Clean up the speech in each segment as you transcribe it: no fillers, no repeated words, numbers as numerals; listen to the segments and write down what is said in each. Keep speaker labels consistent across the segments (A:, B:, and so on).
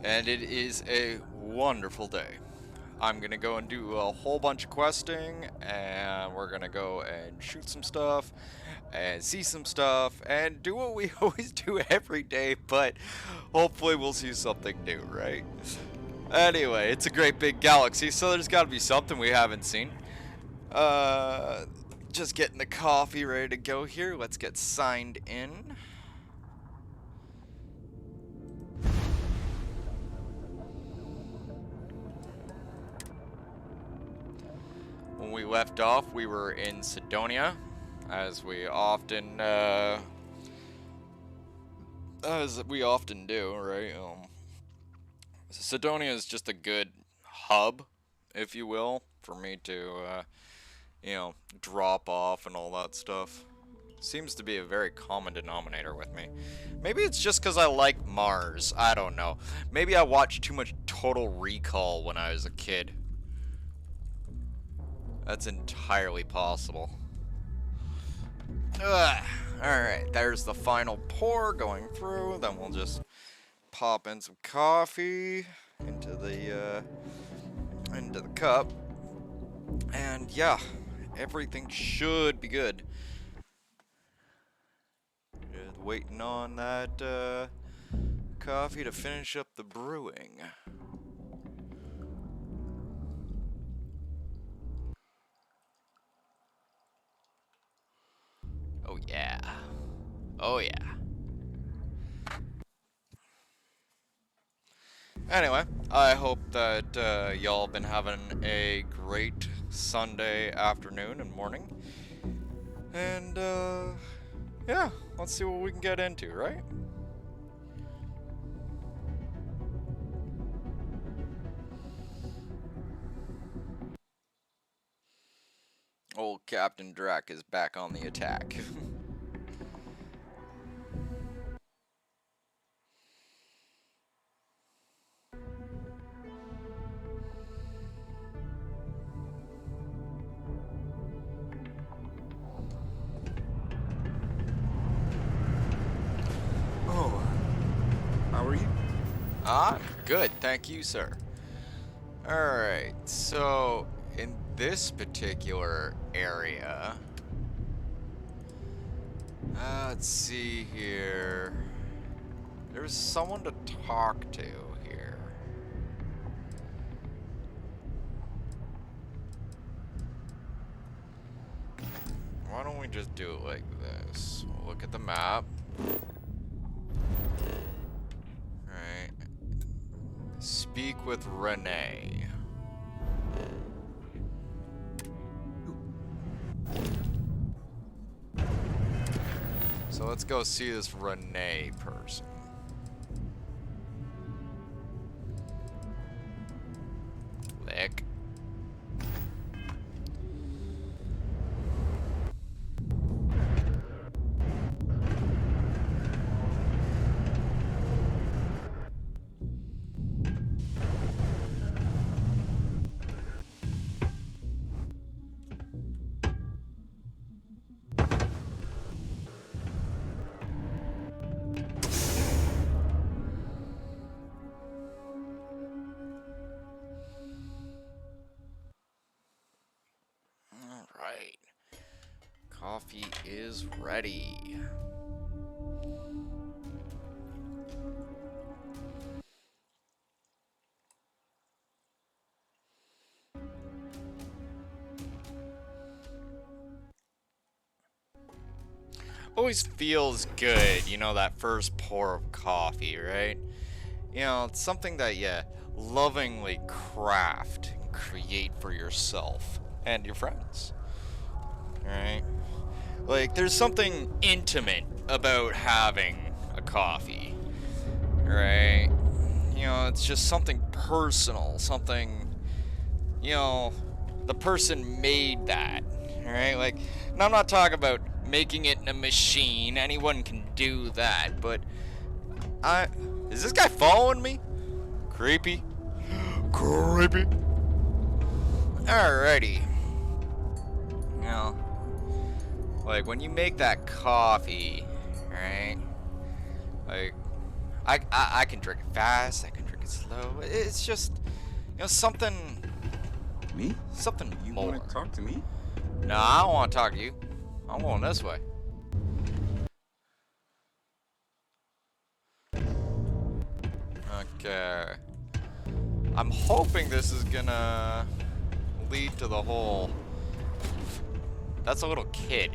A: and it is a wonderful day. I'm gonna go and do a whole bunch of questing, and we're gonna go and shoot some stuff, and see some stuff, and do what we always do every day, but hopefully we'll see something new, right? Anyway, it's a great big galaxy, so there's gotta be something we haven't seen. Just getting the coffee ready to go here. Let's get signed in. When we left off, we were in Sidonia, as we often do, right? Sidonia is just a good hub, if you will, for me to, drop off and all that stuff. Seems to be a very common denominator with me. Maybe it's just because I like Mars. I don't know. Maybe I watched too much Total Recall when I was a kid. That's entirely possible. Alright, there's the final pour going through. Then we'll just pop in some coffee into the cup. And yeah, everything should be good. Just waiting on that coffee to finish up the brewing. Oh yeah. Oh yeah. Anyway, I hope that y'all been having a great Sunday afternoon and morning. And yeah, let's see what we can get into, right? Old Captain Drac is back on the attack.
B: Oh, how are you?
A: Good, thank you, sir. Alright, so in this particular area, let's see here. There's someone to talk to here. Why don't we just do it like this? We'll look at the map. Alright. Speak with Renee. So let's go see this Renee person. Click. Alright. Coffee is ready. Always feels good, you know, that first pour of coffee, right? You know, it's something that you lovingly craft and create for yourself and your friends. Right? Like, there's something intimate about having a coffee. Right? You know, it's just something personal, something, you know, the person made that. Right? Like, and I'm not talking about making it in a machine. Anyone can do that, but is this guy following me? Creepy. Creepy. Alrighty. You know, like when you make that coffee, right? Like, I can drink it fast, I can drink it slow. It's just, something
B: Me? You
A: more.
B: want to talk to me?
A: No, I don't want to talk to you. I'm going this way. Okay. I'm hoping this is gonna lead to the whole... That's a little kid.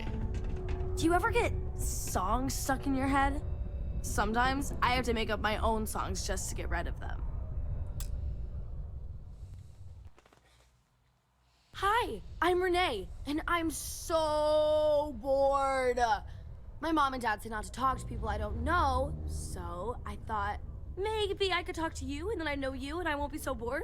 C: Do you ever get songs stuck in your head? Sometimes I have to make up my own songs just to get rid of them. Hi, I'm Renee, and I'm so bored. My mom and dad say not to talk to people I don't know, so I thought maybe I could talk to you, and then I know you, and I won't be so bored.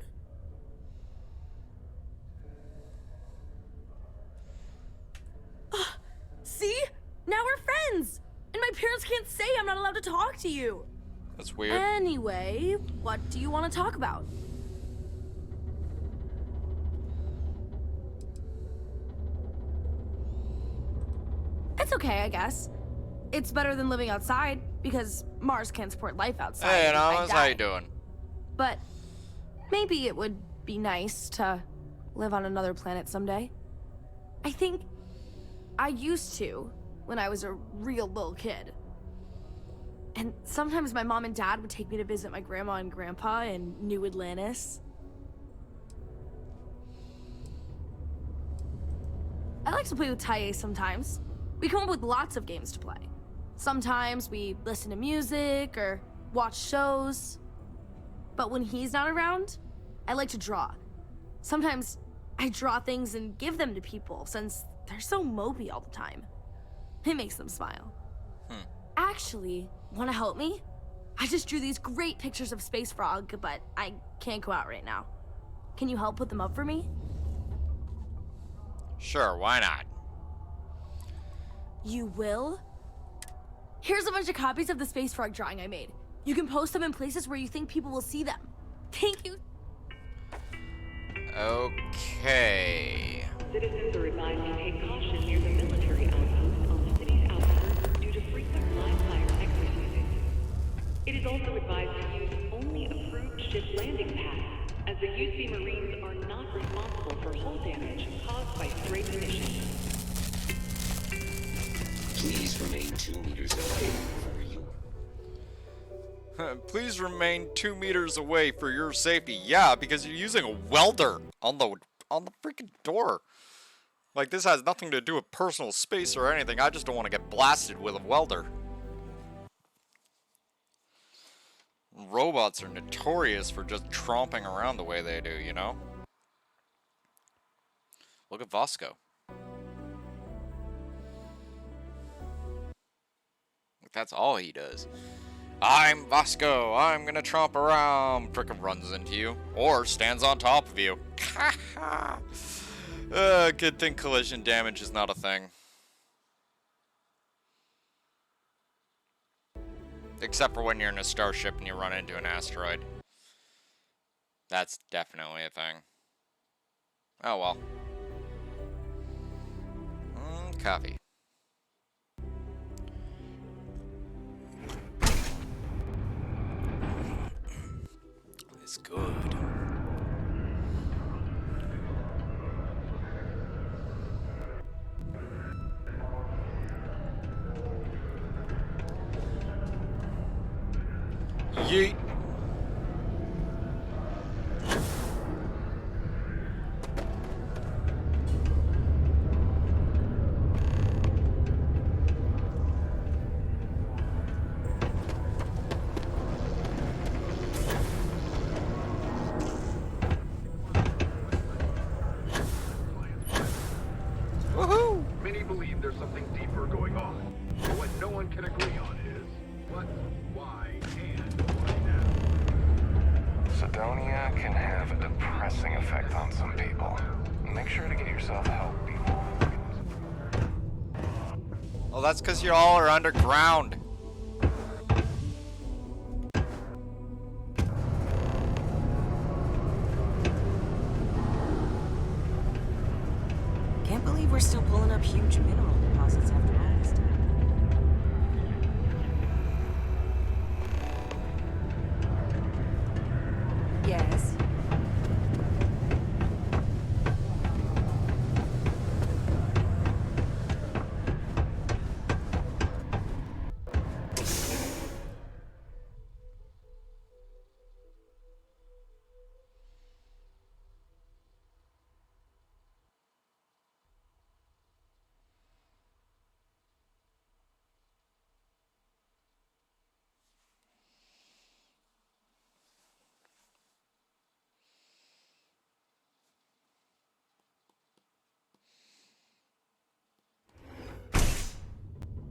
C: See? Now we're friends! And my parents can't say I'm not allowed to talk to you.
A: That's weird.
C: Anyway, what do you want to talk about? It's okay, I guess. It's better than living outside, because Mars can't support life outside.
A: Hey,
C: and I'd
A: how you
C: die.
A: doing?
C: But maybe it would be nice to live on another planet someday. I think I used to when I was a real little kid. And sometimes my mom and dad would take me to visit my grandma and grandpa in New Atlantis. I like to play with Taye sometimes. We come up with lots of games to play. Sometimes we listen to music or watch shows. But when he's not around, I like to draw. Sometimes I draw things and give them to people since they're so mopey all the time. It makes them smile. Actually, want to help me? I just drew these great pictures of Space Frog, but I can't go out right now. Can you help put them up for me?
A: Sure, why not?
C: You will? Here's a bunch of copies of the Space Frog drawing I made. You can post them in places where you think people will see them. Thank you.
A: Okay.
D: Citizens are advised to take caution near the military outpost on the city's outskirts due to frequent live fire exercises. It is also advised to use only approved ship landing pads, as the UC Marines are not responsible for hull damage caused by stray munitions.
E: Please remain 2 meters away for you.
A: Please remain 2 meters away for your safety. Yeah, because you're using a welder on the freaking door. Like, this has nothing to do with personal space or anything. I just don't want to get blasted with a welder. Robots are notorious for just tromping around the way they do, you know? Look at Vasco. That's all he does. I'm Vasco. I'm gonna tromp around. Frickin' runs into you. Or stands on top of you. Good thing collision damage is not a thing. Except for when you're in a starship and you run into an asteroid. That's definitely a thing. Oh well. Coffee. It's good. Yeet. Woohoo!
F: Many believe there's something deeper going on. But what no one can agree on is what, why, and why now.
G: Sidonia can have a depressing effect on some people. Make sure to get yourself help before.
A: Well, that's because you all are underground.
H: Can't believe we're still pulling up huge mineral deposits after all this time. Yes.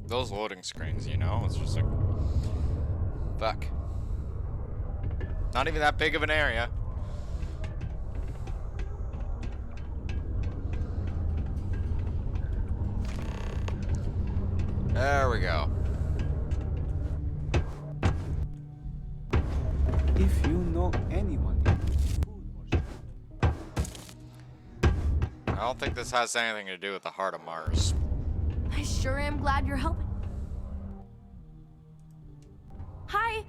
A: Those loading screens, you know, it's just like, fuck. Not even that big of an area. There we go.
B: If you know anyone in food or
A: I don't think this has anything to do with the heart of Mars.
C: I sure am glad you're helping. Hi!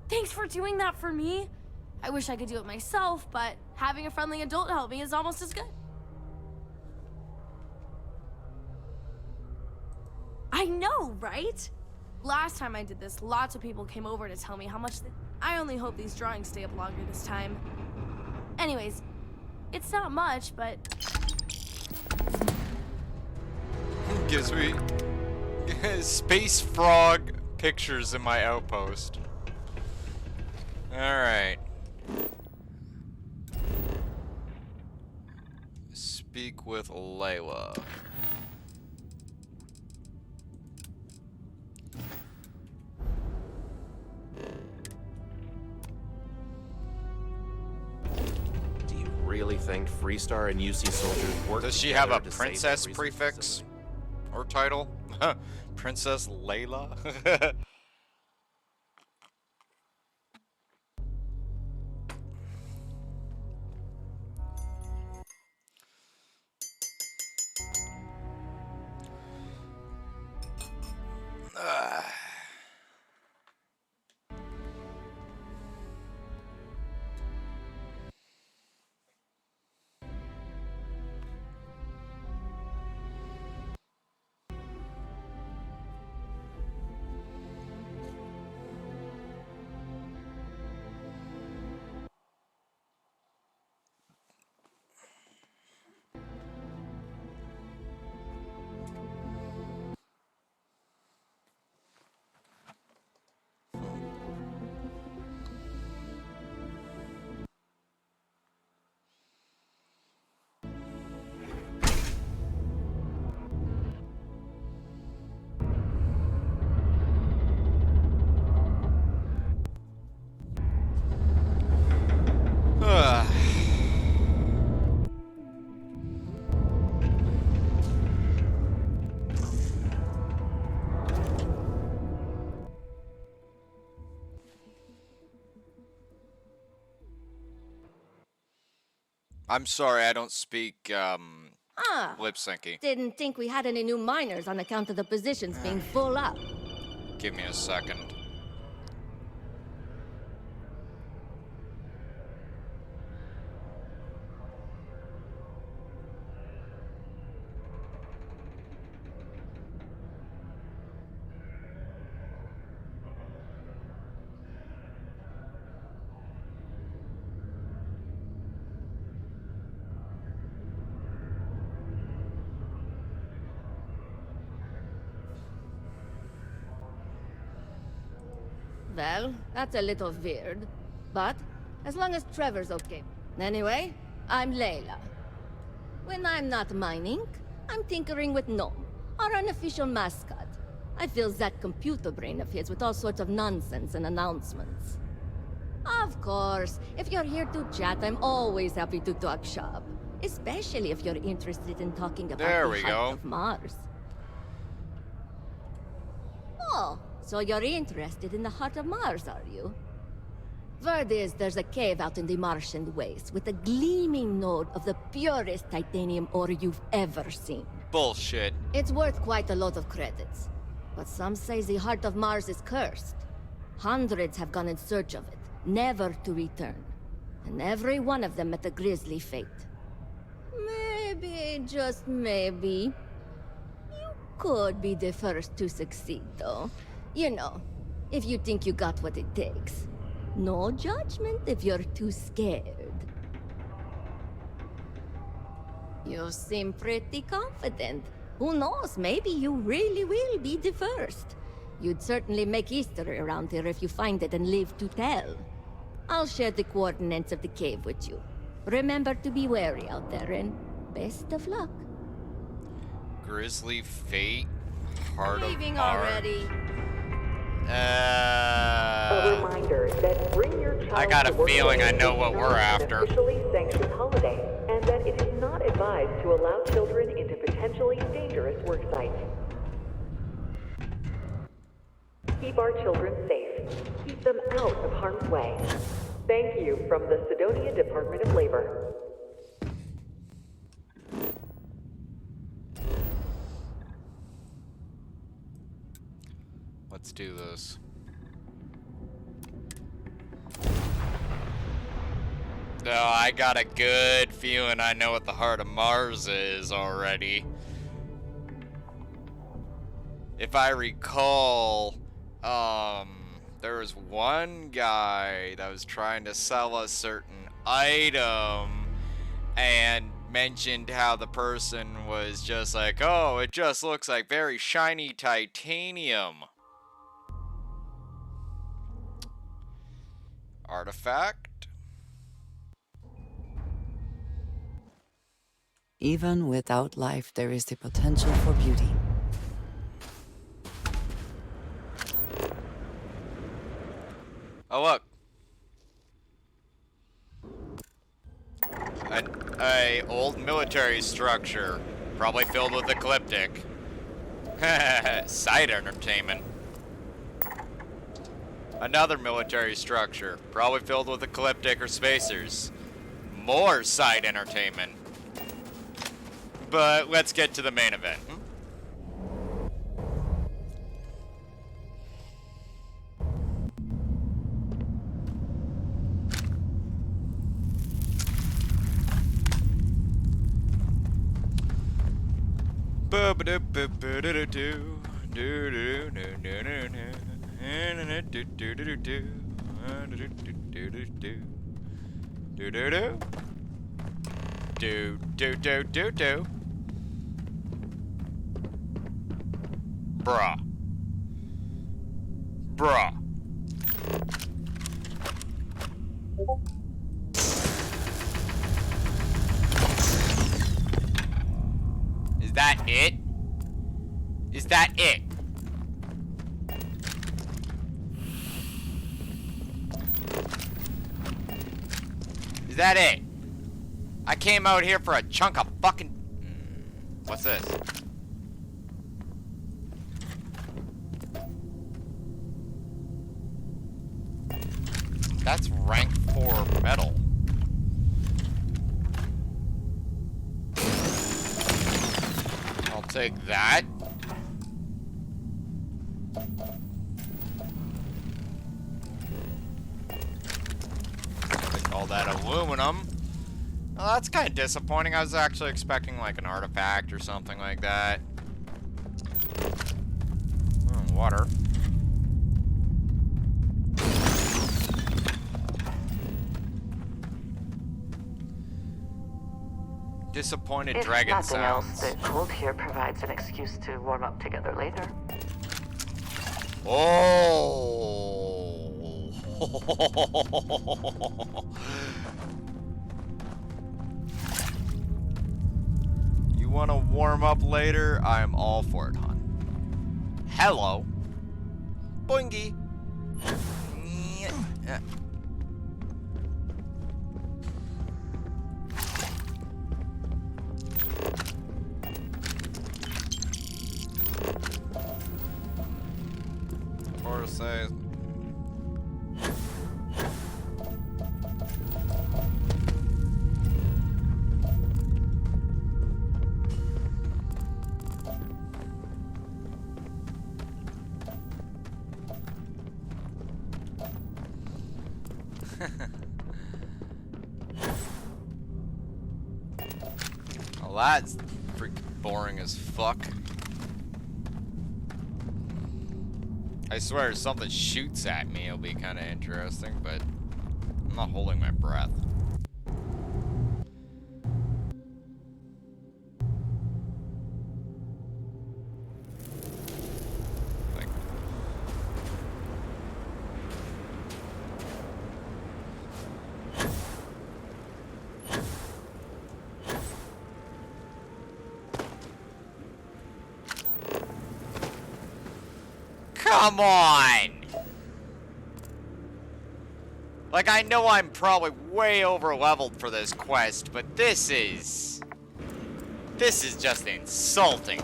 C: Thanks for doing that for me. I wish I could do it myself, but having a friendly adult help me is almost as good. I know, right? Last time I did this, lots of people came over to tell me how much I only hope these drawings stay up longer this time. Anyways, it's not much, but
A: Gives me space frog pictures in my outpost. Alright. Speak with Layla.
I: Do you really think Freestar and UC soldiers work?
A: Does she have a
I: together to save the
A: princess
I: research
A: prefix
I: facility?
A: or title? Princess Layla? I'm sorry, I don't speak lip syncing.
J: Didn't think we had any new miners on account of the positions being full up.
A: Give me a second.
J: Well, that's a little weird. But, as long as Trevor's okay. Anyway, I'm Layla. When I'm not mining, I'm tinkering with Gnome, our unofficial mascot. I fill that computer brain of his with all sorts of nonsense and announcements. Of course, if you're here to chat, I'm always happy to talk shop. Especially if you're interested in talking about
A: There
J: the
A: we
J: height
A: go.
J: of Mars. Oh, so you're interested in the heart of Mars, are you? Word is there's a cave out in the Martian waste with a gleaming node of the purest titanium ore you've ever seen.
A: Bullshit.
J: It's worth quite a lot of credits. But some say the heart of Mars is cursed. Hundreds have gone in search of it, never to return. and every one of them met a grisly fate. Maybe, just maybe, you could be the first to succeed, though. You know, if you think you got what it takes. No judgment if you're too scared. You seem pretty confident. Who knows, maybe you really will be the first. You'd certainly make history around here if you find it and live to tell. I'll share the coordinates of the cave with you. Remember to be wary out there, and best of luck.
A: Grisly fate, heart of
J: Leaving
A: Mars.
J: already.
D: A reminder that bring your child
A: I got a
D: to work
A: feeling
D: day
A: I know
D: is
A: what
D: not
A: we're
D: an
A: after.
D: officially sanctioned holiday, and that it is not advised to allow children into potentially dangerous work sites. Keep our children safe. Keep them out of harm's way. Thank you from the Sidonia Department of Labor.
A: Let's do this. No, I got a good feeling I know what the heart of Mars is already. If I recall, there was one guy that was trying to sell a certain item and mentioned how the person was just like, oh, it just looks like very shiny titanium. Artifact?
H: Even without life, there is the potential for beauty.
A: Oh, look. A old military structure, probably filled with ecliptic. Side entertainment. Another military structure, probably filled with ecliptic or spacers. More side entertainment. But let's get to the main event. Bruh. Bruh. Is that it? Is that it? Is that it? I came out here for a chunk of fucking... What's this? That's rank 4 metal. I'll take that. All that aluminum. Well, that's kind of disappointing. I was actually expecting like an artifact or something like that. Oh, water. Disappointed
K: If
A: dragon
K: nothing
A: sounds.
K: else, the cold here provides an excuse to warm up together later.
A: Oh. You want to warm up later? I'm all for it, hon. Hello. Boingy. Yeah. Or say Well, that's freaking boring as fuck. I swear if something shoots at me, it'll be kind of interesting, but I'm not holding my breath. Come on! Like, I know I'm probably way over leveled for this quest, but this is just insulting.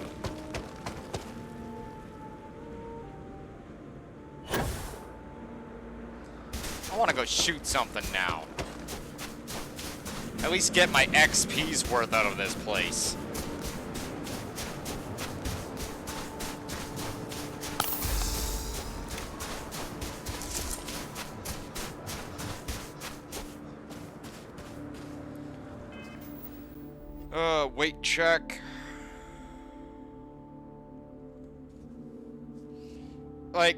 A: I want to go shoot something now. At least get my XP's worth out of this place. Weight check. Like,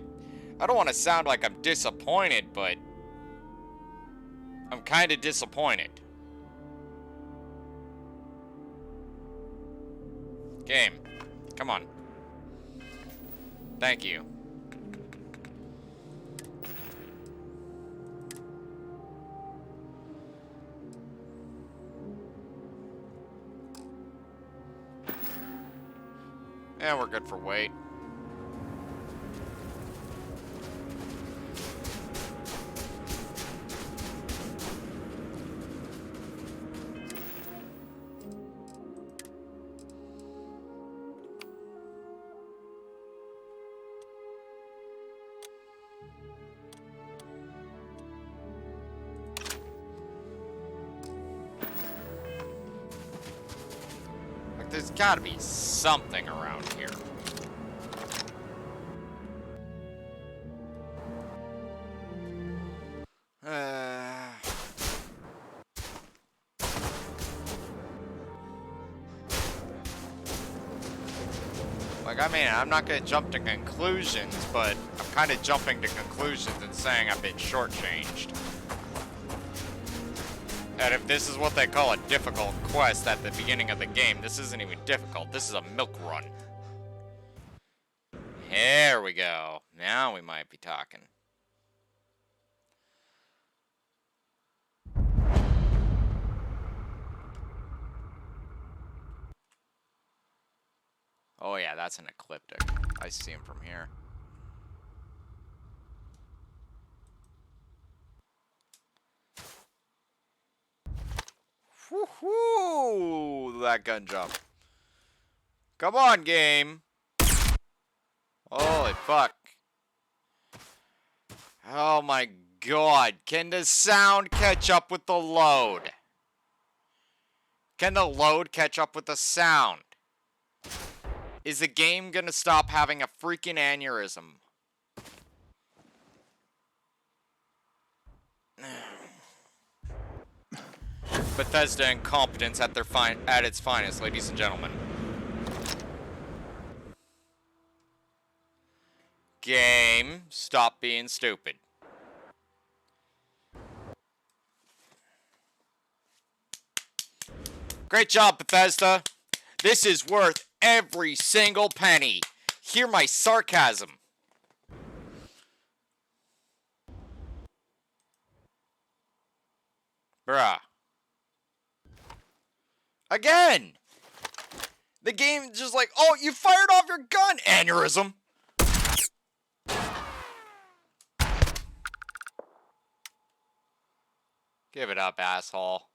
A: I don't want to sound like I'm disappointed, but I'm kind of disappointed. Game, come on. Thank you. Yeah, we're good for weight. Like, there's gotta be something around here. Like, I mean, I'm not gonna jump to conclusions, but I'm kind of jumping to conclusions and saying I've been shortchanged. And if this is what they call a difficult quest at the beginning of the game, this isn't even difficult. This is a milk run. There we go. Now we might be talking. Oh yeah, that's an ecliptic. I see him from here. Woohoo! That gun jump. Come on, game. Holy fuck. Oh my god. Can the sound catch up with the load? Can the load catch up with the sound? Is the game gonna stop having a freaking aneurysm? Bethesda incompetence at its finest, ladies and gentlemen. Game, stop being stupid. Great job, Bethesda. This is worth every single penny. Hear my sarcasm. Bruh. Again! The game just like, oh, you fired off your gun, aneurysm! Give it up, asshole.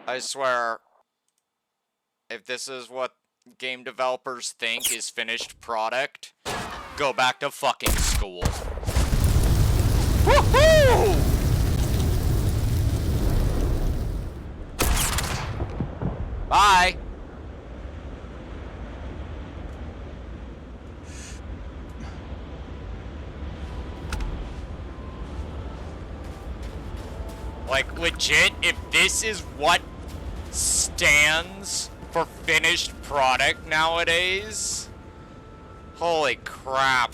A: I swear, if this is what game developers think is finished product, go back to fucking school. Woohoo! Bye. Like, legit, if this is what stands for finished product nowadays, holy crap.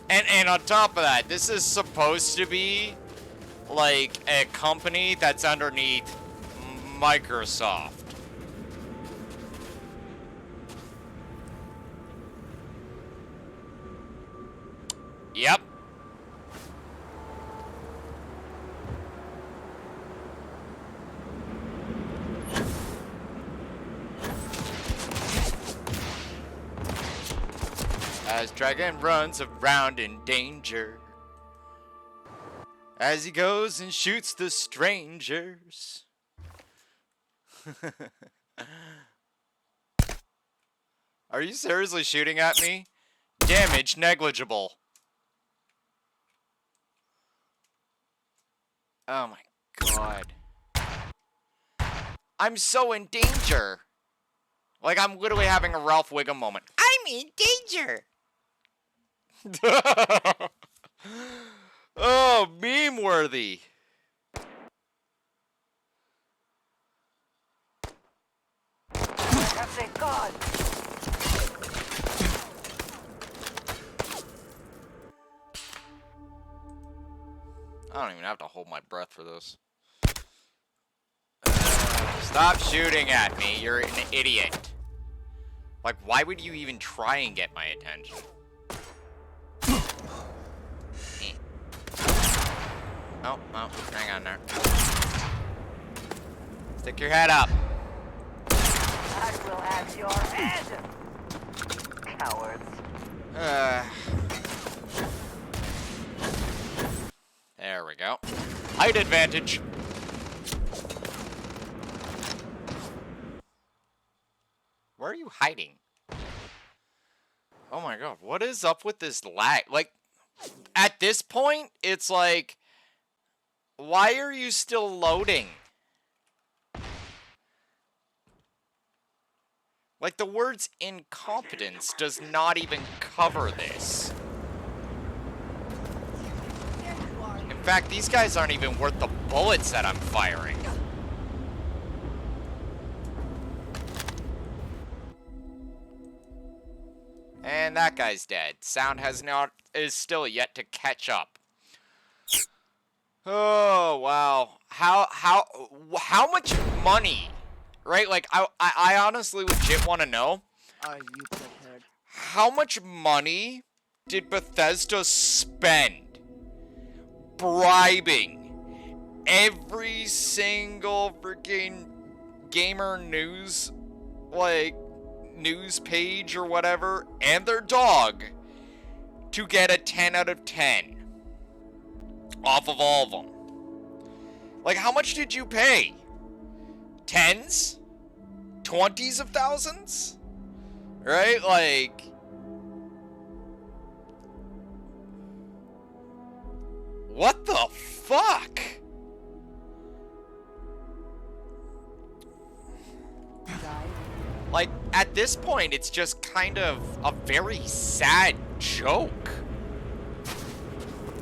A: And on top of that, this is supposed to be like a company that's underneath Microsoft. Yep. As Dragon runs around in danger, as he goes and shoots the strangers. Are you seriously shooting at me? Damage negligible. Oh my god. I'm so in danger. Like, I'm literally having a Ralph Wiggum moment. I'm in danger. Oh, meme worthy.
K: Thank God.
A: I don't even have to hold my breath for this. Stop shooting at me, you're an idiot. Like, why would you even try and get my attention? Oh, hang on there. Stick your head up.
K: I will have your head. Cowards.
A: There we go. Height advantage. Where are you hiding? Oh my god, what is up with this lag? Like, at this point, it's like, why are you still loading? Like, the words incompetence does not even cover this. In fact, these guys aren't even worth the bullets that I'm firing. And that guy's dead. Sound is still yet to catch up. Oh, wow. How much money, right? Like, I honestly legit want to know.
B: Are you prepared?
A: How much money did Bethesda spend bribing every single freaking gamer news, like, news page or whatever, and their dog to get a 10 out of 10 off of all of them? Like, how much did you pay? Tens? 20s of thousands? Right? Like, what the fuck? Like, at this point, it's just kind of a very sad joke.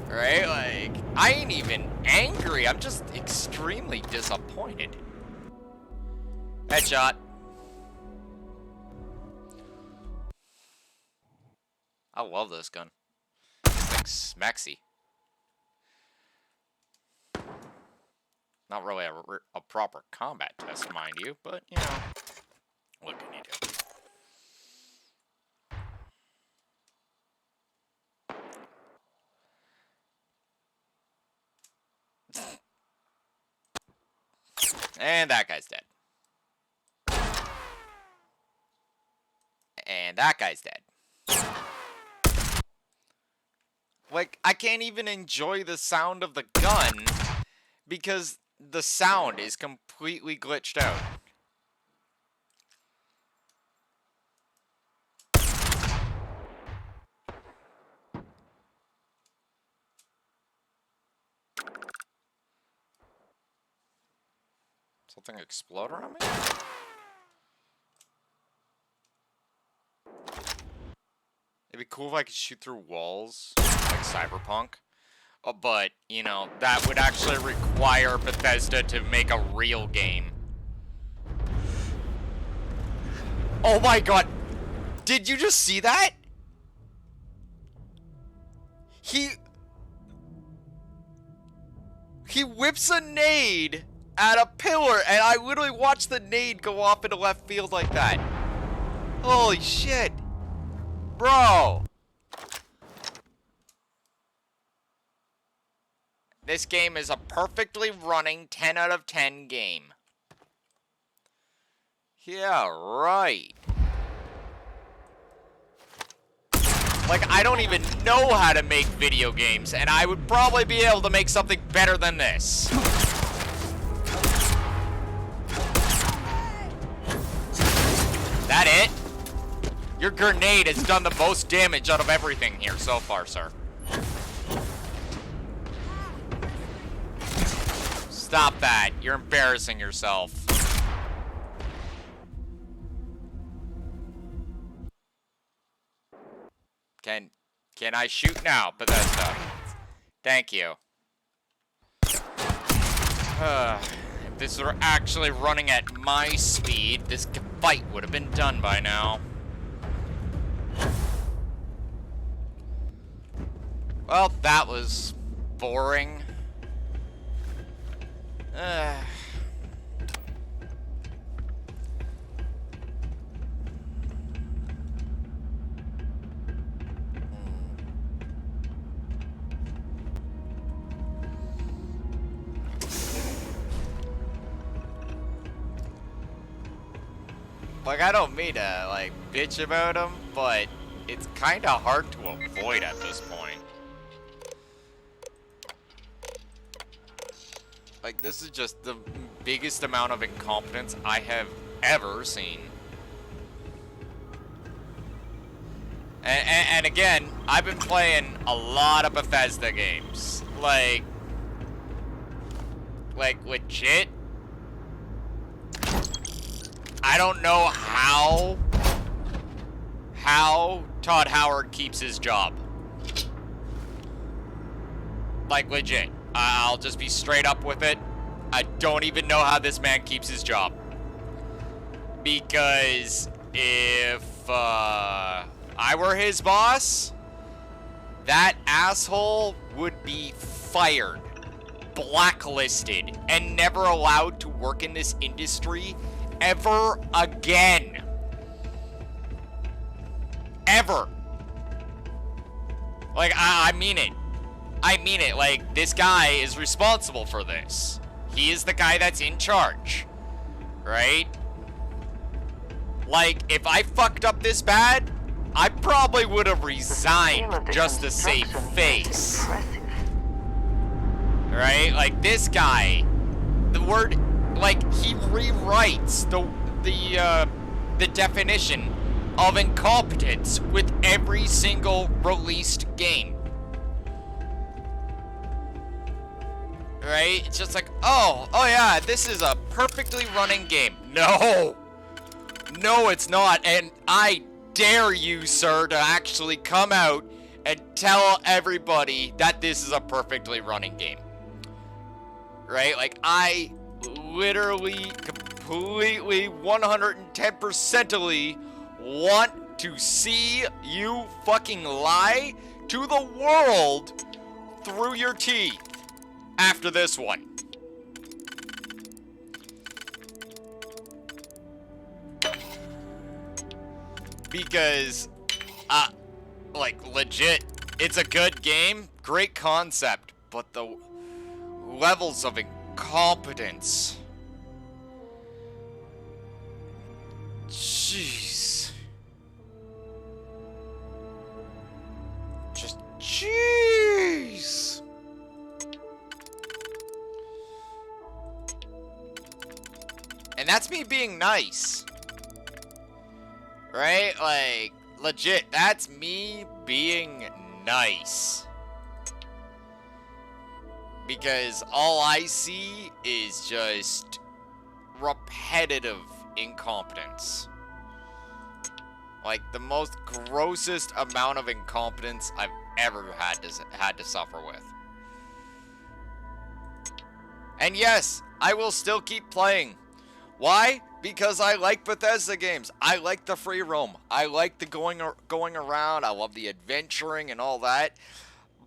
A: Right? Like, I ain't even angry. I'm just extremely disappointed. Headshot. I love this gun. It's like smexy. Not really a proper combat test, mind you, but, you know, what can you do? And that guy's dead. And that guy's dead. Like, I can't even enjoy the sound of the gun because the sound is completely glitched out. Something explode around me? It'd be cool if I could shoot through walls, like Cyberpunk. But, you know, that would actually require Bethesda to make a real game. Oh my god! Did you just see that? He whips a nade at a pillar, and I literally watched the nade go off into left field like that. Holy shit. Bro. This game is a perfectly running 10 out of 10 game. Yeah, right. Like, I don't even know how to make video games, and I would probably be able to make something better than this. That it? Your grenade has done the most damage out of everything here so far, sir. Stop that. You're embarrassing yourself. Can I shoot now, Bethesda? Thank you. If this were actually running at my speed, this fight would have been done by now. Well, that was boring. Like, I don't mean to, like, bitch about him, but it's kind of hard to avoid at this point. Like, this is just the biggest amount of incompetence I have ever seen. And again, I've been playing a lot of Bethesda games. Like legit. I don't know how Todd Howard keeps his job. Like, legit. I'll just be straight up with it. I don't even know how this man keeps his job. Because if I were his boss, that asshole would be fired, blacklisted, and never allowed to work in this industry ever again. Ever. Like, I mean it. I mean it. Like, this guy is responsible for this. He is the guy that's in charge. Right? Like, if I fucked up this bad, I probably would have resigned just to save face. Right? Like, this guy, the word, like, he rewrites the definition of incompetence with every single released game. Right? It's just like, oh yeah, this is a perfectly running game. No! No, it's not, and I dare you, sir, to actually come out and tell everybody that this is a perfectly running game. Right? Like, I literally, completely, 110%ly want to see you fucking lie to the world through your teeth after this one. Because, like, legit, it's a good game, great concept, but the levels of incompetence. Jeez. Just, jeez. And that's me being nice. Right? Like, legit, that's me being nice. Because all I see is just repetitive incompetence. Like, the most grossest amount of incompetence I've ever had to suffer with. And yes, I will still keep playing. Why? Because I like Bethesda games. I like the free roam. I like the going around. I love the adventuring and all that.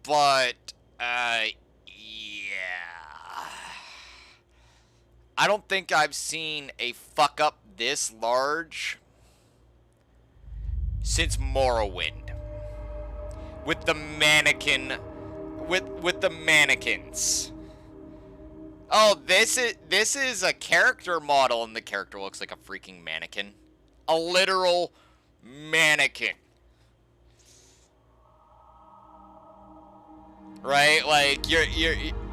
A: But, yeah. I don't think I've seen a fuck up this large since Morrowind. With the mannequin, with the mannequins. Oh, this is a character model, and the character looks like a freaking mannequin. A literal mannequin. Right? Like you're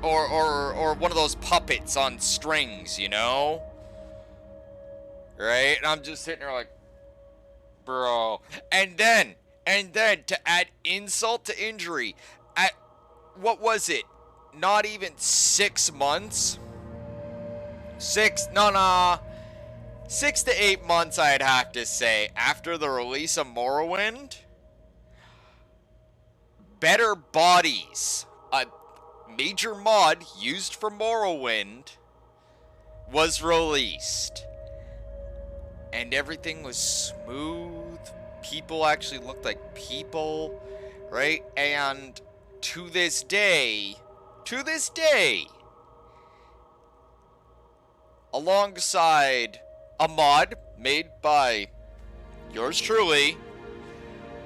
A: or one of those puppets on strings, you know? Right? And I'm just sitting there like, bro. And then to add insult to injury, at what was it? Not even 6 months? 6 to 8 months, I'd have to say, after the release of Morrowind. Better Bodies, a major mod used for Morrowind, was released. And everything was smooth. People actually looked like people, right? And to this day, alongside a mod made by yours truly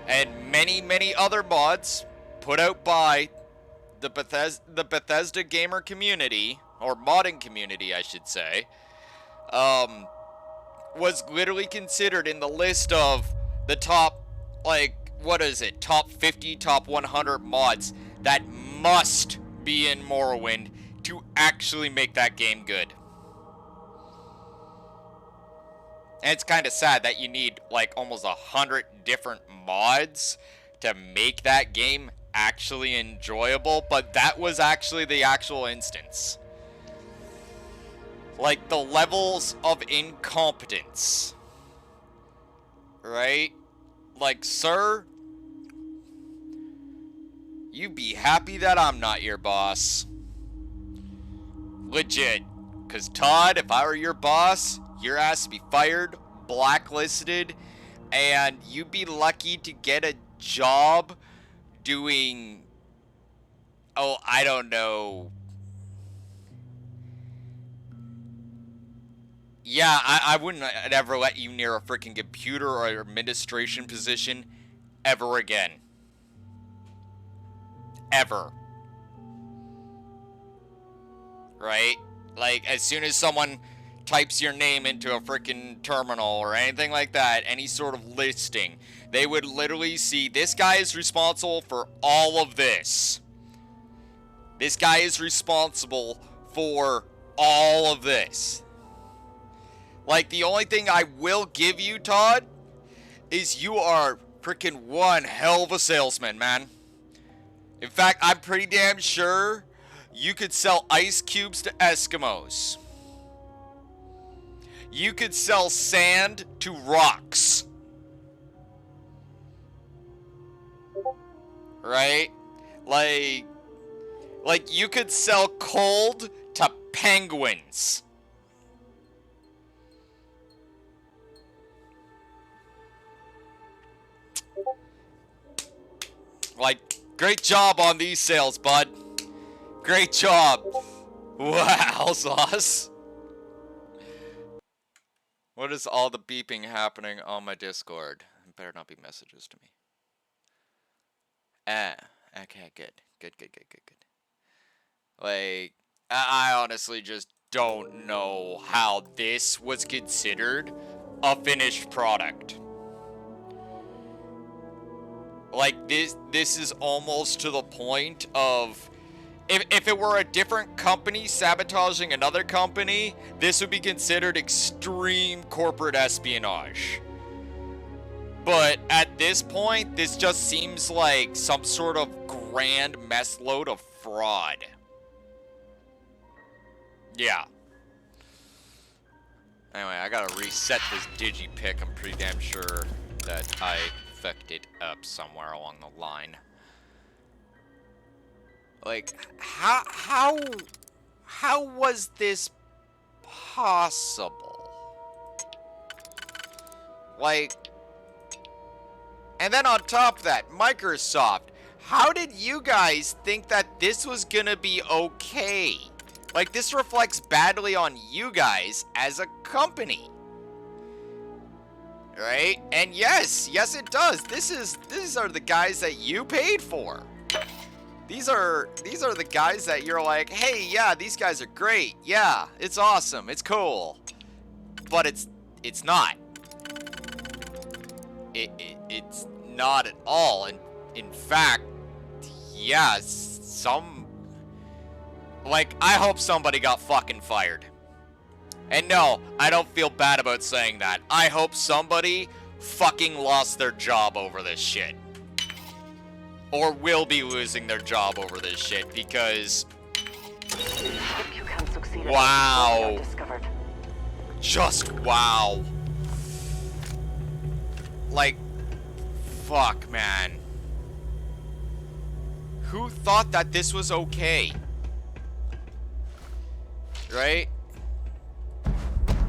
A: and many other mods put out by the Bethesda gamer community, or modding community I should say, was literally considered in the list of the top, like, what is it, top 50, top 100 mods that must be in Morrowind to actually make that game good. And it's kind of sad that you need like almost 100 different mods to make that game actually enjoyable, but that was actually the actual instance. Like the levels of incompetence, right? Like, sir, you be happy that I'm not your boss. Legit. Because, Todd, if I were your boss, your ass would be fired, blacklisted, and you'd be lucky to get a job doing, oh, I don't know. Yeah, I wouldn't ever let you near a freaking computer or administration position ever again. Ever. Right? Like, as soon as someone types your name into a freaking terminal or anything like that, any sort of listing, they would literally see, this guy is responsible for all of this. This guy is responsible for all of this. Like, the only thing I will give you, Todd, is you are freaking one hell of a salesman, man. In fact, I'm pretty damn sure you could sell ice cubes to Eskimos. You could sell sand to rocks. Right? Like you could sell cold to penguins. Like, great job on these sales, bud. Great job. Wow, sauce. What is all the beeping happening on my Discord? It better not be messages to me. Okay, good. Good. Like, I honestly just don't know how this was considered a finished product. Like, this is almost to the point of, if it were a different company sabotaging another company, this would be considered extreme corporate espionage. But at this point, this just seems like some sort of grand mess load of fraud. Yeah. Anyway, I gotta reset this digipick. I'm pretty damn sure that I fucked it up somewhere along the line. Like, how How was this possible? Like, and then on top of that, Microsoft, how did you guys think that this was gonna be okay? Like, this reflects badly on you guys as a company. Right? And yes, it does. These are the guys that you paid for. These are the guys that you're like, hey, yeah, these guys are great. Yeah, it's awesome. It's cool. But it's not. It's not at all. And in fact, yeah, like, I hope somebody got fucking fired. And no, I don't feel bad about saying that. I hope somebody fucking lost their job over this shit. Or will be losing their job over this shit, because...
K: If you can succeed,
A: wow.
K: Discovered.
A: Just wow. Like, fuck, man. Who thought that this was okay? Right?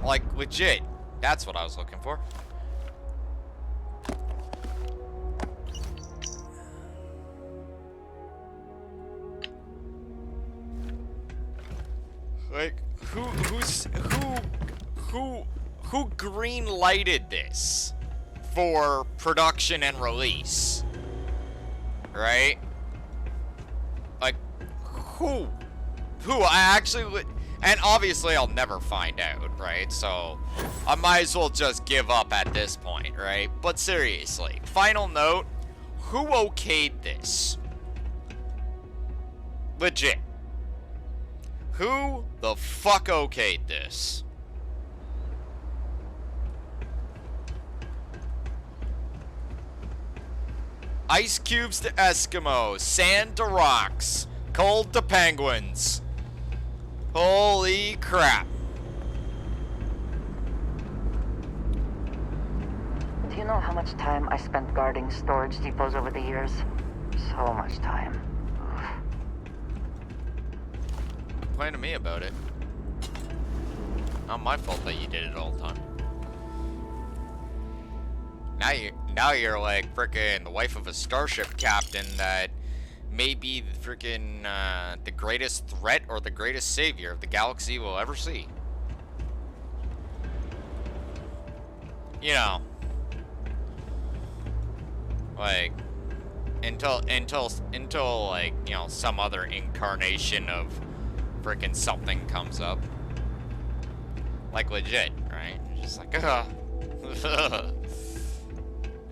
A: Like, legit. That's what I was looking for. Like, who green lighted this for production and release? Right? Like, who? I actually would. And obviously I'll never find out, right? So I might as well just give up at this point, right? But seriously, final note, who okayed this? Legit. Who the fuck okayed this? Ice cubes to Eskimos, sand to rocks, cold to penguins. Holy crap.
K: Do you know how much time I spent guarding storage depots over the years? So much time.
A: Complain to me about it. Not my fault that you did it all the time. Now you're like frickin' the wife of a starship captain that may be frickin' the greatest threat or the greatest savior of the galaxy we'll ever see. You know, like until like, you know, some other incarnation of frickin' something comes up. Like legit, right? Just like,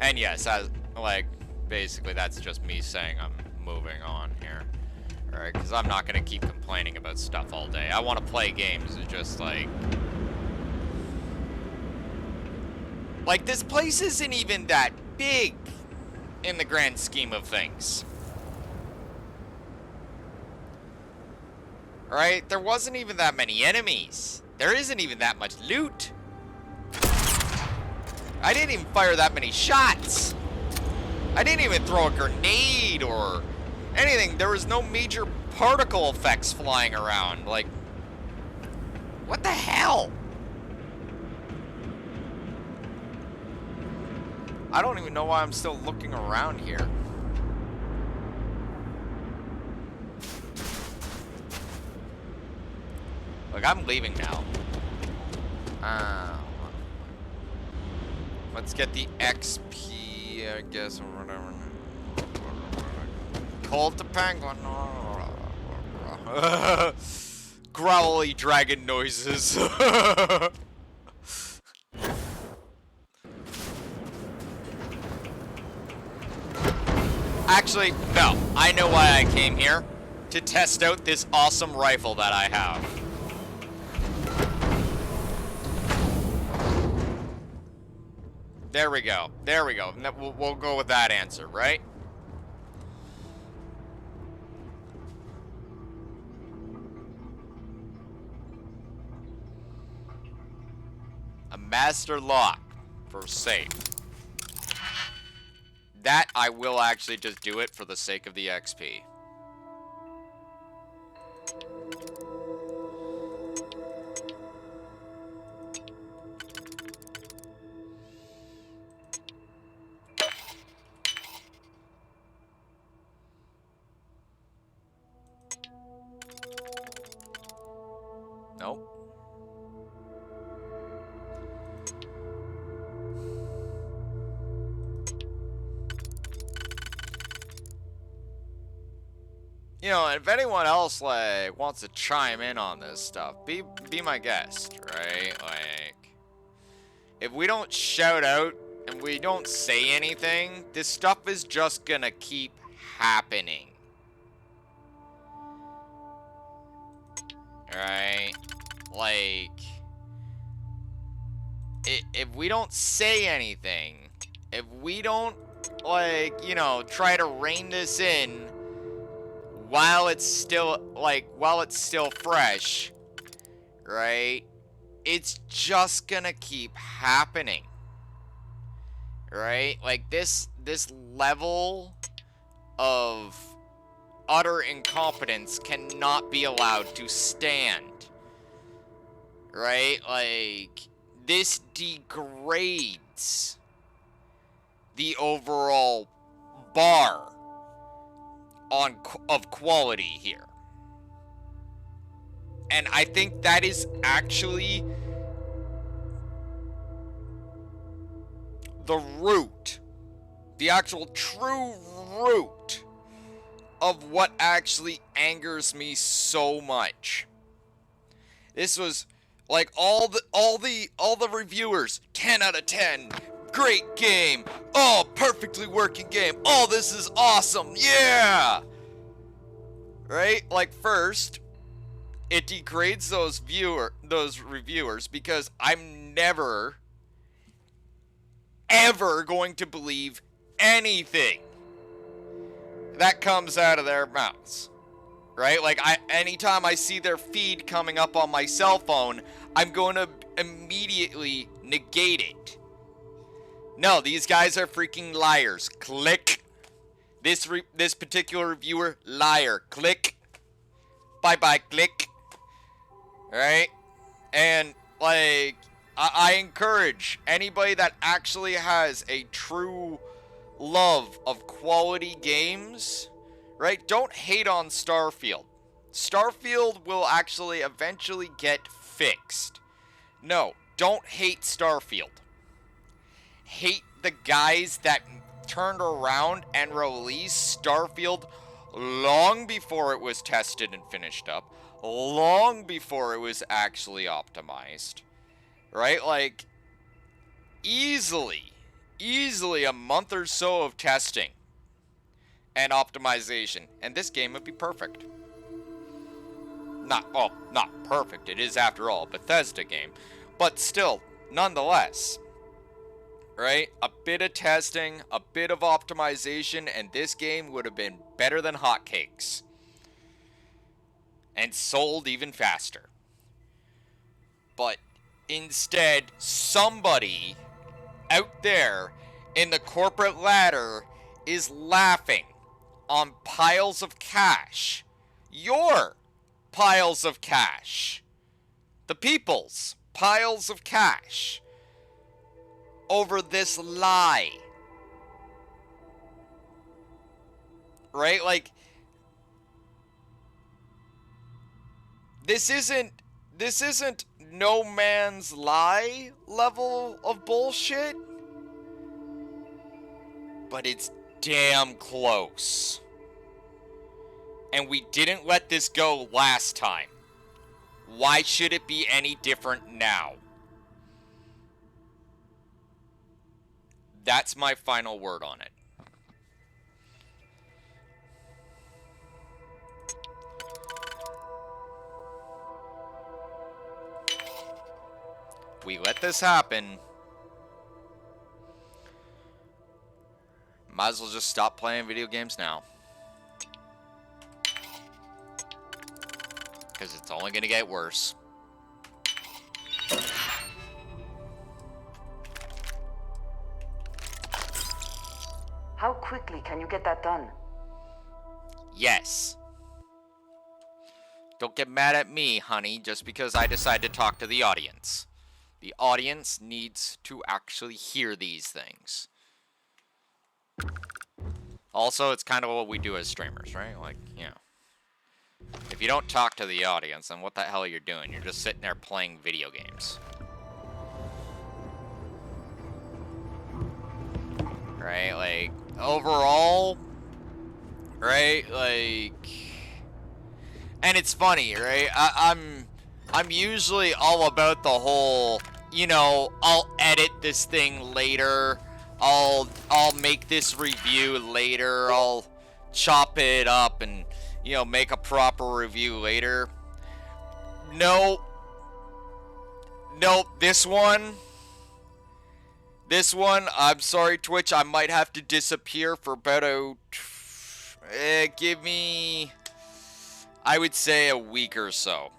A: and yes, like basically that's just me saying I'm moving on here. Alright, because I'm not gonna keep complaining about stuff all day. I want to play games. It's just like this place isn't even that big in the grand scheme of things. Alright, there wasn't even that many enemies. There isn't even that much loot. I didn't even fire that many shots. I didn't even throw a grenade or anything. There was no major particle effects flying around. Like, what the hell? I don't even know why I'm still looking around here. Look, I'm leaving now. Let's get the XP, I guess, or whatever. Cold to penguin. Growly dragon noises. Actually, no. I know why I came here. To test out this awesome rifle that I have. There we go. There we go. We'll go with that answer, right? A master lock for safe. That I will actually just do it for the sake of the XP. You know, if anyone else, like, wants to chime in on this stuff, be my guest, right? Like, if we don't shout out and we don't say anything, this stuff is just gonna keep happening. Right? Like, if we don't say anything, if we don't, like, you know, try to rein this in while it's still, fresh, right? It's just gonna keep happening. Right? Like, this level of utter incompetence cannot be allowed to stand. Right? Like, this degrades the overall bar of quality here. And I think that is actually the root, the actual true root of what actually angers me so much. This was like all the reviewers, 10 out of 10, great game, oh, perfectly working game, oh, this is awesome, yeah! Right? Like, first, it degrades those reviewers because I'm never ever going to believe anything that comes out of their mouths. Right? Like, anytime I see their feed coming up on my cell phone, I'm going to immediately negate it. No, these guys are freaking liars. Click. This particular reviewer, liar. Click. Bye-bye, click. Right? And, like, I encourage anybody that actually has a true love of quality games, right? Don't hate on Starfield. Starfield will actually eventually get fixed. No, don't hate Starfield. Hate the guys that turned around and released Starfield long before it was tested and finished up, long before it was actually optimized. Right? Like, easily a month or so of testing and optimization, and this game would be perfect. Not perfect. It is, after all, a Bethesda game. But still, nonetheless, right? A bit of testing, a bit of optimization, and this game would have been better than hotcakes. And sold even faster. But instead, somebody out there in the corporate ladder is laughing on piles of cash. Your piles of cash. The people's piles of cash. Over this lie. Right? Like, this isn't No Man's Lie level of bullshit, but it's damn close. And we didn't let this go last time. Why should it be any different now? That's my final word on it. We let this happen. Might as well just stop playing video games now. Because it's only going to get worse.
K: How quickly can you get that done?
A: Yes. Don't get mad at me, honey, just because I decide to talk to the audience. The audience needs to actually hear these things. Also, it's kind of what we do as streamers, right? Like, you know. If you don't talk to the audience, then what the hell are you doing? You're just sitting there playing video games. Right? Like, overall, right? Like, And it's funny, right? I'm usually all about the whole, you know, I'll edit this thing later. I'll make this review later. I'll chop it up and, you know, make a proper review later. No. Nope, this one, I'm sorry, Twitch, I might have to disappear for about, give me, I would say a week or so.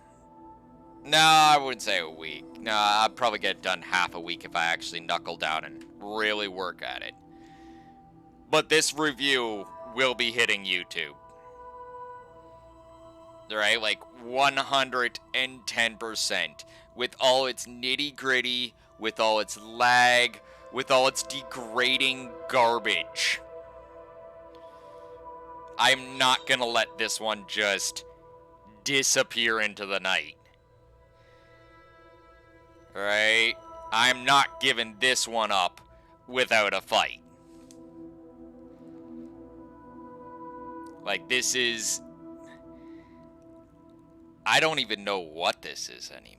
A: No, I wouldn't say a week. No, I'd probably get it done half a week if I actually knuckle down and really work at it. But this review will be hitting YouTube. Right, like 110%. With all its nitty-gritty, with all its lag, with all its degrading garbage. I'm not gonna let this one just disappear into the night. Right? I'm not giving this one up without a fight. Like, this is... I don't even know what this is anymore.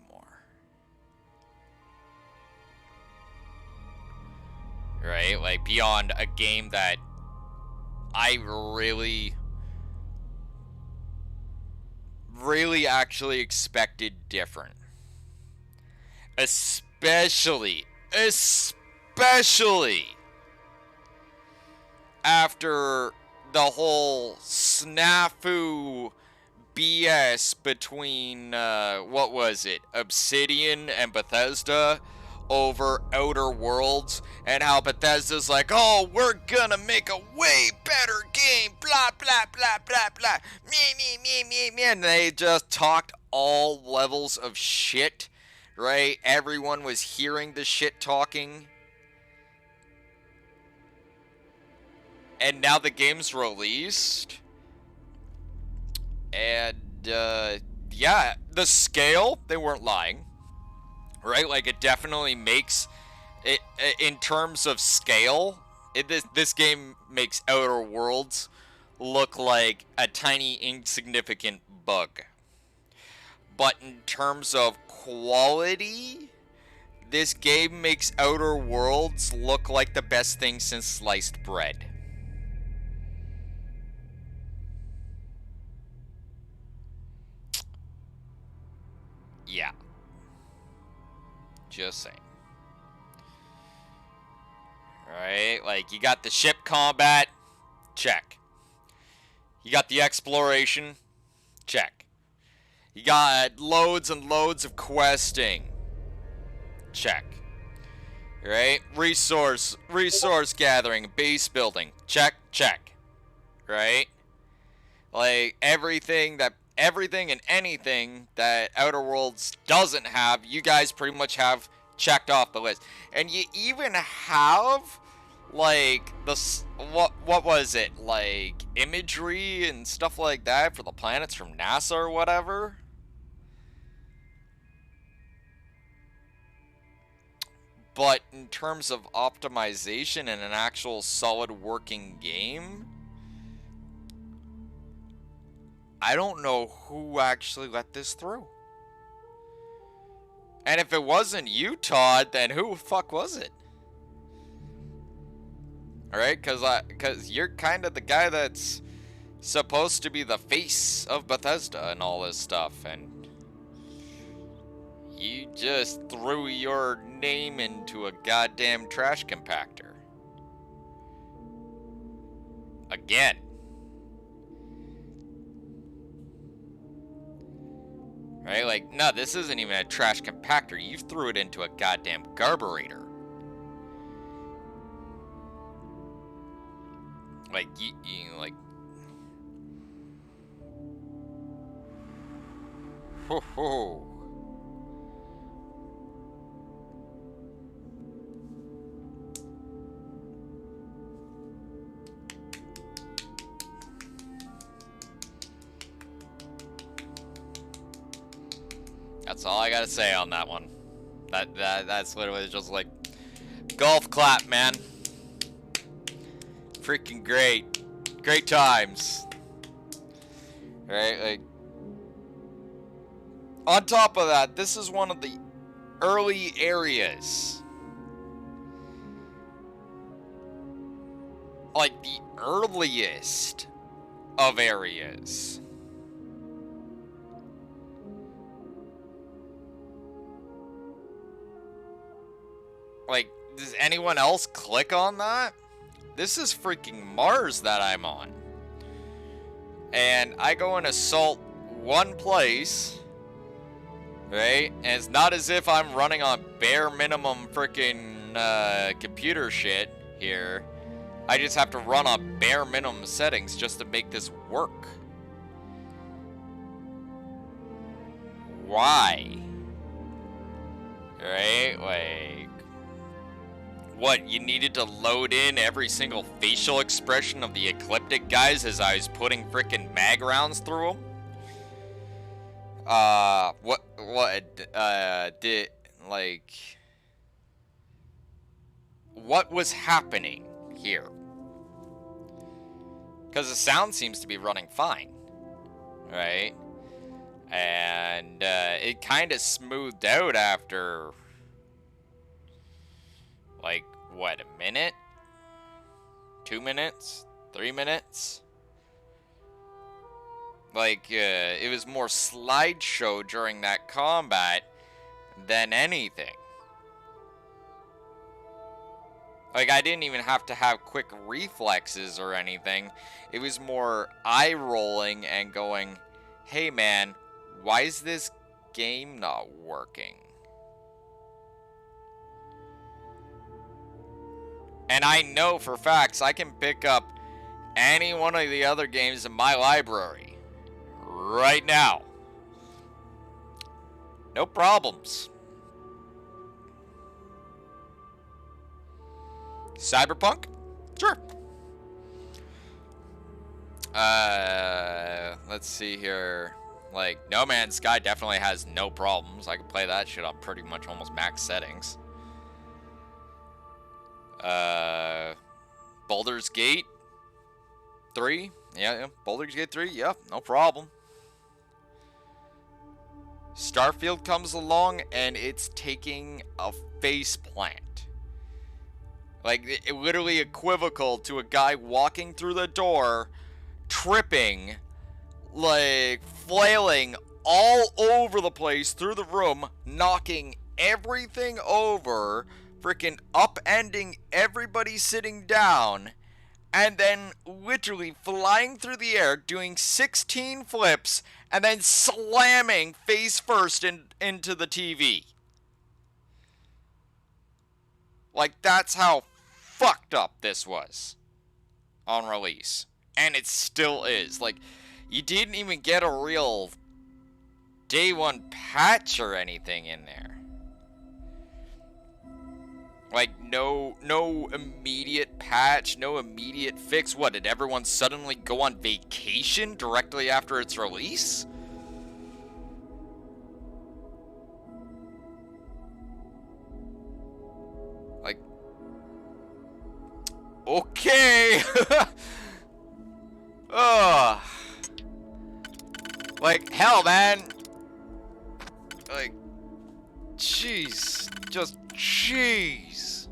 A: Right? Like, beyond a game that I really actually expected different. Especially after the whole snafu BS between, what was it, Obsidian and Bethesda over Outer Worlds, and how Bethesda's like, oh, we're gonna make a way better game, blah, blah, blah, blah, blah, me, and they just talked all levels of shit, right? Everyone was hearing the shit talking. And now the game's released. And, yeah, the scale, they weren't lying. Right? Like, it definitely makes it, in terms of scale, this game makes Outer Worlds look like a tiny, insignificant bug. But in terms of quality, this game makes Outer Worlds look like the best thing since sliced bread. Yeah. Just saying. Right? Like, you got the ship combat. Check. You got the exploration. Check. You got loads and loads of questing. Check. Right? Resource gathering, base building. Check, check. Right? Like, everything and anything that Outer Worlds doesn't have, you guys pretty much have checked off the list. And you even have, like, what was it? Like, imagery and stuff like that for the planets from NASA or whatever? But in terms of optimization and an actual solid working game, I don't know who actually let this through. And if it wasn't you, Todd, then who the fuck was it? Alright, because you're kind of the guy that's supposed to be the face of Bethesda and all this stuff, and you just threw your name into a goddamn trash compactor. Again. Right? Like, no, this isn't even a trash compactor. You threw it into a goddamn garburator. Like, you like... Ho ho. That's all I gotta say on that one. That's literally just like golf clap, man. Freaking great times. Right? Like, On top of that, this is one of the early areas. Like the earliest of areas. Like, does anyone else click on that? This is freaking Mars that I'm on. And I go and assault one place, right? And it's not as if I'm running on bare minimum freaking computer shit here. I just have to run on bare minimum settings just to make this work. Why? Right? Like, what, you needed to load in every single facial expression of the Ecliptic guys as I was putting frickin' mag rounds through them? What was happening here? Because the sound seems to be running fine, right? And it kind of smoothed out after, like, what, a minute? 2 minutes? 3 minutes? Like, it was more slideshow during that combat than anything. Like, I didn't even have to have quick reflexes or anything. It was more eye rolling and going, hey man, why is this game not working? And I know for facts I can pick up any one of the other games in my library right now. No problems. Cyberpunk? Sure. Let's see here. Like, No Man's Sky definitely has no problems. I can play that shit on pretty much almost max settings. Baldur's Gate 3? Yeah, Baldur's Gate 3, yeah, no problem. Starfield comes along and it's taking a face plant. Like, it literally equivocal to a guy walking through the door, tripping, like, flailing all over the place through the room, knocking everything over, freaking upending everybody sitting down, and then literally flying through the air, doing 16 flips, and then slamming face first into the TV. Like, that's how fucked up this was on release. And it still is. Like, you didn't even get a real day one patch or anything in there. Like, no immediate patch, no immediate fix. What, did everyone suddenly go on vacation directly after its release? Like, okay. Ugh. Like, hell, man. Like, jeez. Just jeez.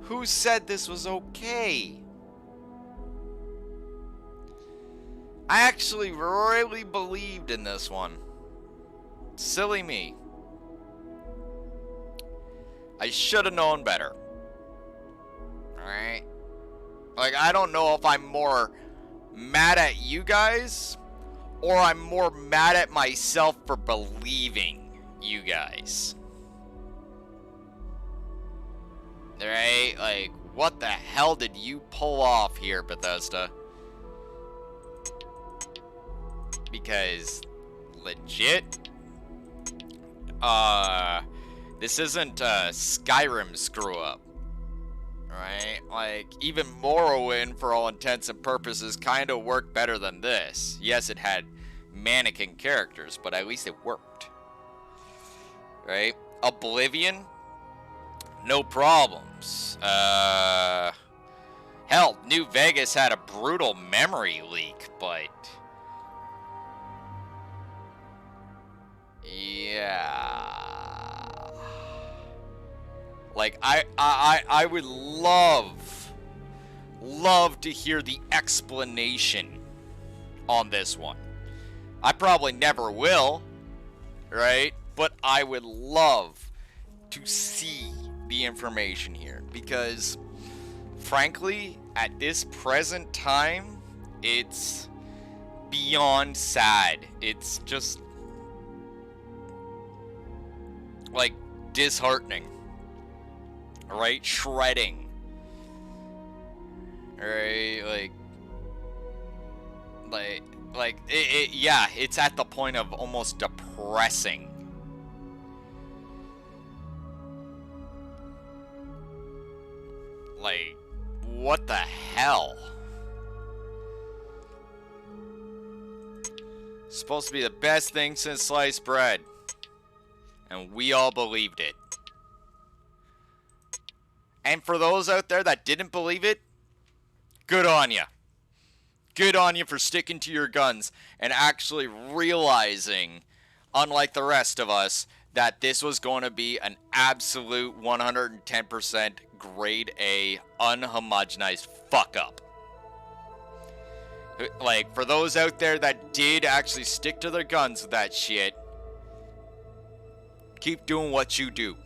A: Who said this was okay? I actually really believed in this one. Silly me. I should have known better. Alright? Like, I don't know if I'm more mad at you guys, or I'm more mad at myself for believing you guys. Right? Like, what the hell did you pull off here, Bethesda? Because, legit, this isn't a Skyrim screw-up. Right? Like, even Morrowind, for all intents and purposes, kind of worked better than this. Yes, it had mannequin characters, but at least it worked. Right? Oblivion? No problems. Hell, New Vegas had a brutal memory leak, but Yeah. Like, I would love to hear the explanation on this one. I probably never will, right? But I would love to see the information here, because frankly, at this present time, it's beyond sad. It's just like disheartening, right? Shredding, right? Yeah, it's at the point of almost depressing. Like, what the hell? Supposed to be the best thing since sliced bread. And we all believed it. And for those out there that didn't believe it, good on you. Good on you for sticking to your guns and actually realizing, unlike the rest of us, that this was going to be an absolute 110% grade A, unhomogenized fuck up. Like, for those out there that did actually stick to their guns with that shit, keep doing what you do.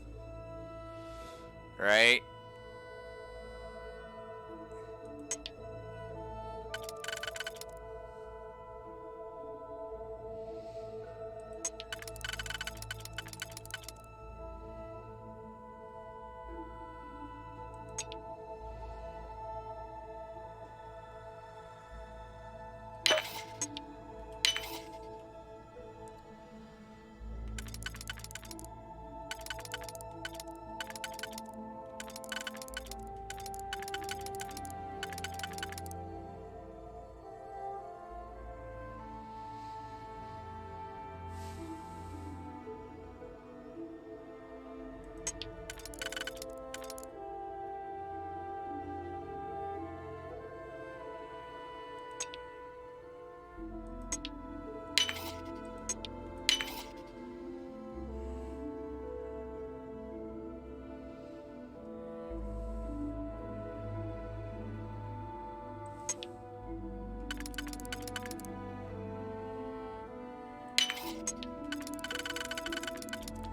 A: Right?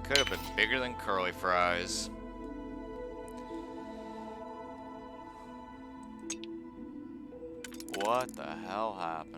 A: Could have been bigger than curly fries. What the hell happened?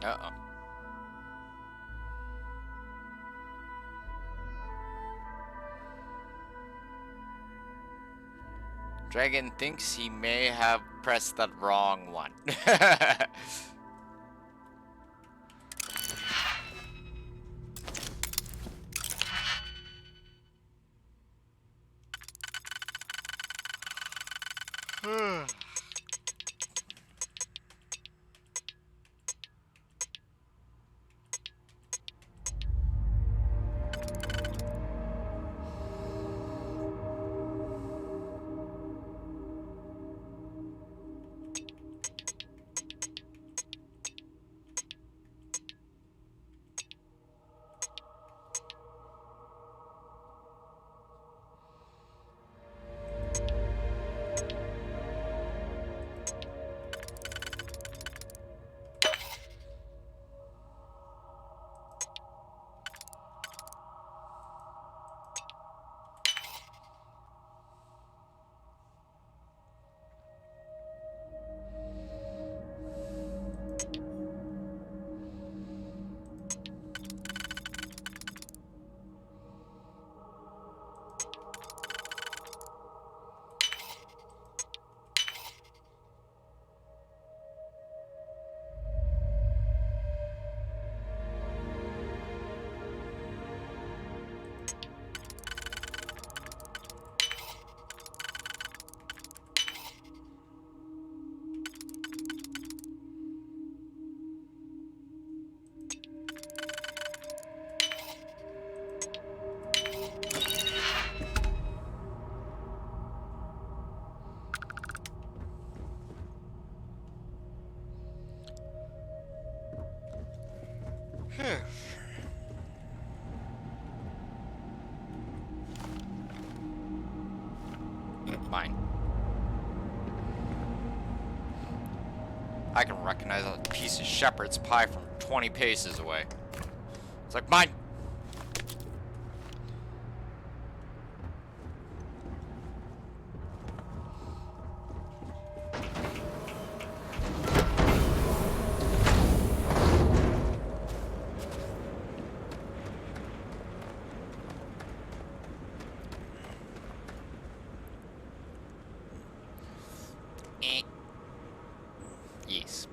A: Uh-oh. Dragon thinks he may have pressed the wrong one. Mine. I can recognize a piece of shepherd's pie from 20 paces away. It's like, mine! Yes.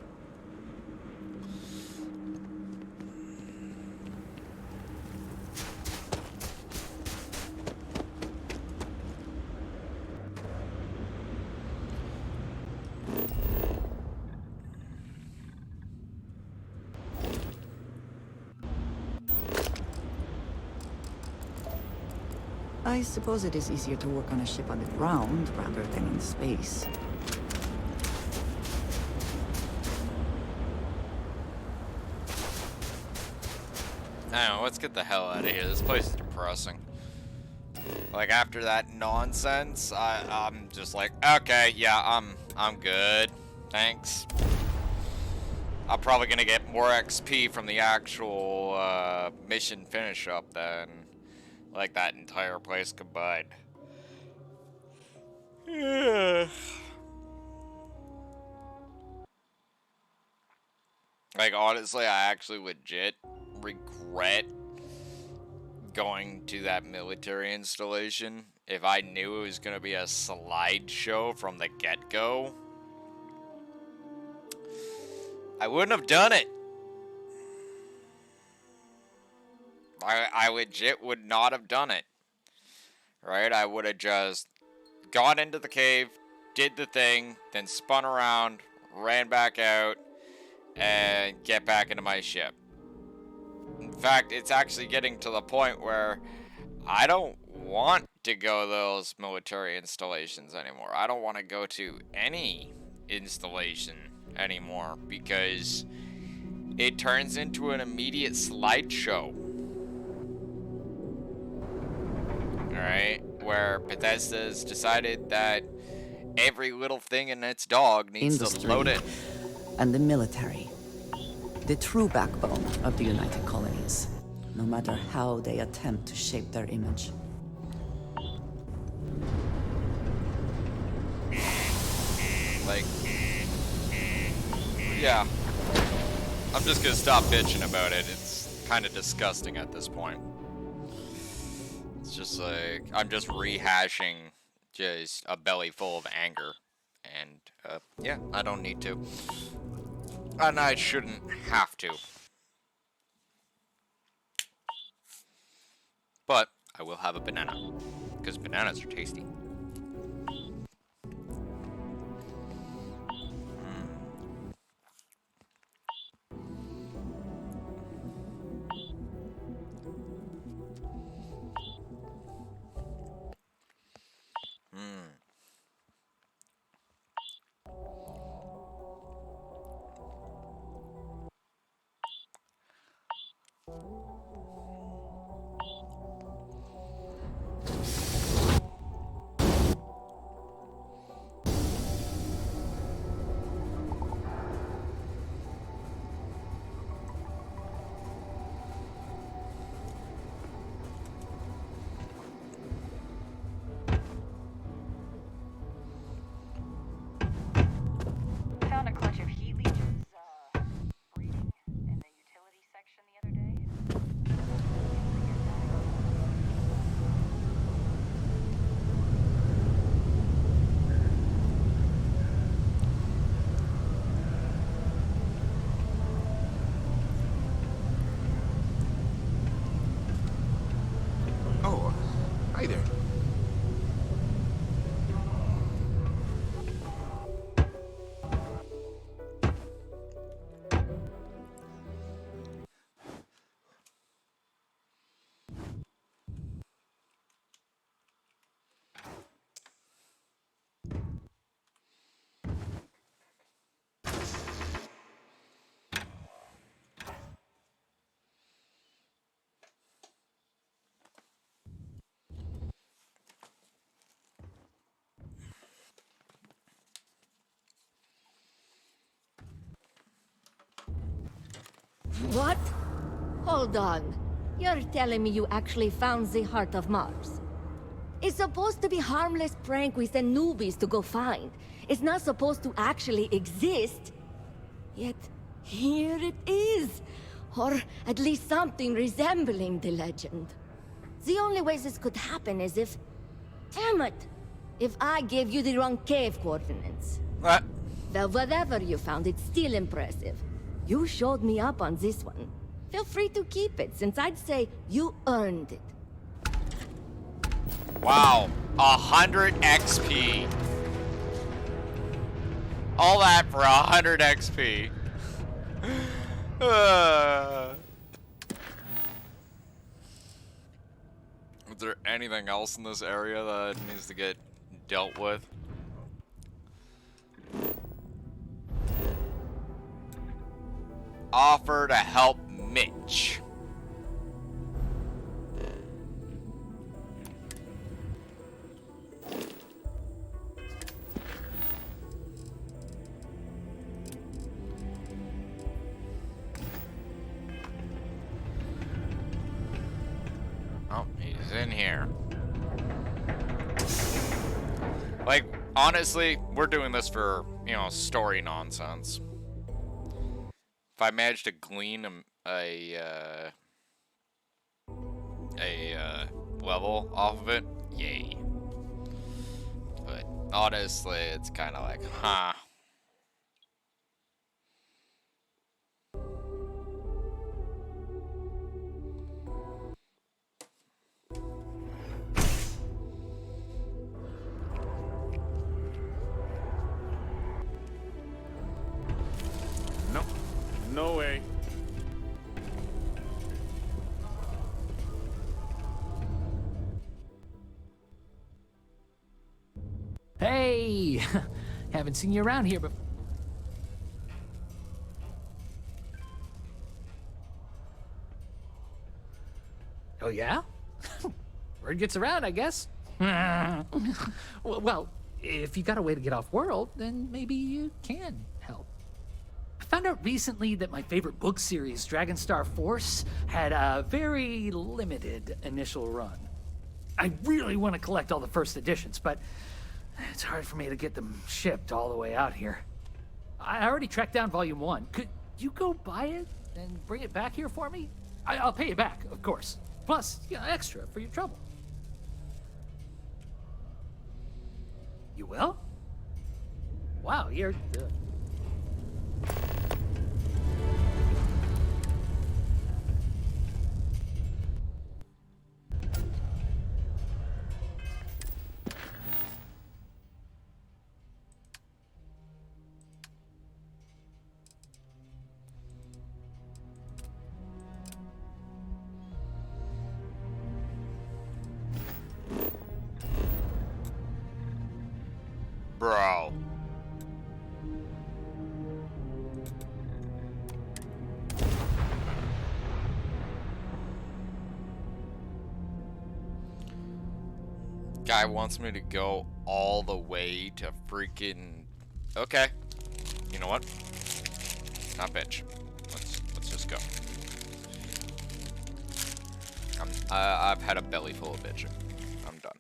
H: I suppose it is easier to work on a ship on the ground rather than in space.
A: I don't know, let's get the hell out of here. This place is depressing. Like, after that nonsense, I'm just like, okay, yeah, I'm good. Thanks. I'm probably gonna get more XP from the actual mission finish up than like that entire place combined. Like, honestly, I actually legit regret going to that military installation. If I knew it was gonna be a slideshow from the get-go, I wouldn't have done it. I legit would not have done it. Right? I would have just gone into the cave, did the thing, then spun around, ran back out, and get back into my ship. In fact, it's actually getting to the point where I don't want to go to those military installations anymore. I don't want to go to any installation anymore because it turns into an immediate slideshow. Alright, where Bethesda's decided that every little thing in its dog needs to load it.
H: And the military. The true backbone of the United Colonies, no matter how they attempt to shape their image.
A: Like, yeah. I'm just gonna stop bitching about it. It's kind of disgusting at this point. It's just like, I'm just rehashing just a belly full of anger. And, yeah, I don't need to. And I shouldn't have to. But I will have a banana. Because bananas are tasty.
L: Hi there.
J: What? Hold on. You're telling me you actually found the heart of Mars? It's supposed to be harmless prank we send newbies to go find. It's not supposed to actually exist. Yet, here it is. Or at least something resembling the legend. The only way this could happen is if... Damn it! If I gave you the wrong cave coordinates.
A: What?
J: Well, whatever you found, it's still impressive. You showed me up on this one. Feel free to keep it, since I'd say you earned it.
A: Wow, 100 XP. All that for 100 XP. Is there anything else in this area that needs to get dealt with? Offer to help Mitch. Oh, he's in here. Like, honestly, we're doing this for, you know, story nonsense. If I manage to glean a level off of it, yay. But honestly, it's kind of like, huh.
L: No. No way.
M: Hey! Haven't seen you around here before. Oh, yeah? Word gets around, I guess. Well, if you got a way to get off world, then maybe you can help. I found out recently that my favorite book series, Dragonstar Force, had a very limited initial run. I really want to collect all the first editions, but it's hard for me to get them shipped all the way out here. I already tracked down Volume 1. Could you go buy it and bring it back here for me? I'll pay you back, of course. Plus, you know, extra for your trouble. You will? Wow, you're...
A: Bro. Guy wants me to go all the way to freaking... Okay. You know what? Not bitch. Let's just go. I've had a belly full of bitching. I'm done.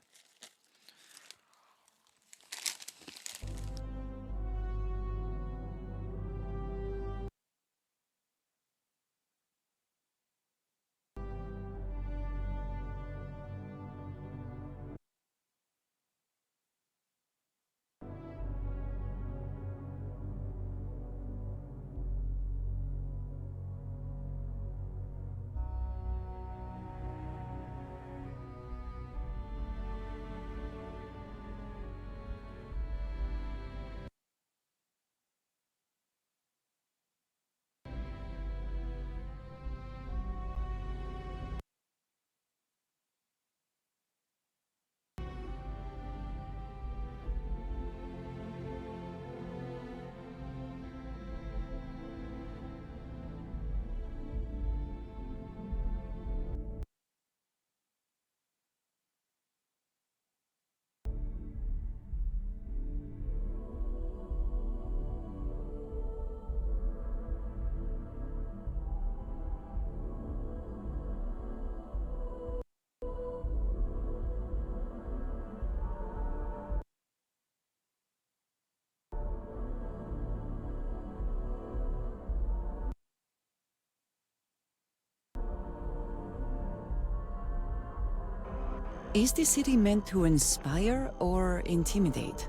H: Is the city meant to inspire or intimidate?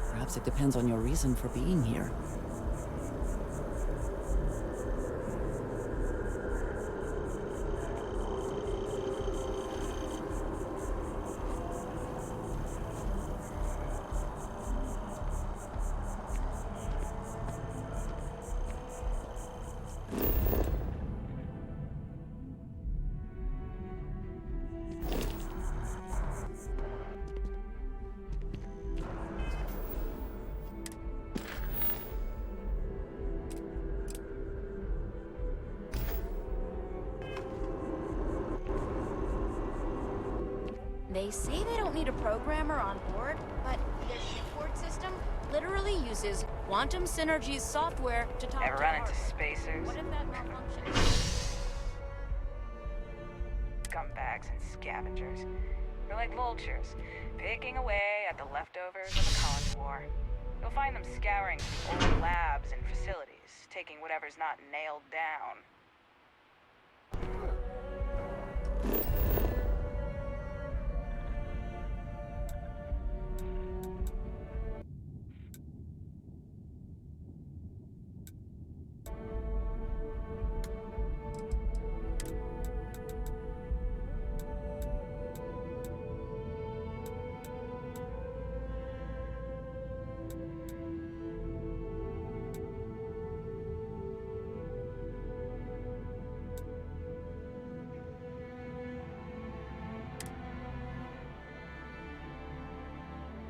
H: Perhaps it depends on your reason for being here.
N: They say they don't need a programmer on board, but their shipboard system literally uses quantum synergies software to talk
K: Ever
N: to
K: run
N: Earth.
K: into spacers?
N: What if that malfunctions?
K: Scumbags and scavengers. They're like vultures, picking away at the leftovers of the College War. You'll find them scouring through old labs and facilities, taking whatever's not nailed down.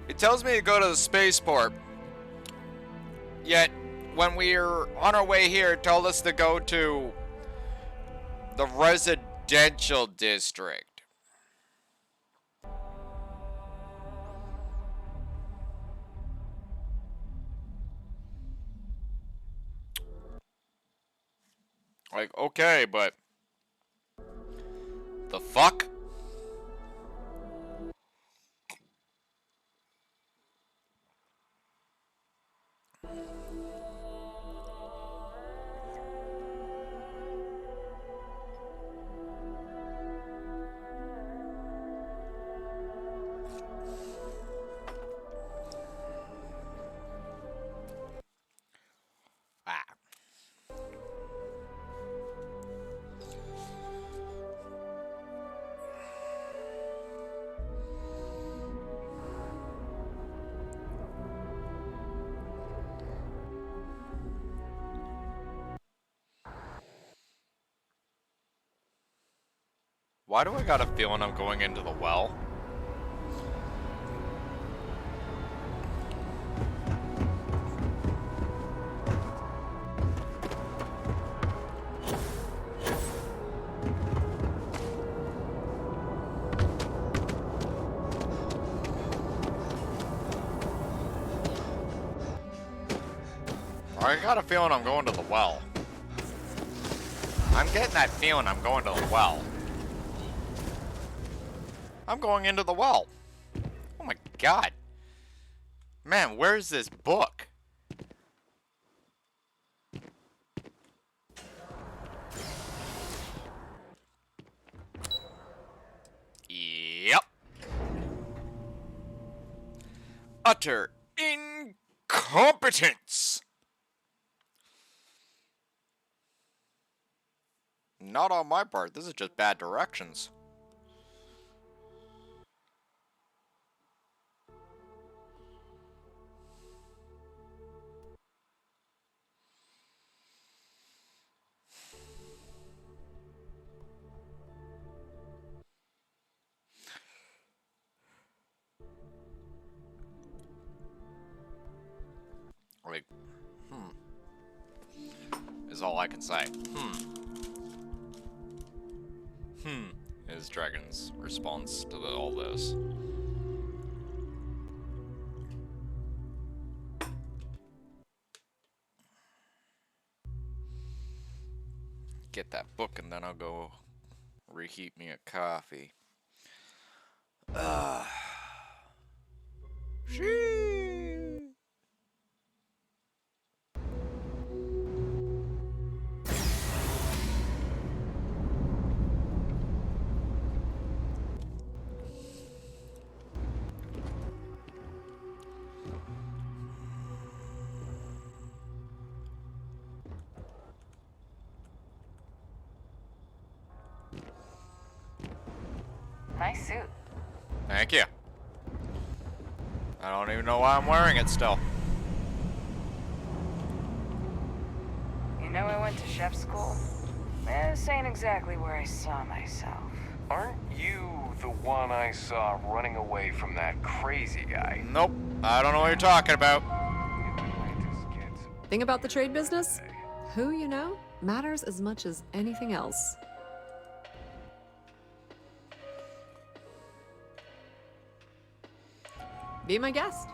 A: It tells me to go to the spaceport. Yet, when we are on our way here, it told us to go to the residential district. Like, okay, but the fuck? Why do I got a feeling I'm going into the well? I got a feeling I'm going to the well. I'm getting that feeling I'm going to the well. I'm going into the well. Oh my god. Man, where's this book? Yep. Utter incompetence. Not on my part. This is just bad directions. Like, is all I can say. Is Dragon's response to all this. Get that book and then I'll go reheat me a coffee. Shee.
K: suit.
A: Thank you. I don't even know why I'm wearing it still.
K: You know I went to chef school? This ain't exactly where I saw myself.
G: Aren't you the one I saw running away from that crazy guy?
A: Nope. I don't know what you're talking about.
O: Thing about the trade business? Who you know matters as much as anything else. Be my guest.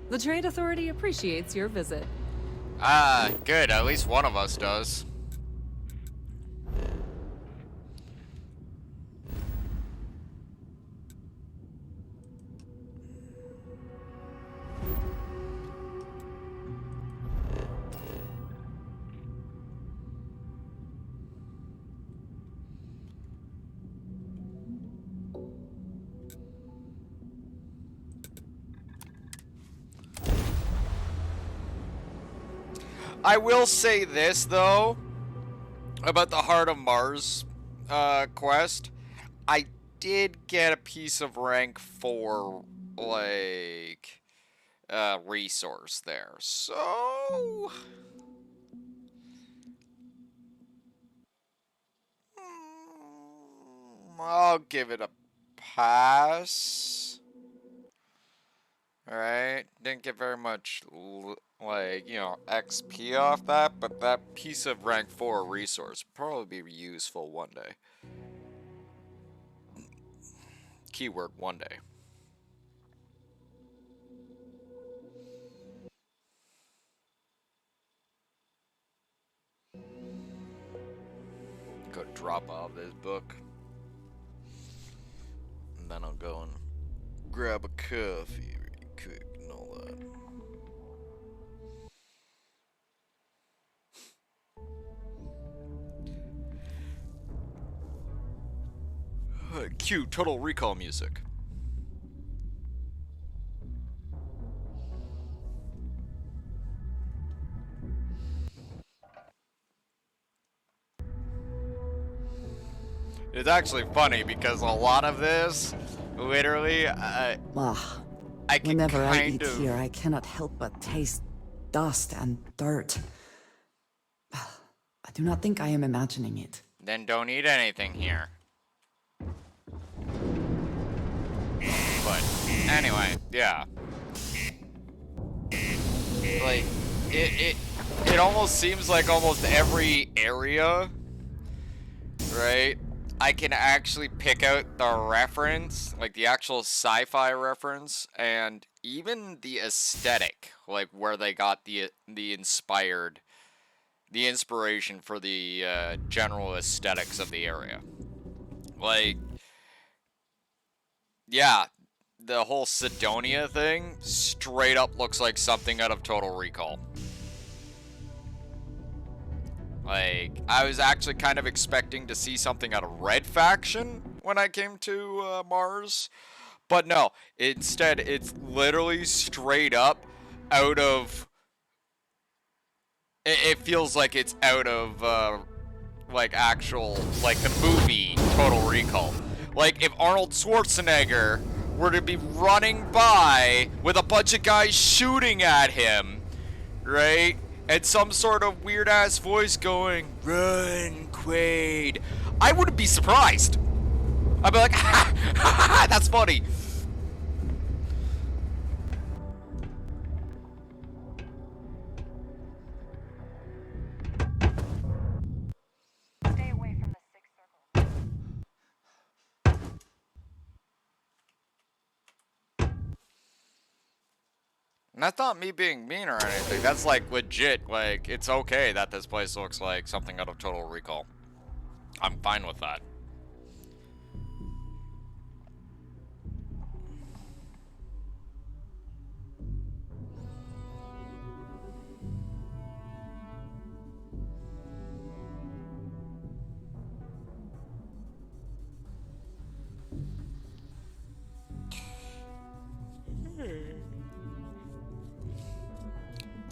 O: The Trade Authority appreciates your visit.
A: Ah, good. At least one of us does. I will say this, though, about the Heart of Mars quest. I did get a piece of rank 4, like, resource there. So... I'll give it a pass. Alright, didn't get very much, like, you know, XP off that, but that piece of rank 4 resource will probably be useful one day. Keyword, one day. Go drop off this book. And then I'll go and grab a coffee really quick and all that. Cue Total Recall music. It's actually funny because a lot of this, literally, I can
H: Whenever I
A: kind
H: eat
A: of...
H: here, I cannot help but taste dust and dirt. I do not think I am imagining it.
A: Then don't eat anything here. But anyway, yeah. Like it almost seems like almost every area, right? I can actually pick out the reference, like the actual sci-fi reference, and even the aesthetic, like where they got the inspiration for the general aesthetics of the area. Like, yeah, the whole Sidonia thing straight up looks like something out of Total Recall. Like, I was actually kind of expecting to see something out of Red Faction when I came to Mars. But no, instead it's literally straight up out of... It feels like it's out of, like, actual, like, the movie Total Recall. Like, if Arnold Schwarzenegger were to be running by with a bunch of guys shooting at him, right? And some sort of weird-ass voice going, "Run, Quaid." I wouldn't be surprised. I'd be like, ha, ha, ha, that's funny.
K: Stay away from the sixth circle.
A: And that's not me being mean or anything. That's like legit, like, it's okay that this place looks like something out of Total Recall. I'm fine with that.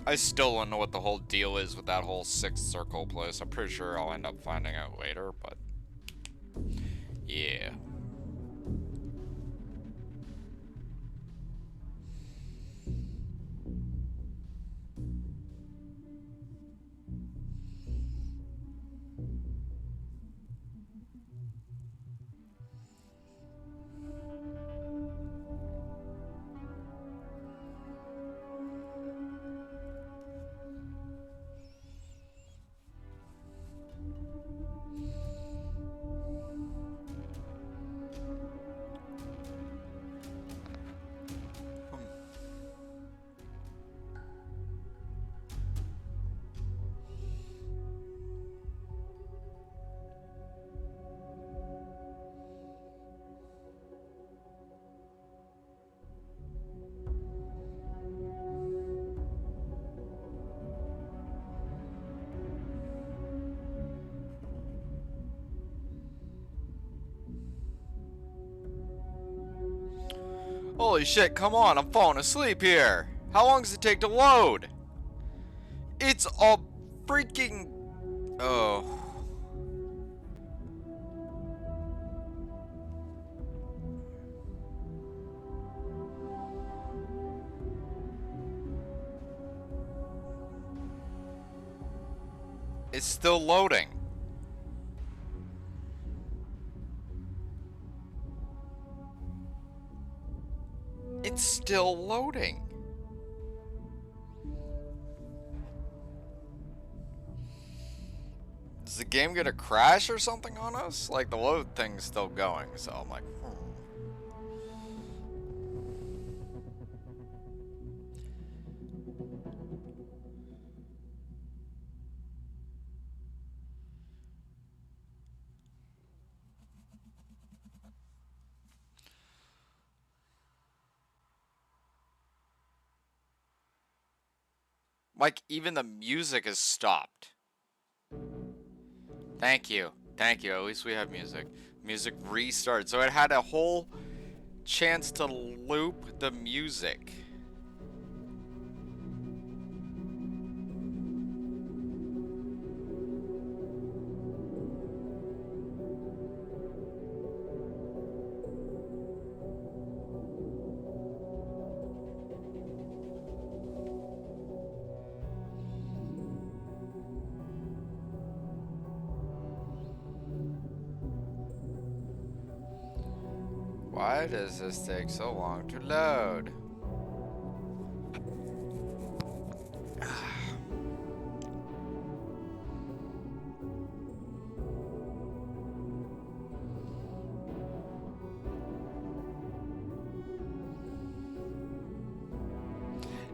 A: I still don't know what the whole deal is with that whole sixth circle place. I'm pretty sure I'll end up finding out later, but yeah. Holy shit, come on, I'm falling asleep here. How long does it take to load? It's a freaking... Oh. It's still loading. It's still loading. Is the game gonna crash or something on us? Like, the load thing's still going, so I'm like, Like, even the music has stopped. Thank you. Thank you. At least we have music. Music restarted. So it had a whole chance to loop the music. Why does this take so long to load?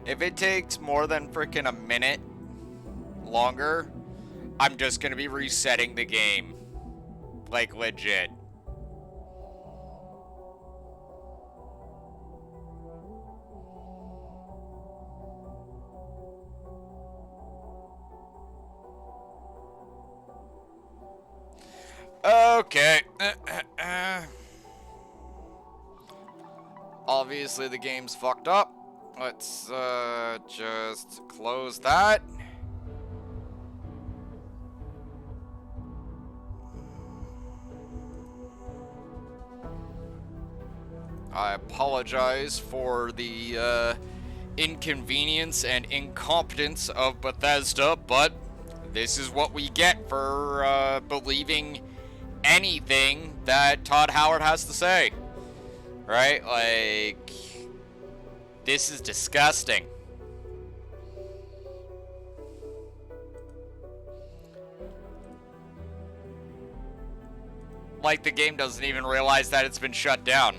A: If it takes more than freaking a minute longer, I'm just gonna be resetting the game. Like, legit. Okay. Obviously the game's fucked up. Let's just close that. I apologize for the inconvenience and incompetence of Bethesda, but this is what we get for believing anything that Todd Howard has to say. Right? Like, this is disgusting. Like, the game doesn't even realize that it's been shut down.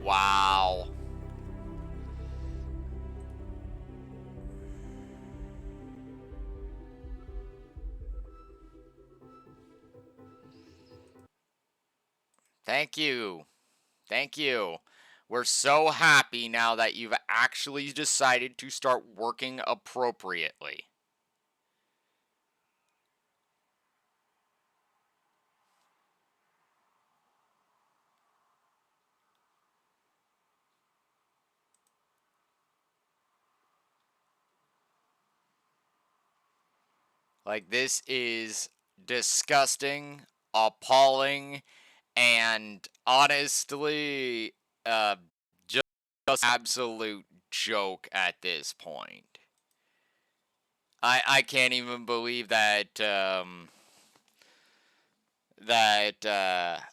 A: Wow. Thank you. Thank you. We're so happy now that you've actually decided to start working appropriately. Like, this is disgusting, appalling, and honestly, just absolute joke at this point. I can't even believe that, I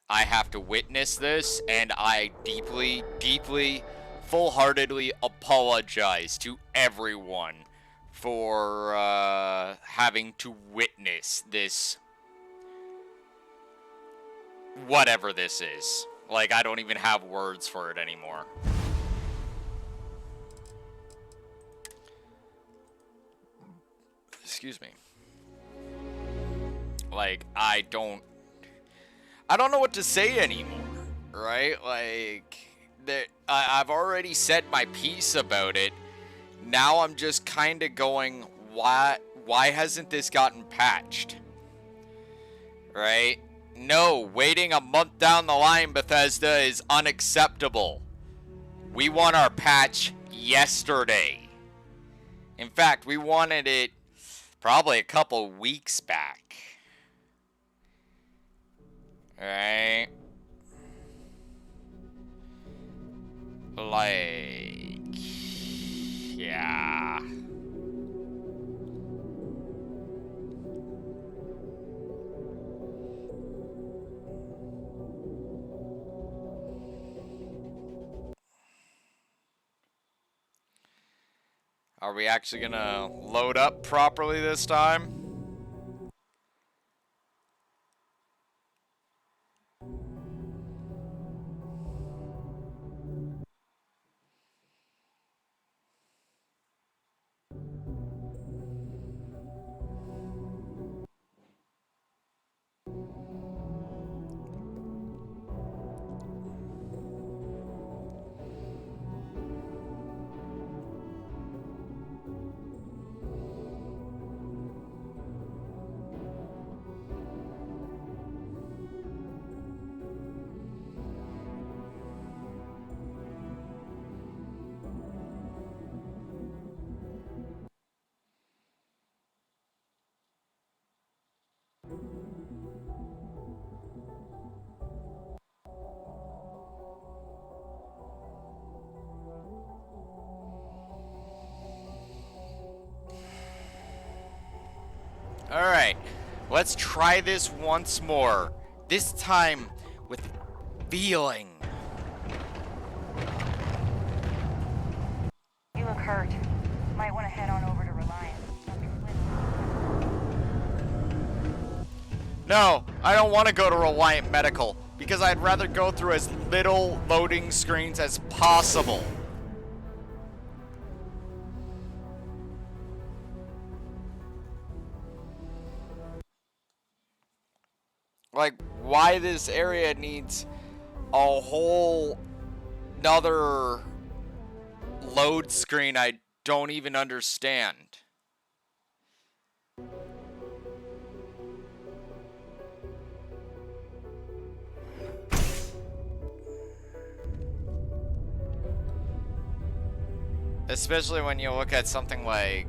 A: have to witness this, and I deeply, deeply, full-heartedly apologize to everyone for, having to witness this. Whatever this is. Like, I don't even have words for it anymore. Excuse me. Like, I don't know what to say anymore, right? Like, I've already said my piece about it. Now I'm just kind of going, why hasn't this gotten patched? Right? No, waiting a month down the line, Bethesda, is unacceptable. We want our patch yesterday. In fact, we wanted it probably a couple weeks back. Right? Like, yeah. Are we actually gonna load up properly this time? Alright, let's try this once more. This time with feeling.
K: You look hurt. Might want to head on over to Reliance.
A: No, I don't want to go to Reliant Medical, because I'd rather go through as little loading screens as possible. Like, why this area needs a whole another load screen, I don't even understand. Especially when you look at something like,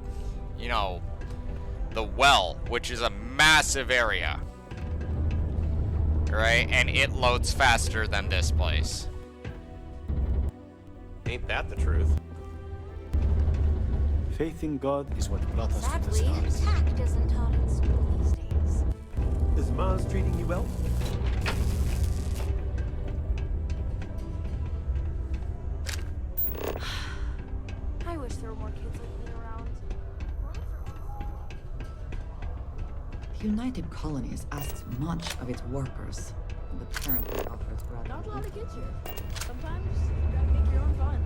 A: you know, the well, which is a massive area. Right? And it loads faster than this place.
I: Ain't that the truth?
B: Faith in God is what brought us to the
N: Sadly,
B: stars.
N: tact isn't taught in school these days.
F: Is Mars treating you well?
C: I wish there were more kids like me around.
H: The United Colonies asks much of its workers, and apparently offers rather
C: Not a lot of
H: little.
C: kids here. Sometimes you gotta make your own fun.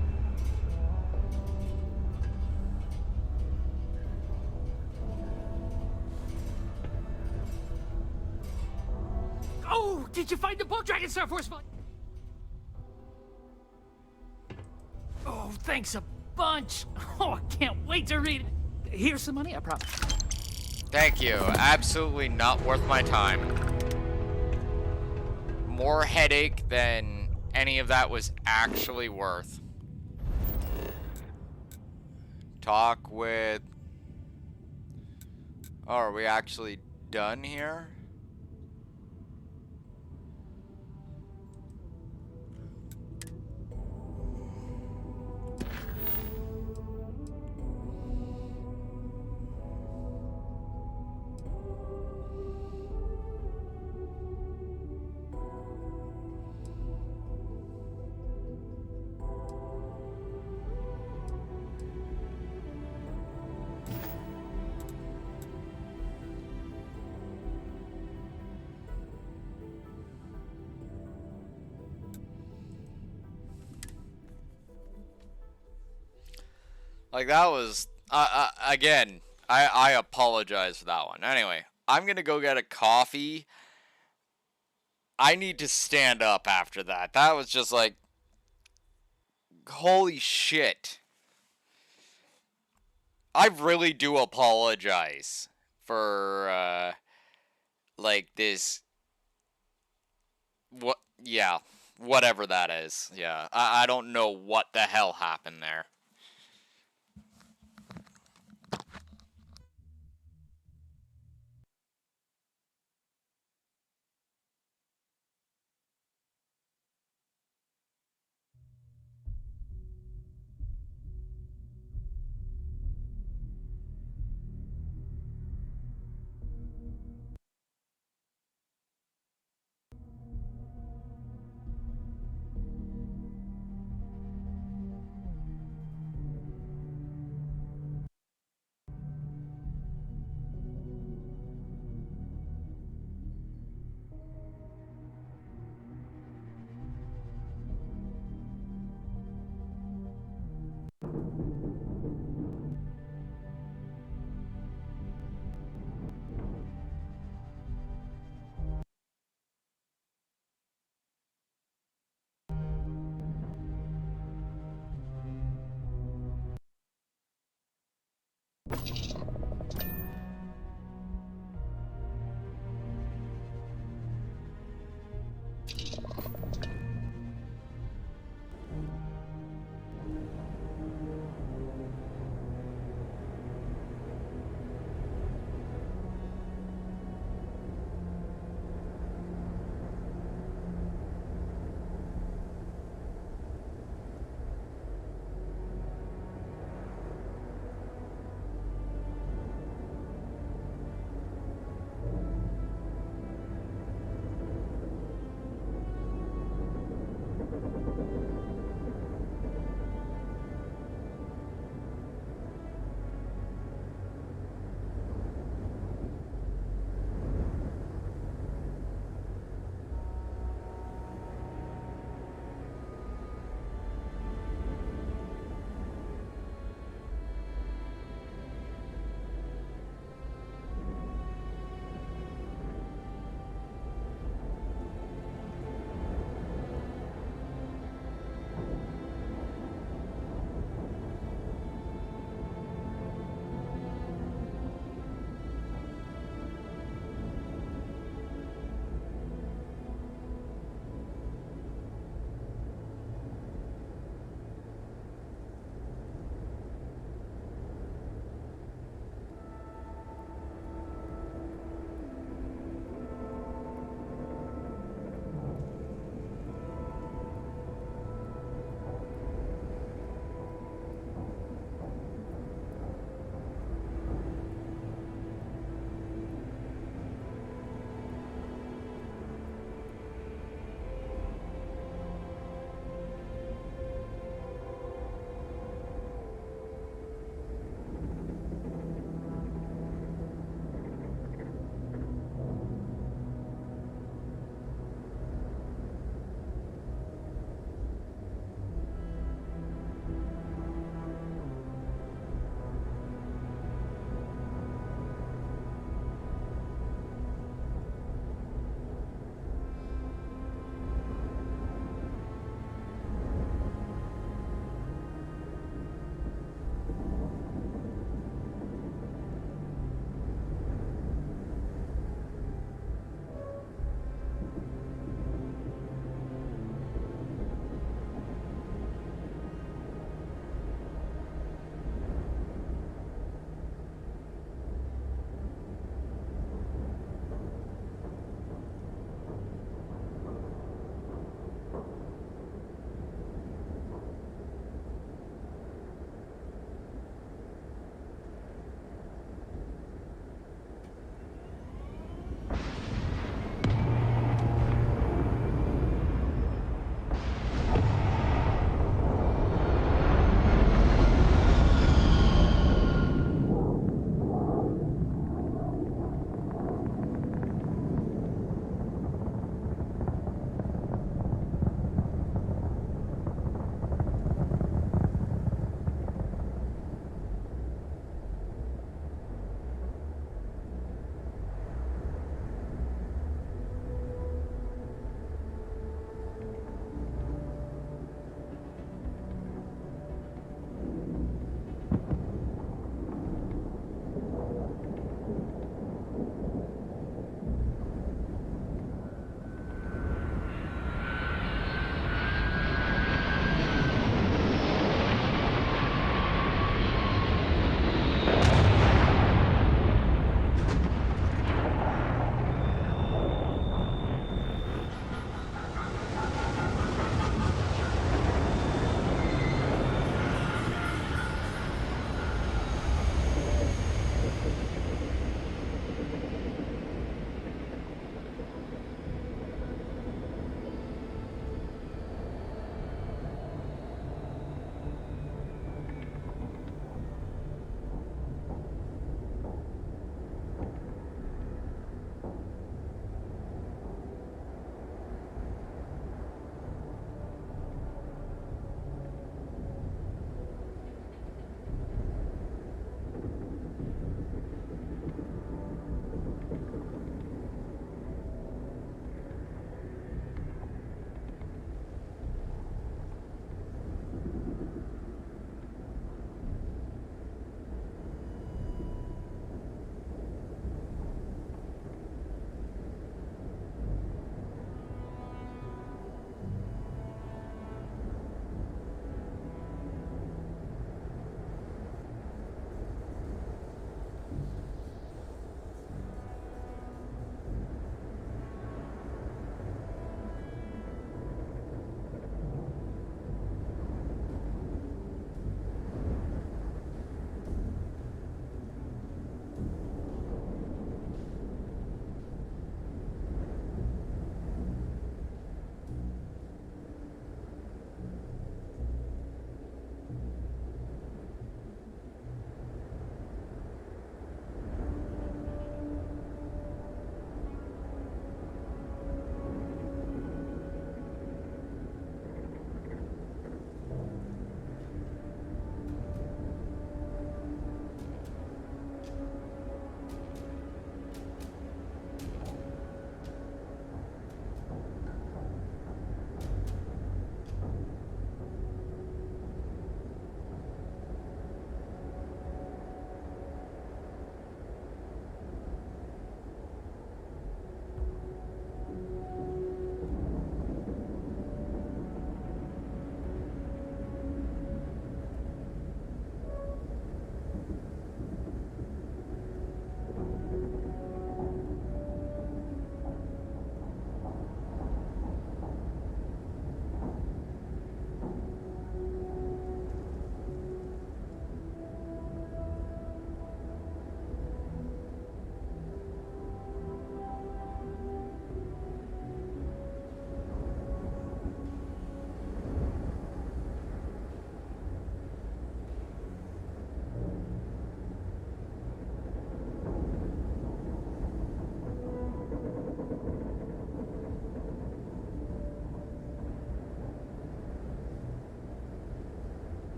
M: Oh, did you find the book, Dragon Star Force? Oh, thanks a bunch. Oh, I can't wait to read it. Here's some money, I promise.
A: Thank you. Absolutely not worth my time. More headache than any of that was actually worth. Talk with... Oh, are we actually done here? Like, that was... again, I apologize for that one. Anyway, I'm gonna go get a coffee. I need to stand up after that. That was just like... Holy shit. I really do apologize for, like, this... What? Yeah. Whatever that is. Yeah. I don't know what the hell happened there.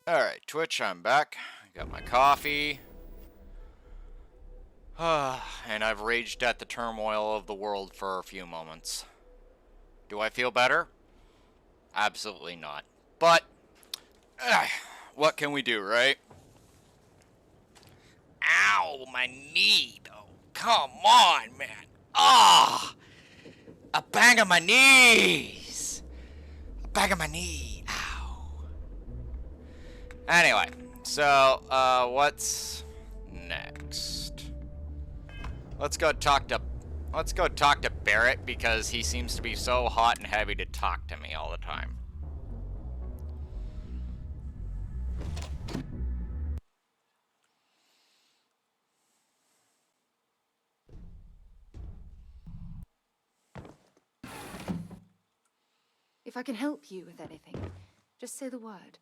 A: Alright, Twitch, I'm back. Got my coffee. And I've raged at the turmoil of the world for a few moments. Do I feel better? Absolutely not. But, what can we do, right? Ow, my knee, though. Come on, man. Ah! A bang on my knees! A bang on my knee. Ow. Anyway, so, what's next? Let's go talk to Barrett, because he seems to be so hot and heavy to talk to me all the time.
P: If I can help you with anything, just say the word.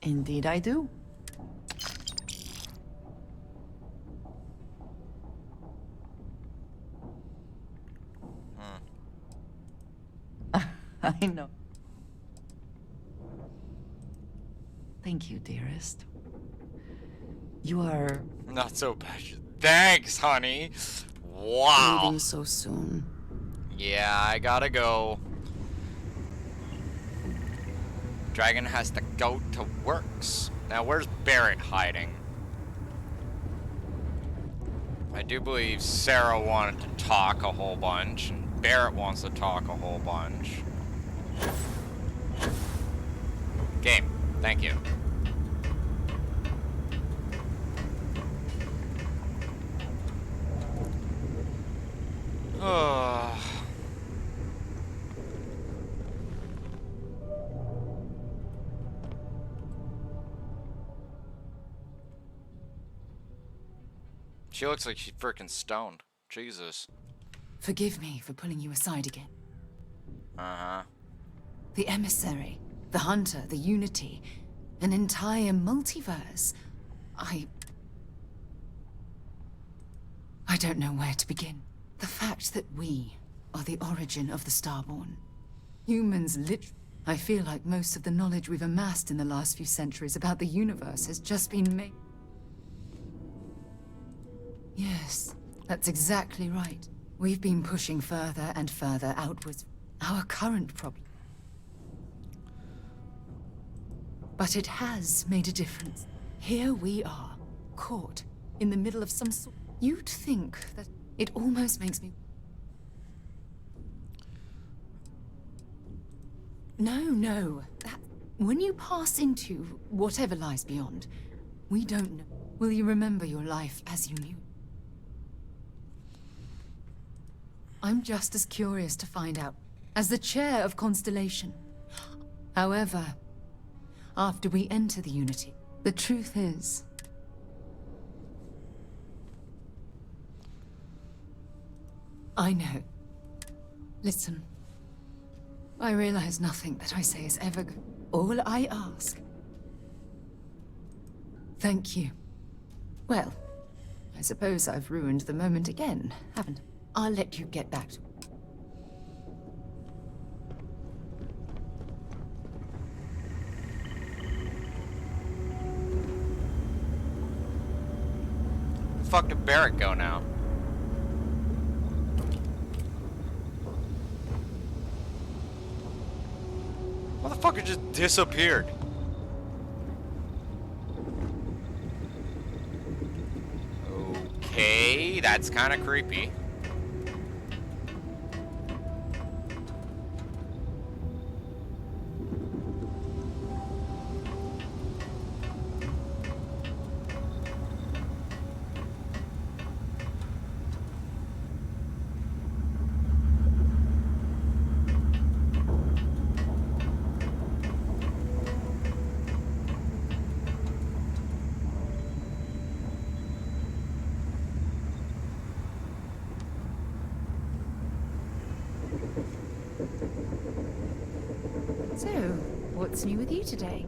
H: Indeed I do. I know. Thank you, dearest. You are...
A: Not so bad. Thanks, honey. Wow.
H: leaving so soon.
A: Yeah, I gotta go. Dragon has to go to works. Now, where's Barrett hiding? I do believe Sarah wanted to talk a whole bunch, and Barrett wants to talk a whole bunch. Game. Thank you. She looks like she's freaking stoned. Jesus.
Q: Forgive me for pulling you aside again.
A: Uh-huh.
Q: The emissary, the hunter, the unity, an entire multiverse. I don't know where to begin. The fact that we are the origin of the Starborn. Humans I feel like most of the knowledge we've amassed in the last few centuries about the universe has just been made. Yes, that's exactly right. We've been pushing further and further outwards. Our current problem. But it has made a difference. Here we are, caught in the middle of some sort. You'd think that it almost makes me... No. When you pass into whatever lies beyond, we don't know. Will you remember your life as you knew? I'm just as curious to find out as the chair of Constellation. However, after we enter the Unity, the truth is... I know. Listen. I realize nothing that I say is ever good. All I ask... Thank you. Well, I suppose I've ruined the moment again, haven't I? I'll let you get back to...
A: Where the fuck did Barrett go now? Motherfucker just disappeared. Okay, that's kind of creepy.
P: So, what's new with you today?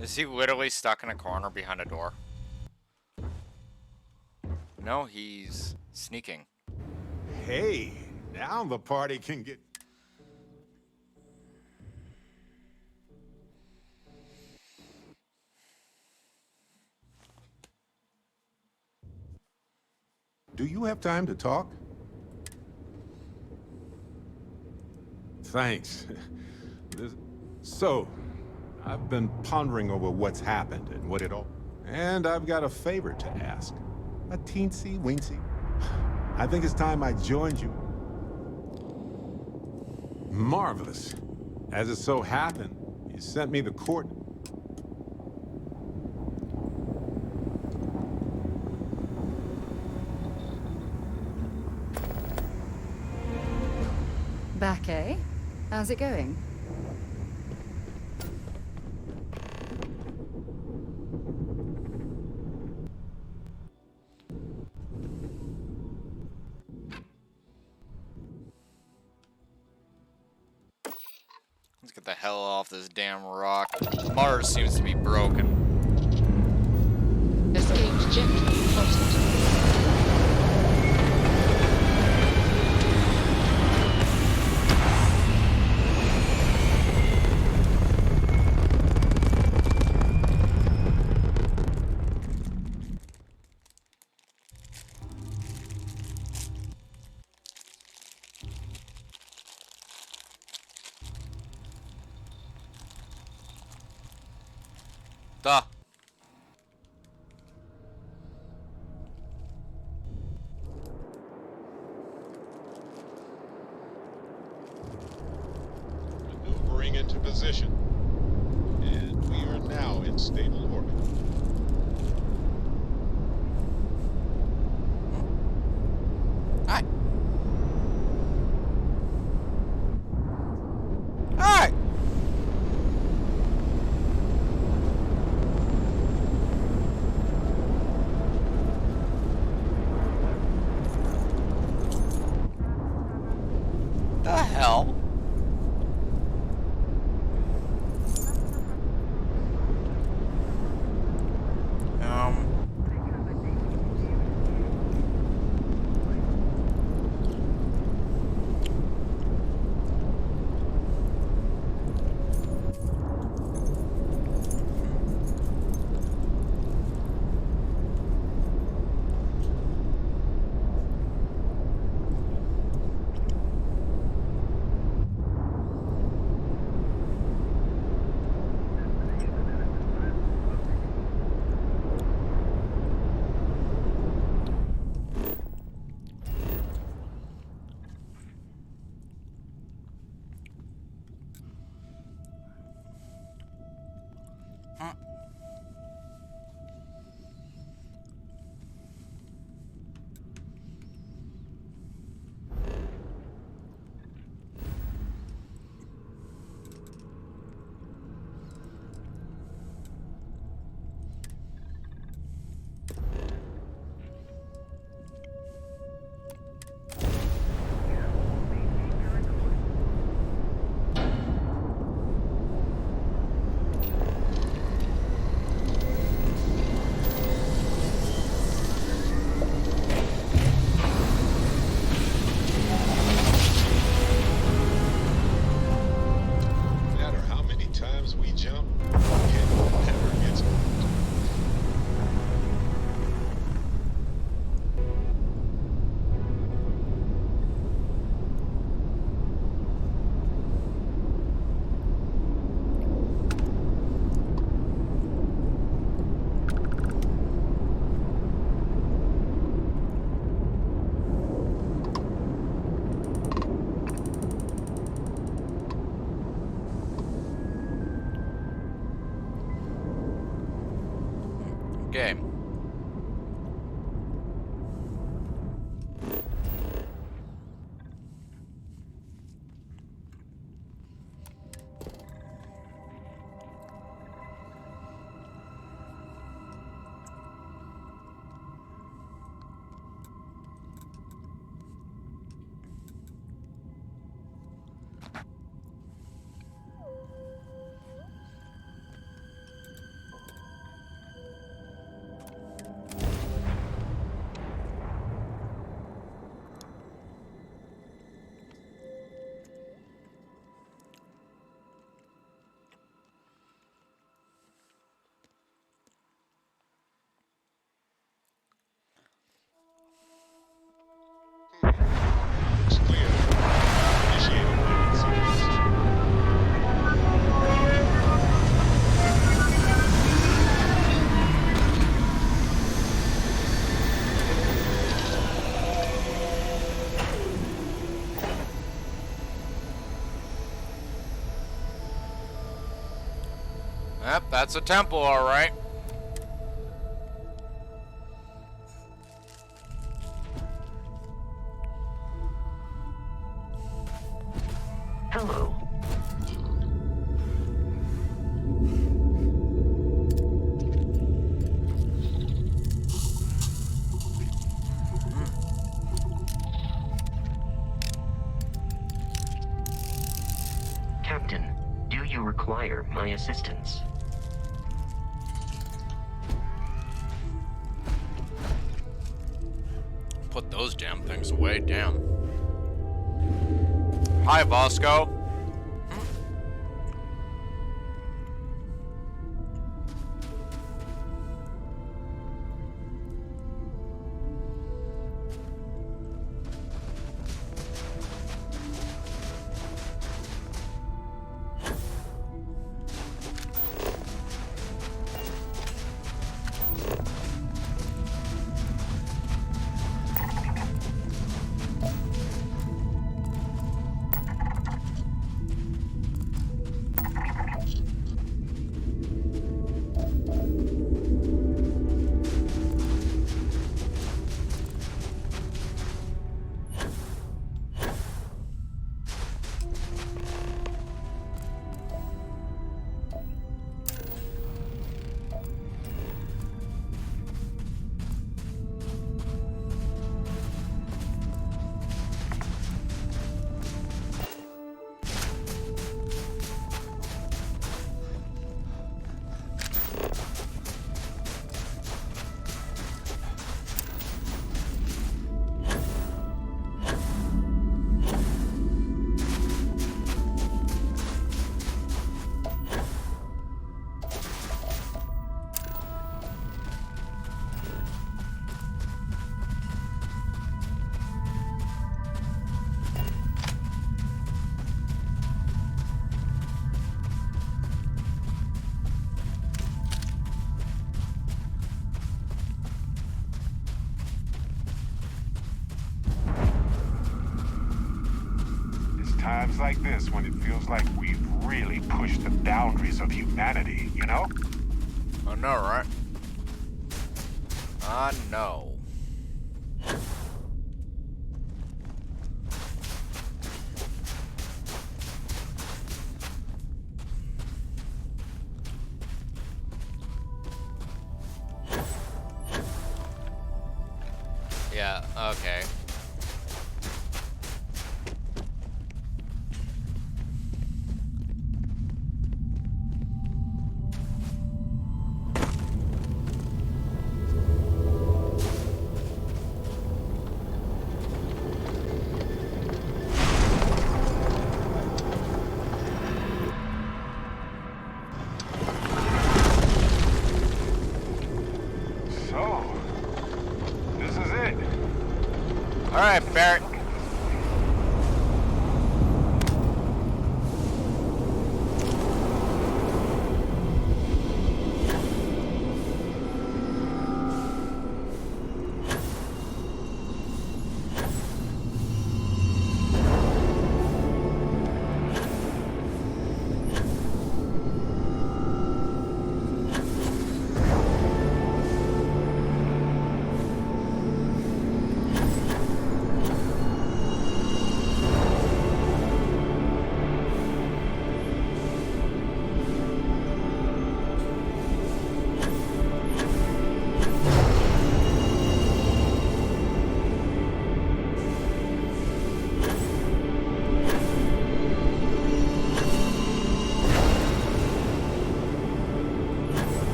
A: Is he literally stuck in a corner behind a door? No, he's sneaking.
F: Hey, now the party can get... Do you have time to talk? Thanks. So, I've been pondering over what's happened and what it all... And I've got a favor to ask. A teensy-weensy. I think it's time I joined you. Marvelous. As it so happened, you sent me the court...
Q: Back, eh? How's it going?
A: Let's get the hell off this damn rock. Mars seems to be broken.
R: Escaped jet spotted.
A: Duh.
F: Maneuvering into position. And we are now in stable orbit.
A: Hi. Hi. The hell?
F: No matter how many times we jump, it never gets old.
A: Game. that's a temple, alright.
E: Hello. Captain, do you require my assistance?
A: Put those damn things away, damn. Hi, Bosco.
F: Times like this when it feels like we've really pushed the boundaries of humanity, you know?
A: I know, right? I know. Yeah, okay. Alright, Barrett.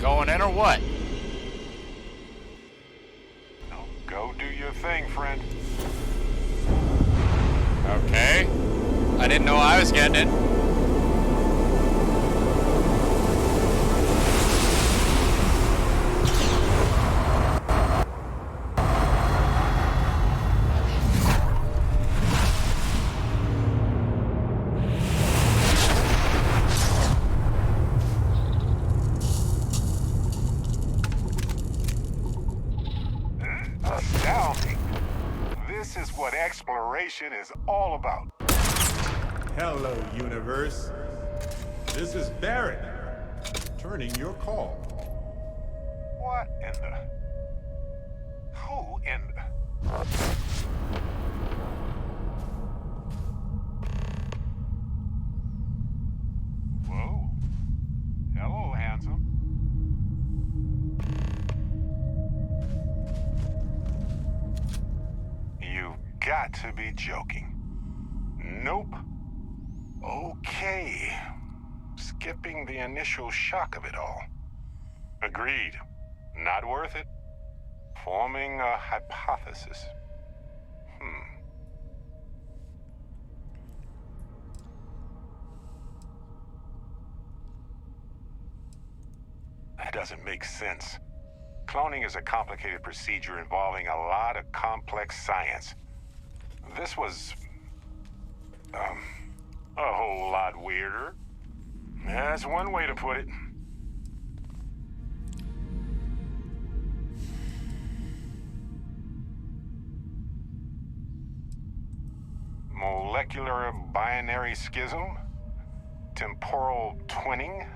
A: Going in or what?
F: Go do your thing, friend.
A: Okay. I didn't know I was getting it.
F: Astounding. This is what exploration is all about.
S: Hello, universe. This is Barrett, returning your call.
F: What in the... Who in the... Whoa. Hello, handsome. You've got to be joking. Nope. Okay. Skipping the initial shock of it all. Agreed. Not worth it. Forming a hypothesis. That doesn't make sense. Cloning is a complicated procedure involving a lot of complex science. This was... a whole lot weirder. That's one way to put it. Molecular binary schism? Temporal twinning?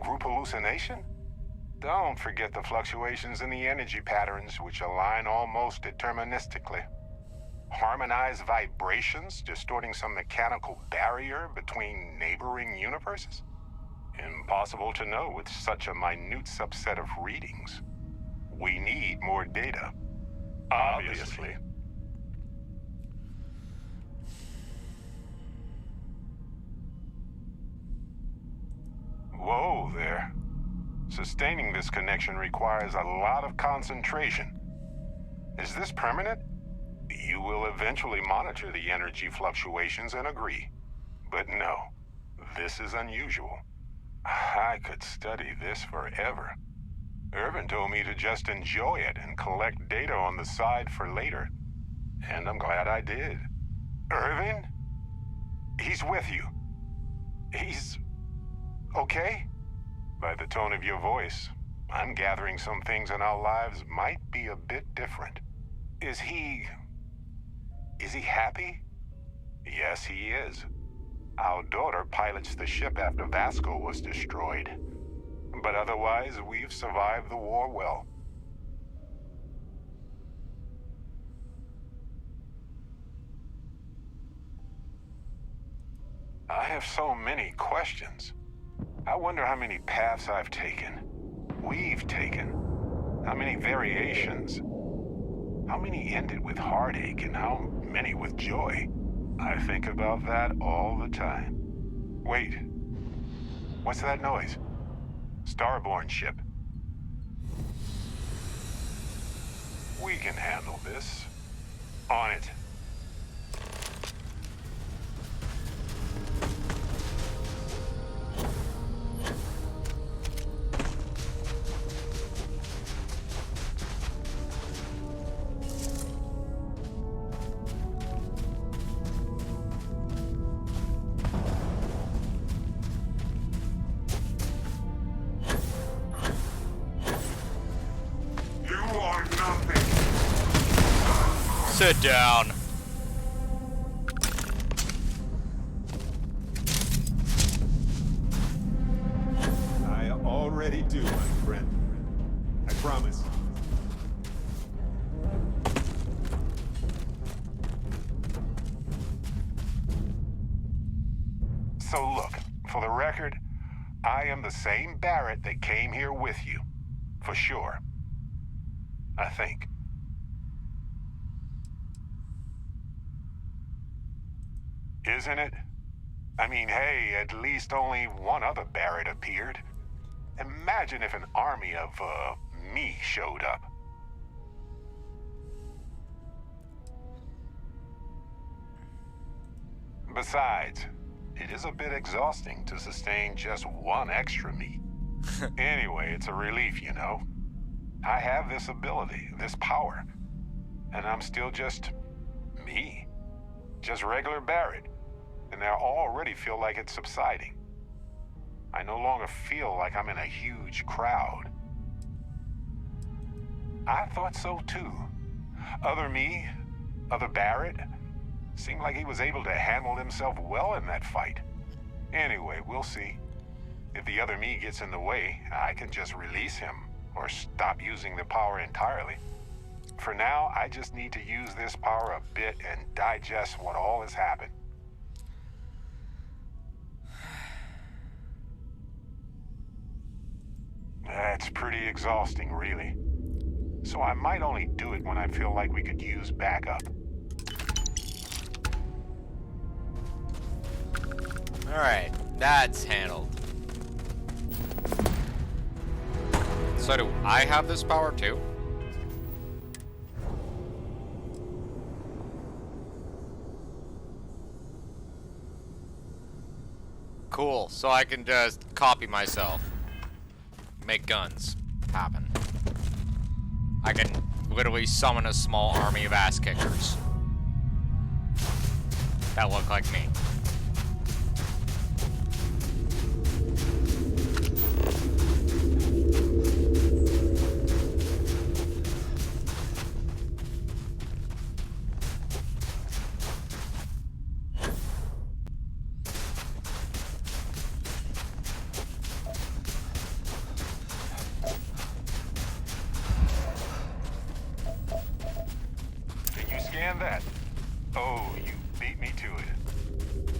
F: Group hallucination? Don't forget the fluctuations in the energy patterns, which align almost deterministically. Harmonized vibrations distorting some mechanical barrier between neighboring universes? Impossible to know with such a minute subset of readings. We need more data. Obviously. Whoa there. Sustaining this connection requires a lot of concentration. Is this permanent? You will eventually monitor the energy fluctuations and agree. But no, this is unusual. I could study this forever. Irvin told me to just enjoy it and collect data on the side for later. And I'm glad I did. Irvin? He's with you. He's... okay? By the tone of your voice, I'm gathering some things in our lives might be a bit different. Is he happy? Yes, he is. Our daughter pilots the ship after Vasco was destroyed. But otherwise, we've survived the war well. I have so many questions. I wonder how many paths I've taken. We've taken. How many variations. How many ended with heartache and how many with joy. I think about that all the time. Wait. What's that noise? Starborn ship. We can handle this. On it.
A: Sit down.
S: I already do, my friend. I promise.
F: So look, for the record, I am the same Barrett that came here with you. For sure. I think. Isn't it? I mean, hey, at least only one other Barrett appeared.
S: Imagine if an army of, me showed up. Besides, it is a bit exhausting to sustain just one extra me. Anyway, it's a relief, you know. I have this ability, this power, and I'm still just me. Just regular Barrett, and I already feel like it's subsiding. I no longer feel like I'm in a huge crowd. I thought so too. Other me, other Barrett, seemed like he was able to handle himself well in that fight. Anyway, we'll see. If the other me gets in the way, I can just release him or stop using the power entirely. For now, I just need to use this power a bit and digest what all has happened. That's pretty exhausting, really. So I might only do it when I feel like we could use backup.
A: Alright, that's handled. So do I have this power too? Cool, so I can just copy myself. Make guns happen. I can literally summon a small army of ass kickers that look like me.
S: Can you scan that? Oh, you beat me to it.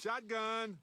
F: Shotgun.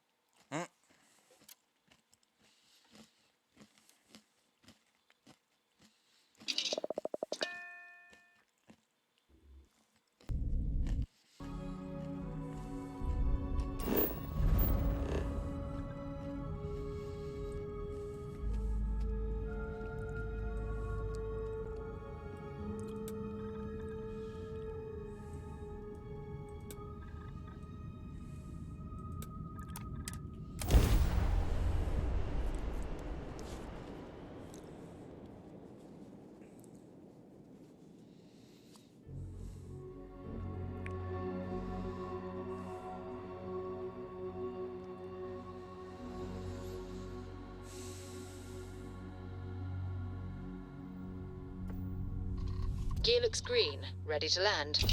R: Gear looks green. Ready to land.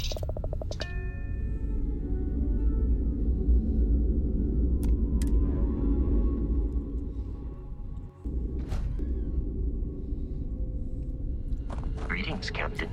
E: Greetings, Captain.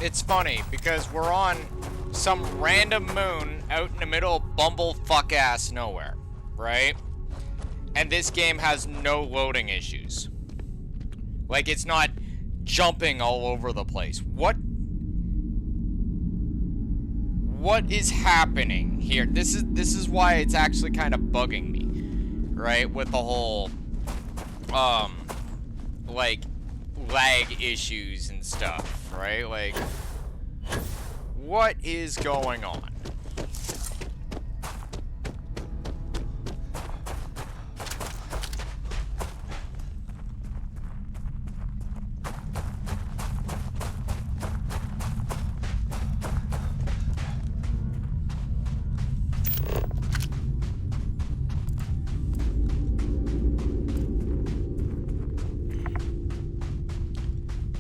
A: It's funny because we're on some random moon out in the middle of bumblefuck ass nowhere, right? And this game has no loading issues. Like, it's not jumping all over the place. What is happening here? This is why it's actually kind of bugging me, right? With the whole like lag issues and stuff, right? Like, what is going on?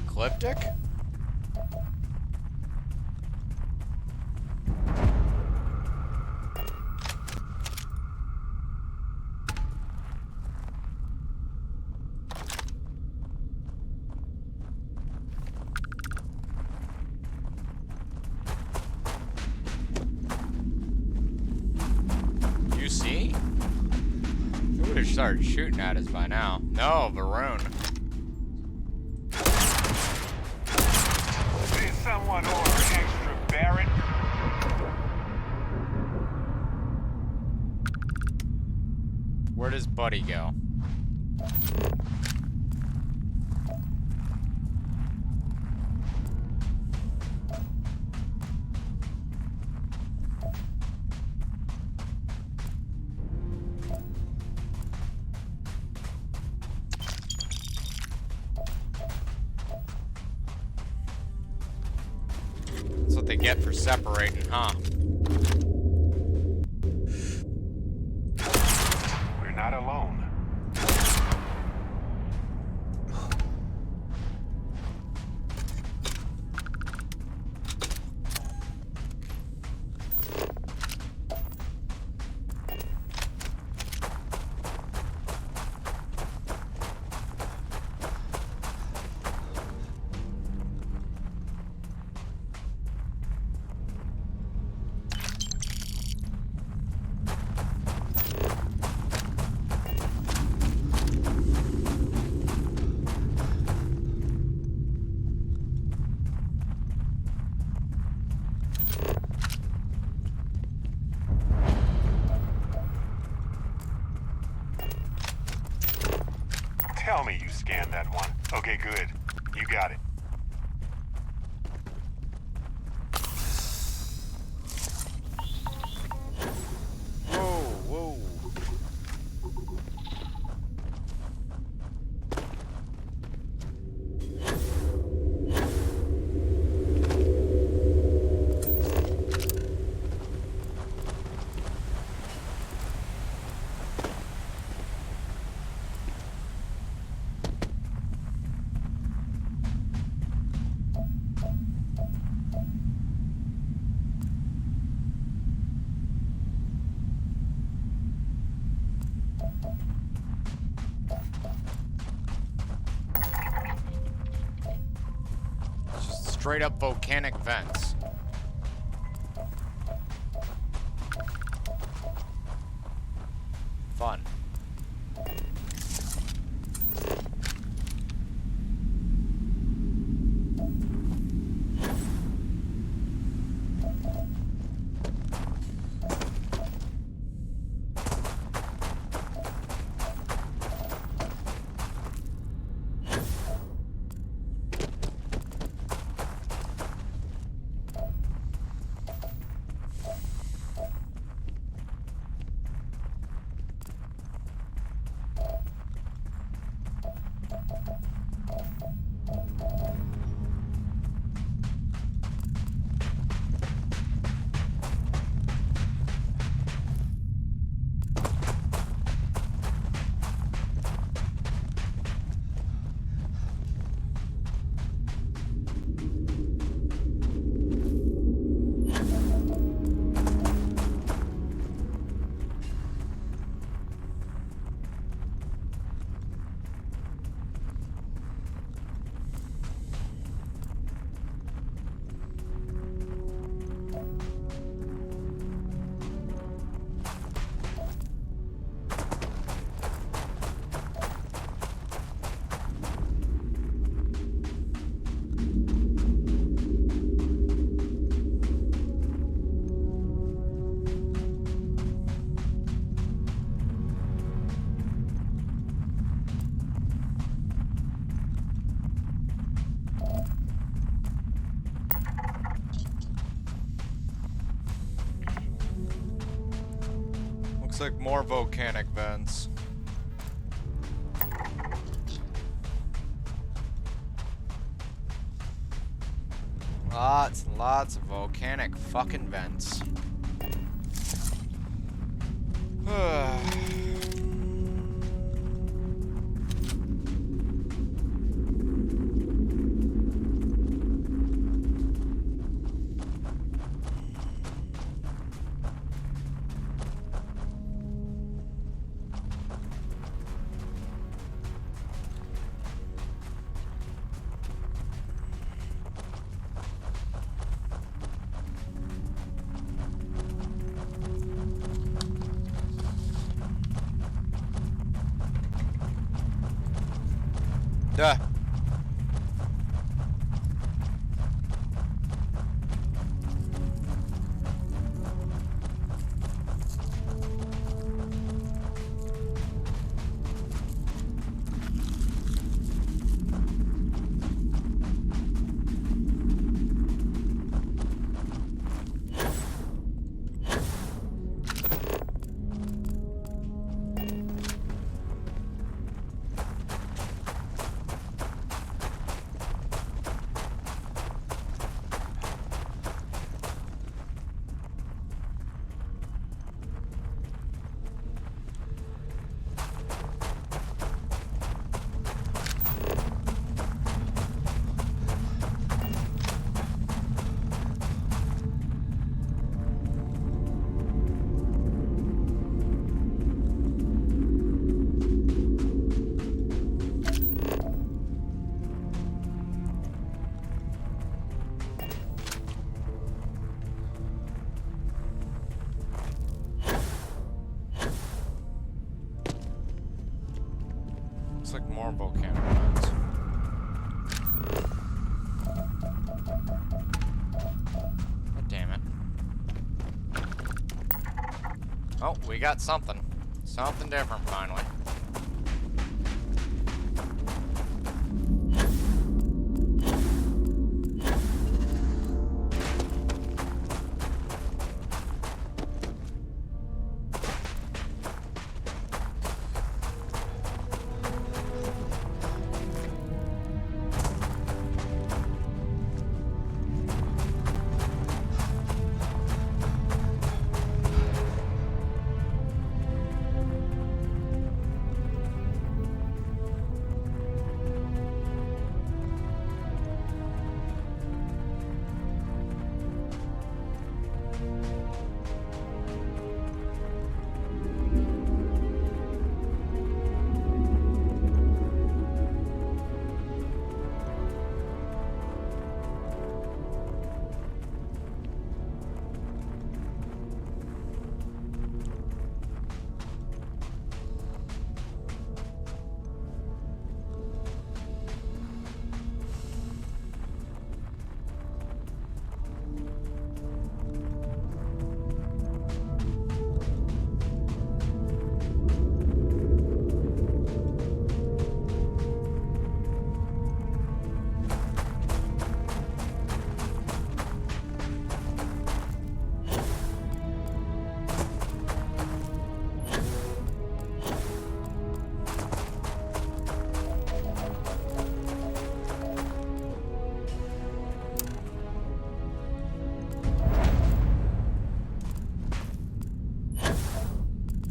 A: Ecliptic? You see? Who would have started shooting at us by now? No, Varun.
S: Someone order extra Barrett.
A: Where does Buddy go? That's what they get for separating, huh?
S: We're not alone. Tell me you scanned that one. Okay, good. You got it.
A: Whoa, whoa. Just straight up volcanic vents. Fun. Looks like more volcanic vents. Lots and lots of volcanic fucking vents. Duh. Looks like more volcanic vents. God damn it. Oh, we got something. Something different finally.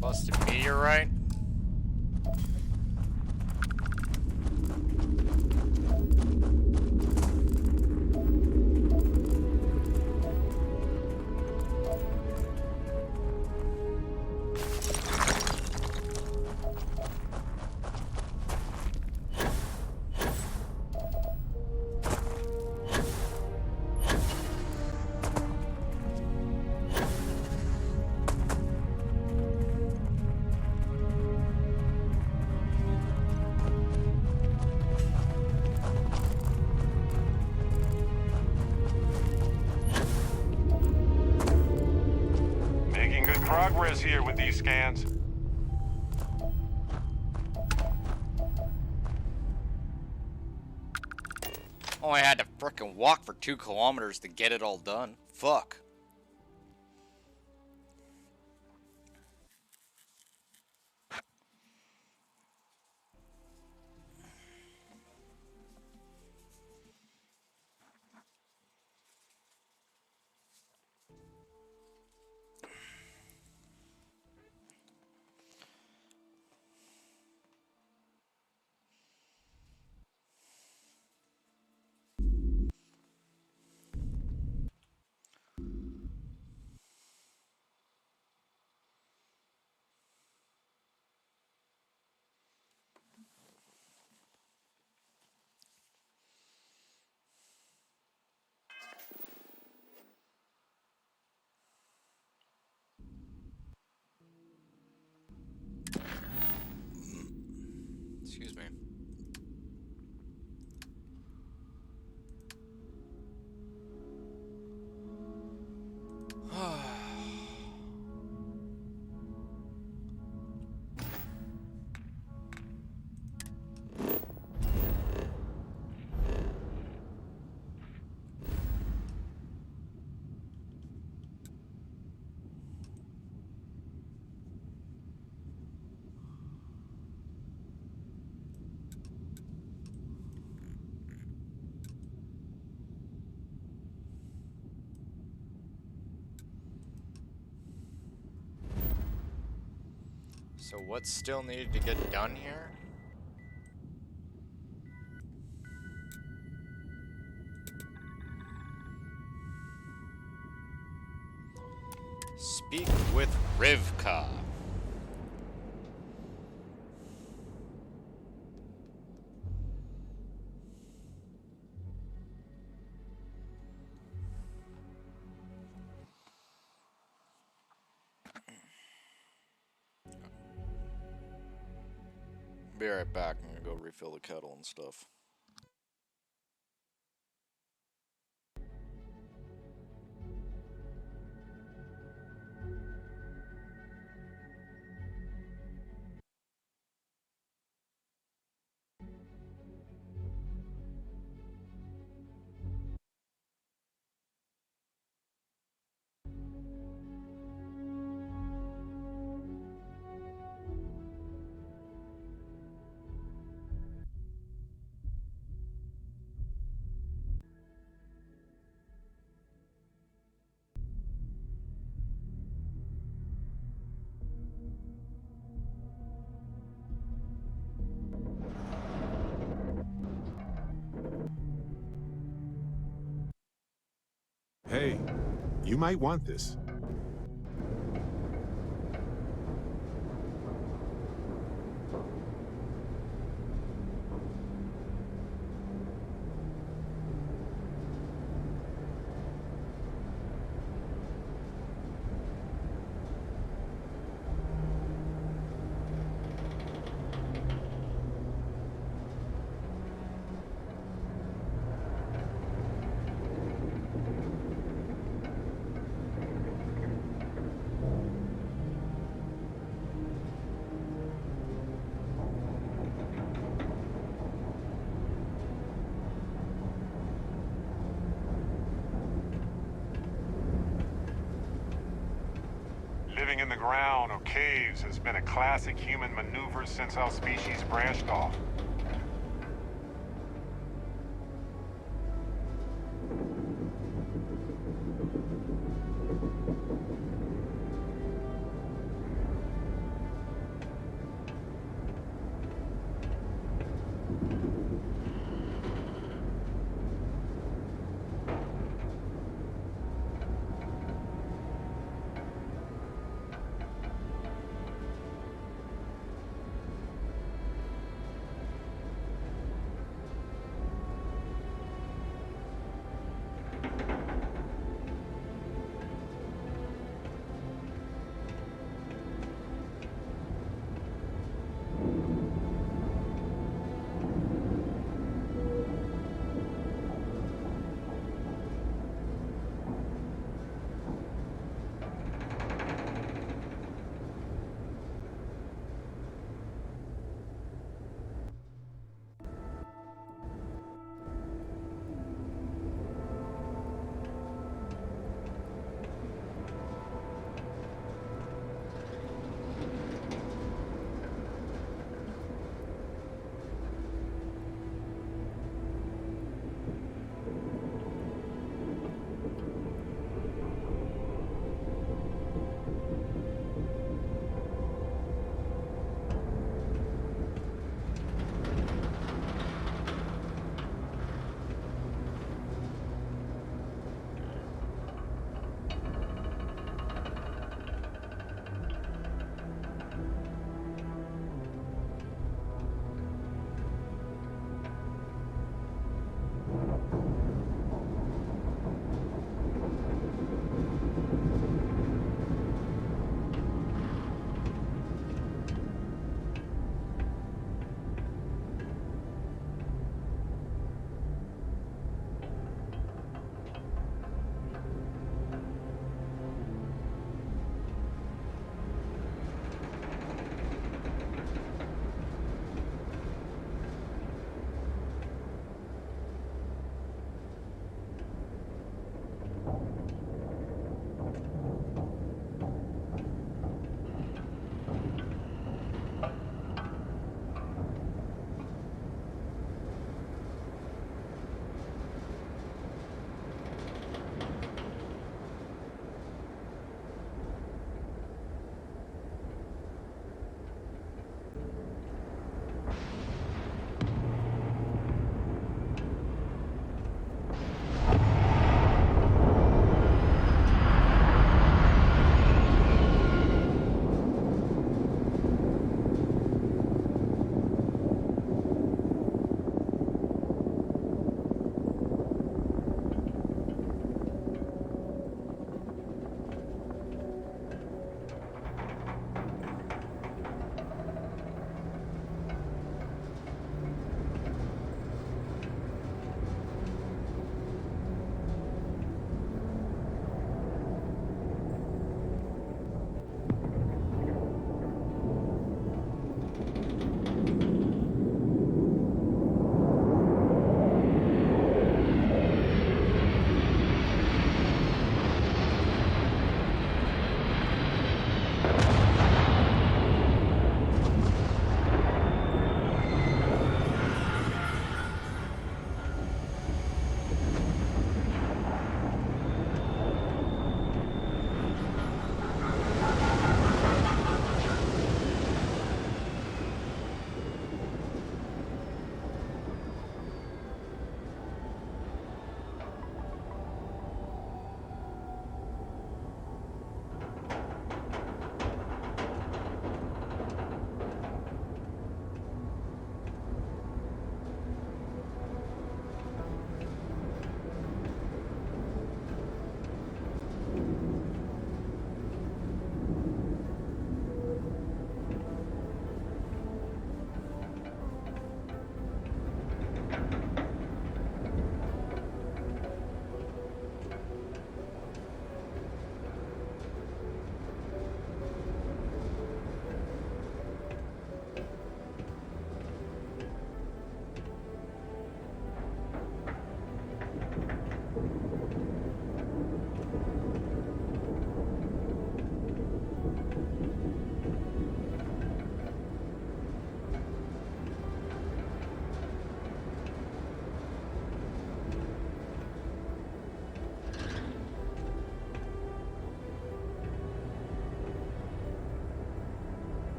A: Busted meteorite.
S: Making good progress here with these scans.
A: Oh, I had to frickin' walk for 2 kilometers to get it all done. Fuck. Excuse me. So what still needed to get done here? Speak with Rivka. Be right back. I'm gonna go refill the kettle and stuff.
F: Hey, you might want this.
S: Living in the ground or caves has been a classic human maneuver since our species branched off.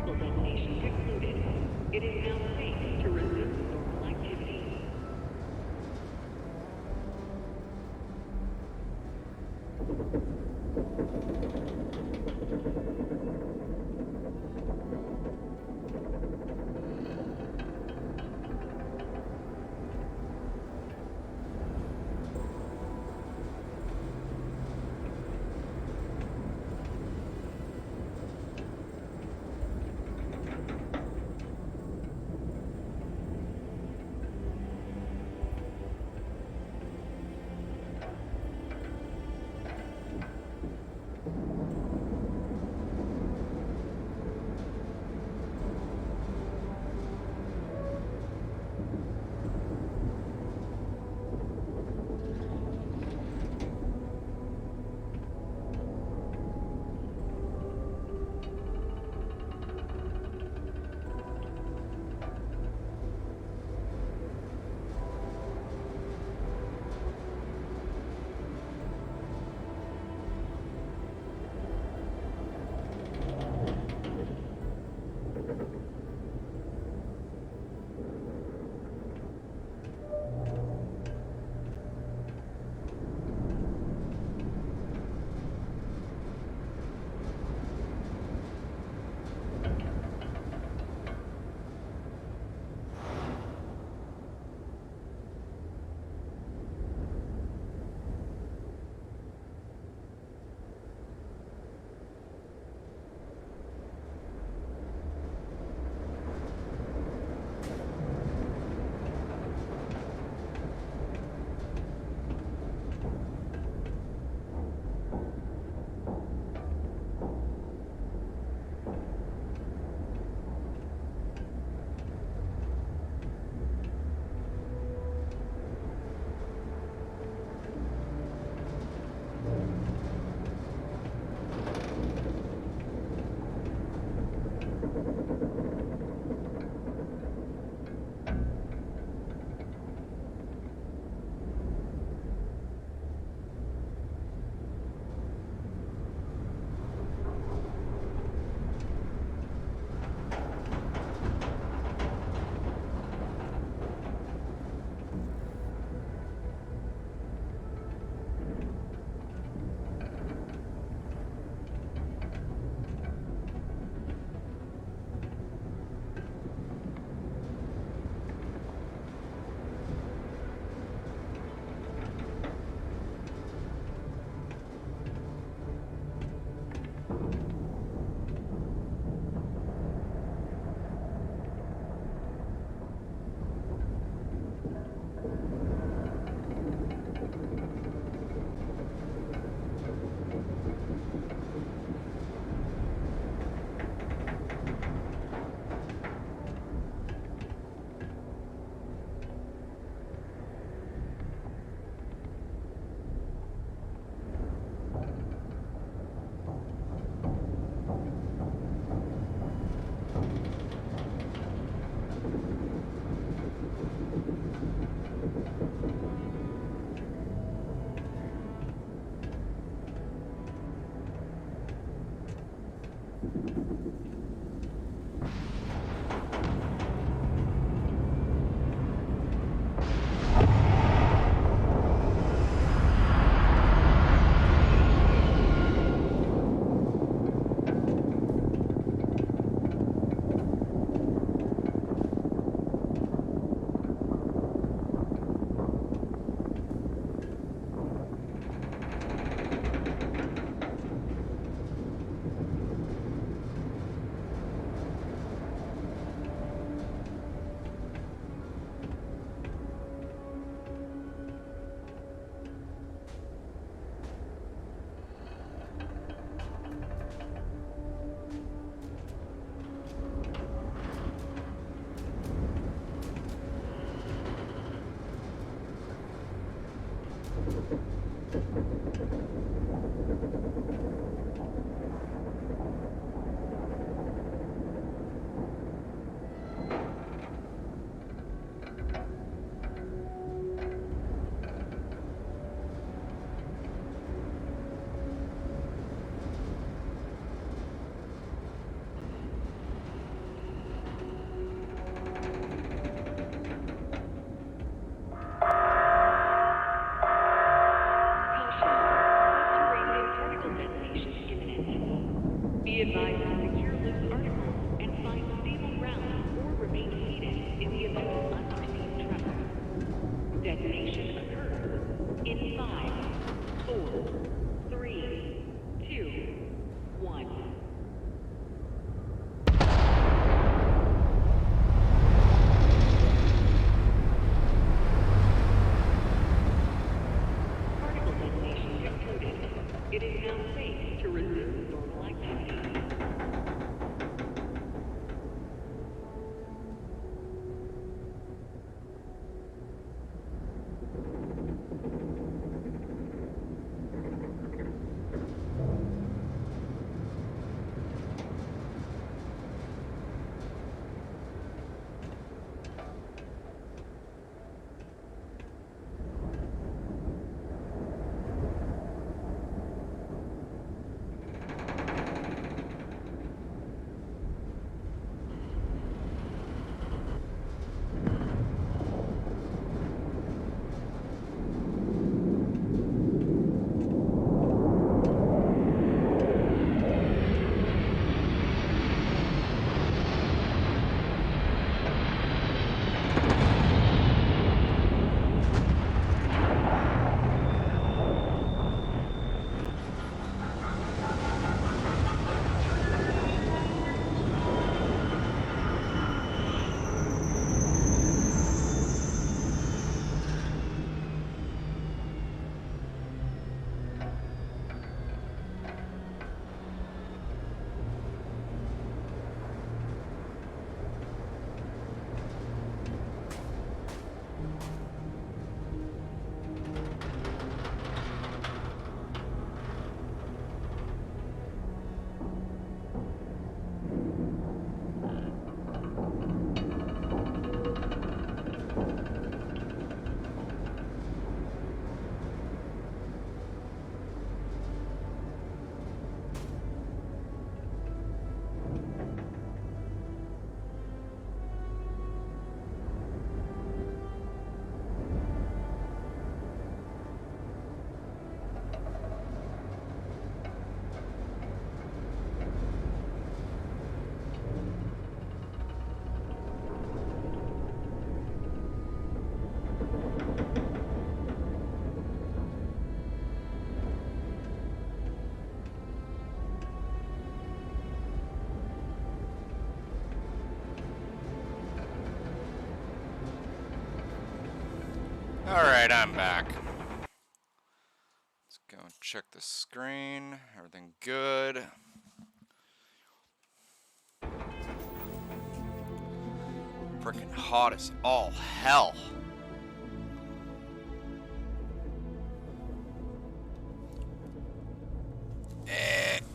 D: orbital detonation concluded. It is now safe to resume normal activity.
A: Alright, I'm back. Let's go and check the screen. Everything good. Freaking hot as all hell.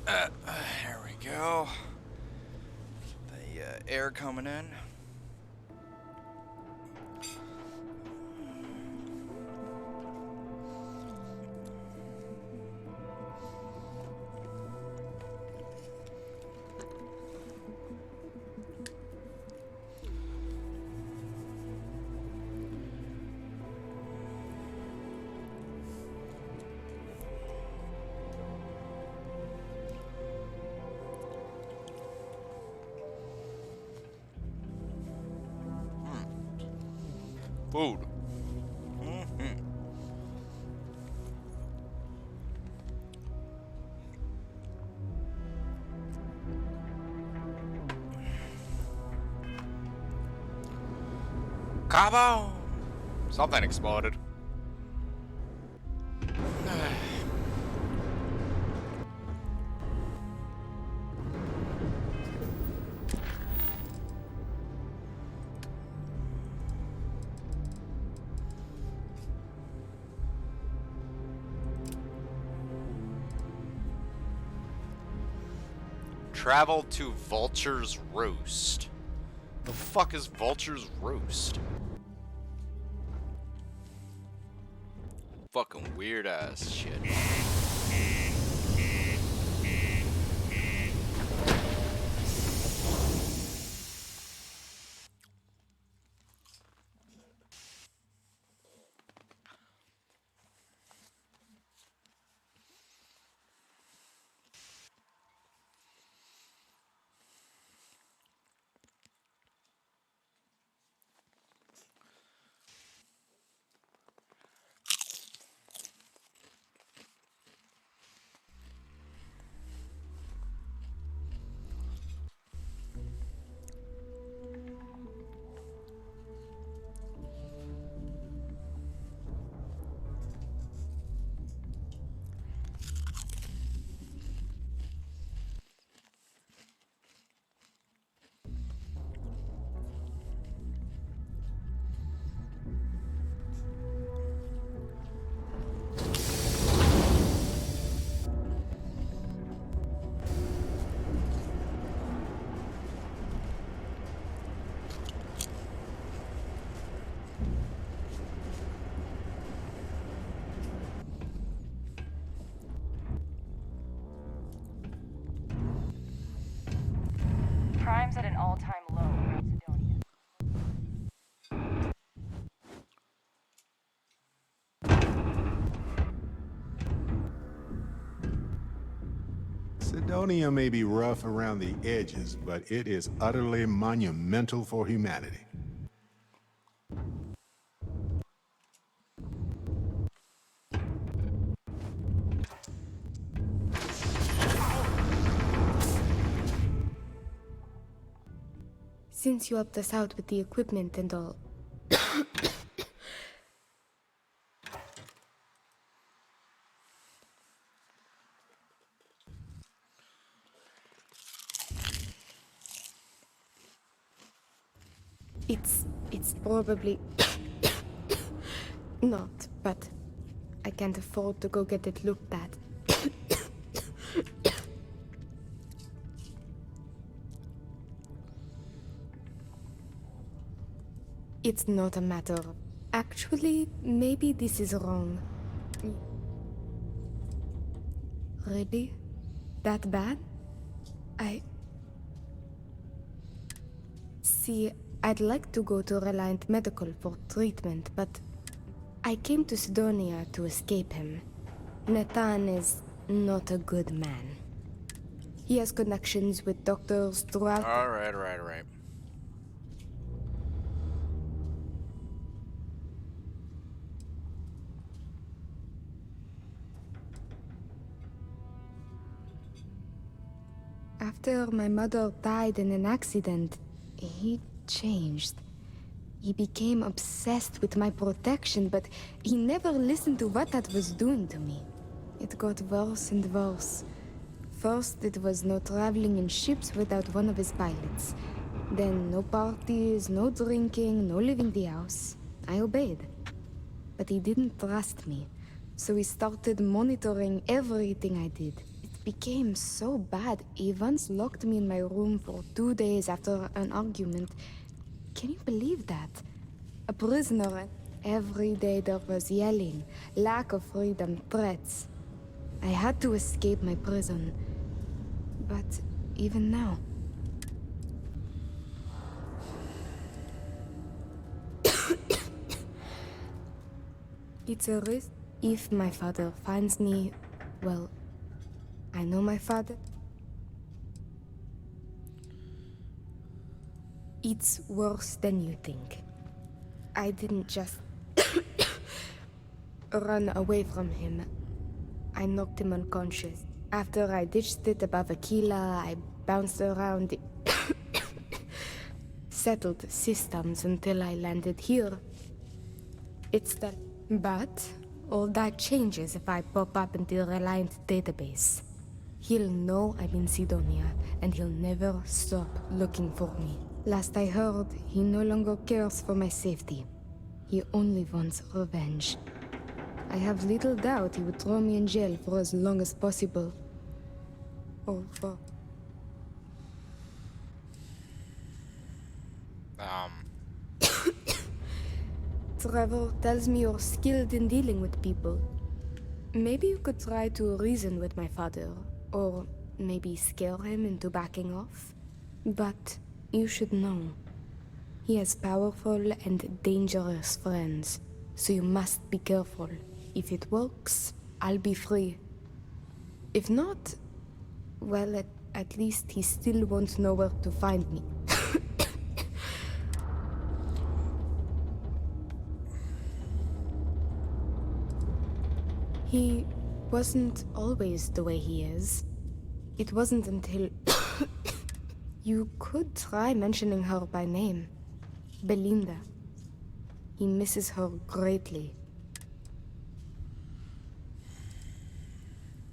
A: There we go. The air coming in. Food. Cabo! Something exploded. Travel to Vulture's Roost. The fuck is Vulture's Roost? Fucking weird ass shit.
K: Crime's at an all-time low around Sidonia.
F: Sidonia may be rough around the edges, but it is utterly monumental for humanity.
T: Since you helped us out with the equipment and all, it's probably not, but I can't afford to go get it looked at. It's not a matter of... Actually, maybe this is wrong. Really? That bad? See, I'd like to go to Reliant Medical for treatment, but I came to Sidonia to escape him. Nathan is not a good man. He has connections with doctors throughout...
A: Alright.
T: After my mother died in an accident, he changed. He became obsessed with my protection, but he never listened to what that was doing to me. It got worse and worse. First, it was no traveling in ships without one of his pilots. Then, no parties, no drinking, no leaving the house. I obeyed. But he didn't trust me, so he started monitoring everything I did. It became so bad, he once locked me in my room for 2 days after an argument. Can you believe that? A prisoner. Every day there was yelling, lack of freedom, threats. I had to escape my prison. But even now... It's a risk. If my father finds me, well, I know my father. It's worse than you think. I didn't just run away from him. I knocked him unconscious. After I ditched it above Aquila, I bounced around the settled systems until I landed here. It's that. But all that changes if I pop up in the Reliant database. He'll know I'm in Sidonia, and he'll never stop looking for me. Last I heard, he no longer cares for my safety. He only wants revenge. I have little doubt he would throw me in jail for as long as possible. Or for... Trevor tells me you're skilled in dealing with people. Maybe you could try to reason with my father, or maybe scare him into backing off. But you should know, he has powerful and dangerous friends, so you must be careful. If it works, I'll be free. If not, well, at least he still won't know where to find me. He wasn't always the way he is. It wasn't until... You could try mentioning her by name. Belinda. He misses her greatly.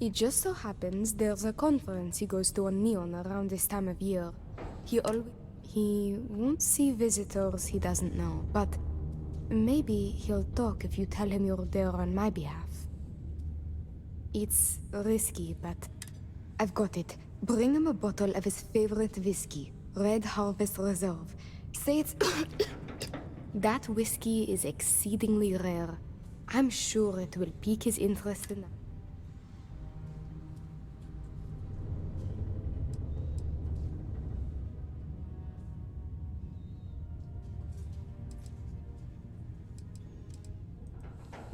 T: It just so happens there's a conference he goes to on Neon around this time of year. He won't see visitors he doesn't know, but maybe he'll talk if you tell him you're there on my behalf. It's risky, but I've got it. Bring him a bottle of his favorite whiskey, Red Harvest Reserve. Say it's... That whiskey is exceedingly rare. I'm sure it will pique his interest enough.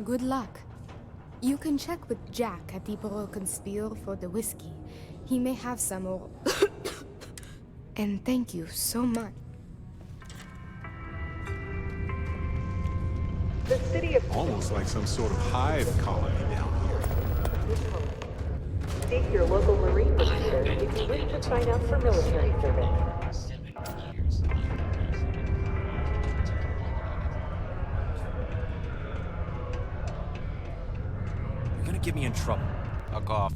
T: Good luck. You can check with Jack at the Broken Spear for the whiskey. He may have some or... And thank you so much.
D: The city of...
F: Almost like some sort of hive colony down here.
D: Seek your local Marine officer if you wish to sign up for military service.
I: You're gonna get me in trouble.
A: Fuck off.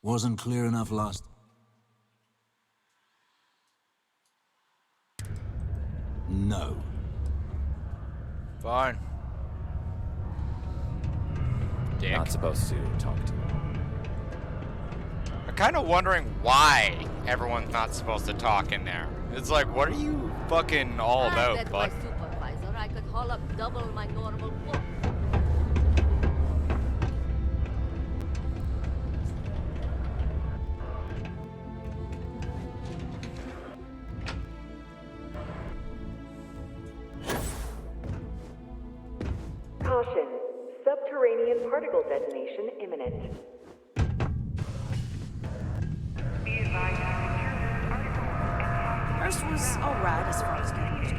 U: Wasn't clear enough last. No.
A: Fine. Dick.
I: Not supposed to talk to.
A: I'm kind of wondering why everyone's not supposed to talk in there. It's like, what are you fucking all about,
J: That's
A: bud?
J: my supervisor. I could haul up double my normal work.
D: Caution. Subterranean particle detonation imminent.
K: First was alright as far as games go.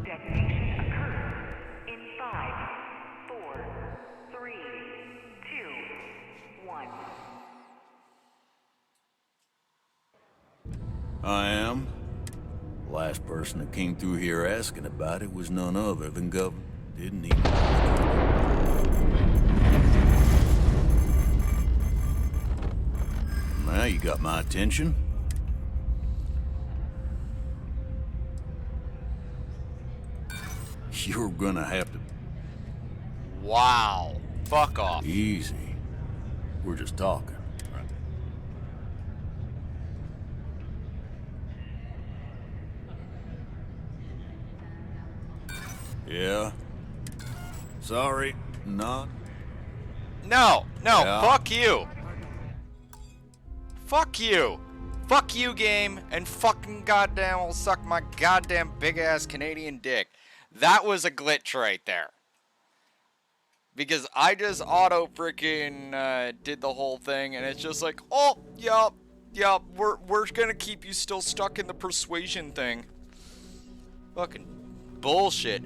D: Detonation occurs in 5, 4,
U: I am. Last person that came through here asking about it was none other than Governor. Didn't even. Now you got my attention. You're gonna have to.
A: Wow. Fuck off.
U: Easy. We're just talking. Yeah. Sorry, not.
A: No, no,
U: Yeah.
A: fuck you. Fuck you. Fuck you, game, and fucking goddamn will suck my goddamn big-ass Canadian dick. That was a glitch right there. Because I just auto-freaking did the whole thing, and it's just like, oh, yup, we're gonna keep you still stuck in the persuasion thing. Fucking bullshit.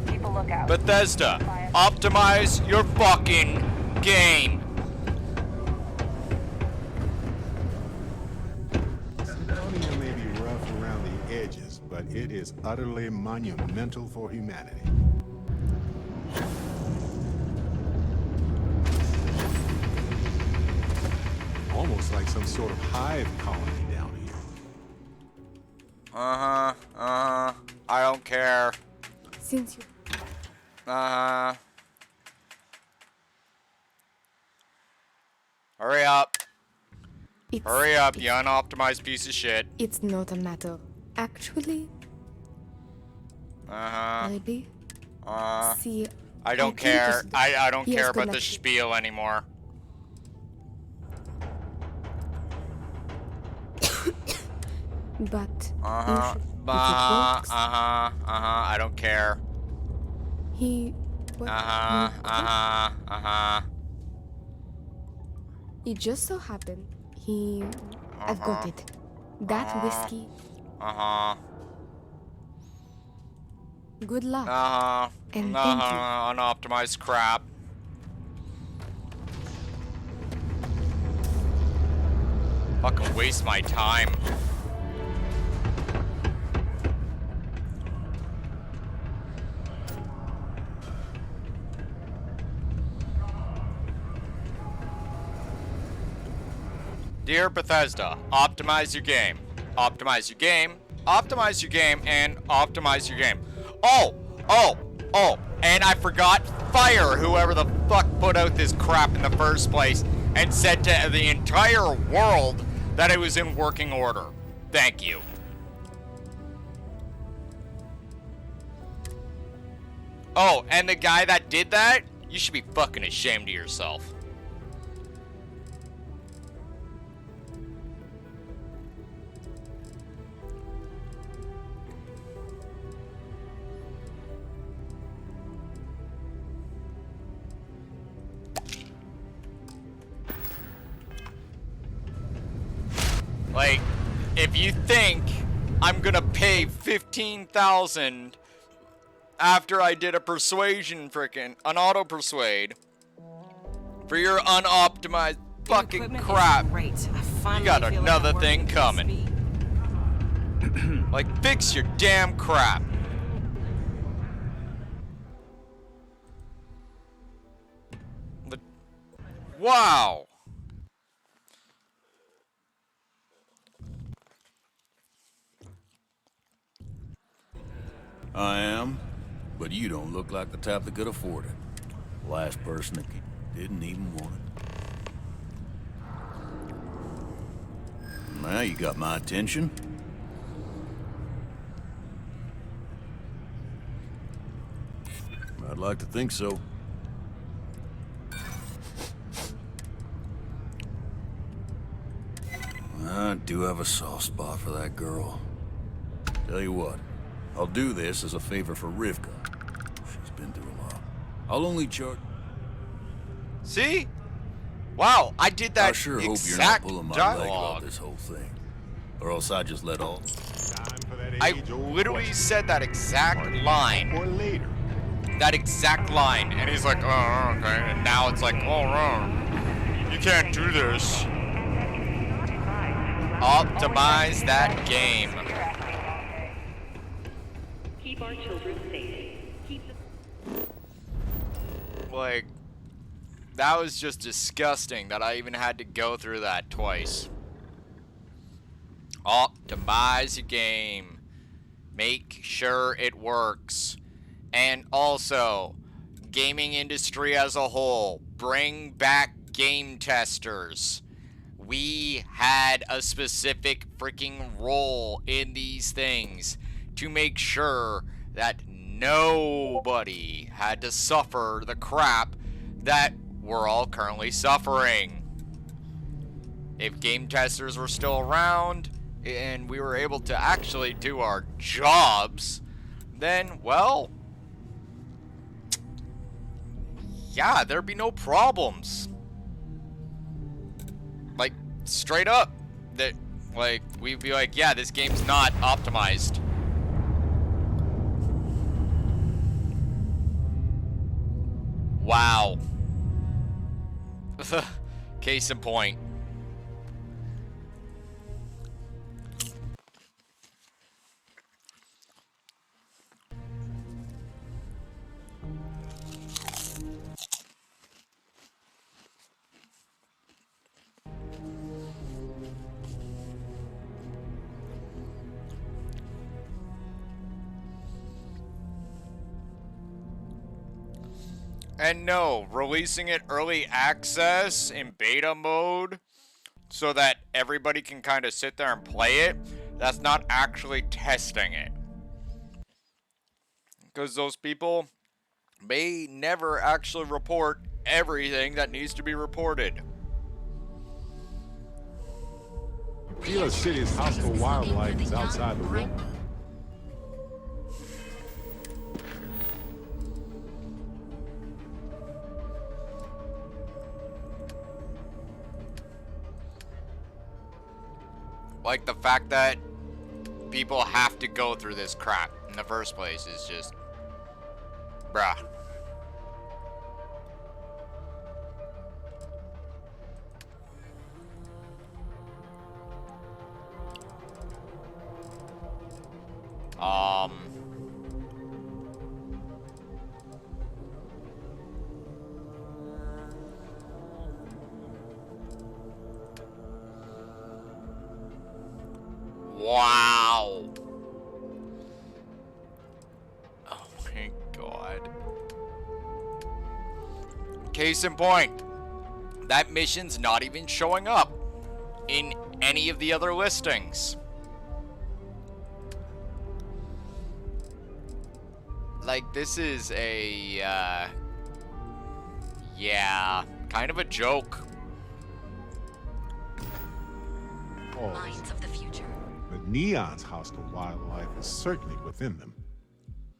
K: Keep a lookout.
A: Bethesda, optimize your fucking game.
F: Sidonia may be rough around the edges, but it is utterly monumental for humanity. Almost like some sort of hive colony down here.
A: I don't care.
T: Since you...
A: Hurry up.
T: It's,
A: Hurry up, you unoptimized piece of shit.
T: It's not a matter. Actually, maybe. See,
A: I don't
T: came to
A: care. I don't
T: Yes,
A: care about the
T: connected.
A: spiel anymore.
T: But you
A: I don't care.
T: he... What? It just so happened he... I've got it. That whiskey... Good luck. And thank you.
A: Unoptimized crap. Fucking waste my time. Dear Bethesda, optimize your game. Optimize your game. Optimize your game and optimize your game. Oh! And I forgot fire whoever the fuck put out this crap in the first place and said to the entire world that it was in working order. Thank you. Oh, and the guy that did that? You should be fucking ashamed of yourself. Like, if you think I'm gonna pay $15,000 after I did a persuasion an auto persuade for your unoptimized fucking crap, you got another thing coming. Like, fix your damn crap. Wow.
U: I am, but you don't look like the type that could afford it. Last person that didn't even want it. Now you got my attention. I'd like to think so. I do have a soft spot for that girl. Tell you what, I'll do this as a favor for Rivka. She's been through a lot. I'll only charge...
A: See? Wow, I did that
U: I sure hope you're not
A: exact
U: pulling my leg
A: dialogue.
U: about this whole thing. Or else I just let all...
A: I literally said that exact line.
F: Or later.
A: That exact line. And he's like, oh, okay. And now it's like, oh, no. You can't do this. Optimize that game.
D: Keep our children safe.
A: Like, that was just disgusting that I even had to go through that twice. Optimize your game. Make sure it works. And also, gaming industry as a whole, bring back game testers. We had a specific freaking role in these things to make sure that nobody had to suffer the crap that we're all currently suffering. If game testers were still around and we were able to actually do our jobs, then, well, yeah, there'd be no problems. Like, straight up, that, like, we'd be like, yeah, this game's not optimized. Wow. Case in point. And no, releasing it early access in beta mode so that everybody can kind of sit there and play it, that's not actually testing it. Because those people may never actually report everything that needs to be reported.
F: Gila City's hostile wildlife is outside the wall.
A: Like, the fact that people have to go through this crap in the first place is just, bruh. Wow. Oh my god. Case in point, that mission's not even showing up in any of the other listings. Like, this is a, yeah, kind of a joke.
F: Minds of the future. But Neon's hostile wildlife is certainly within them.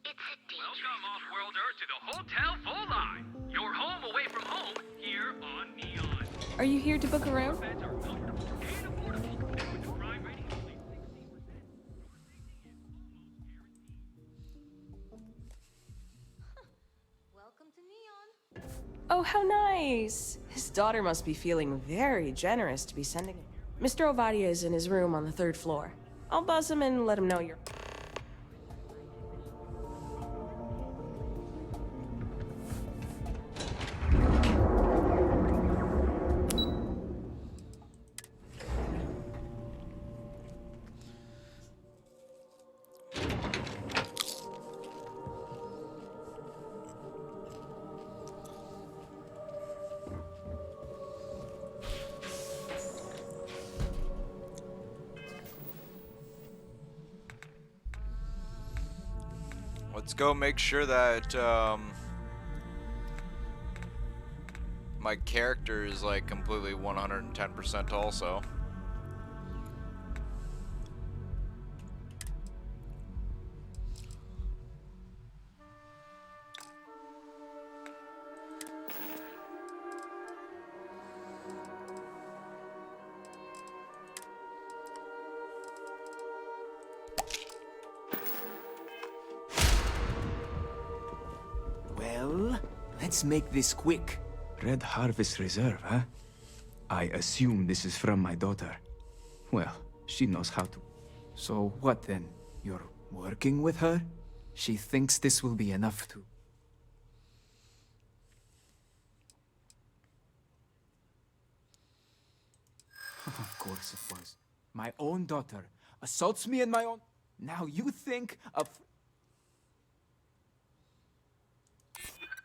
L: Welcome off-world Earth to the Hotel Full Line. Your home away from home here on Neon.
V: Are you here to book a room? Oh, how nice! His daughter must be feeling very generous to be sending him. Mr. Ovadia is in his room on the 3rd floor. I'll buzz him and let him know you're...
A: Let's go make sure that my character is like completely 110% also.
G: Let's make this quick. Red Harvest Reserve, huh? I assume this is from my daughter. Well, she knows how to. So what then? You're working with her? She thinks this will be enough to... Of course it was. My own daughter assaults me in my own... Now you think of...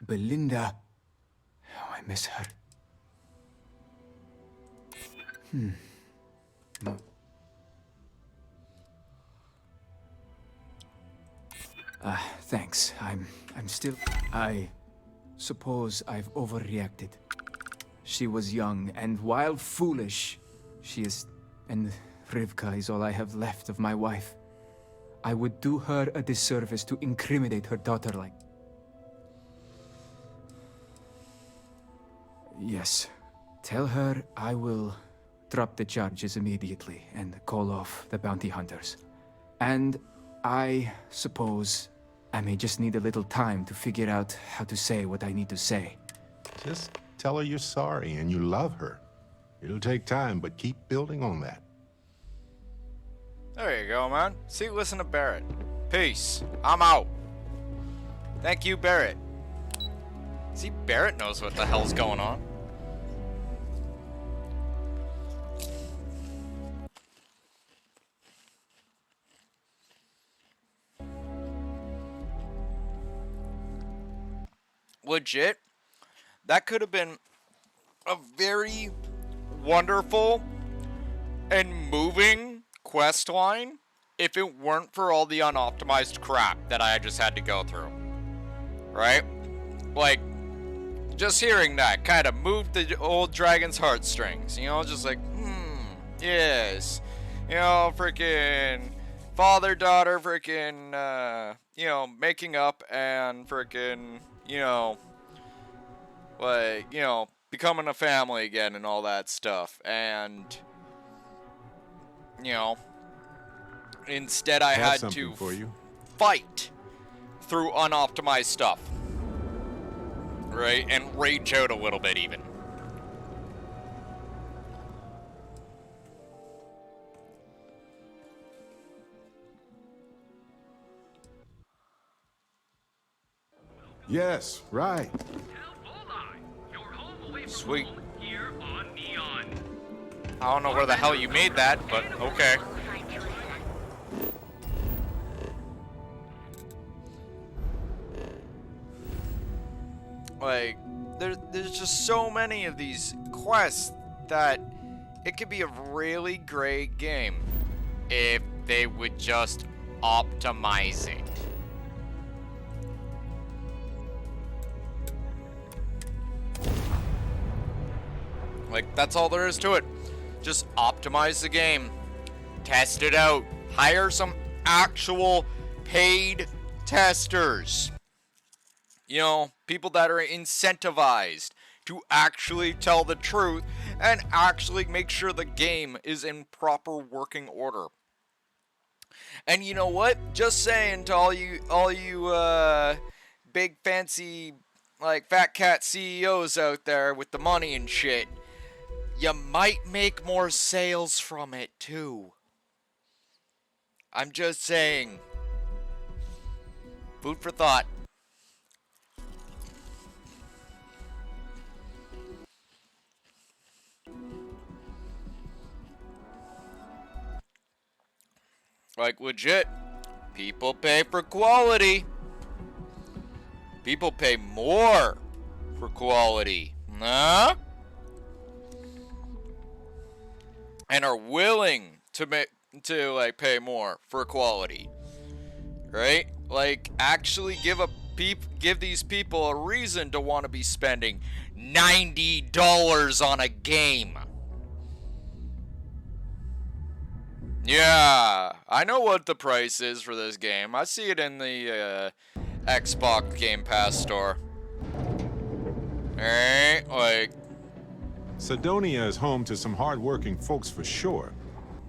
G: Belinda. Oh, I miss her. No. Thanks. I'm still... I suppose I've overreacted. She was young, and while foolish, she is... And Rivka is all I have left of my wife. I would do her a disservice to incriminate her daughter like... Yes. Tell her I will drop the charges immediately and call off the bounty hunters. And I suppose I may just need a little time to figure out how to say what I need to say.
F: Just tell her you're sorry and you love her. It'll take time, but keep building on that.
A: There you go, man. See, listen to Barrett. Peace. I'm out. Thank you, Barrett. See, Barrett knows what the hell's going on. Legit, that could have been a very wonderful and moving quest line if it weren't for all the unoptimized crap that I just had to go through. Right? Like, just hearing that kind of moved the old dragon's heartstrings. You know, just like, yes. You know, freaking father-daughter freaking, you know, making up and freaking, you know, like, you know, becoming a family again and all that stuff. And, you know, instead I had to fight through unoptimized stuff. Right? And rage out a little bit even.
F: Yes, right.
A: Sweet. I don't know where the hell you made that, but okay. Like, there's just so many of these quests that it could be a really great game if they would just optimize it. Like, that's all there is to it. Just optimize the game. Test it out. Hire some actual paid testers. You know, people that are incentivized to actually tell the truth and actually make sure the game is in proper working order. And you know what? Just saying to all you big fancy like fat cat CEOs out there with the money and shit, you might make more sales from it too. I'm just saying. Food for thought. Like, legit, people pay for quality. People pay more for quality. Huh? And are willing to like pay more for quality. Right? Like, actually give these people a reason to want to be spending $90 on a game. Yeah, I know what the price is for this game. I see it in the Xbox Game Pass store. Alright, like...
F: Cydonia is home to some hard-working folks for sure.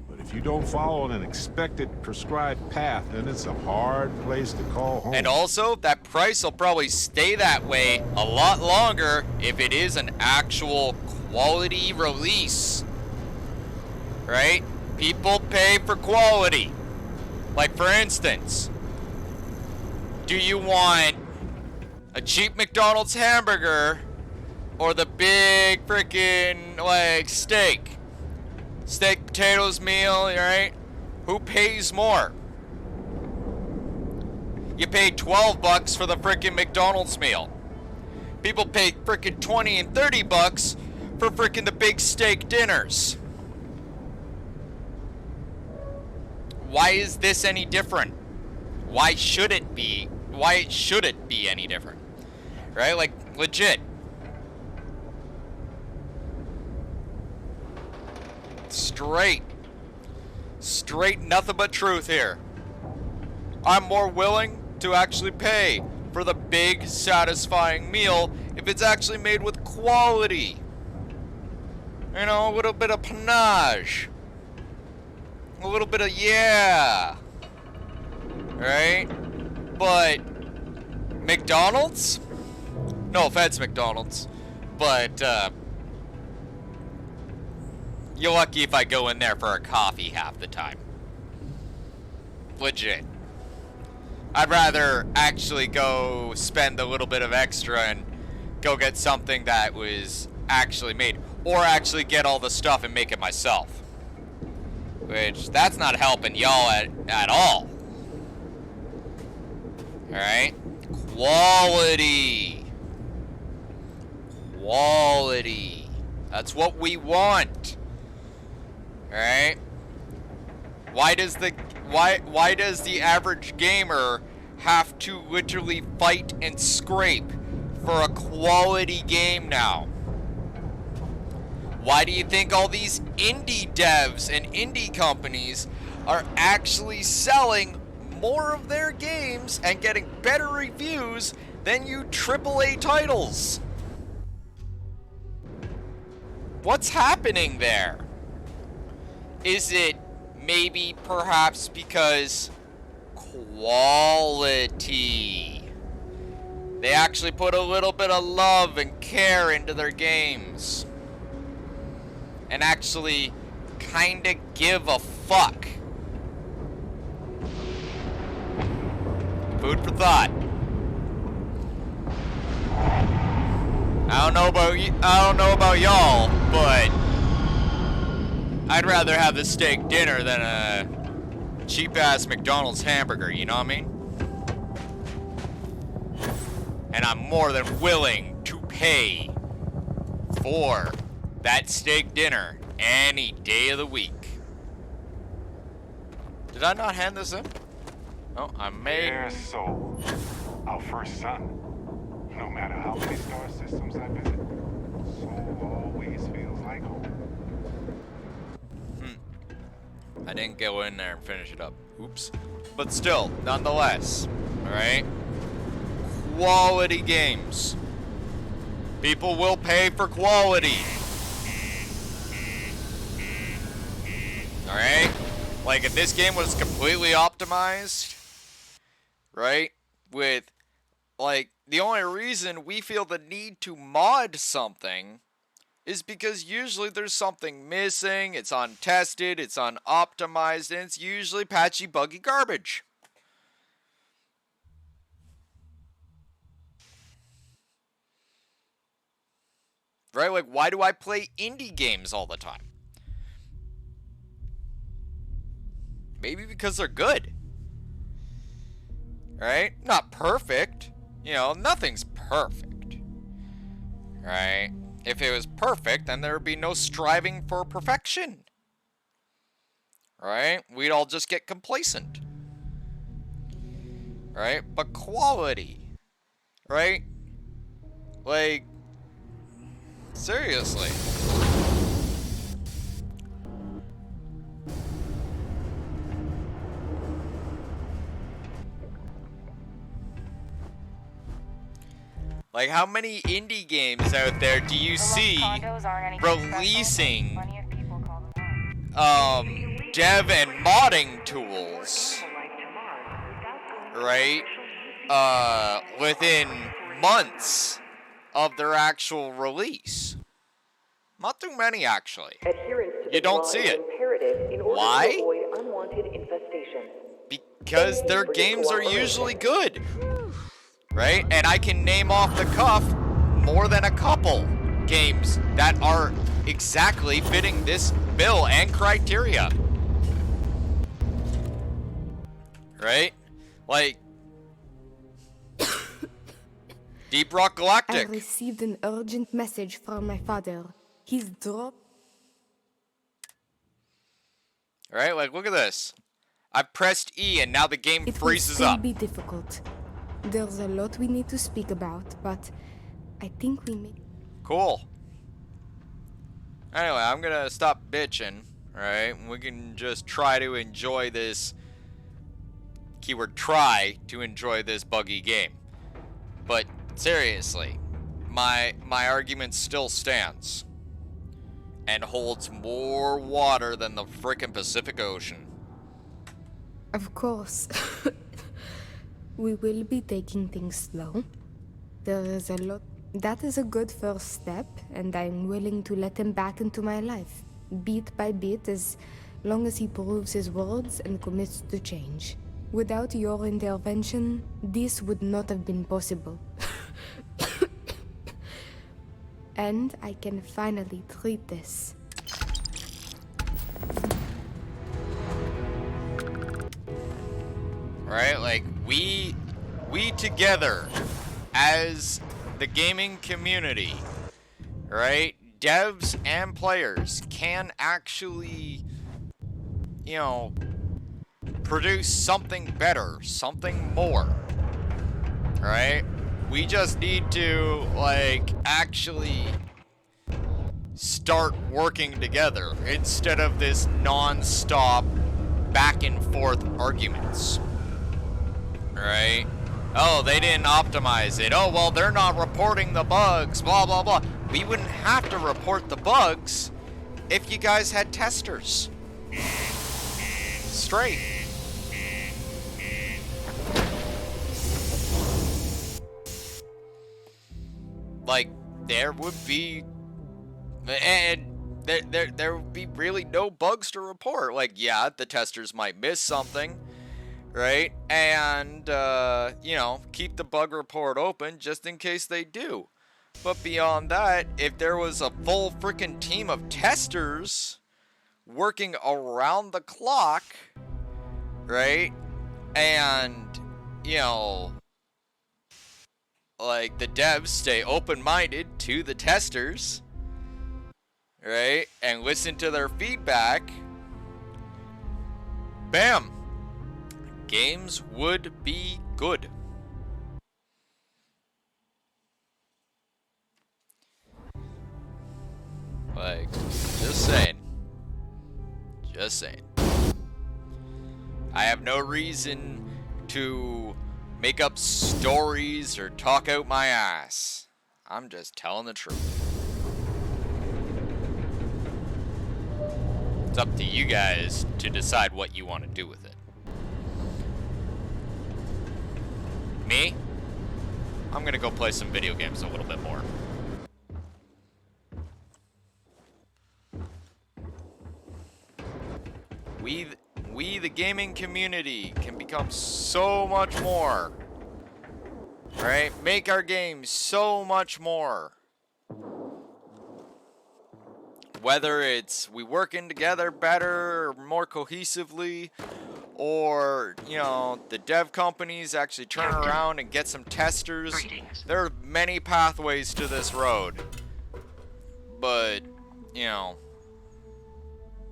F: But If you don't follow an expected prescribed path, then it's a hard place to call home.
A: And also, that price will probably stay that way a lot longer if it is an actual quality release. Right? People pay for quality. Like, for instance, do you want a cheap McDonald's hamburger or the big freaking, like, steak? Steak, potatoes meal, right? Who pays more? You pay 12 bucks for the freaking McDonald's meal. People pay freaking 20 and 30 bucks for freaking the big steak dinners. Why is this any different? Why should it be? Why should it be any different? Right? Like, legit. Straight nothing but truth here. I'm more willing to actually pay for the big satisfying meal if it's actually made with quality. You know, a little bit of panache. A little bit of yeah. Right? But McDonald's? No offense, McDonald's. But you're lucky if I go in there for a coffee half the time. Legit. I'd rather actually go spend a little bit of extra and go get something that was actually made. Or actually get all the stuff and make it myself. Which, that's not helping y'all at all. Alright? Quality. Quality. That's what we want. Alright? Why does the average gamer have to literally fight and scrape for a quality game now? Why do you think all these indie devs and indie companies are actually selling more of their games and getting better reviews than you AAA titles? What's happening there? Is it maybe perhaps because quality? They actually put a little bit of love and care into their games. And actually kinda give a fuck. Food for thought. I don't know about y'all, but I'd rather have the steak dinner than a cheap-ass McDonald's hamburger, you know what I mean? And I'm more than willing to pay for that steak dinner any day of the week. Did I not hand this in? Oh, I may.
S: Dear soul, our first son. No matter how many star systems I visit, soul always feels like home.
A: I didn't go in there and finish it up. Oops. But still, nonetheless, alright? Quality games. People will pay for quality. Alright? Like, if this game was completely optimized, right? With, like, the only reason we feel the need to mod something is because usually there's something missing, it's untested, it's unoptimized, and it's usually patchy, buggy garbage. Right? Like, why do I play indie games all the time? Maybe because they're good. Right? Not perfect. You know, nothing's perfect. Right? If it was perfect, then there would be no striving for perfection. Right? We'd all just get complacent. Right? But quality. Right? Like, seriously. Like, how many indie games out there do you see releasing, dev and modding tools, right, within months of their actual release. Not too many, actually. You don't see it. Why? Because their games are usually good, right? And I can name off the cuff more than a couple games that are exactly fitting this bill and criteria. Right? Like Deep Rock Galactic.
T: I received an urgent message from my father. He's dropped.
A: Right? Like, look at this. I've pressed E and now the game freezes up.
T: It will still be difficult. There's a lot we need to speak about, but I think we may...
A: Cool. Anyway, I'm gonna stop bitching, right? We can just try to enjoy this, keyword try to enjoy this buggy game. But seriously, my argument still stands and holds more water than the frickin' Pacific Ocean.
T: Of course. We will be taking things slow. There is a lot. That is a good first step, and I'm willing to let him back into my life, bit by bit, as long as he proves his words and commits to change. Without your intervention, this would not have been possible. And I can finally treat this.
A: Right? Like, we together, as the gaming community, right? Devs and players can actually, you know, produce something better, something more, right? We just need to, like, actually start working together instead of this non-stop back and forth arguments. Right? Oh, they didn't optimize it. Oh, well, they're not reporting the bugs, blah, blah, blah. We wouldn't have to report the bugs if you guys had testers. Straight. Like, there would be... And there would be really no bugs to report. Like, yeah, the testers might miss something, right? And, you know, keep the bug report open just in case they do. But beyond that, if there was a full freaking team of testers working around the clock, right? And, you know, like, the devs stay open-minded to the testers, right? And listen to their feedback. Bam! Games would be good. Like, just saying. Just saying. I have no reason to make up stories or talk out my ass. I'm just telling the truth. It's up to you guys to decide what you want to do with it. Me? I'm gonna go play some video games a little bit more. We, the gaming community, can become so much more. Right? Make our games so much more. Whether it's we working together better or more cohesively, or, you know, the dev companies actually turn around and get some testers. There are many pathways to this road. But, you know,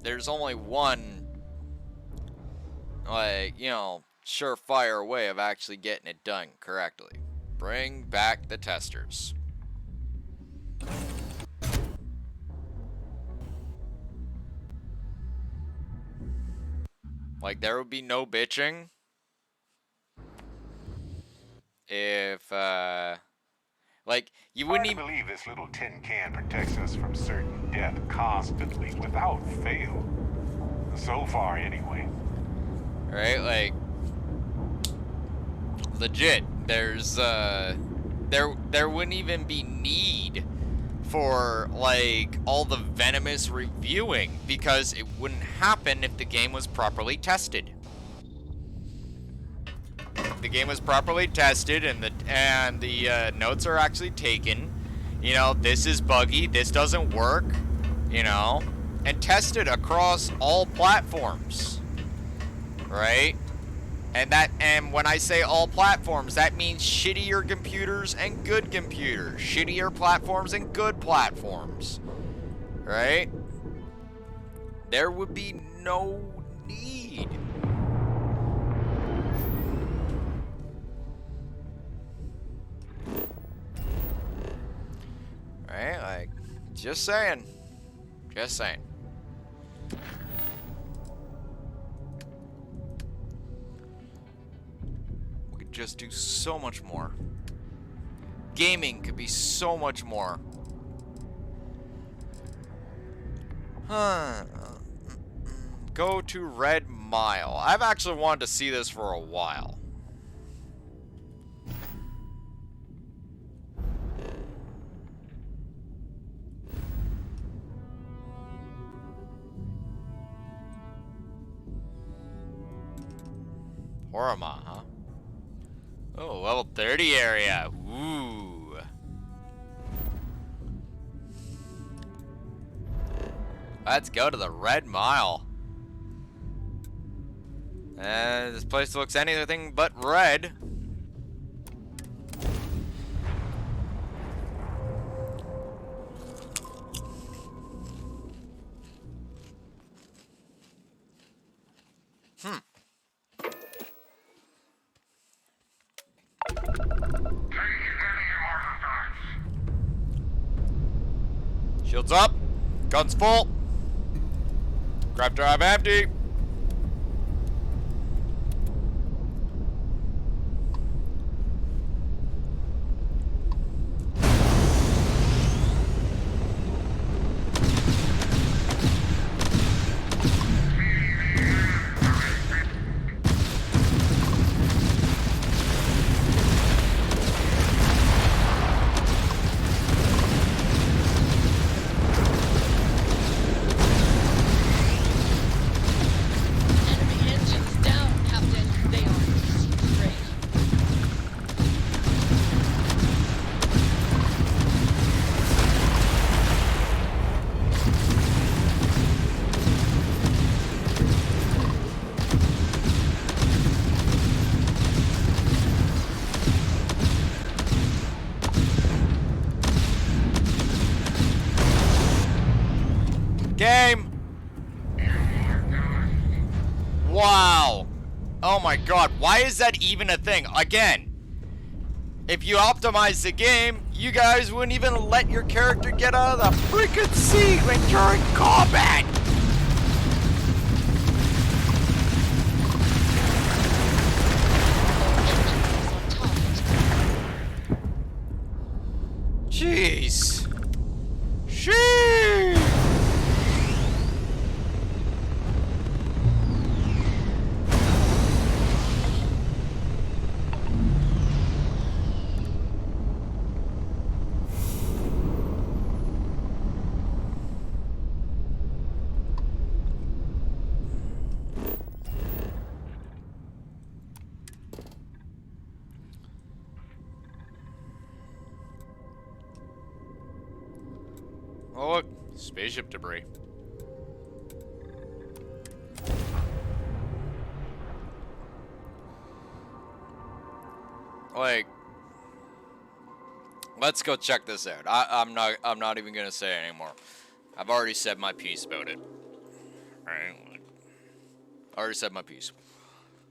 A: there's only one, like, you know, surefire way of actually getting it done correctly. Bring back the testers. Like, there would be no bitching if, like, you wouldn't even
S: believe this little tin can protects us from certain death constantly, without fail. The So far, anyway.
A: Right? Like, legit, there's, there wouldn't even be need for, like, all the venomous reviewing, because it wouldn't happen if the game was properly tested. The game was properly tested, and the notes are actually taken. You know, this is buggy, this doesn't work, you know, and tested across all platforms, right? And when I say all platforms, that means shittier computers and good computers, shittier platforms and good platforms, right? There would be no need. Right? Like, just saying. Just saying. We could just do so much more. Gaming could be so much more. Huh. Go to Red Mile. I've actually wanted to see this for a while. Horama, huh? Oh, level 30 area. Ooh. Let's go to the Red Mile. And this place looks anything but red. Shields up. Guns full. Grab drive empty. Game. Wow. Oh my god, why is that even a thing? Again, if you optimize the game, you guys wouldn't even let your character get out of the freaking seat when you're in combat. Jeez. Sheesh. Oh, look. Spaceship debris. Like, let's go check this out. I'm not even gonna say it anymore. I've already said my piece about it. Alright. I already said my piece.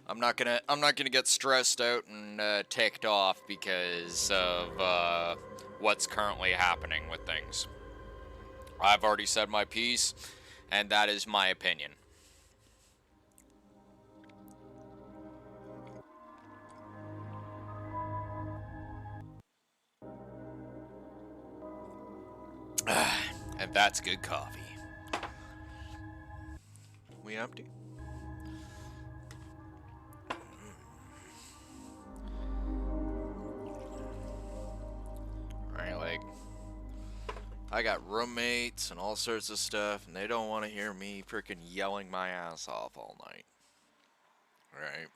A: I'm not gonna get stressed out and ticked off because of what's currently happening with things. I've already said my piece, and that is my opinion. And that's good coffee. be empty. Alright, like, I got roommates and all sorts of stuff, and they don't want to hear me freaking yelling my ass off all night. Right?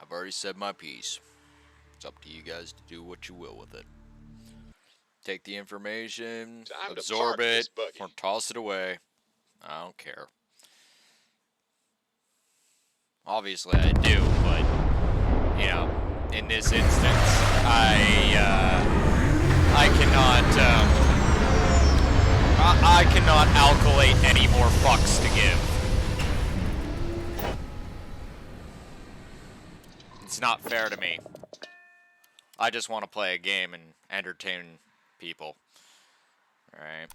A: I've already said my piece. It's up to you guys to do what you will with it. Take the information, absorb it, or toss it away. I don't care. Obviously I do, but, you know, in this instance, I cannot alkalate any more fucks to give. It's not fair to me. I just want to play a game and entertain people. Alright.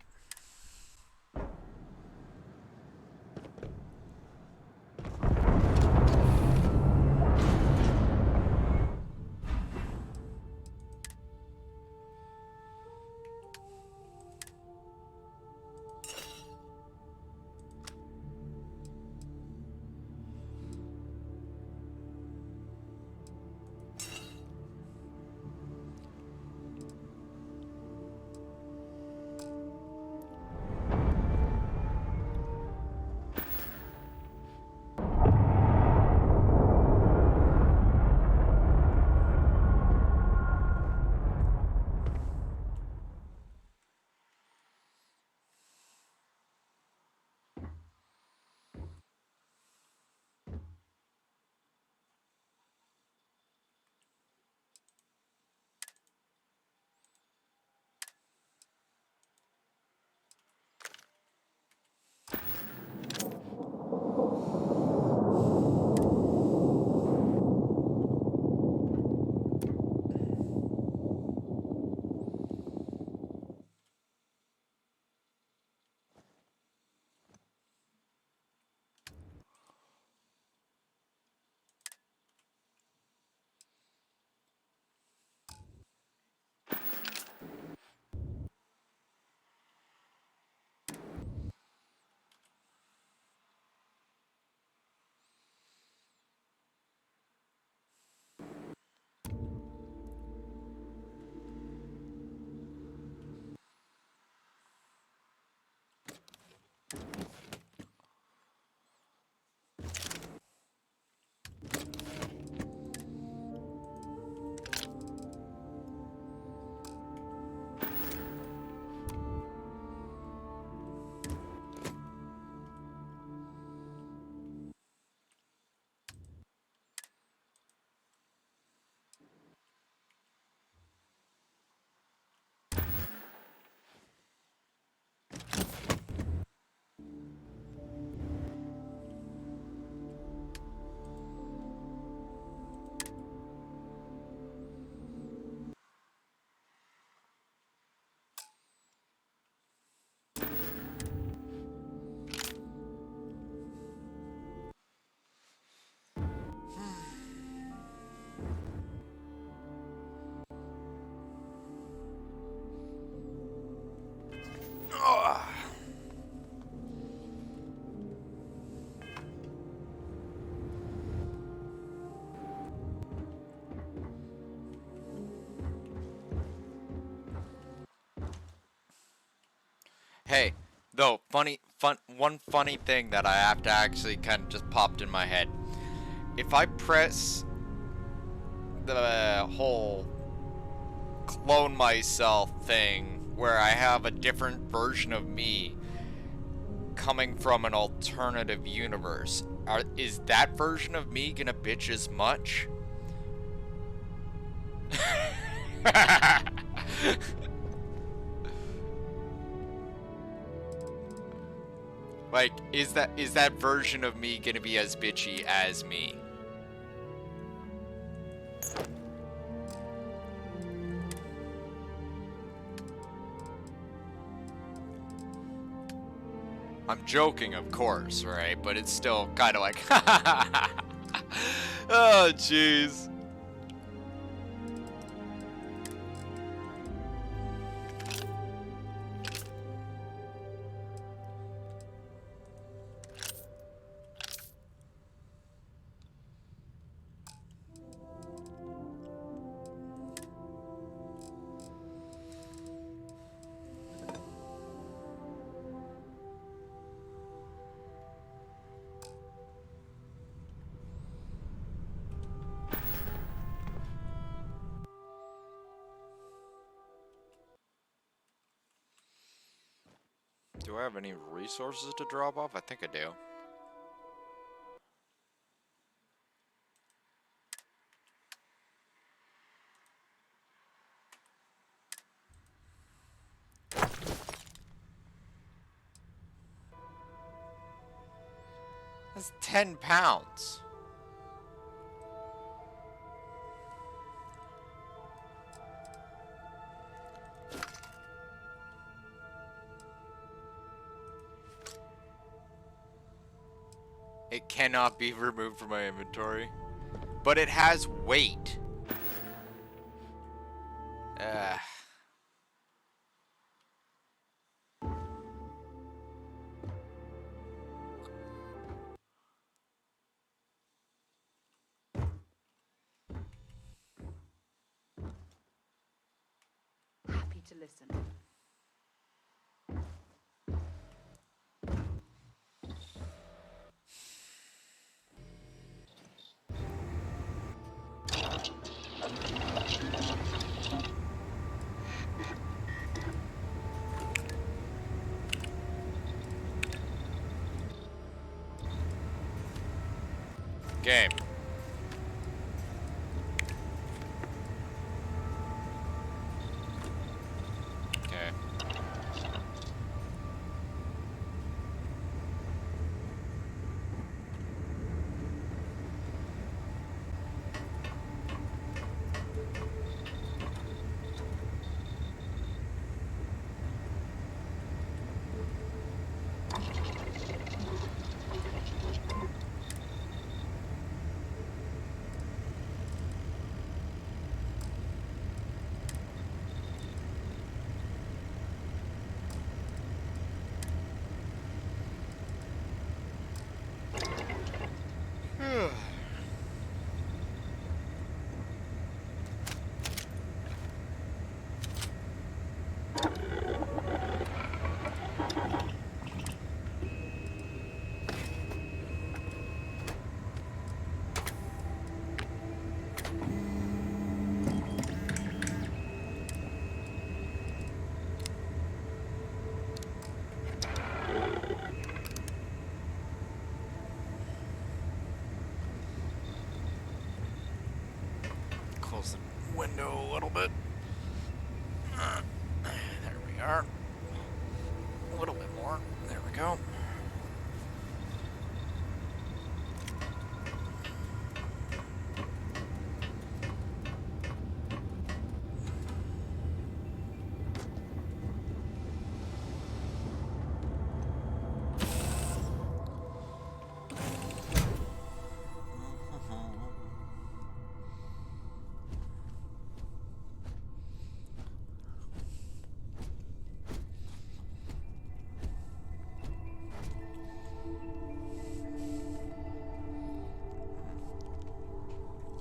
A: Hey, though, one funny thing that I have to actually kind of just popped in my head. If I press the whole clone myself thing where I have a different version of me coming from an alternative universe, is that version of me gonna bitch as much? Like, is that version of me gonna be as bitchy as me? I'm joking, of course, right? But it's still kind of like, oh, jeez. Do I have any resources to drop off? I think I do. That's 10 pounds. It cannot be removed from my inventory. But it has weight.
Q: Happy to listen.
A: Game. Okay. Close the window a little bit. There we are. A little bit more. There we go.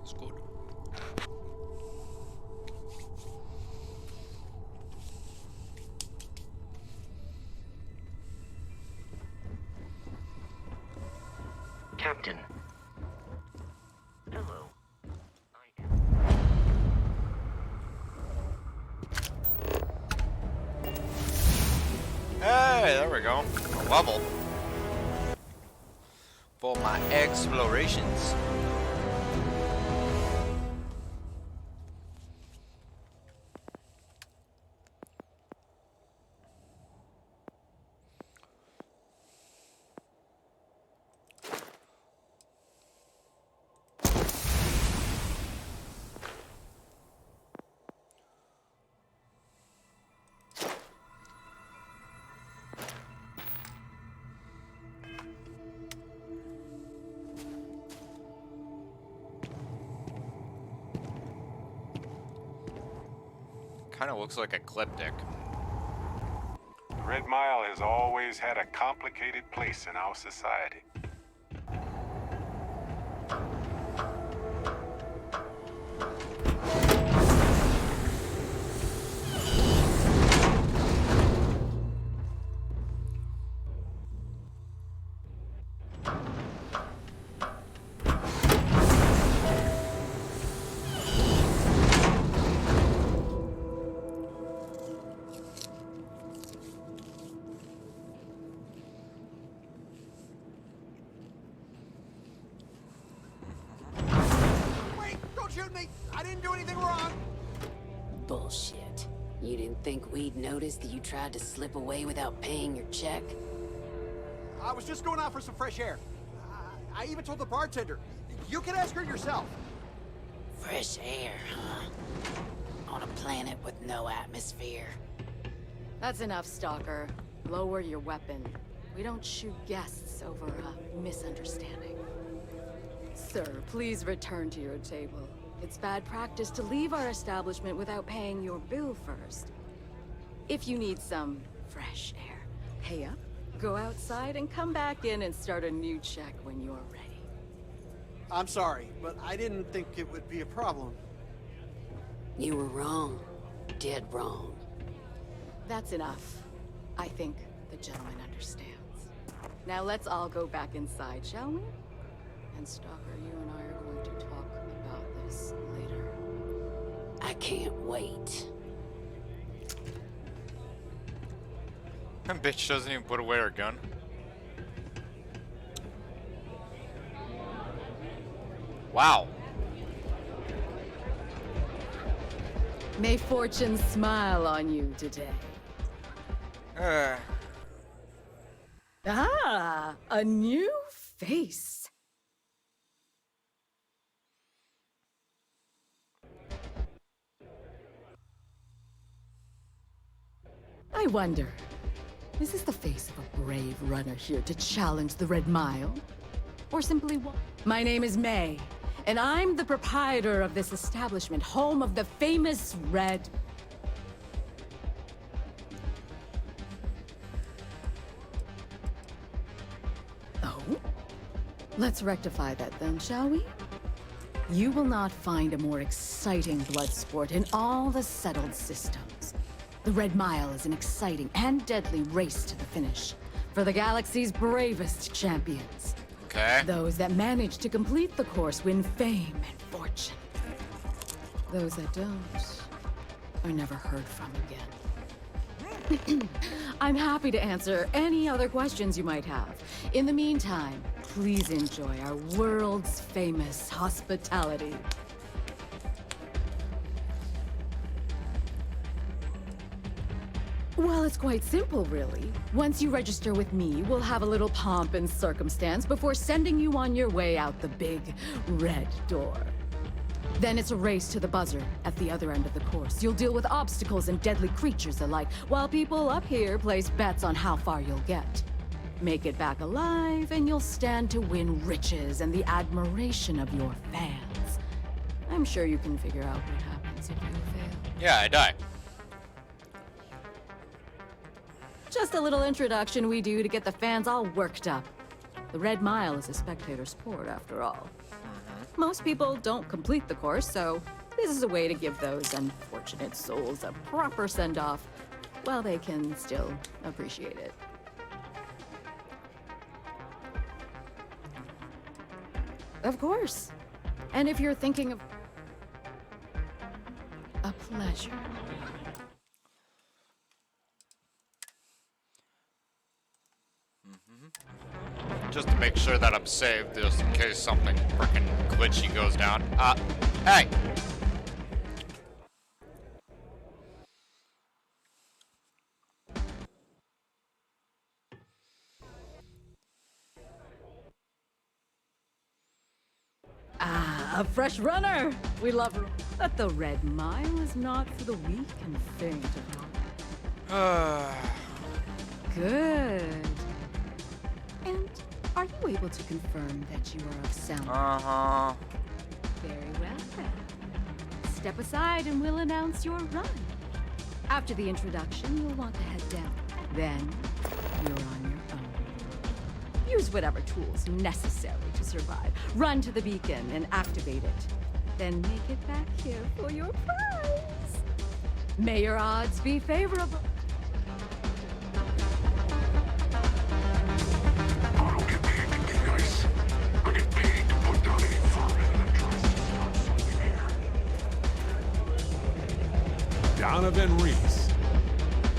A: It's good.
E: Captain. Hello.
A: Hey, there we go. A level. For my explorations. Kind of looks like a ecliptic.
S: The Red Mile has always had a complicated place in our society.
B: shoot me! I didn't do anything wrong!
O: Bullshit. You didn't think we'd notice that you tried to slip away without paying your check?
B: I was just going out for some fresh air. I even told the bartender. You can ask her yourself.
O: Fresh air, huh? On a planet with no atmosphere.
Q: That's enough, Stalker. Lower your weapon. We don't shoot guests over a misunderstanding. Sir, please return to your table. It's bad practice to leave our establishment without paying your bill first. If you need some fresh air, pay up, go outside, and come back in and start a new check when you're ready.
B: I'm sorry, but I didn't think it would be a problem.
O: You were wrong. Dead wrong.
Q: That's enough. I think the gentleman understands. Now let's all go back inside, shall we? And Stalker, you and I are going to talk about this later.
O: I can't wait.
A: That bitch doesn't even put away her gun. Wow.
Q: May fortune smile on you today. Ah, a new face. I wonder, is this the face of a brave runner here to challenge the Red Mile? Or simply what? My name is May, and I'm the proprietor of this establishment, home of the famous Red. Oh? Let's rectify that then, shall we? You will not find a more exciting blood sport in all the settled systems. The Red Mile is an exciting and deadly race to the finish for the galaxy's bravest champions.
A: Okay.
Q: Those that manage to complete the course win fame and fortune. Those that don't are never heard from again. I'm happy to answer any other questions you might have. In the meantime, please enjoy our world's famous hospitality. Well, it's quite simple, really. Once you register with me, we'll have a little pomp and circumstance before sending you on your way out the big red door. Then it's a race to the buzzer at the other end of the course. You'll deal with obstacles and deadly creatures alike, while people up here place bets on how far you'll get. Make it back alive, and you'll stand to win riches and the admiration of your fans. I'm sure you can figure out what happens if you fail.
A: Yeah, I die.
Q: Just a little introduction we do to get the fans all worked up. The Red Mile is a spectator sport, after all. Most people don't complete the course, so this is a way to give those unfortunate souls a proper send-off while they can still appreciate it. Of course. And if you're thinking of a pleasure.
A: Just to make sure that I'm saved, just in case something frickin' glitchy goes down. Hey!
Q: Ah, a fresh runner! We love her. But the Red Mile is not for the weak and faint of heart. Good. And are you able to confirm that you are of sound?
A: Uh-huh.
Q: Very well then. Step aside and we'll announce your run. After the introduction, you'll want to head down. Then, you're on your own. Use whatever tools necessary to survive. Run to the beacon and activate it. Then make it back here for your prize. May your odds be favorable.
F: Donovan Reese.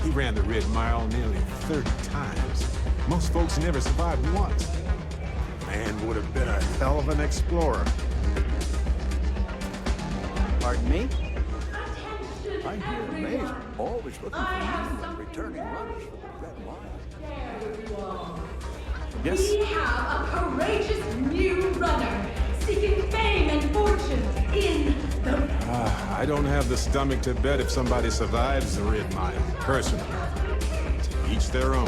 F: He ran the Red Mile nearly 30 times. Most folks never survived once. Man would have been a hell of an explorer.
C: Pardon me? I hear May's always looking for new and returning runners for the Red Mile.
F: Yes?
N: We have a courageous new runner seeking fame and fortune in the...
F: I don't have the stomach to bet if somebody survives the Red Mile, personally. To each their own.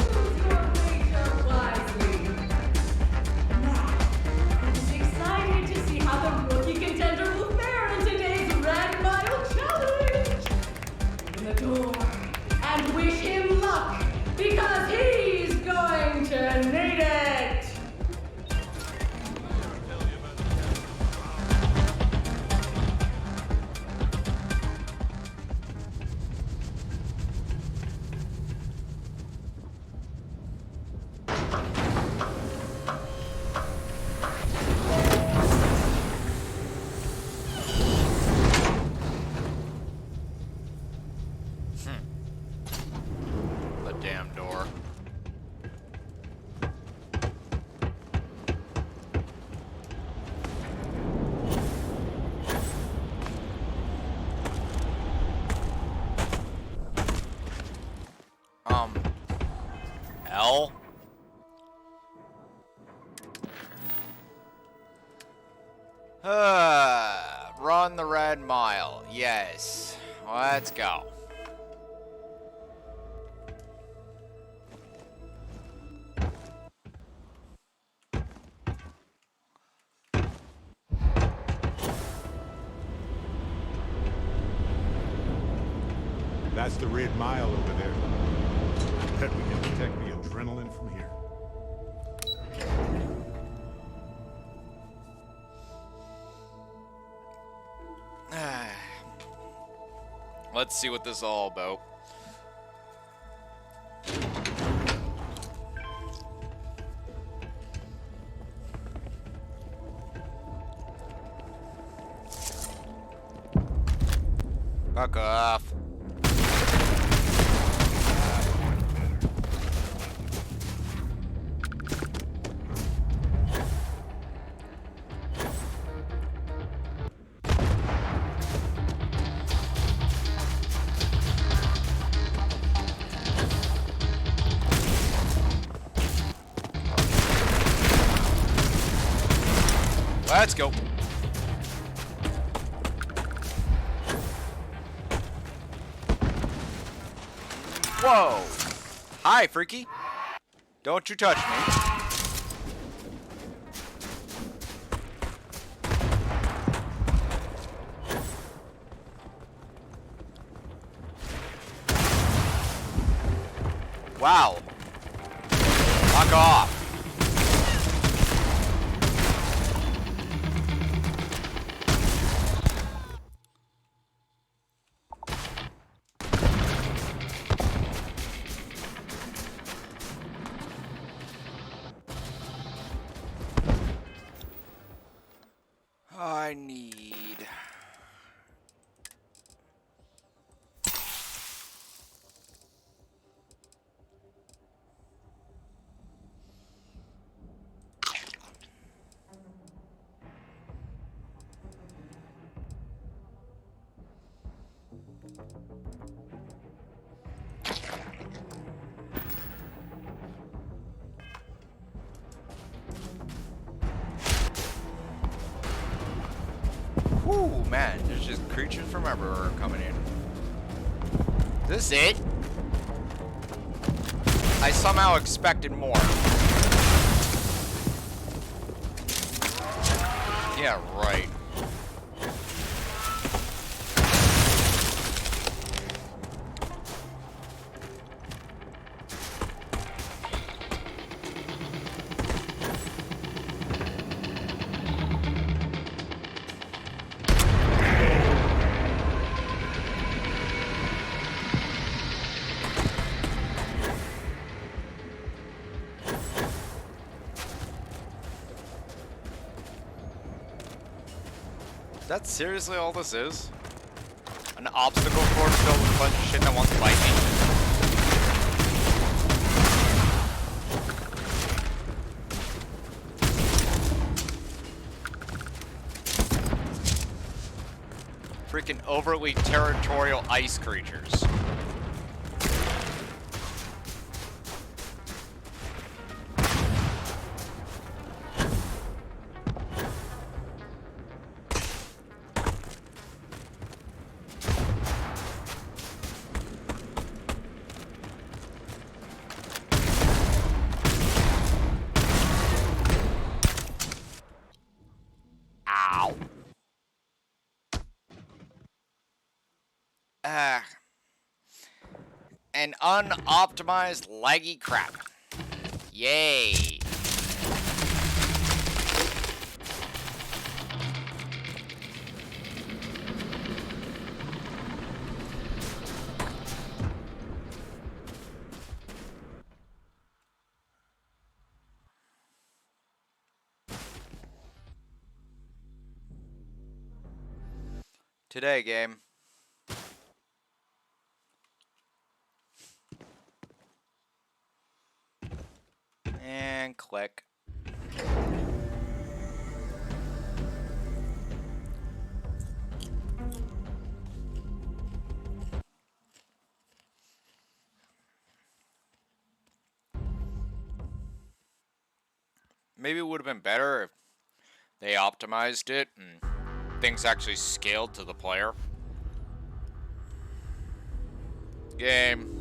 N: It's exciting to see how the rookie contender will fare in today's Red Mile Challenge. Open the door and wish him luck because he's going to need it.
A: The damn door. L? Run the Red Mile. Yes. Let's go.
F: That's the Red Mile over there. I bet we can detect the adrenaline from here.
A: Let's see what this is all about. Fuck off. Let's go. Whoa. Hi, freaky. Don't you touch me. Wow. Fuck off. I need... Whew, man, there's just creatures from everywhere coming in. Is this it? I somehow expected more. Yeah, right. Is that seriously all this is? An obstacle course filled with a bunch of shit that wants to bite Freaking overly territorial ice creatures. Ow. An unoptimized laggy crap. Yay. Today, game. And click. Maybe it would have been better if they optimized it and things actually scaled to the player. Game.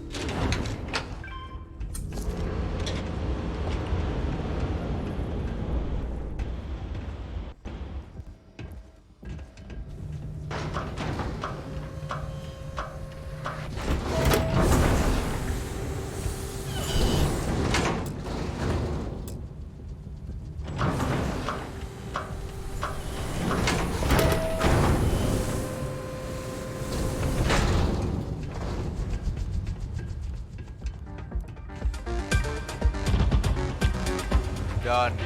A: Done.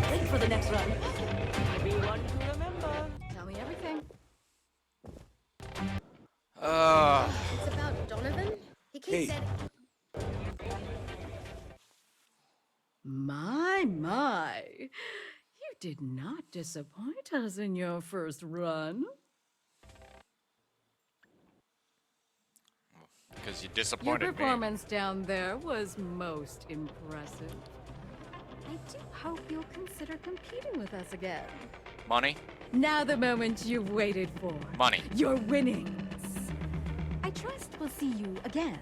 N: Wait for the next run. Be one to remember. Tell me everything.
T: It's about Donovan? He keeps saying...
N: My. You did not disappoint us in your first run.
A: Because you
N: Your
A: disappointed me.
N: performance down there was most impressive. I do hope you'll consider competing with us again.
A: Money?
N: Now the moment you've waited for.
A: Money.
N: Your winnings. I trust we'll see you again.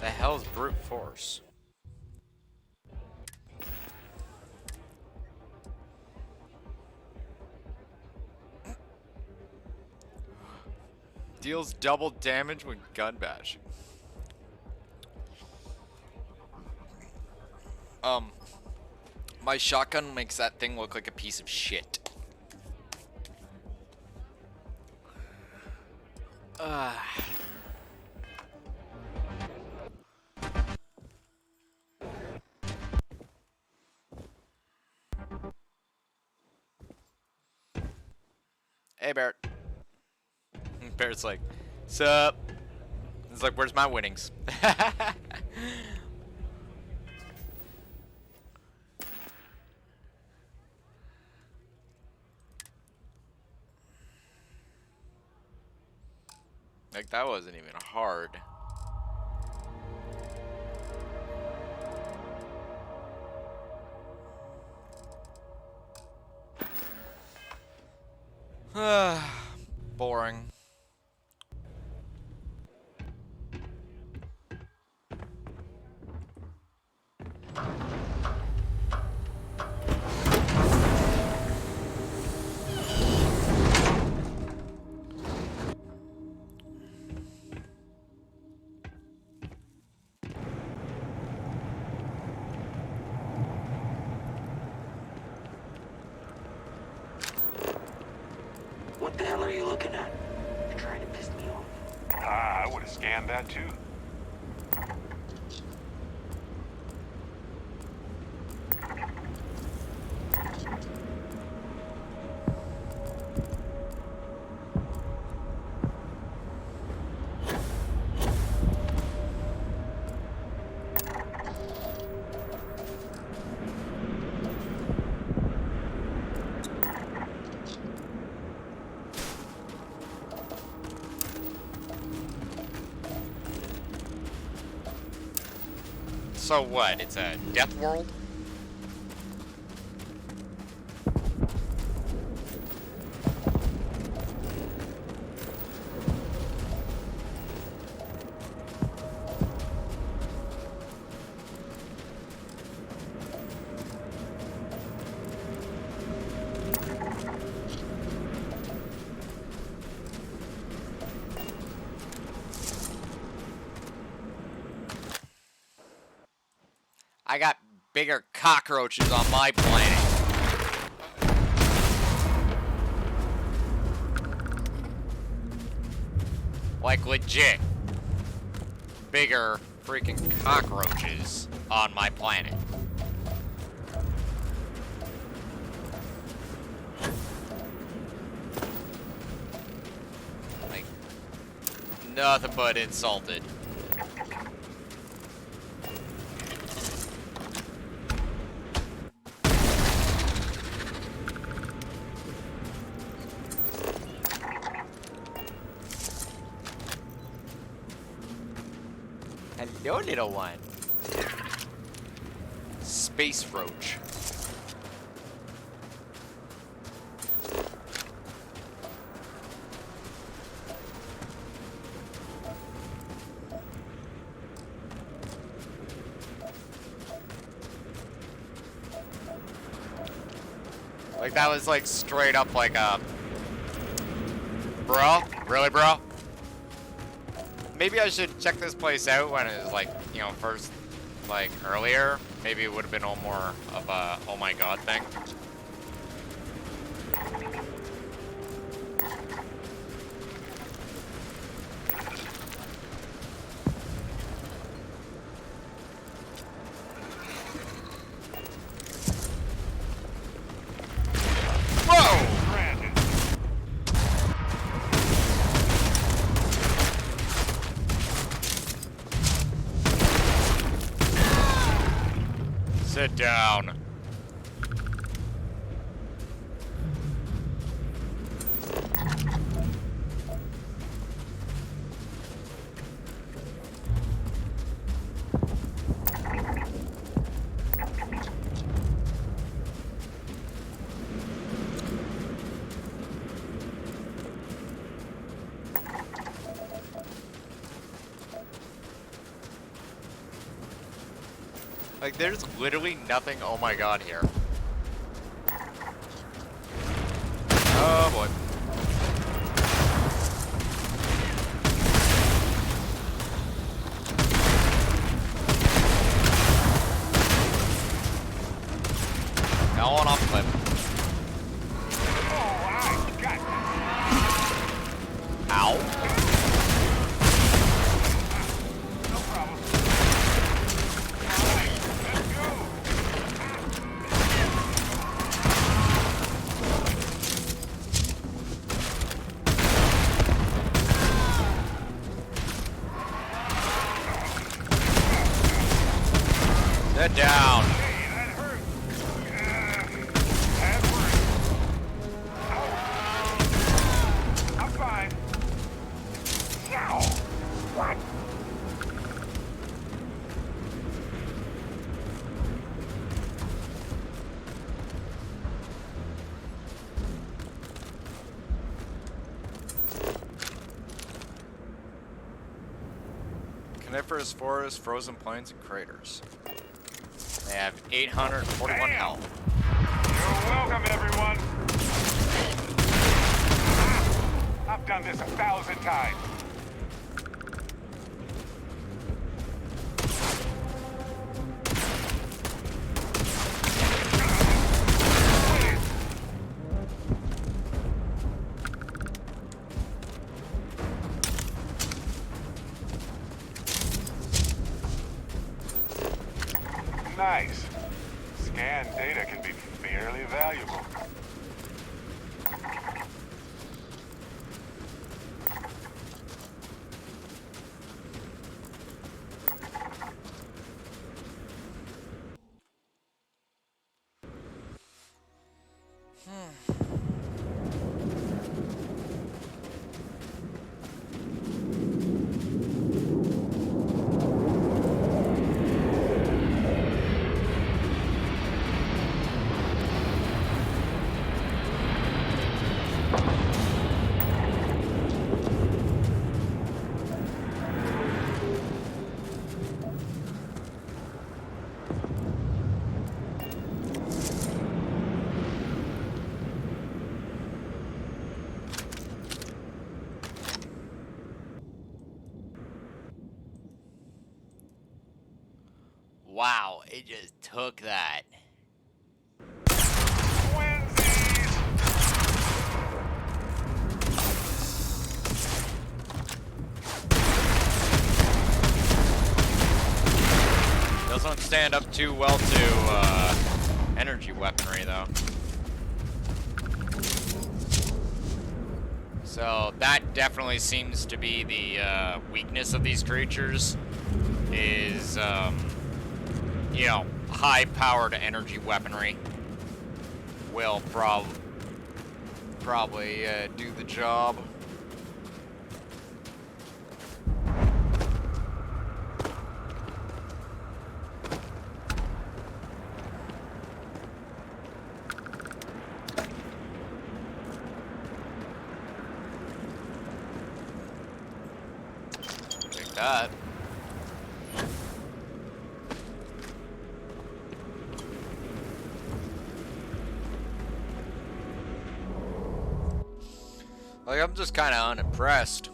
A: The hell's brute force? Deals double damage when gun bashing. My shotgun makes that thing look like a piece of shit. Hey, Barrett. Barrett's like, sup? It's like, where's my winnings? Like, that wasn't even hard. Boring.
E: What the hell are you looking at? You're trying to piss me off.
S: I would have scanned that too.
A: So what? It's a death world? I got bigger cockroaches on my planet. Like legit. Bigger freaking cockroaches on my planet. Like, nothing but insulted. Hello, little one. Space roach. Like that was like straight up like a... Bro? Really, bro? Maybe I should check this place out when it was like, you know, first, like, earlier. Maybe it would have been all more of a oh my god thing. Sit down. Like, there's literally nothing, oh my god, here. Oh boy. Now on off clip. Ow. Sit down.
S: I'm fine. What?
A: Coniferous forests, frozen plains, and craters. They have 841 health.
S: You're welcome, everyone. I've done this 1,000 times. Nice. Scan data can be fairly valuable.
A: wow, it just took that. Doesn't stand up too well to energy weaponry, though. So that definitely seems to be the weakness of these creatures, is, you know, high-powered energy weaponry will probably do the job. That. Like, I'm just kind of unimpressed.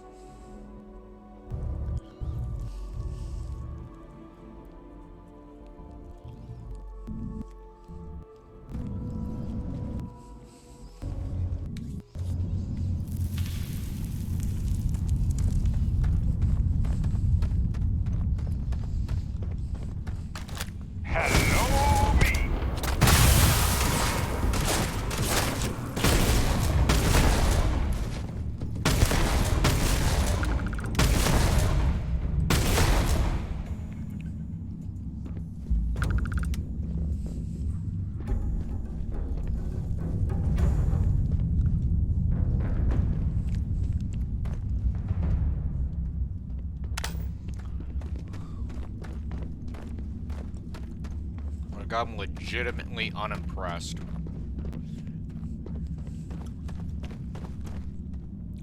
A: I'm legitimately unimpressed.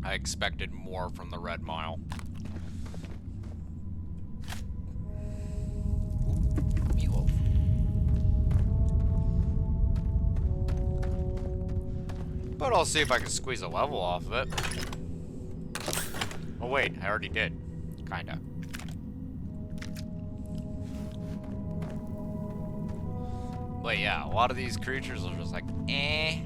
A: I expected more from the Red Mile. Meatloaf. But I'll see if I can squeeze a level off of it. Oh wait, I already did. Kinda. But yeah, a lot of these creatures are just like, eh.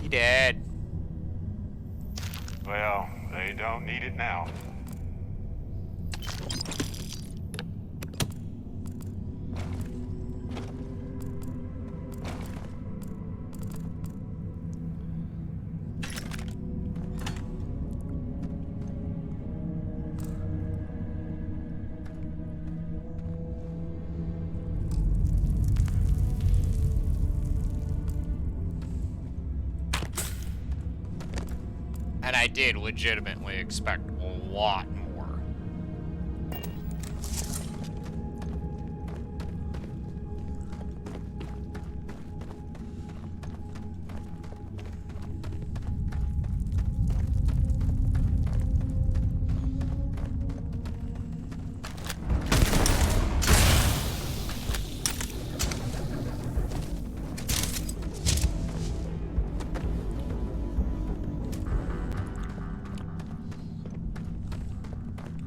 A: He dead.
S: Well, they don't need it now.
A: And I did legitimately expect a lot more.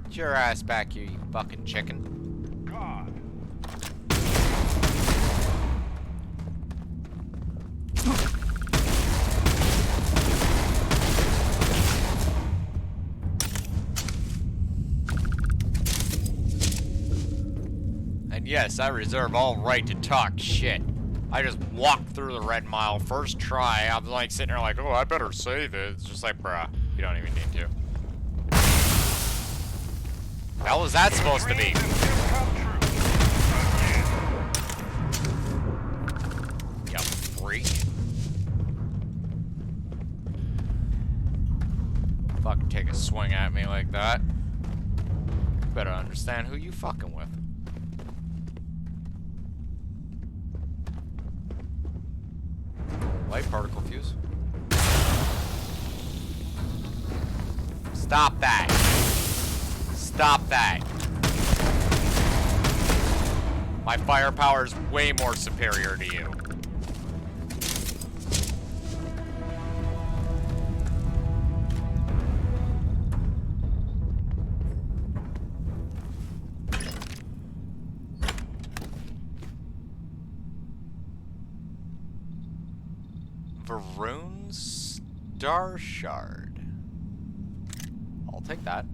A: Get your ass back here, you fucking chicken.
S: God.
A: And yes, I reserve all right to talk shit. I just walked through the Red Mile first try. I was like sitting there like, oh, I better save it. It's just like, bruh, you don't even need to. The hell was that supposed to be? You freak. Fucking take a swing at me like that. You better understand who you fucking with. Light particle fuse. Stop that. Stop that. My firepower is way more superior to you. Varun's Star Shard. I'll take that.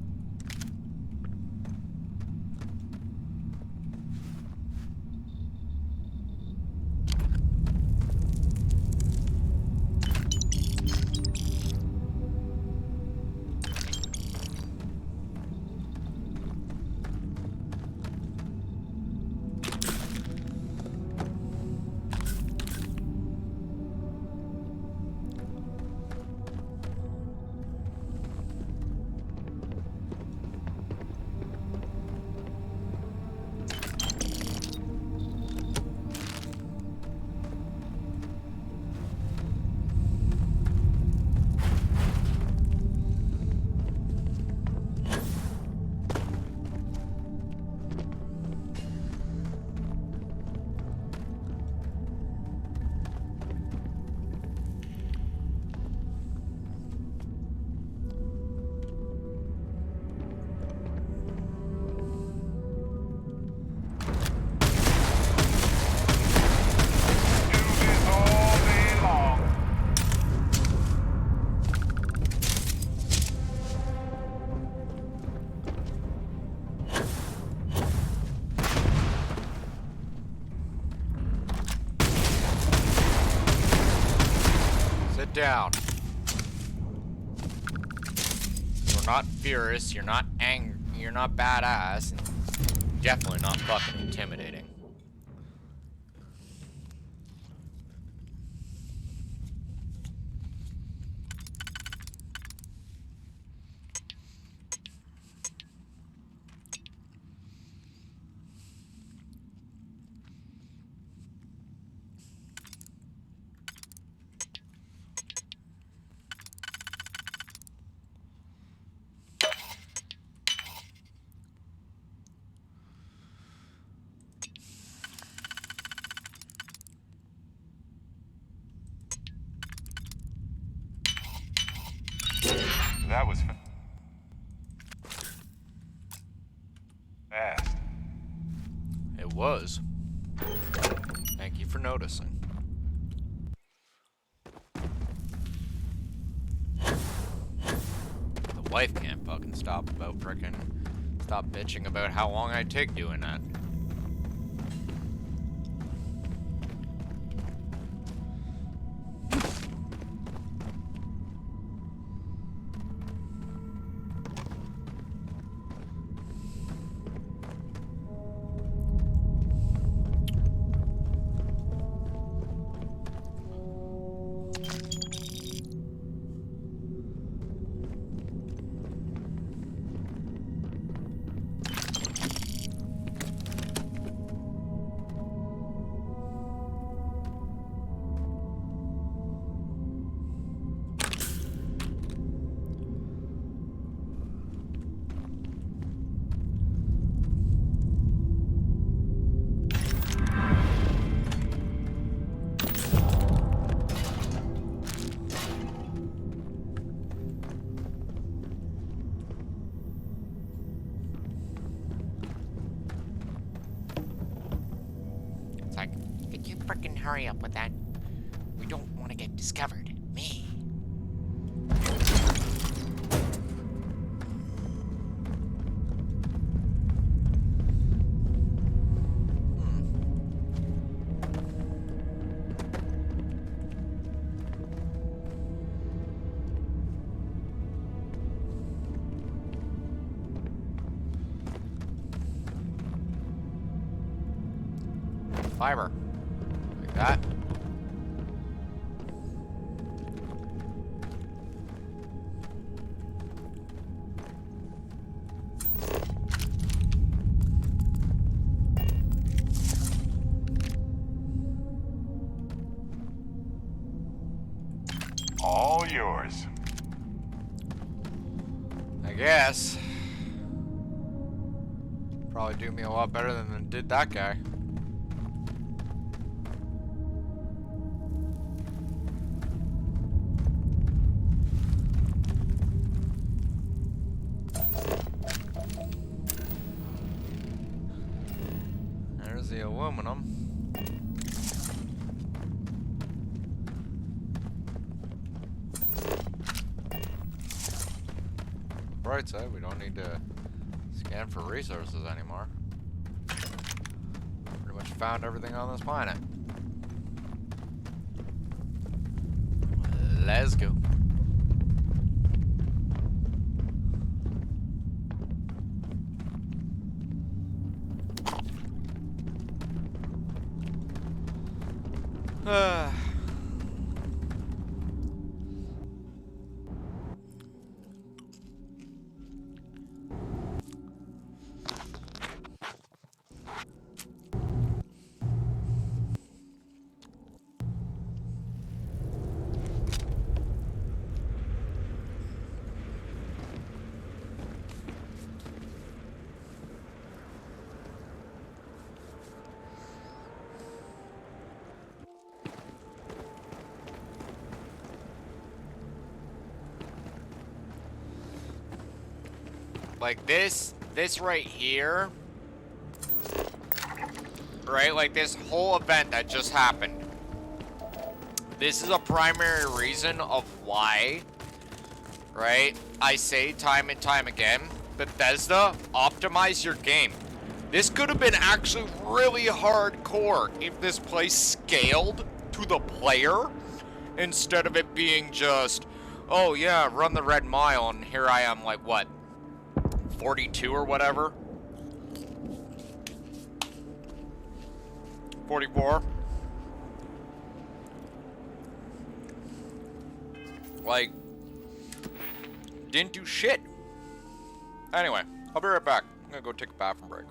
A: Down. You're not furious, you're not angry, you're not badass, and definitely not fucking intimidating.
S: That was fast.
A: It was. Thank you for noticing. The wife can't fucking stop bitching about how long I take doing that. Frickin' hurry up with that. We don't want to get discovered. Me. Fiber. Like that.
S: All yours.
A: guess. Probably do me a lot better than it did that guy. There's the aluminum. Bright side, we don't need to scan for resources anymore. Pretty much found everything on this planet. Let's go. Like this right here, right? Like this whole event that just happened. This is a primary reason of why, right? I say time and time again, Bethesda, optimize your game. This could have been actually really hardcore if this place scaled to the player instead of it being just, oh yeah, run the red mile, and here I am like, what, 42 or whatever? 44? Like, didn't do shit. Anyway, I'll be right back. I'm gonna go take a bathroom break.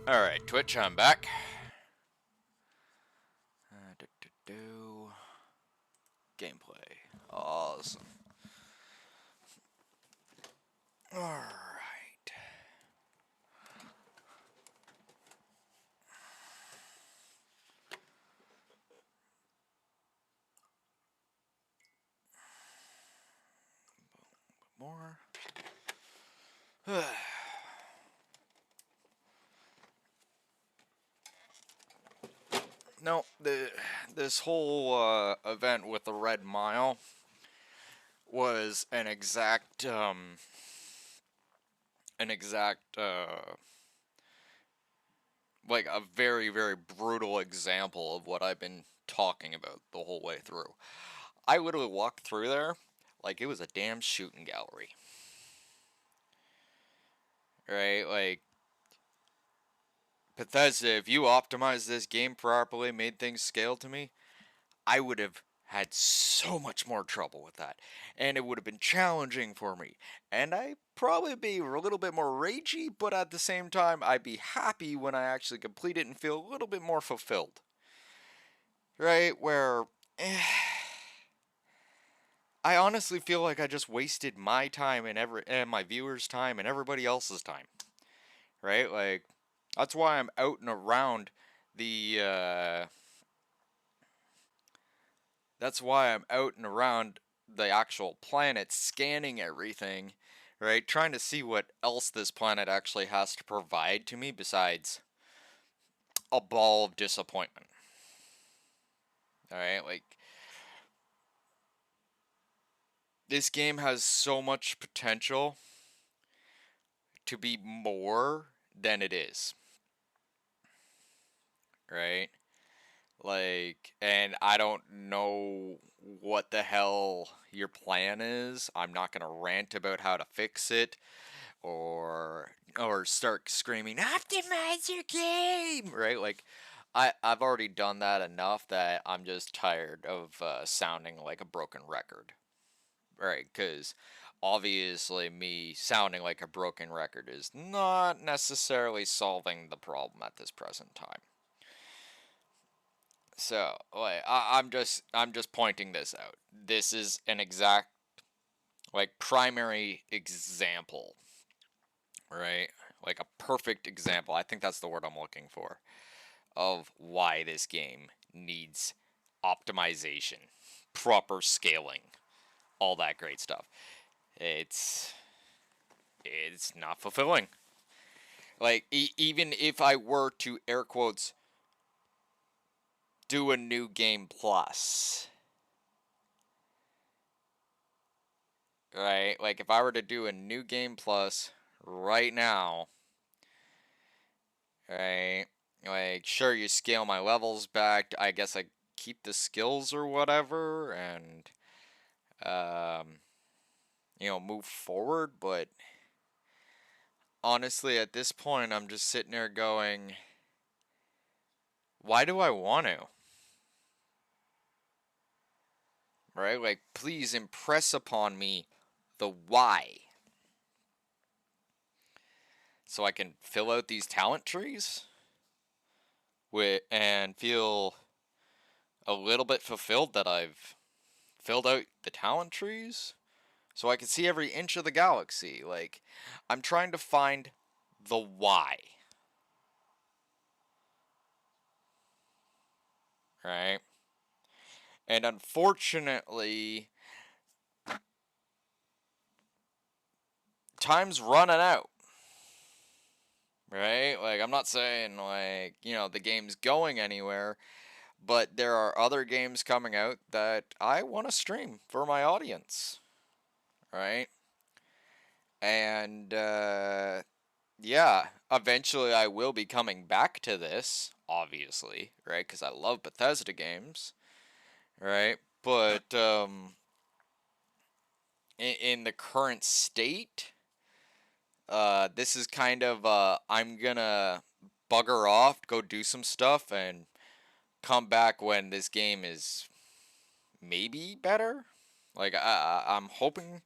A: Alright, Twitch, I'm back. Gameplay. Awesome. Alright. More. No, this whole event with the Red Mile was an exact like a very, very brutal example of what I've been talking about the whole way through. I literally walked through there like it was a damn shooting gallery. Right? Like, Bethesda, if you optimized this game properly, made things scale to me, I would have had so much more trouble with that. And it would have been challenging for me. And I'd probably be a little bit more ragey, but at the same time, I'd be happy when I actually complete it and feel a little bit more fulfilled. Right? Where I honestly feel like I just wasted my time and my viewers' time and everybody else's time. Right? Like, that's why I'm out and around the that's why I'm out and around the actual planet, scanning everything, right? Trying to see what else this planet actually has to provide to me besides a ball of disappointment. Alright, like, this game has so much potential to be more than it is. Right? Like, and I don't know what the hell your plan is. I'm not gonna rant about how to fix it or start screaming, optimize your game, right? Like, I've already done that enough that I'm just tired of sounding like a broken record, right? Because obviously me sounding like a broken record is not necessarily solving the problem at this present time. So, like, I'm just pointing this out. This is an exact, like, primary example, right? Like a perfect example. I think that's the word I'm looking for of why this game needs optimization, proper scaling, all that great stuff. It's not fulfilling. Like, even if I were to air quotes do a new game plus, right? Like, if I were to do a new game plus right now, right? Like, sure, you scale my levels back. I guess I keep the skills or whatever, and move forward. But honestly, at this point, I'm just sitting there going, why do I want to? Right? Like, please impress upon me the why, so I can fill out these talent trees and feel a little bit fulfilled that I've filled out the talent trees, so I can see every inch of the galaxy. Like, I'm trying to find the why. Right? And unfortunately, time's running out. Right? Like, I'm not saying, like, the game's going anywhere, but there are other games coming out that I want to stream for my audience. Right? And, yeah, eventually I will be coming back to this, obviously, right? Because I love Bethesda games, right? But, in the current state, this is kind of, I'm gonna bugger off, go do some stuff, and come back when this game is maybe better. Like, I'm hoping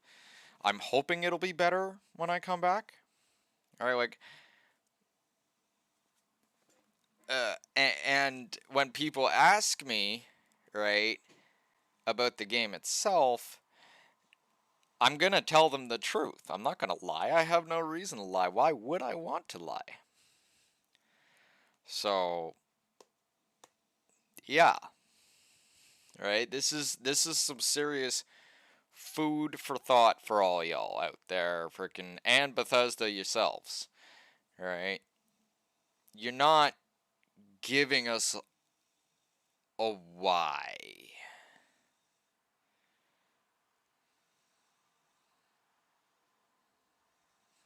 A: it'll be better when I come back. Alright, like, and when people ask me, right, about the game itself, I'm gonna tell them the truth. I'm not gonna lie. I have no reason to lie. Why would I want to lie? So, yeah. Right? This is some serious food for thought for all y'all out there, freaking, and Bethesda yourselves. Right? You're not giving us a why.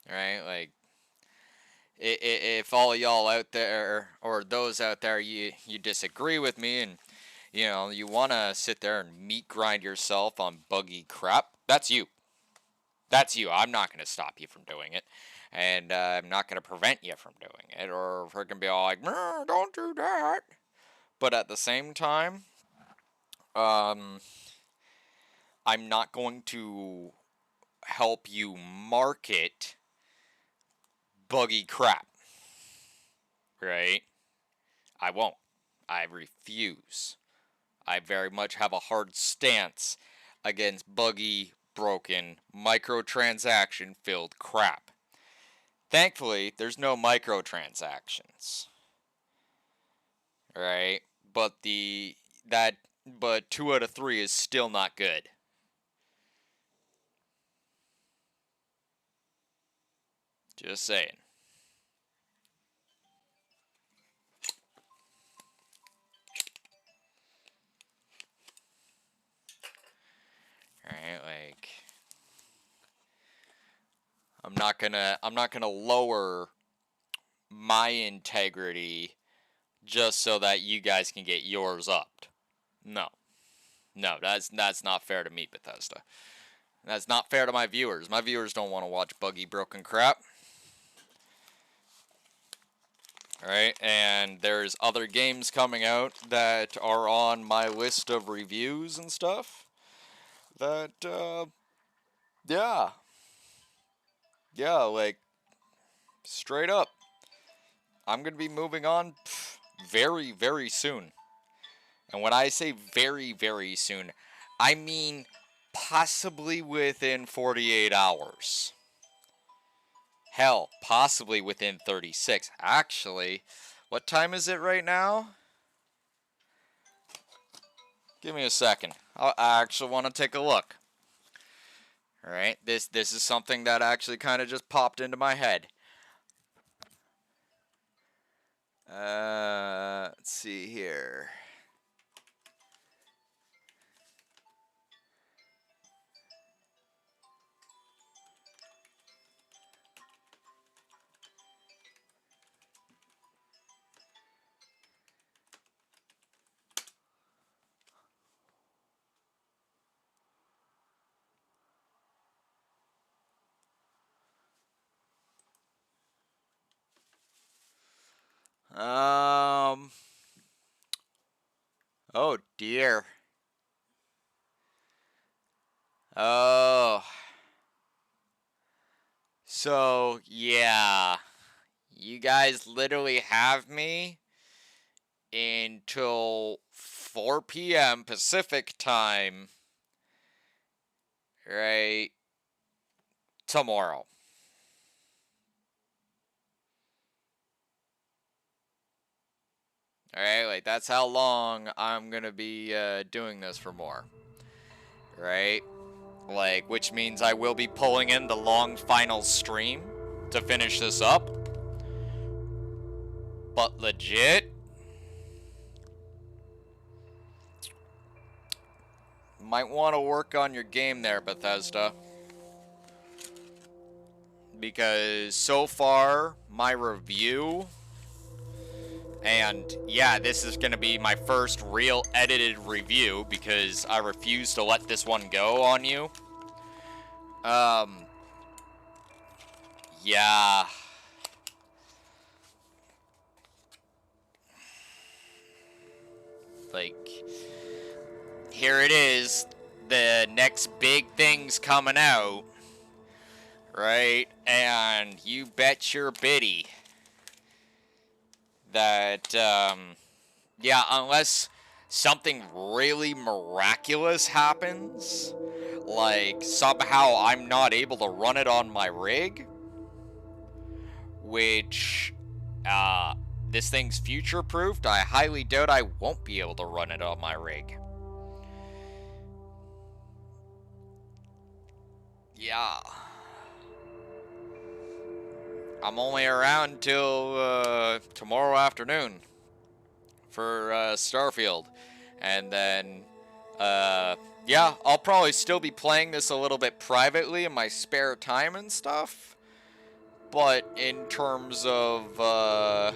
A: Right? Like, if all y'all out there, or those out there, you disagree with me, and you want to sit there and meat grind yourself on buggy crap, that's you. That's you. I'm not going to stop you from doing it, and I'm not going to prevent you from doing it, or freaking be all like, don't do that. But at the same time, I'm not going to help you market buggy crap. Right? I won't. I refuse. I very much have a hard stance against buggy, broken, microtransaction-filled crap. Thankfully, there's no microtransactions. Right? But 2 out of 3 is still not good. Just saying. Right? Like, I'm not gonna lower my integrity just so that you guys can get yours upped. No. No, that's not fair to me, Bethesda. That's not fair to my viewers. My viewers don't want to watch buggy, broken crap. Alright, and there's other games coming out that are on my list of reviews and stuff. That, yeah. Yeah, like, straight up. I'm going to be moving on very, very soon. And when I say very, very soon, I mean possibly within 48 hours. Hell, possibly within 36. Actually, what time is it right now? Give me a second. I actually want to take a look. Alright, this is something that actually kind of just popped into my head. Let's see here. Oh dear. Oh. So, yeah. You guys literally have me until 4 p.m. Pacific time, right, tomorrow. Alright, like, that's how long I'm gonna be doing this for more. Right? Like, which means I will be pulling in the long final stream to finish this up. But legit, might want to work on your game there, Bethesda. Because so far, my review, and yeah, this is going to be my first real edited review because I refuse to let this one go on you. Yeah. Like, here it is. The next big thing's coming out. Right? And you bet your biddy that, yeah, unless something really miraculous happens, like somehow I'm not able to run it on my rig, which, this thing's future-proofed, I highly doubt I won't be able to run it on my rig. Yeah. I'm only around till tomorrow afternoon for Starfield. And then, yeah, I'll probably still be playing this a little bit privately in my spare time and stuff. But in terms of my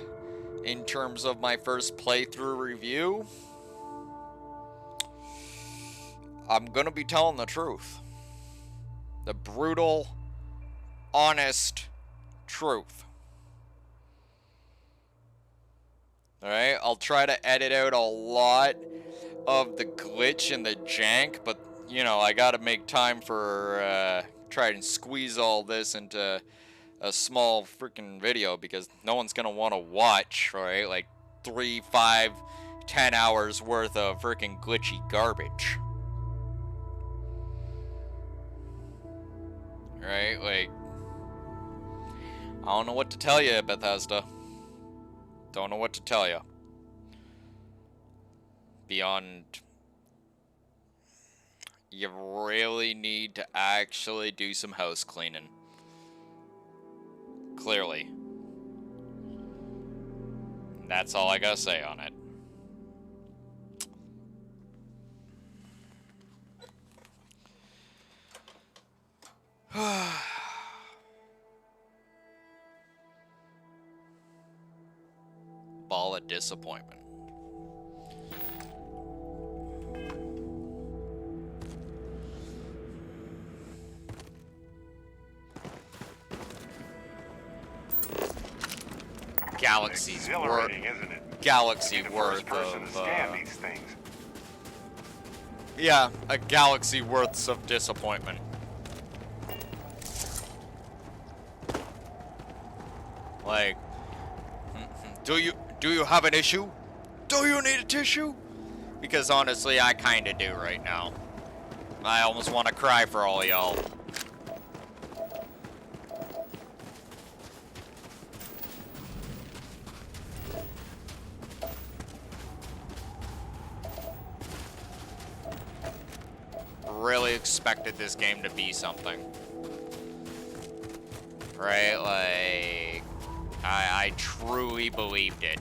A: first playthrough review, I'm gonna be telling the truth. The brutal, honest truth. Alright, I'll try to edit out a lot of the glitch and the jank, but, you know, I gotta make time for, try and squeeze all this into a small freaking video, because no one's gonna want to watch, right, like 3, 5, 10 hours worth of freaking glitchy garbage. Right, like, I don't know what to tell you, Bethesda. Don't know what to tell you. Beyond, you really need to actually do some house cleaning. Clearly. That's all I gotta say on it. Ball of disappointment. Galaxy's worth,
S: isn't it?
A: Galaxy
S: The
A: worth
S: first person
A: of,
S: to scan these things.
A: yeah, a galaxy worth of disappointment. Like, do you have an issue? Do you need a tissue? Because honestly, I kinda do right now. I almost want to cry for all y'all. Really expected this game to be something. Right? Like, I truly believed it.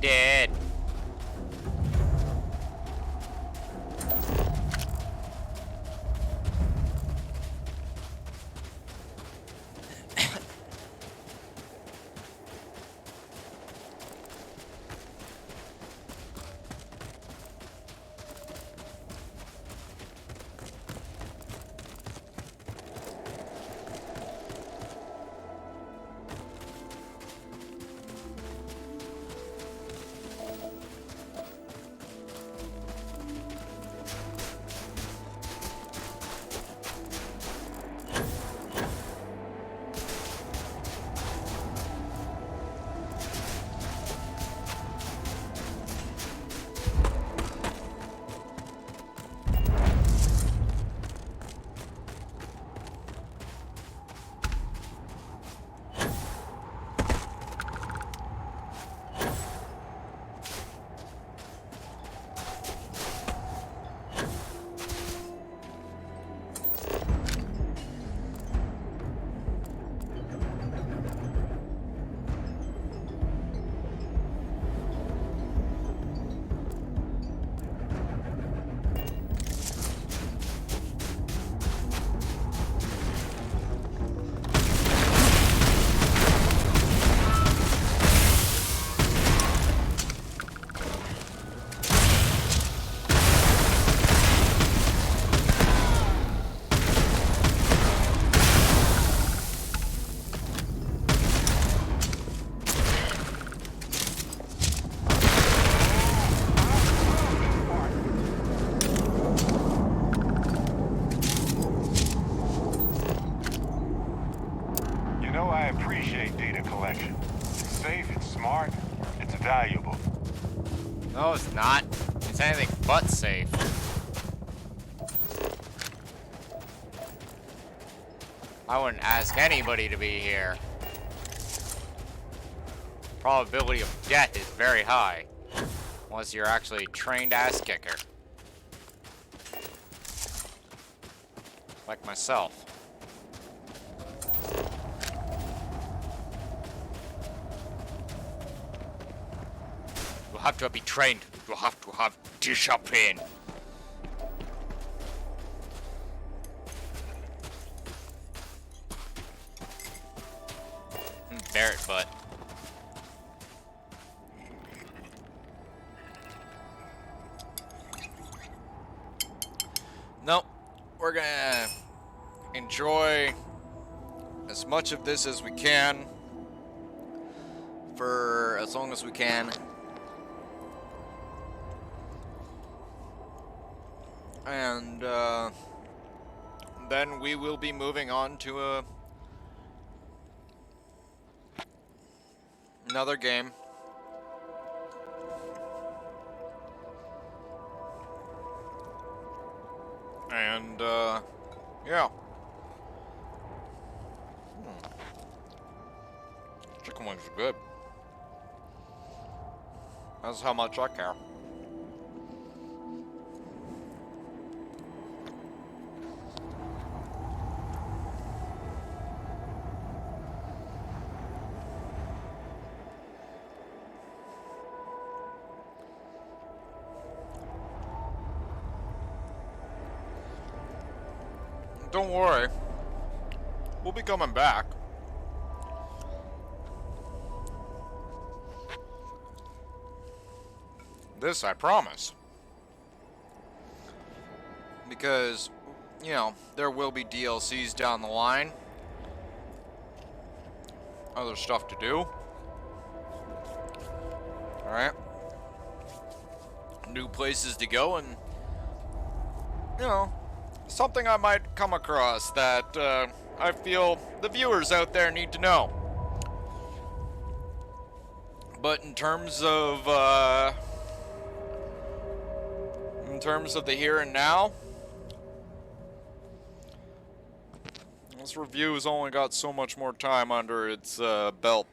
A: did.
S: valuable.
A: No, it's not. It's anything but safe. I wouldn't ask anybody to be here. Probability of death is very high. Unless you're actually a trained ass kicker. Like myself. You have to be trained. You have to have discipline. Barrett butt. Nope. We're gonna enjoy as much of this as we can for as long as we can. And then we will be moving on to another game. And yeah. Chicken wings are good. That's how much I care. Don't worry. We'll be coming back. This I promise. Because, you know, there will be DLCs down the line. Other stuff to do. Alright. New places to go and, you know, something I might come across that I feel the viewers out there need to know. But in terms of the here and now, this review has only got so much more time under its belt.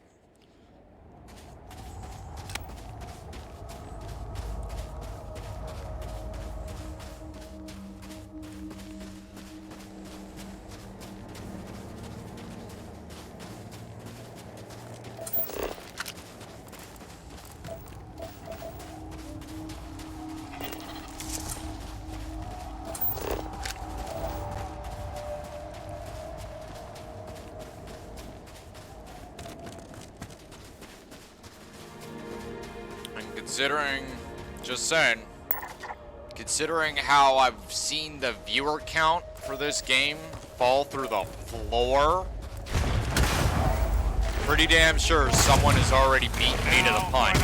A: Considering, just saying, considering how I've seen the viewer count for this game fall through the floor, pretty damn sure someone has already beaten me to the punch.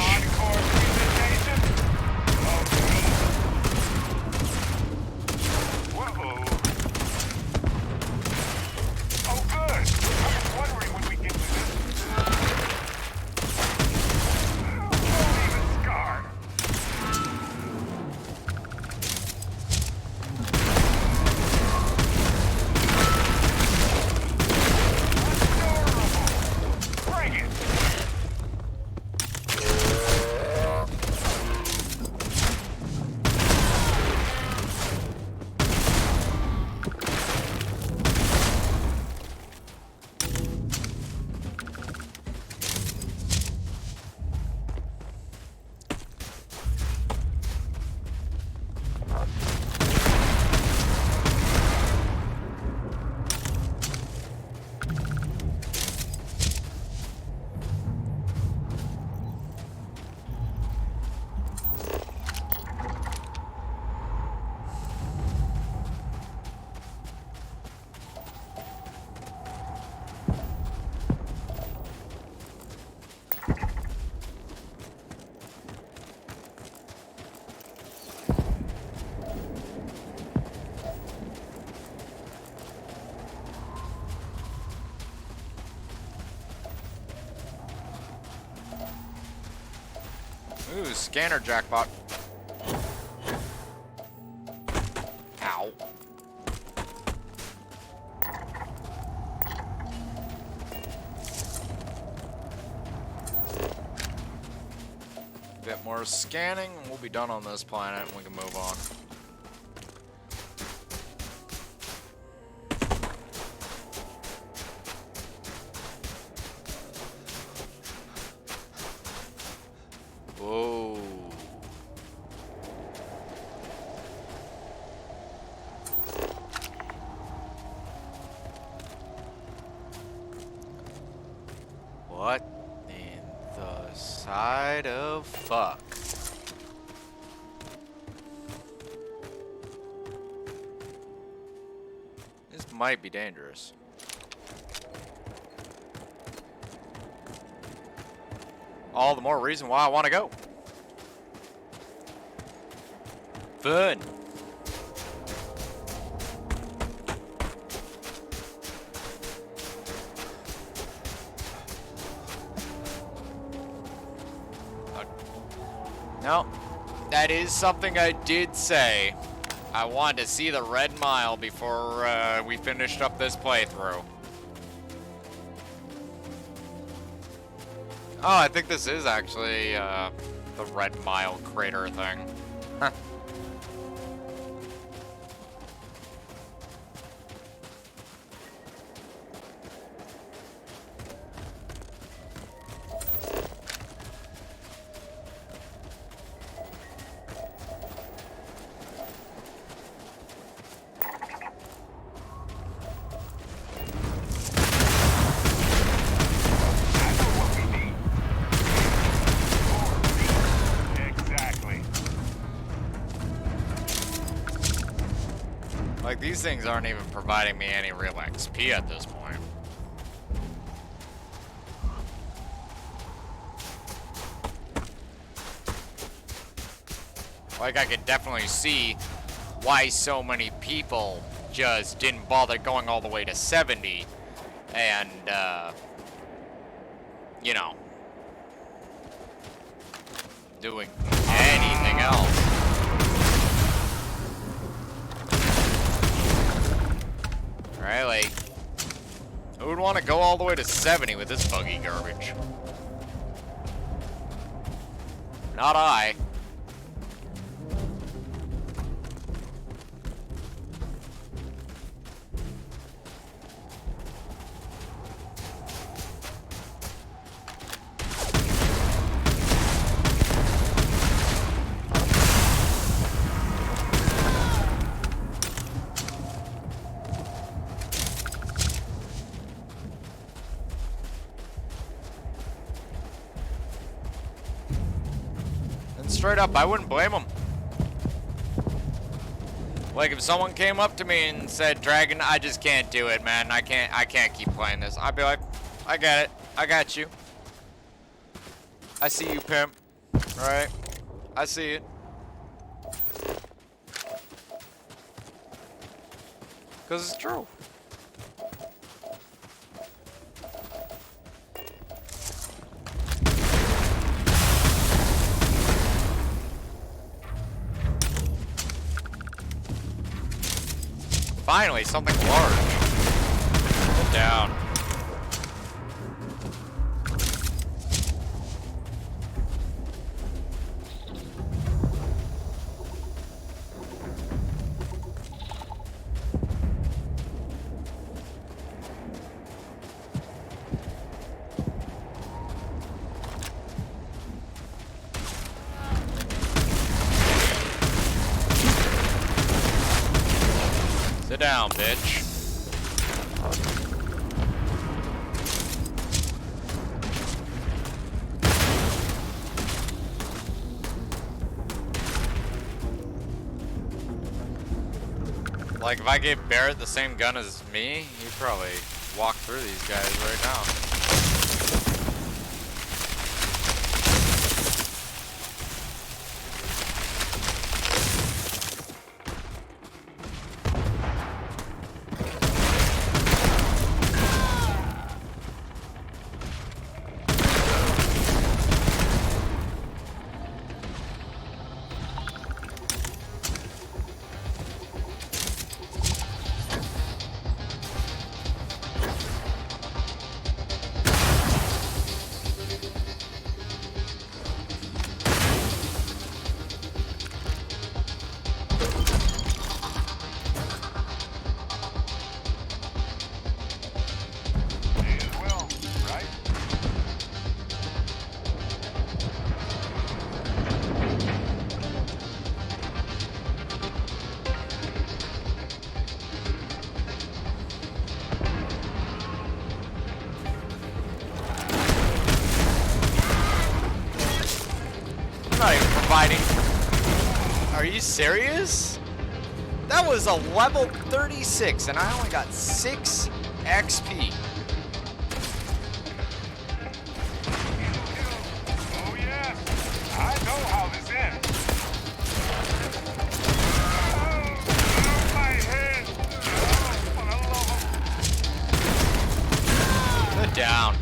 A: Ooh, scanner jackpot. Ow. Bit more scanning, and we'll be done on this planet, and we can move on. Whoa. What in the side of fuck? This might be dangerous. All the more reason why I want to go. Fun. No, that is something I did say. I wanted to see the Red Mile before we finished up this playthrough. Oh, I think this is actually the Red Mile crater thing. Huh. Like, these things aren't even providing me any real XP at this point. Like, I could definitely see why so many people just didn't bother going all the way to 70 and, you know, doing anything else. Right, like, who would want to go all the way to 70 with this buggy garbage? Not I. And straight up, I wouldn't blame them. Like if someone came up to me and said, "Dragon, I just can't do it, man. I can't keep playing this." I'd be like, "I get it. I got you. I see you, pimp. Right? I see it." Because it's true. Finally, something large. Sit down. Sit down, bitch. Like, if I gave Barrett the same gun as me, he'd probably walk through these guys right now. Are you serious? That was a level 36 and I only got 6 XP.
S: Oh yes, I know how this ends. Oh, my head. Oh, I love him.
A: Sit down.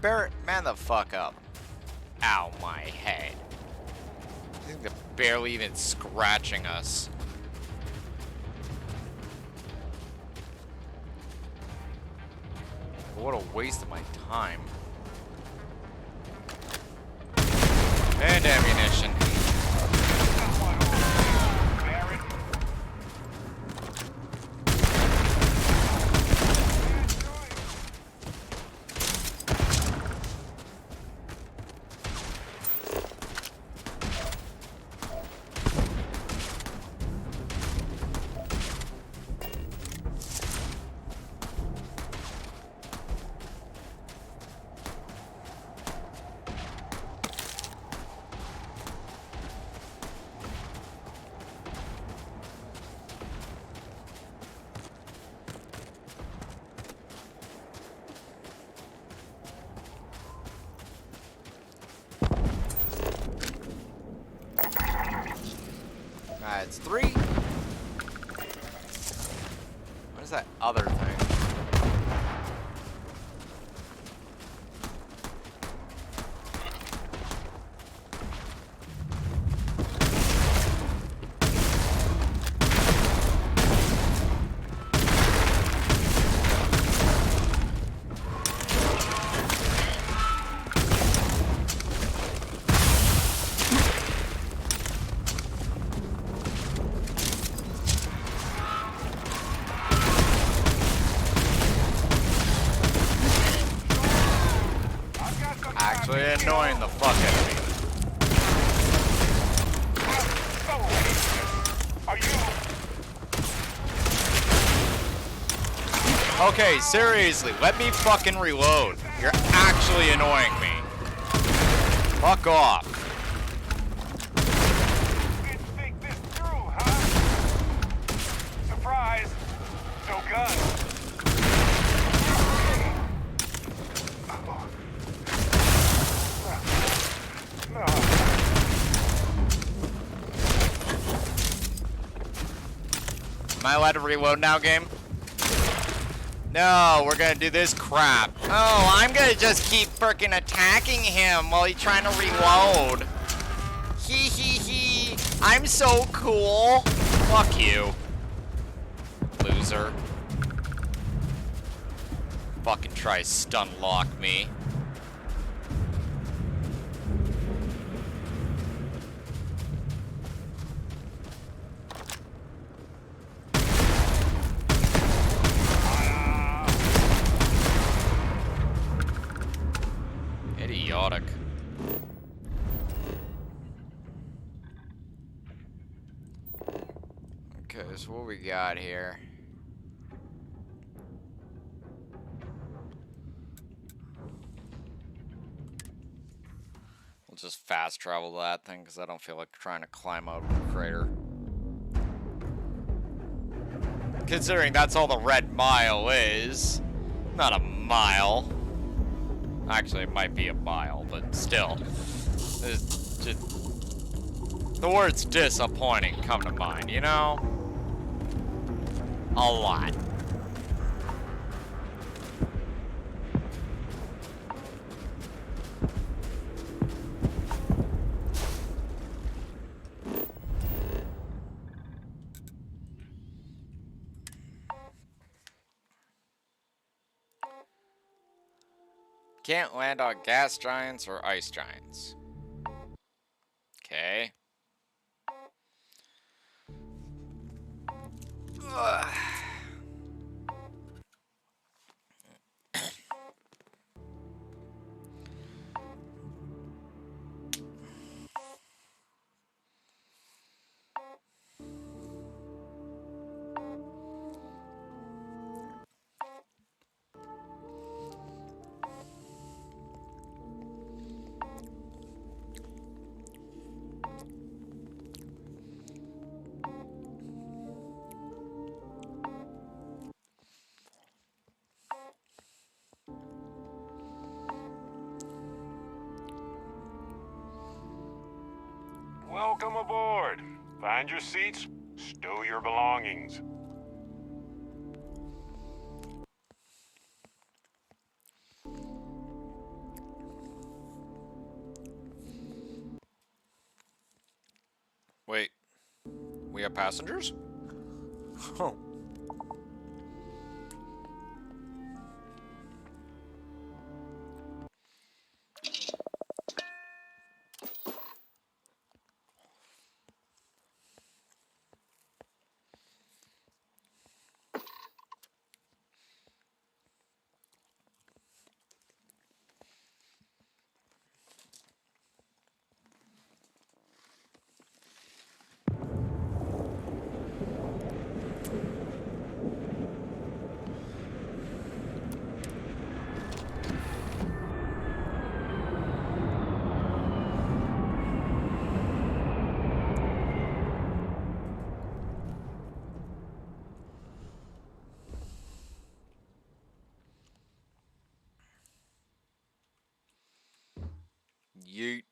A: Barrett, man the fuck up. Ow, my head. I think they're barely even scratching us. What a waste of my time. And ammunition. It's 3. What is that other thing? Okay, seriously, let me fucking reload. You're actually annoying me. Fuck off.
S: Think this through, huh? Surprise! No gun. No.
A: Am I allowed to reload now, game? No, we're gonna do this crap. Oh, I'm gonna just keep frickin' attacking him while he's trying to reload. Hee hee hee. I'm so cool. Fuck you. Loser. Fucking try stun lock me. Idiotic. Okay, so what we got here? We'll just fast travel that thing because I don't feel like trying to climb out of the crater. Considering that's all the red mile is. Not a mile. Actually, it might be a mile, but still. It's just, the words disappointing come to mind, you know? A lot. Can't land on gas giants or ice giants. Okay. Ugh.
S: Welcome aboard. Find your seats, stow your belongings.
A: Wait. We have passengers? Oh. Yeet.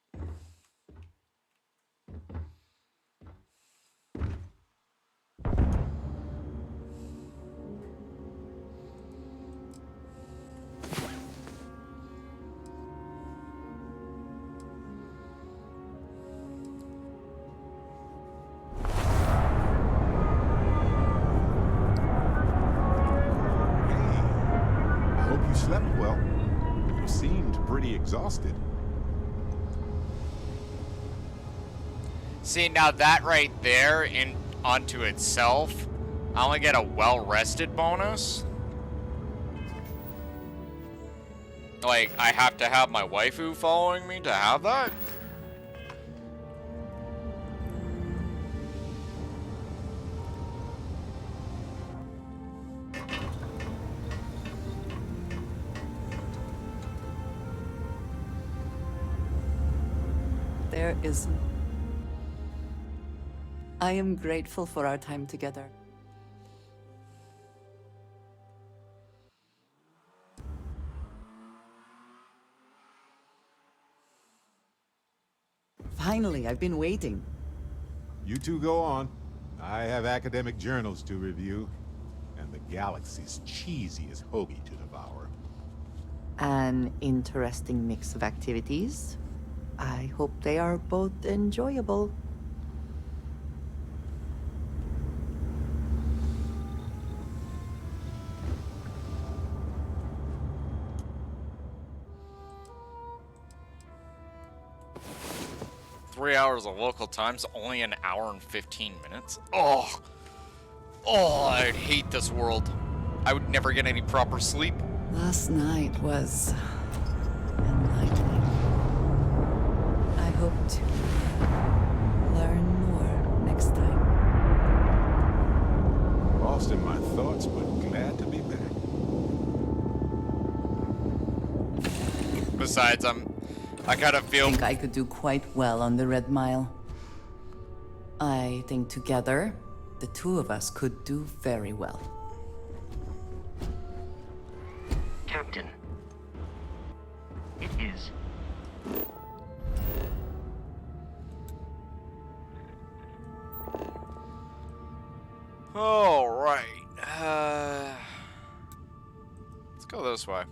F: I hope you slept well. You seemed pretty exhausted.
A: See, now that right there, in onto itself, I only get a well-rested bonus. Like, I have to have my waifu following me to have that?
H: There isn't. I am grateful for our time together. Finally, I've been waiting.
F: You two go on. I have academic journals to review, and the galaxy's cheesiest hoagie to devour.
H: An interesting mix of activities. I hope they are both enjoyable.
A: Three hours of local time's only an hour and 15 minutes. Oh, I'd hate this world. I would never get any proper sleep.
H: Last night was enlightening. I hope to learn more next time.
F: Lost in my thoughts, but glad to be back.
A: Besides, I kind of feel...
H: I think I could do quite well on the Red Mile. I think together, the two of us could do very well.
M: Captain. It is.
A: All right. Let's go this way.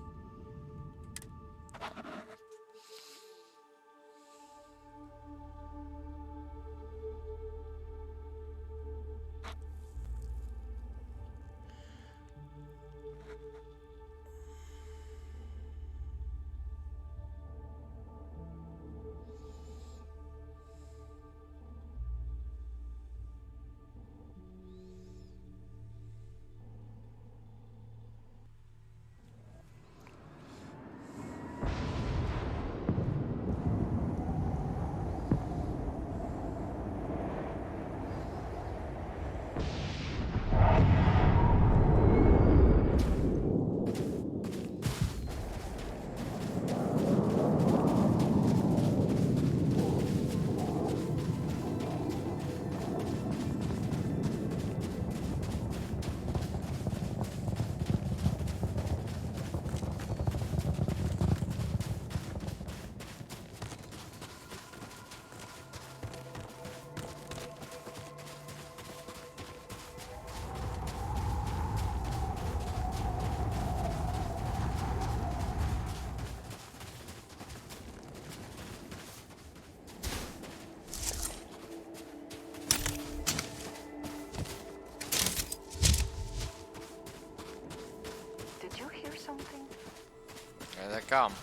A: There they come.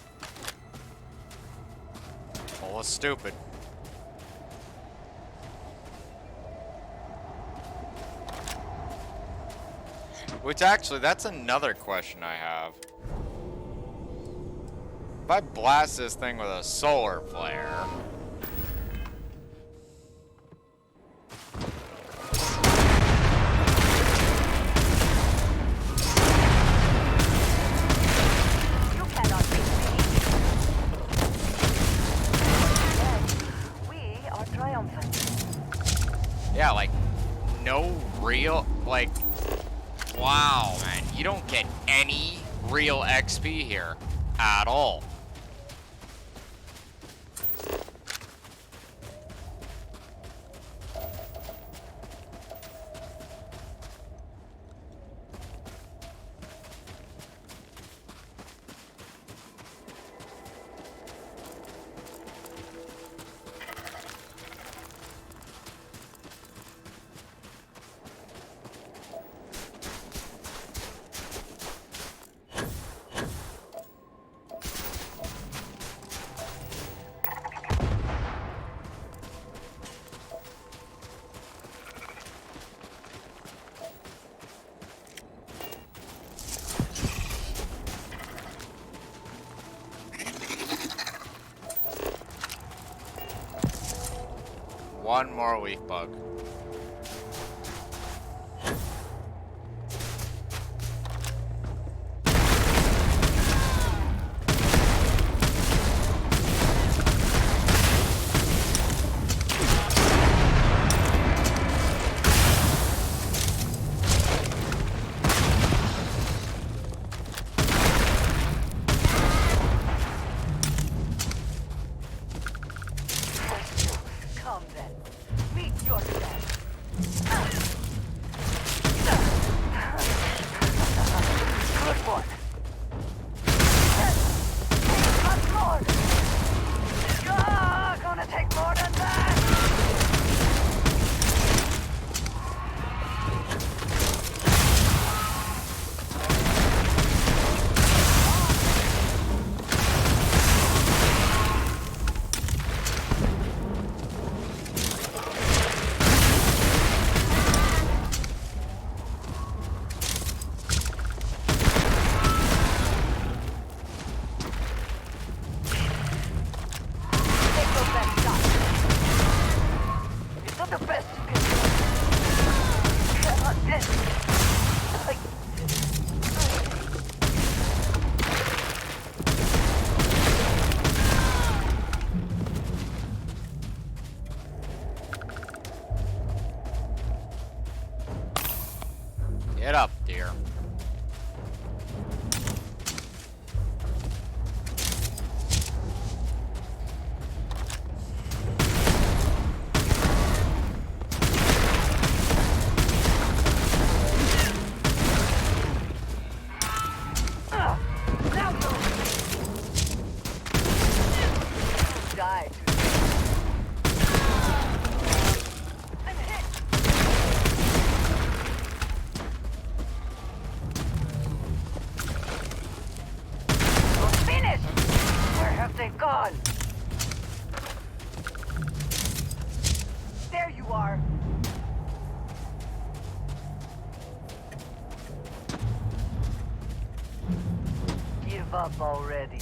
A: Well, it's stupid. Which actually, that's another question I have. If I blast this thing with a solar flare... Yeah, like, no real, like, wow, man, you don't get any real XP here at all. One more weak bug. Get up, dear.
O: Die. Finished! Where have they gone? There you are. Give up already.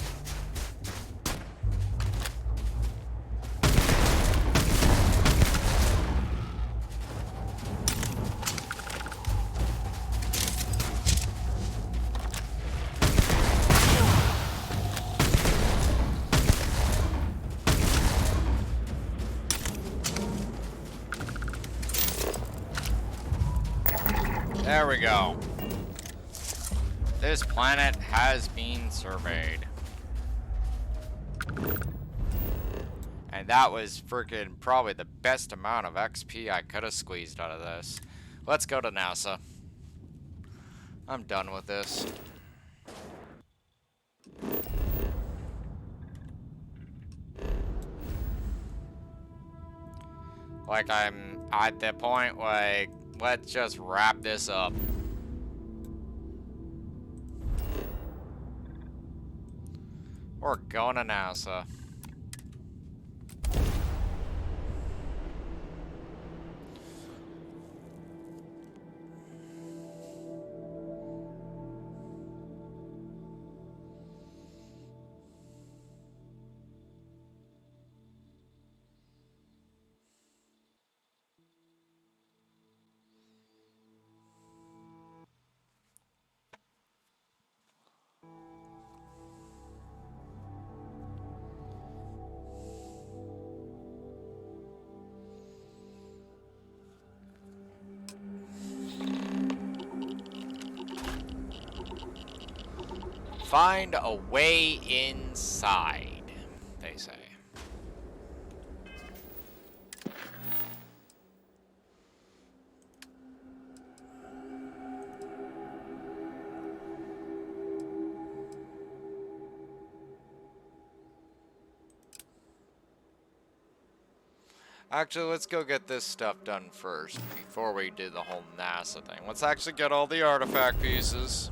A: There we go. This planet has been surveyed. And that was freaking probably the best amount of XP I could have squeezed out of this. Let's go to NASA. I'm done with this. Like, I'm at the point, like, let's just wrap this up. We're going to NASA. Find a way inside, they say. Actually, let's go get this stuff done first, before we do the whole NASA thing. Let's actually get all the artifact pieces.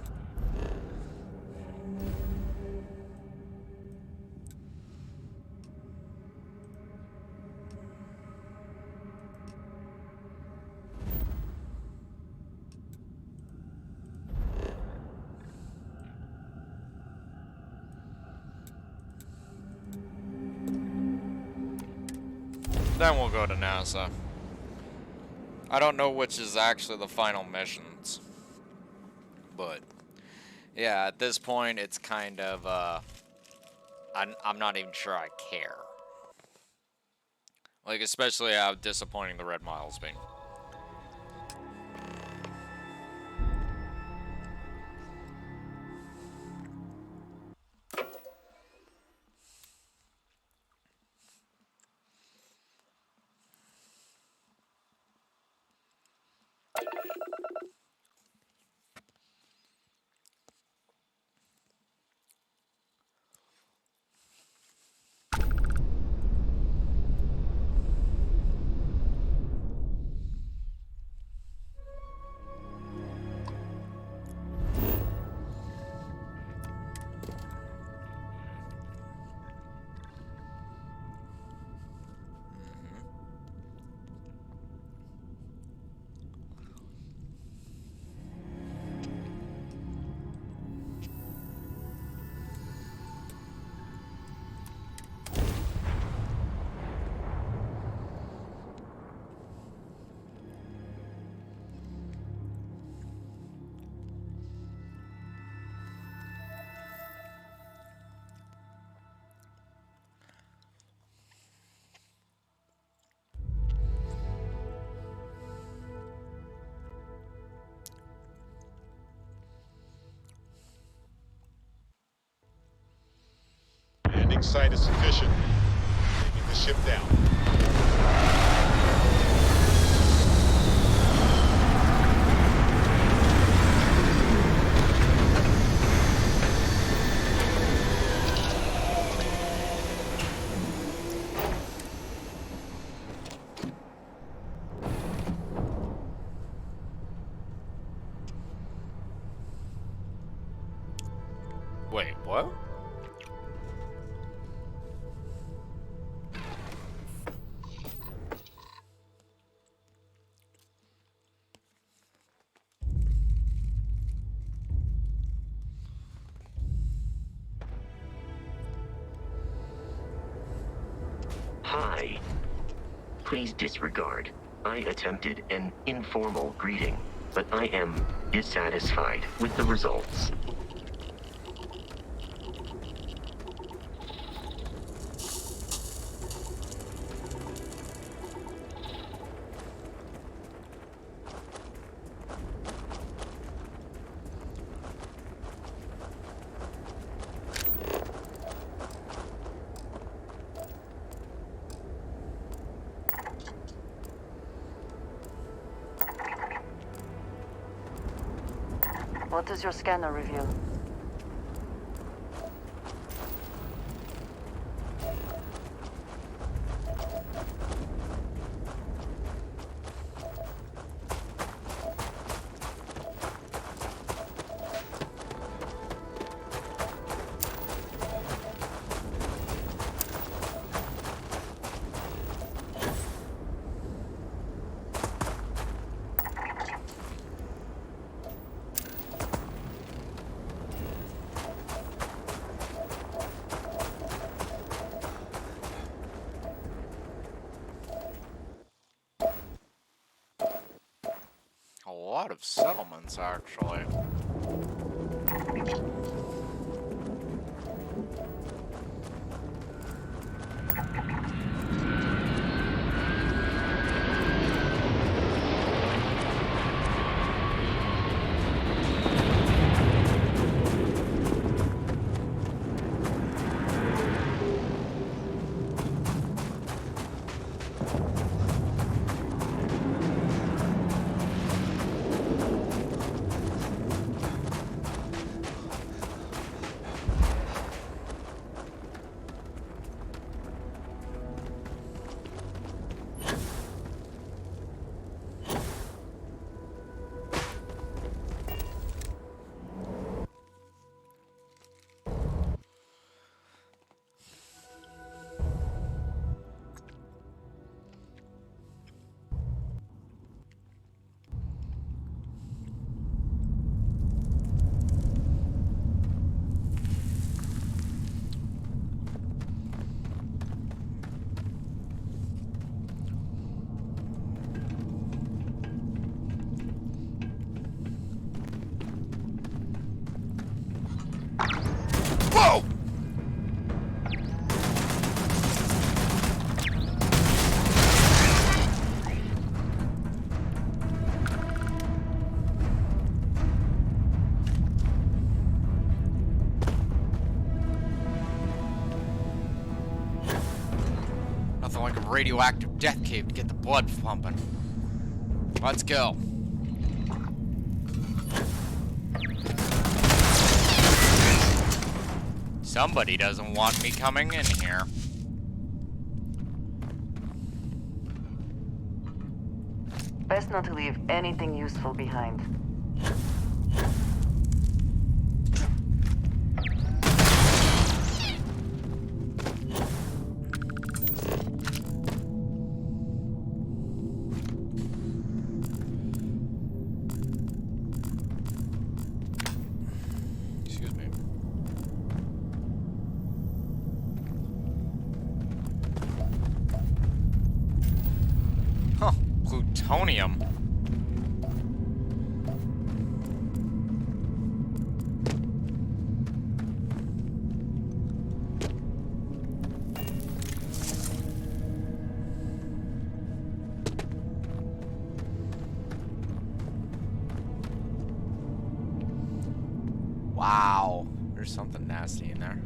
A: Then we'll go to NASA. I don't know which is actually the final missions. But, yeah, at this point, it's kind of, I'm not even sure I care. Like, especially how disappointing the Red Mile's been.
F: landing site is sufficient. Taking the ship down.
A: Wait, what?
M: Hi. Please disregard. I attempted an informal greeting, but I am dissatisfied with the results.
P: What does your scanner reveal?
A: A lot of settlements, actually. Whoa! Nothing like a radioactive death cave to get the blood pumping. Let's go. Somebody doesn't want me coming in here.
P: Best not to leave anything useful behind.
A: Excuse me. Huh, plutonium. Wow, there's something nasty in there.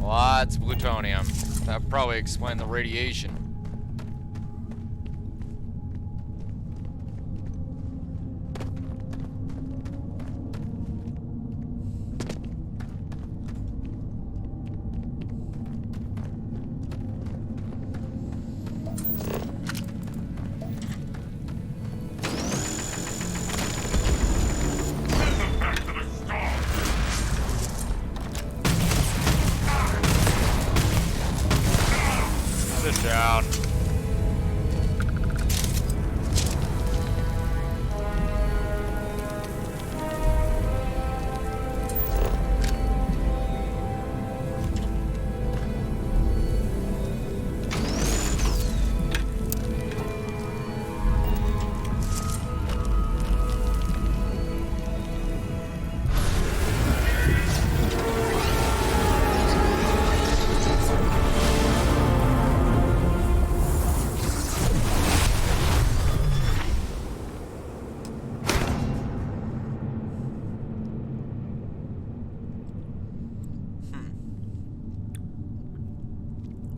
A: Lots of plutonium. That probably explained the radiation. Sit down.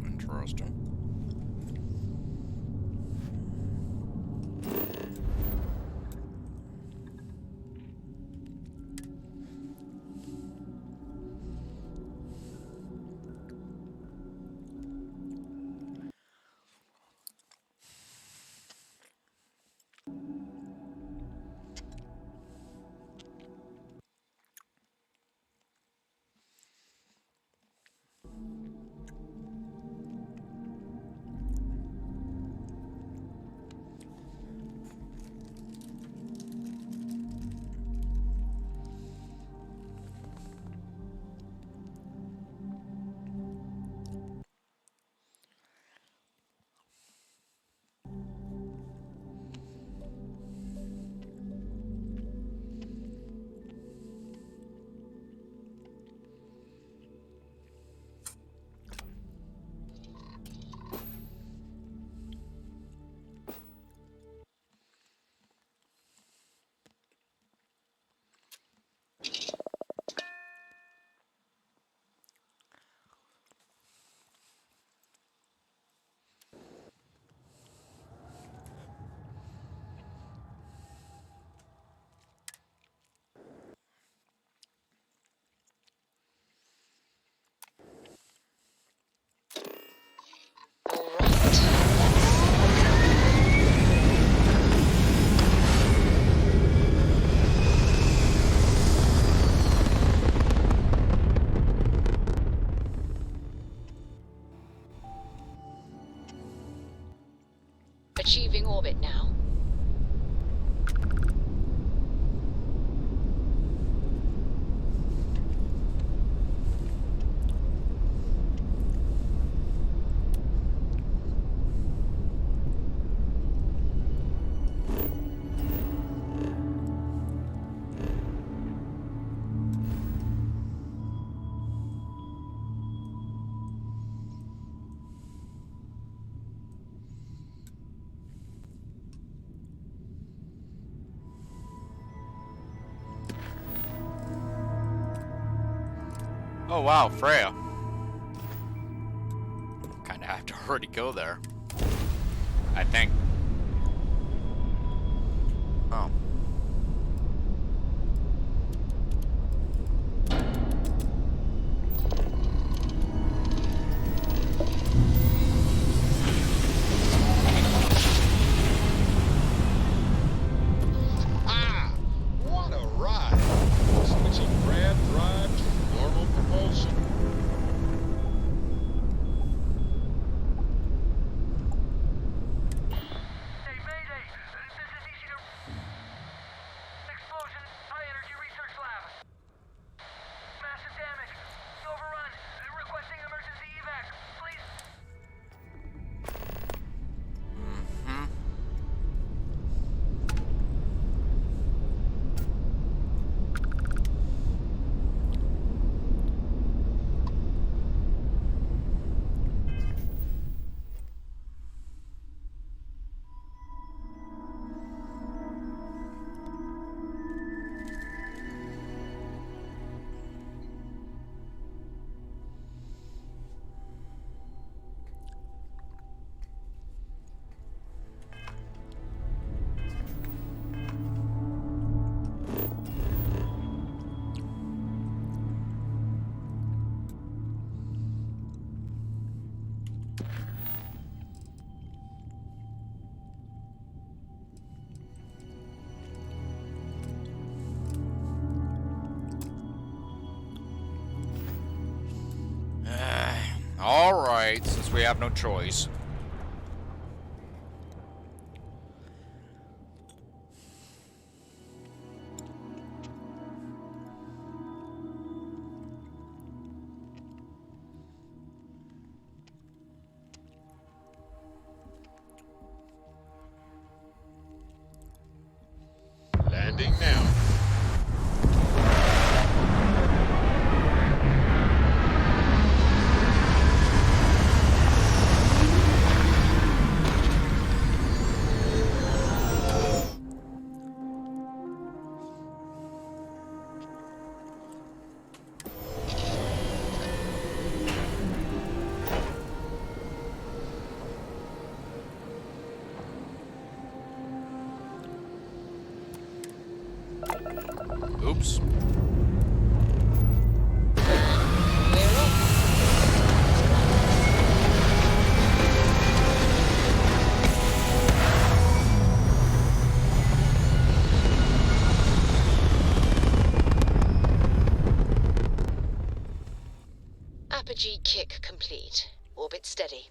A: Interesting.
I: Achieving orbit now.
A: Oh wow, Freya. Kinda have to already go there. I think. Oh.
R: What a ride! Switching rad drive to normal propulsion.
A: Alright, since we have no choice.
R: Landing now.
A: Oops.
I: Apogee kick complete. Orbit steady.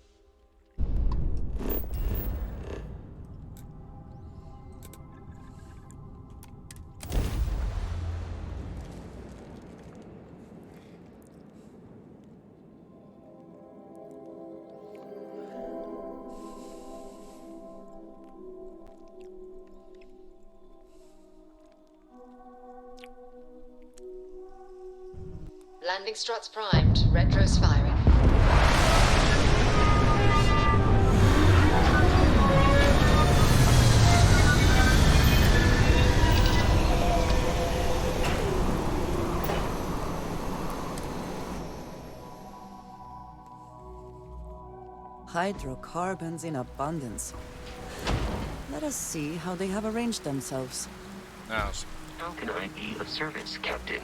I: Landing struts primed. Retros firing.
P: Hydrocarbons in abundance. Let us see how they have arranged themselves.
A: Yes.
M: How can I be of service, Captain?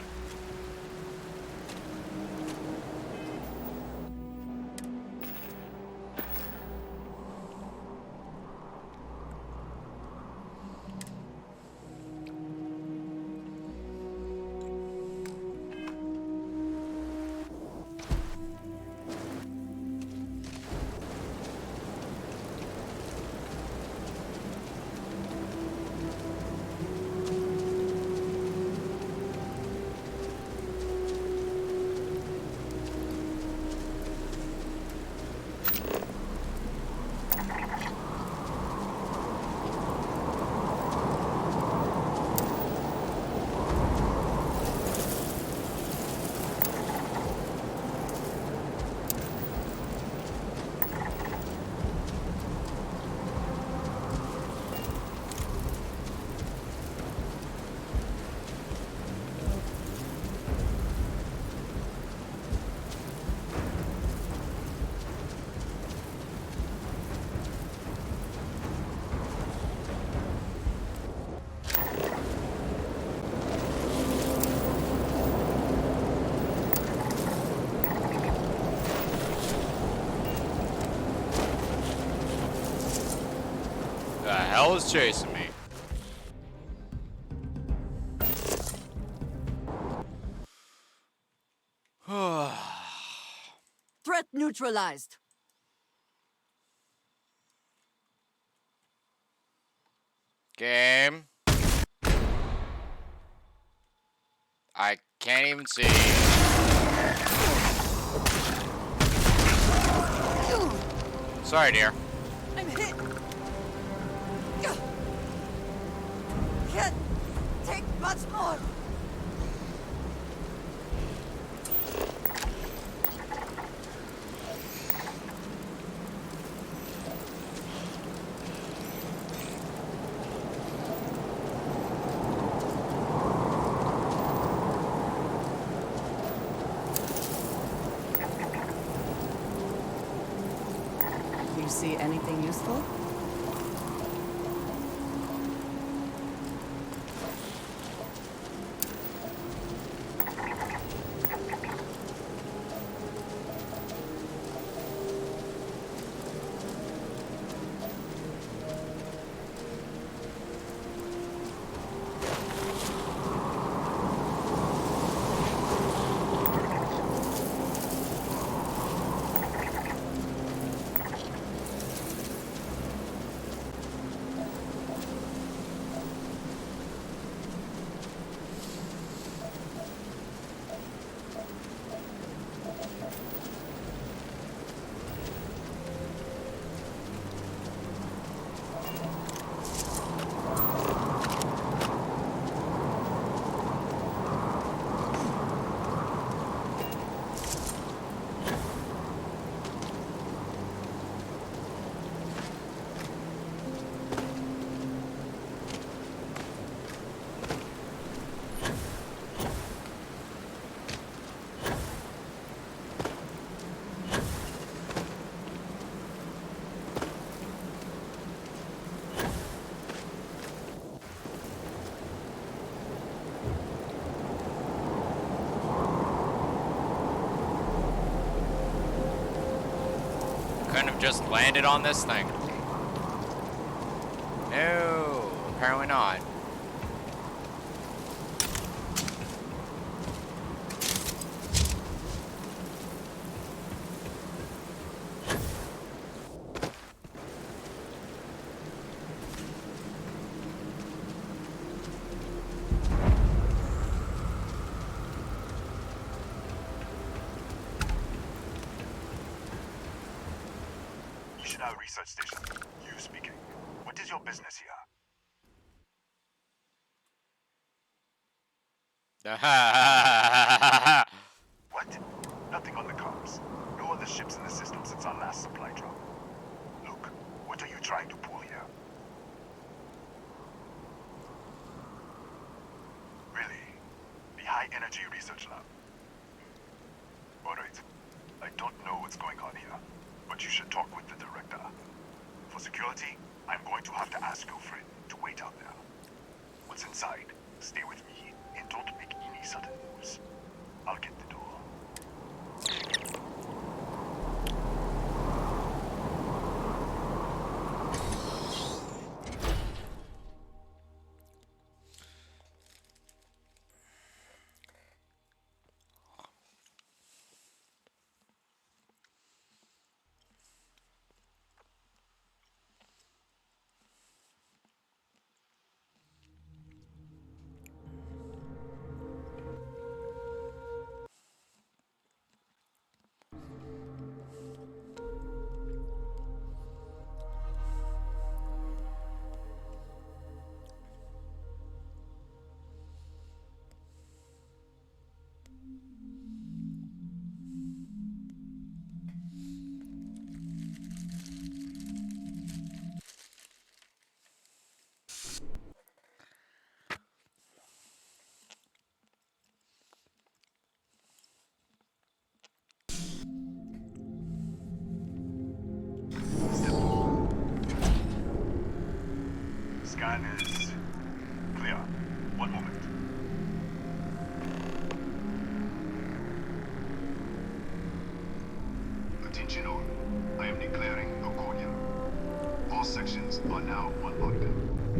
A: The hell is chasing me?
P: Threat neutralized.
A: Game. I can't even see. Sorry, dear.
P: I'm hit. Can't take much more. You see anything useful?
A: couldn't have just landed on this thing. No, apparently not.
J: Missionary Research Station. You speaking. What is your business here? What? Nothing on the comms. No other ships in the system since our last supply drop. Look, what are you trying to pull here? Really? The High Energy Research Lab? Alright. I don't know what's going on here, but you should talk with the director. For security, I'm going to have to ask your friend to wait out there. What's inside? Stay with me and don't make any sudden moves. I'll get the door. Scan is clear. One moment. Attention all. I am declaring a cordial. All sections are now on order.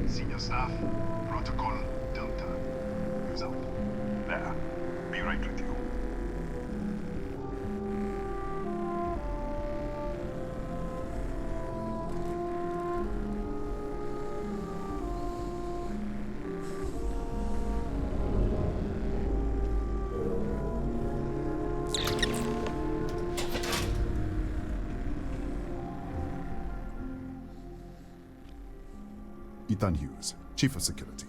J: Senior staff, protocol Delta. Use out. There. Be right with you.
K: Ethan Hughes, Chief of Security.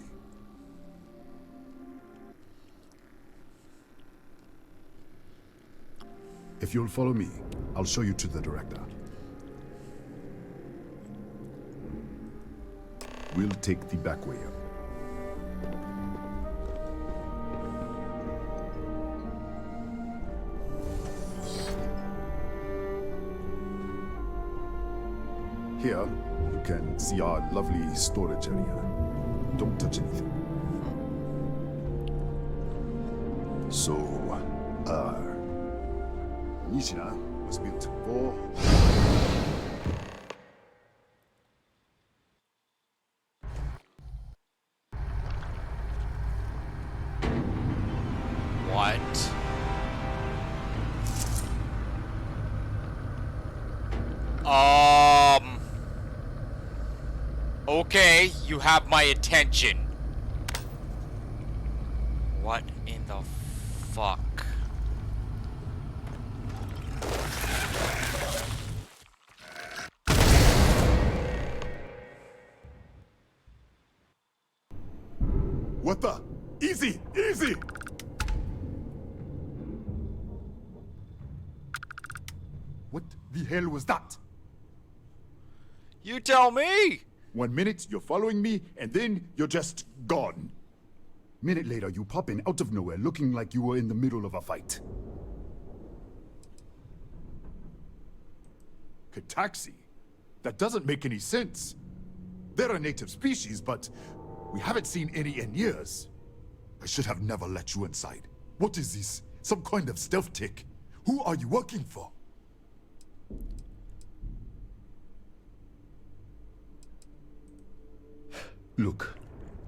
K: If you'll follow me, I'll show you to the director. We'll take the back way up. Here, you can see our lovely storage area. Don't touch anything. So, Nishina was built for...
A: What? Okay, you have my attention. What in the fuck?
K: What the? Easy! Easy! What the hell was that?
A: You tell me!
K: 1 minute, you're following me, and then you're just gone. Minute later, you pop in out of nowhere looking like you were in the middle of a fight. Cataxi? That doesn't make any sense. They're a native species, but we haven't seen any in years. I should have never let you inside. What is this? Some kind of stealth tick? Who are you working for? Look,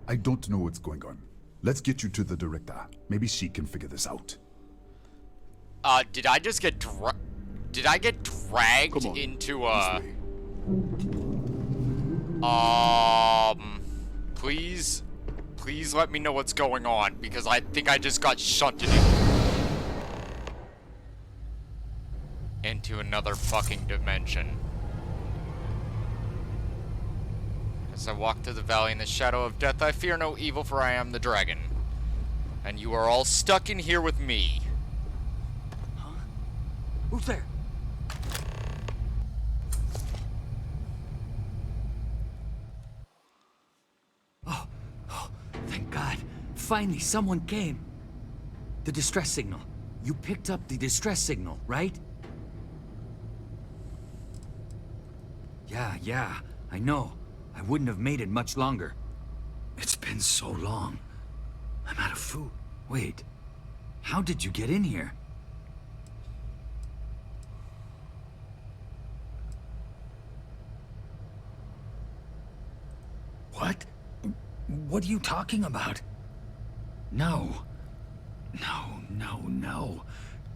K: I don't know what's going on. Let's get you to the director. Maybe she can figure this out.
A: Did I just get Did I get dragged into please let me know what's going on, because I think I just got shunted into another fucking dimension. As I walk through the valley in the shadow of death, I fear no evil, for I am the dragon. And you are all stuck in here with me.
D: Huh? Who's there? Oh, thank God. Finally, someone came. The distress signal. You picked up the distress signal, right? Yeah, I know. I wouldn't have made it much longer. It's been so long. I'm out of food. Wait, how did you get in here? What? What are you talking about? No.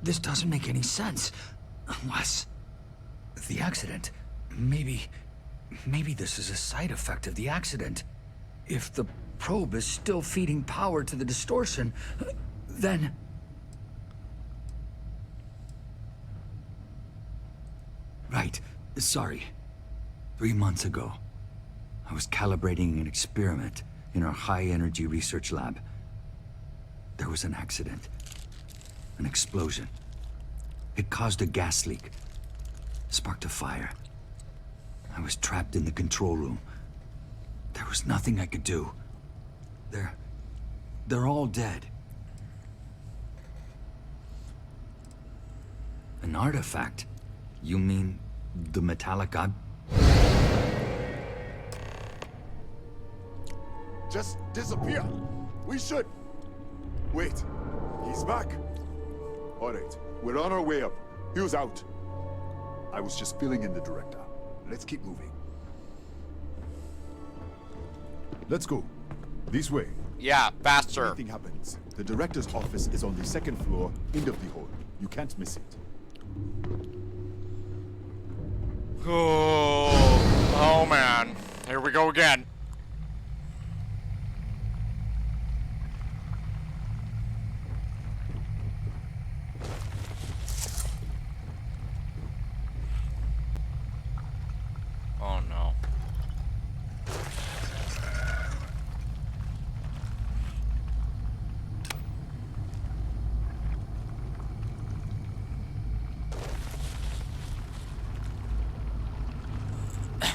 D: This doesn't make any sense. Unless... the accident. Maybe this is a side effect of the accident. If the probe is still feeding power to the distortion, then... Right. Sorry. 3 months ago, I was calibrating an experiment in our high-energy research lab. There was an accident. An explosion. It caused a gas leak. Sparked a fire. I was trapped in the control room. There was nothing I could do. They're all dead. An artifact? You mean the metallic ob...
K: Just disappear. We should. Wait. He's back. All right. We're on our way up. Hugh's out. I was just filling in the director. Let's keep moving. Let's go. This way.
A: Yeah, faster.
K: If anything happens, the director's office is on the second floor, end of the hall. You can't miss it.
A: Oh man. Here we go again. Oh no.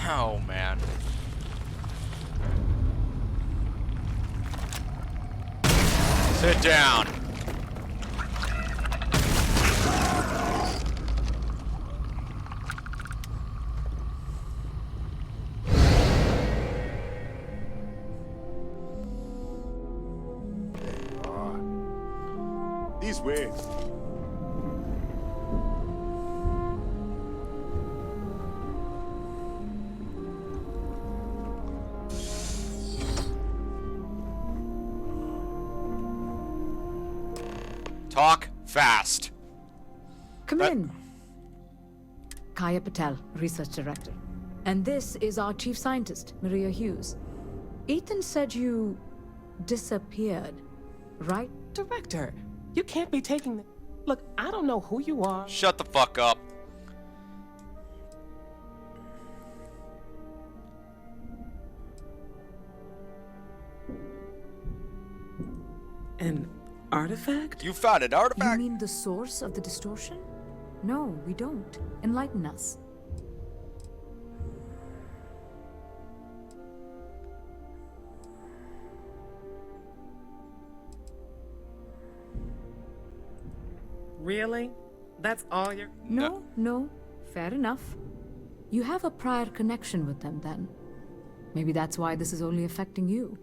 A: Oh man. Sit down.
K: This way.
A: Talk fast.
U: Come in. Kaya Patel, Research Director. And this is our Chief Scientist, Maria Hughes. Ethan said you disappeared, right?
W: Director, you can't be taking the... Look, I don't know who you are.
A: Shut the fuck up.
W: An artifact?
A: You found an artifact?
U: You mean the source of the distortion? No, we don't. Enlighten us.
W: Really? That's all you're...
U: No. Fair enough. You have a prior connection with them, then. Maybe that's why this is only affecting you.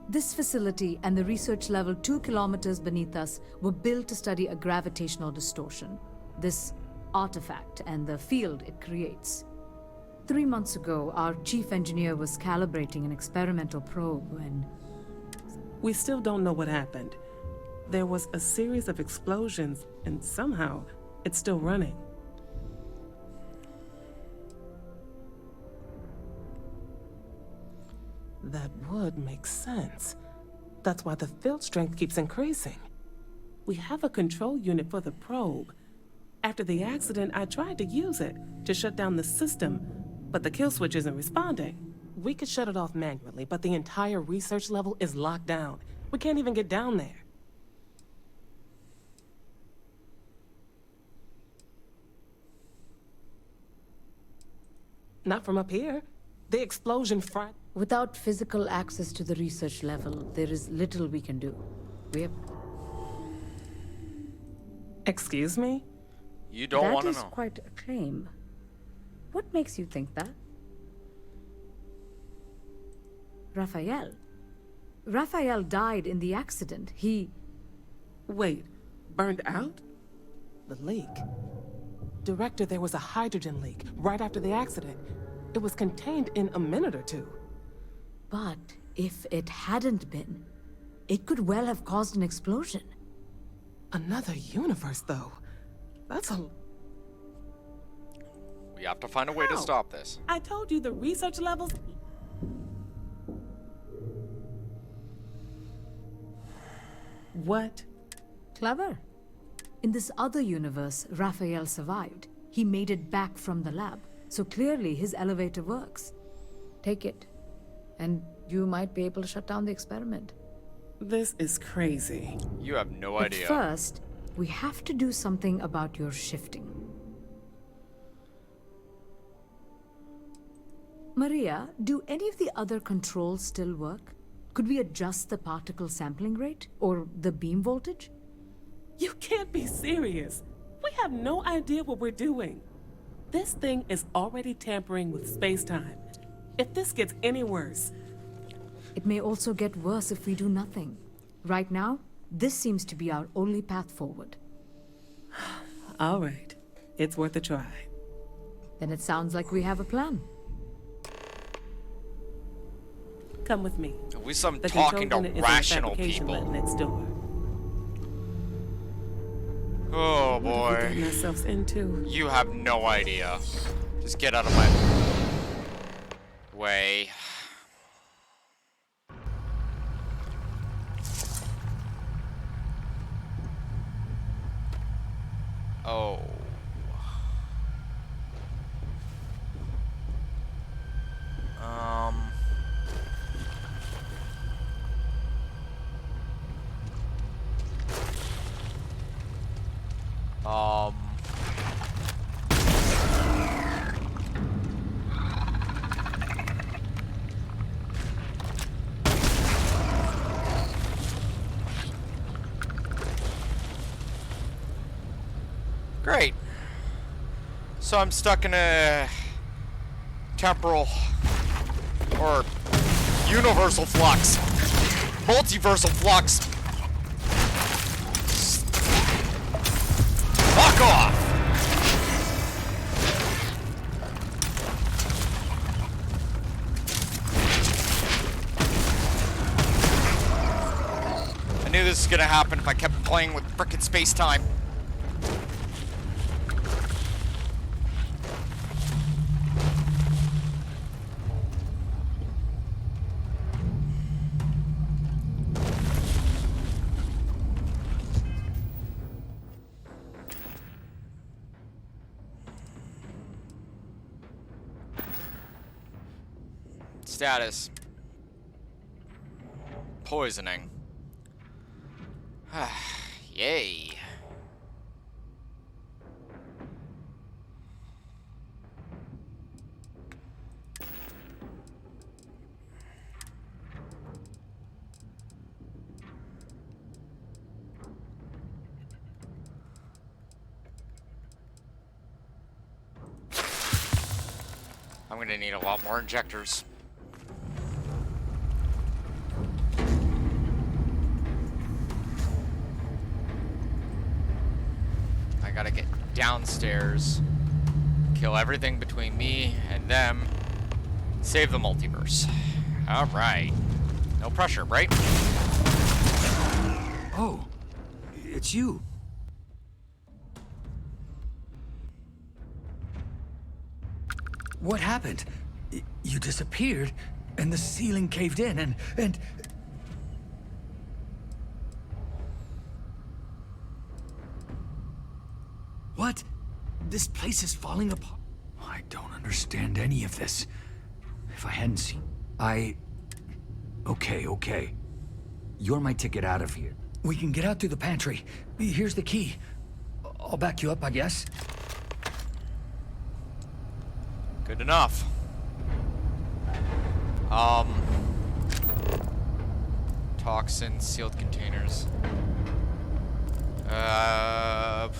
U: This facility and the research level 2 kilometers beneath us were built to study a gravitational distortion. This artifact and the field it creates. 3 months ago, our chief engineer was calibrating an experimental probe when...
W: We still don't know what happened. There was a series of explosions, and somehow it's still running. That would make sense. That's why the field strength keeps increasing. We have a control unit for the probe. After the accident, I tried to use it to shut down the system, but the kill switch isn't responding. We could shut it off manually, but the entire research level is locked down. We can't even get down there. Not from up here. The explosion fried.
U: Without physical access to the research level, there is little we can do. We have...
W: Excuse me?
A: You don't want to know.
U: That is quite a claim. What makes you think that? Raphael. Raphael died in the accident. He...
W: Wait, burned out? The leak. Director, there was a hydrogen leak right after the accident. It was contained in a minute or two.
U: But if it hadn't been, it could well have caused an explosion.
W: Another universe, though. That's a...
A: We have to find a way to stop this.
W: I told you the research levels... What?
U: Clever. In this other universe, Raphael survived. He made it back from the lab, so clearly his elevator works. Take it, and you might be able to shut down the experiment.
W: This is crazy.
A: You have no idea.
U: But first, we have to do something about your shifting. Maria, do any of the other controls still work? Could we adjust the particle sampling rate? Or the beam voltage?
W: You can't be serious. We have no idea what we're doing. This thing is already tampering with space-time. If this gets any worse...
U: It may also get worse if we do nothing. Right now, this seems to be our only path forward.
W: All right. It's worth a try.
U: Then it sounds like we have a plan.
W: Come with me.
A: We some
W: the
A: talking to rational
W: people. Next door.
A: Oh boy.
W: What have we gotten ourselves into?
A: You have no idea. Just get out of my way. Oh. Great. So I'm stuck in a temporal or universal flux, multiversal flux. Fuck off! I knew this was gonna happen if I kept playing with frickin' space-time. Status. Poisoning. Yay. I'm gonna need a lot more injectors. I gotta get downstairs, kill everything between me and them, save the multiverse. Alright. No pressure, right?
D: Oh, it's you. What happened? You disappeared, and the ceiling caved in, and... What? This place is falling apart. I don't understand any of this. If I hadn't seen... Okay. You're my ticket out of here. We can get out through the pantry. Here's the key. I'll back you up, I guess.
A: Good enough. Toxin, sealed containers.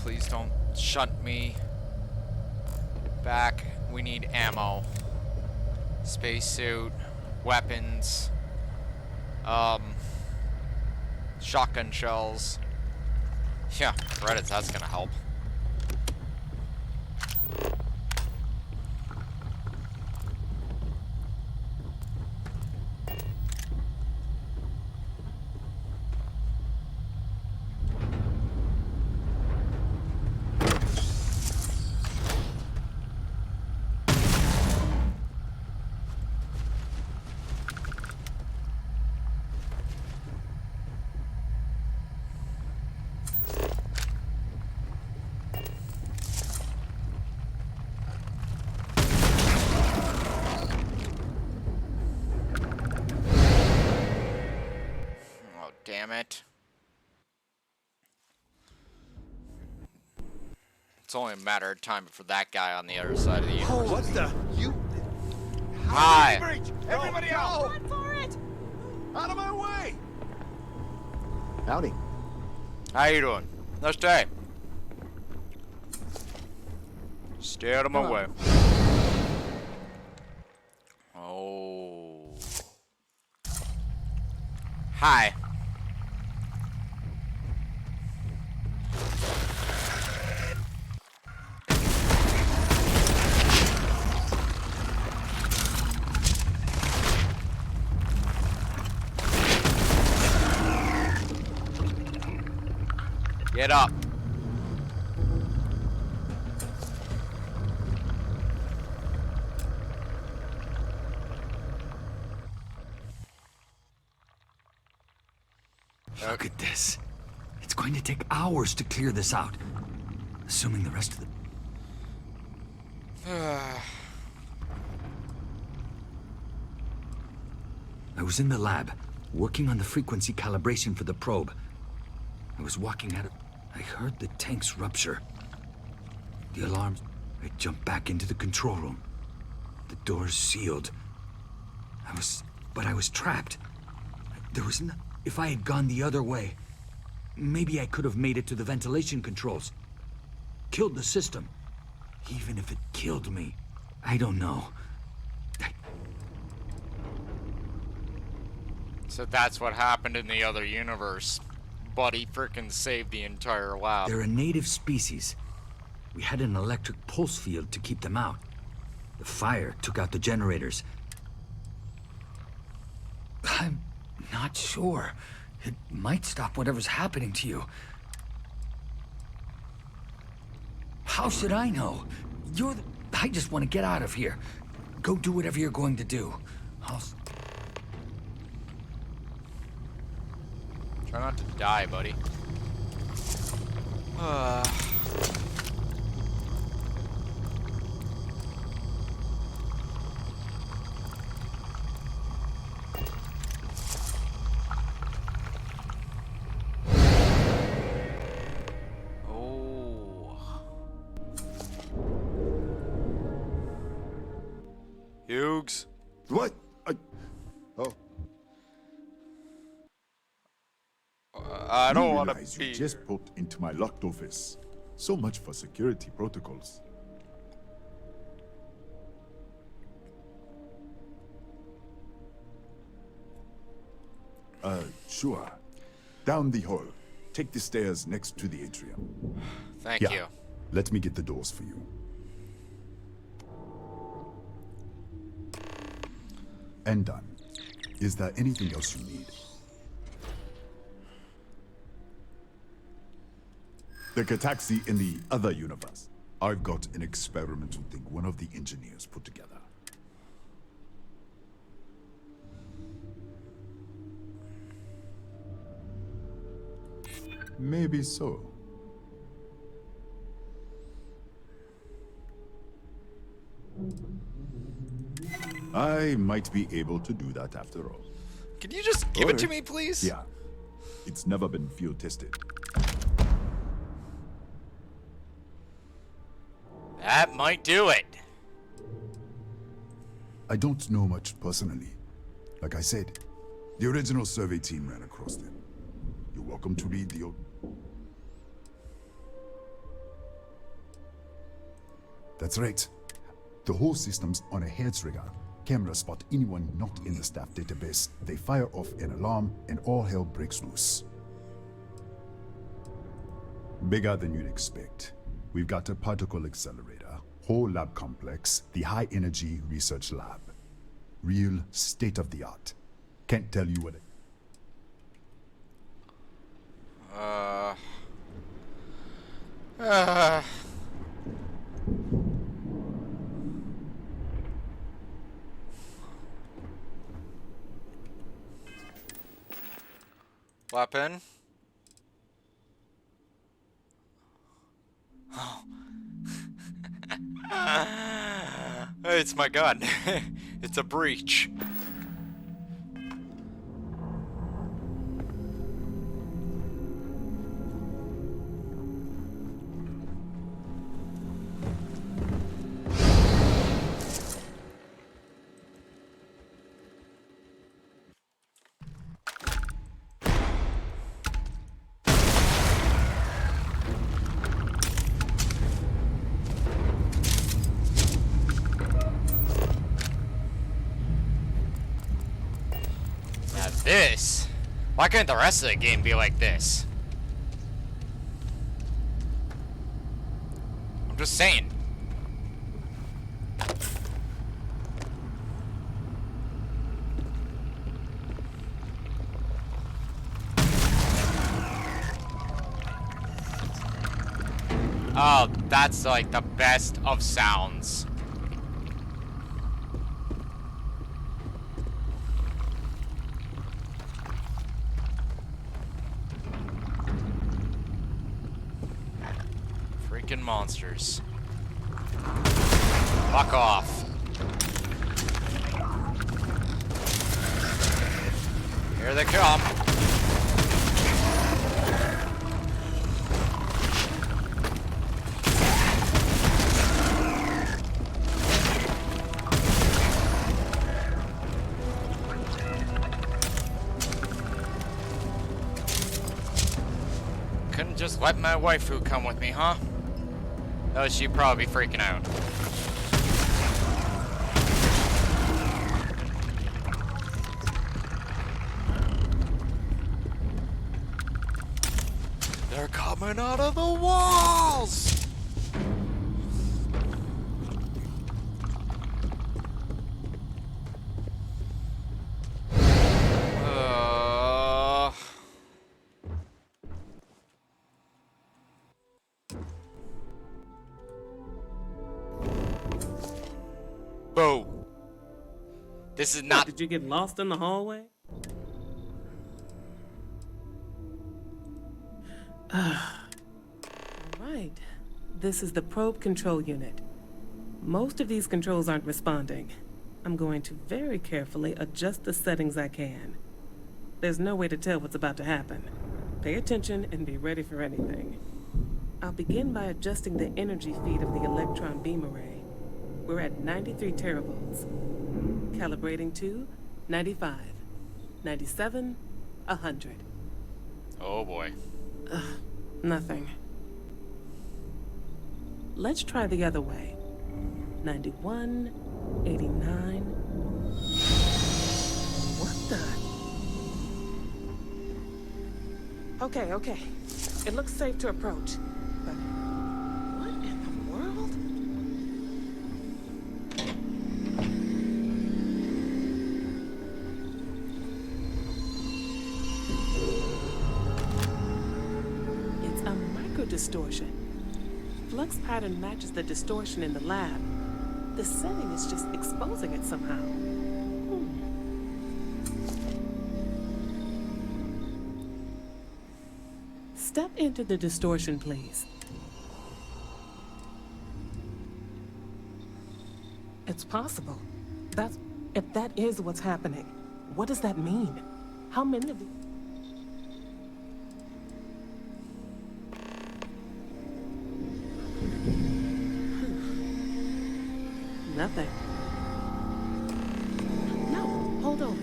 A: Please don't shunt me. Back. We need ammo. Spacesuit. Weapons. Shotgun shells. Yeah, credits, that's gonna help. Damn it. It's only a matter of time before that guy on the other side of the universe.
B: Oh, what the? You...
A: Hi.
B: Breach! Everybody out! Run for it! Out of my way!
G: Howdy.
A: How you doing? Nice day. Stay out of my way. Oh. Hi. Get up.
D: Look at this. It's going to take hours to clear this out. Assuming the rest of the... I was in the lab, working on the frequency calibration for the probe. I was walking out of... I heard the tanks rupture. The alarms... I jumped back into the control room. The doors sealed. But I was trapped. There was no... If I had gone the other way, maybe I could have made it to the ventilation controls. Killed the system. Even if it killed me. I don't know.
A: So that's what happened in the other universe. Buddy frickin' saved the entire lab.
D: They're a native species. We had an electric pulse field to keep them out. The fire took out the generators. I'm not sure. It might stop whatever's happening to you. How should I know? I just want to get out of here. Go do whatever you're going to do.
A: Try not to die, buddy. Hughes.
K: What?
A: I don't want
K: realize
A: to be.
K: You just put into my locked office. So much for security protocols. Sure. Down the hall. Take the stairs next to the atrium.
A: Thank you.
K: Let me get the doors for you. And done. Is there anything else you need? The Kataxi in the other universe. I've got an experimental thing one of the engineers put together. Maybe so. I might be able to do that after all.
A: Can you just give it to me, please?
K: Yeah. It's never been field tested.
A: That might do it.
K: I don't know much personally. Like I said, the original survey team ran across them. You're welcome to read the old... That's right. The whole system's on a hair trigger. Cameras spot anyone not in the staff database. They fire off an alarm and all hell breaks loose. Bigger than you'd expect. We've got a particle accelerator, whole lab complex, the high energy research lab. Real state of the art. Can't tell you what it...
A: Weapon. Oh. It's my gun. It's a breach. This? Why couldn't the rest of the game be like this? I'm just saying. Oh, that's like the best of sounds. Freaking monsters. Fuck off. Here they come. Couldn't just let my waifu come with me, huh? Oh, she'd probably be freaking out. They're coming out of the walls! Boo. This is not...
W: Did you get lost in the hallway? Right. This is the probe control unit. Most of these controls aren't responding. I'm going to very carefully adjust the settings I can. There's no way to tell what's about to happen. Pay attention and be ready for anything. I'll begin by adjusting the energy feed of the electron beam array. We're at 93 teravolts. Calibrating to 95, 97, 100.
A: Oh boy.
W: Nothing. Let's try the other way. 91, 89. What the? Okay. It looks safe to approach. But what counter distortion. Flux pattern matches the distortion in the lab. The setting is just exposing it somehow. Step into the distortion, please. It's possible. If that is what's happening, what does that mean? How many of you? Nothing. No, hold on.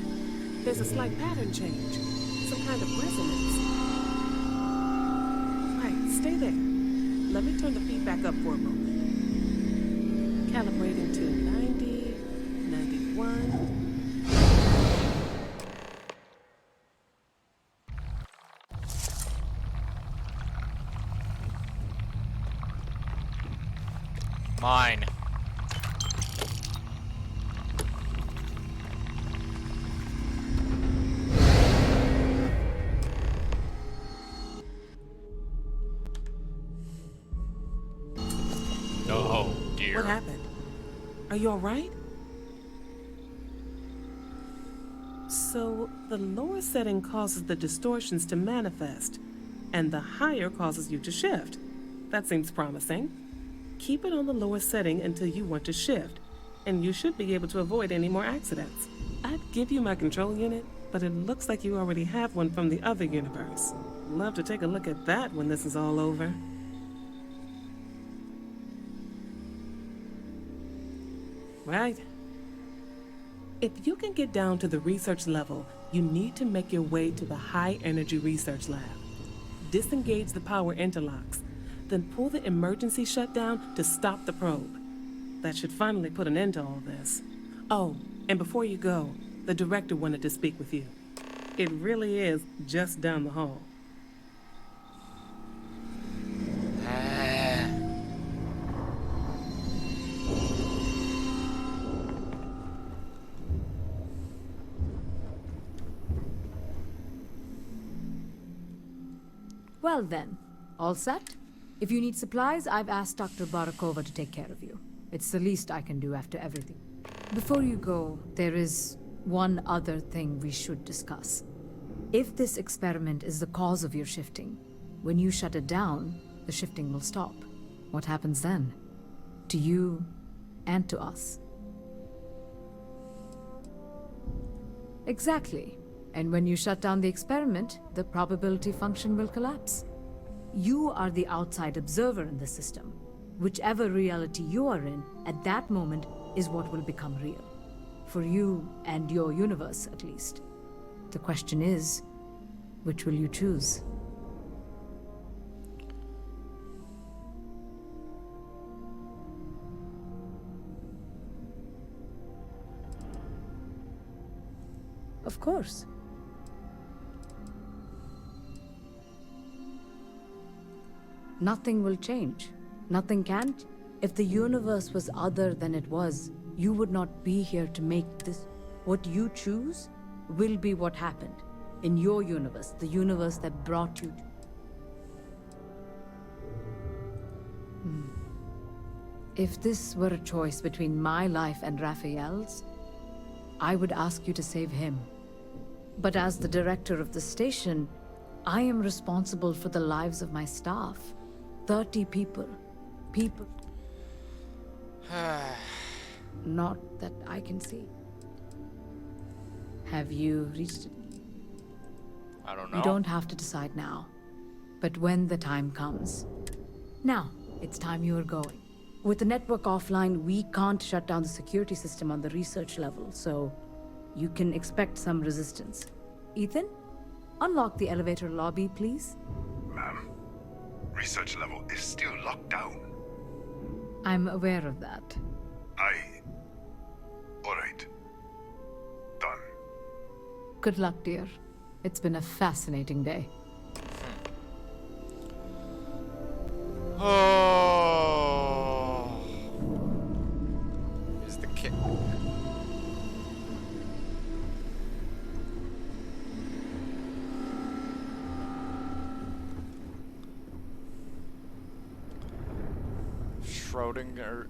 W: There's a slight pattern change. Some kind of resonance. Right, stay there. Let me turn the feedback up for a moment. Calibrating to 90, 91.
A: Mine. Oh, dear.
W: What happened? Are you all right? So, the lower setting causes the distortions to manifest, and the higher causes you to shift. That seems promising. Keep it on the lower setting until you want to shift, and you should be able to avoid any more accidents. I'd give you my control unit, but it looks like you already have one from the other universe. Love to take a look at that when this is all over. Right. If you can get down to the research level, you need to make your way to the high energy research lab. Disengage the power interlocks, then pull the emergency shutdown to stop the probe. That should finally put an end to all this. Oh, and before you go, the director wanted to speak with you. It really is just down the hall.
U: Well then, all set? If you need supplies, I've asked Dr. Barakova to take care of you. It's the least I can do after everything. Before you go, there is one other thing we should discuss. If this experiment is the cause of your shifting, when you shut it down, the shifting will stop. What happens then? To you and to us. Exactly. And when you shut down the experiment, the probability function will collapse. You are the outside observer in the system. Whichever reality you are in, at that moment, is what will become real. For you and your universe, at least. The question is, which will you choose? Of course. Nothing will change. Nothing can. If the universe was other than it was, you would not be here to make this. What you choose will be what happened. In your universe, the universe that brought you to. If this were a choice between my life and Raphael's, I would ask you to save him. But as the director of the station, I am responsible for the lives of my staff. 30 people. Not that I can see. Have you reached it?
A: I don't know.
U: You don't have to decide now. But when the time comes. Now, it's time you are going. With the network offline, we can't shut down the security system on the research level, so you can expect some resistance. Ethan, unlock the elevator lobby, please.
J: Ma'am, research level is still locked down.
U: I'm aware of that.
J: All right. Done.
U: Good luck, dear. It's been a fascinating day.
A: Oh. Is the kid? Schrodinger.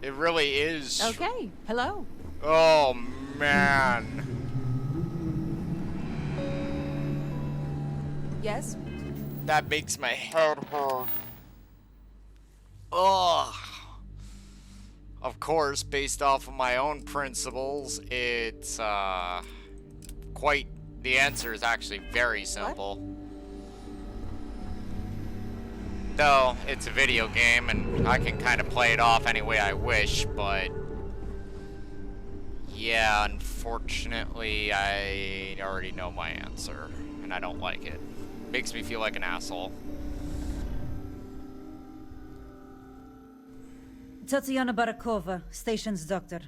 A: It really is.
U: Okay, hello.
A: Oh, man.
U: Yes?
A: That makes my head hurt. Ugh. Of course, based off of my own principles, it's, quite... The answer is actually very simple. What? Though, it's a video game, and I can kind of play it off any way I wish, but... Yeah, unfortunately, I already know my answer, and I don't like it. Makes me feel like an asshole.
L: Tatiana Barakova, station's doctor.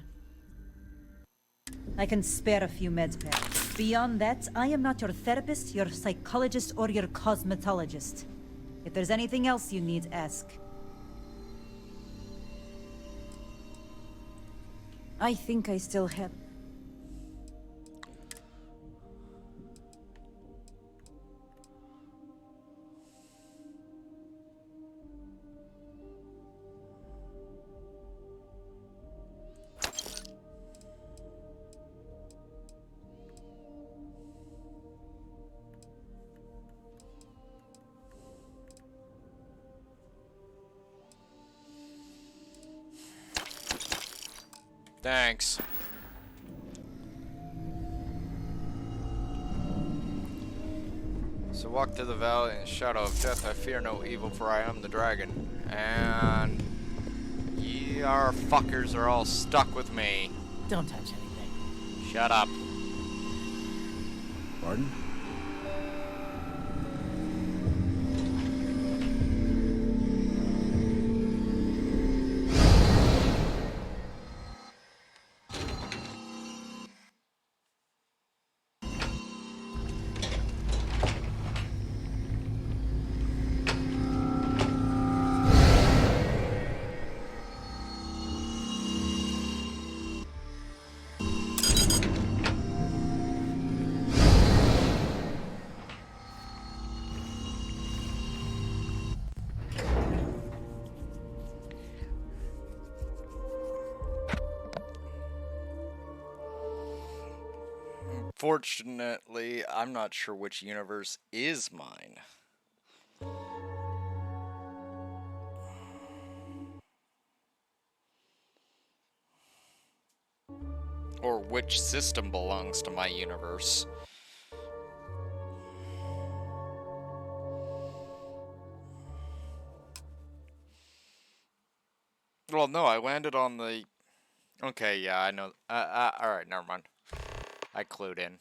L: I can spare a few meds, pair. Beyond that, I am not your therapist, your psychologist, or your cosmetologist. If there's anything else you need, ask. I think I still have...
A: Thanks. So walk through the valley in the shadow of death. I fear no evil, for I am the dragon. And ye are fuckers are all stuck with me.
U: Don't touch anything.
A: Shut up.
C: Pardon?
A: Fortunately, I'm not sure which universe is mine. Or which system belongs to my universe. Well, no, I landed on the... Okay, yeah, I know. Alright, never mind. I clued in.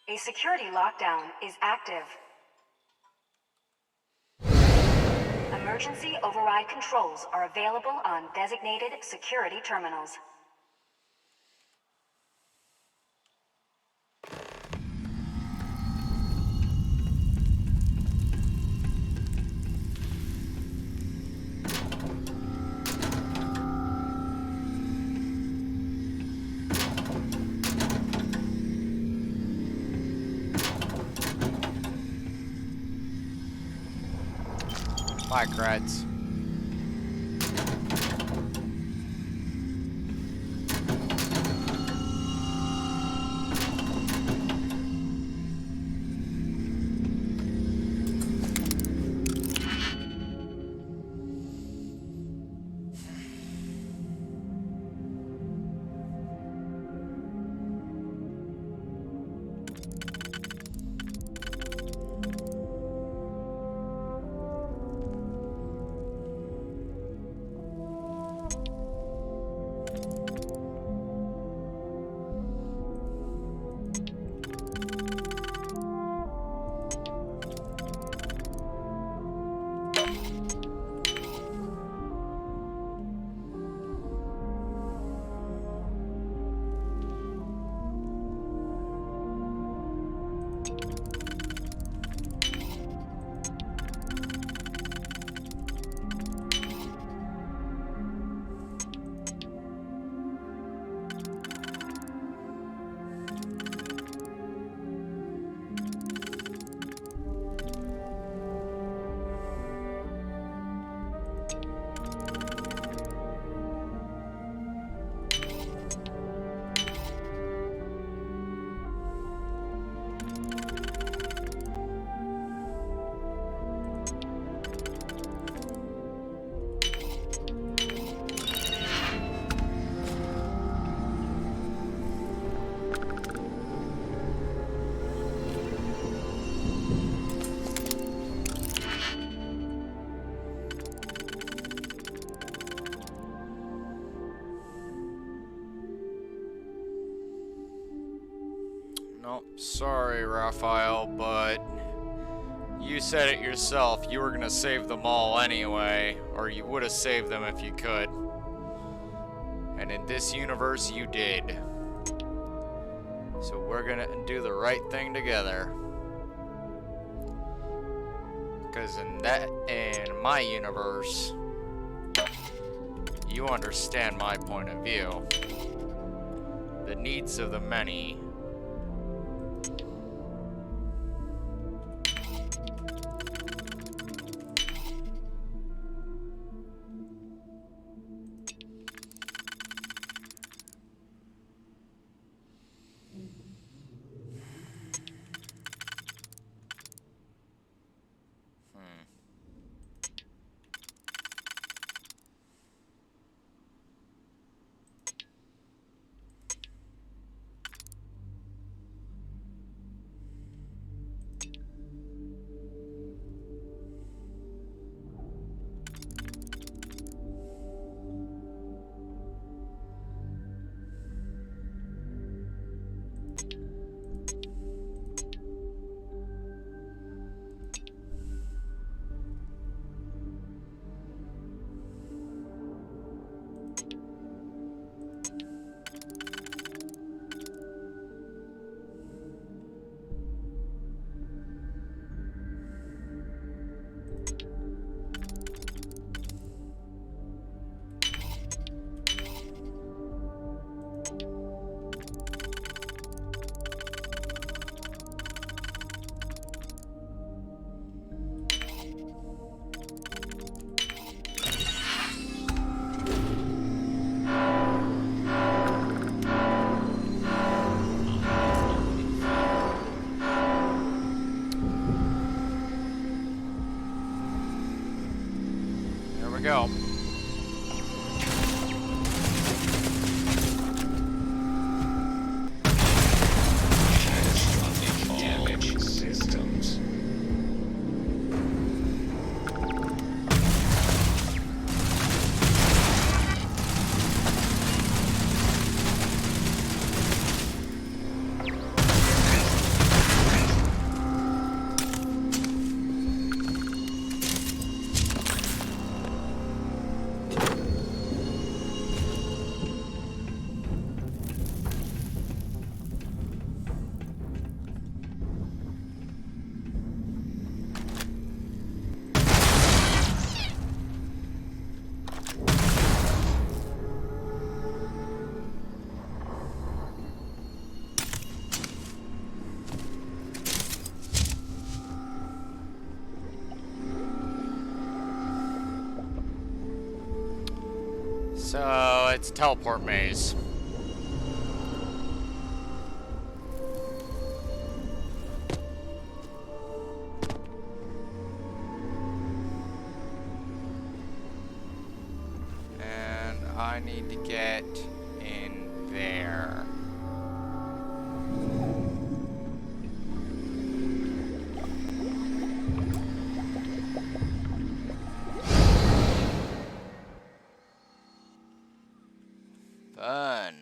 Q: A security lockdown is active. Emergency override controls are available on designated security terminals.
A: Bye, creds. Well, sorry, Raphael, but you said it yourself. You were gonna save them all anyway, or you would have saved them if you could. And in this universe, you did. So we're gonna do the right thing together. Because in my universe, you understand my point of view. The needs of the many. Go.
E: Damage systems.
A: So, it's a teleport maze. And I need to get in there. Fun.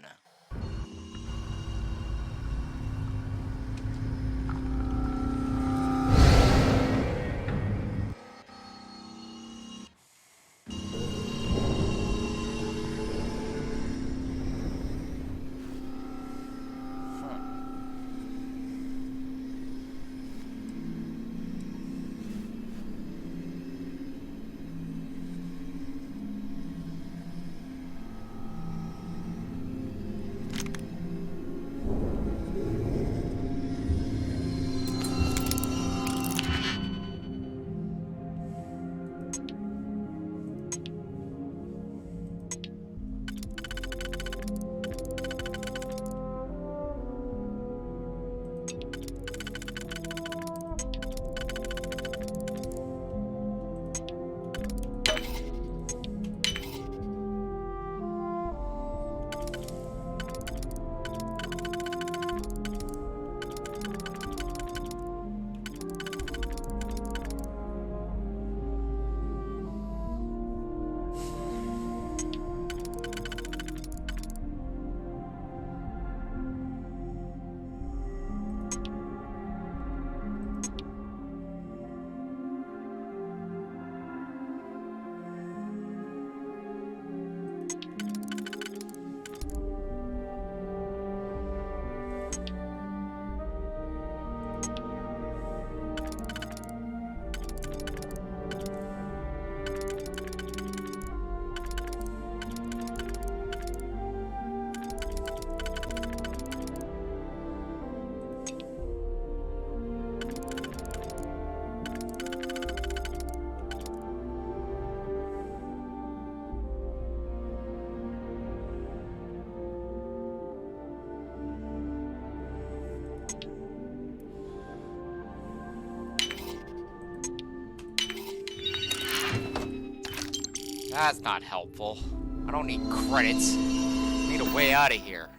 A: That's not helpful. I don't need credits. I need a way out of here.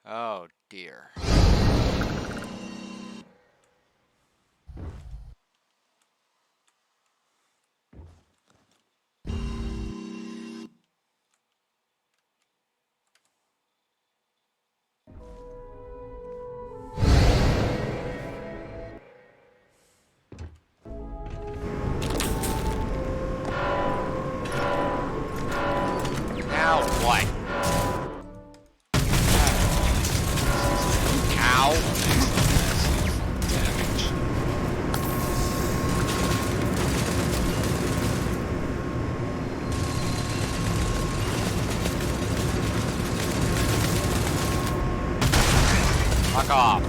A: Oh dear. Now what? Ow.
E: Damage.
A: Fuck off.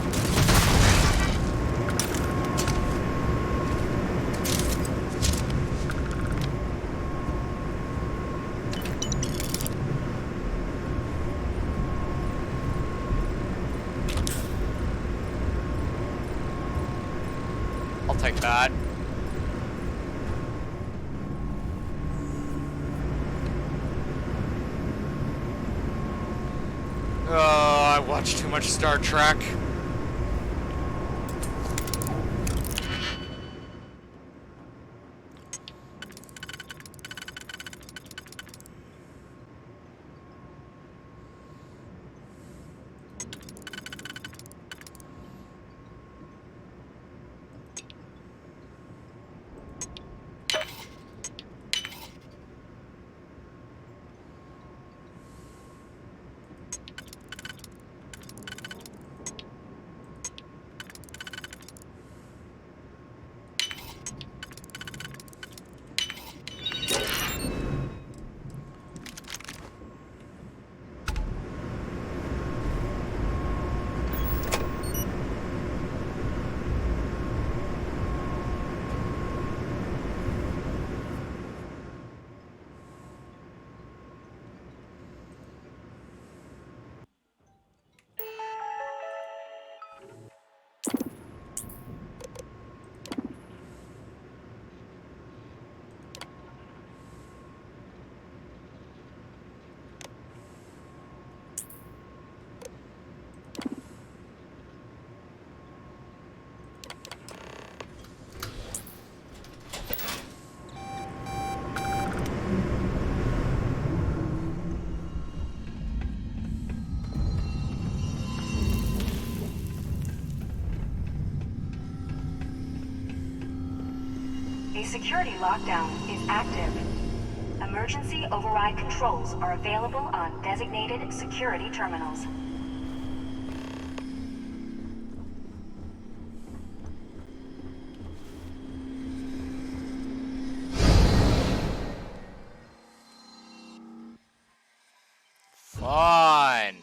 A: I'll take that. Oh, I watched too much Star Trek.
Q: A security lockdown is active. Emergency override controls are available on designated security terminals.
A: Fun.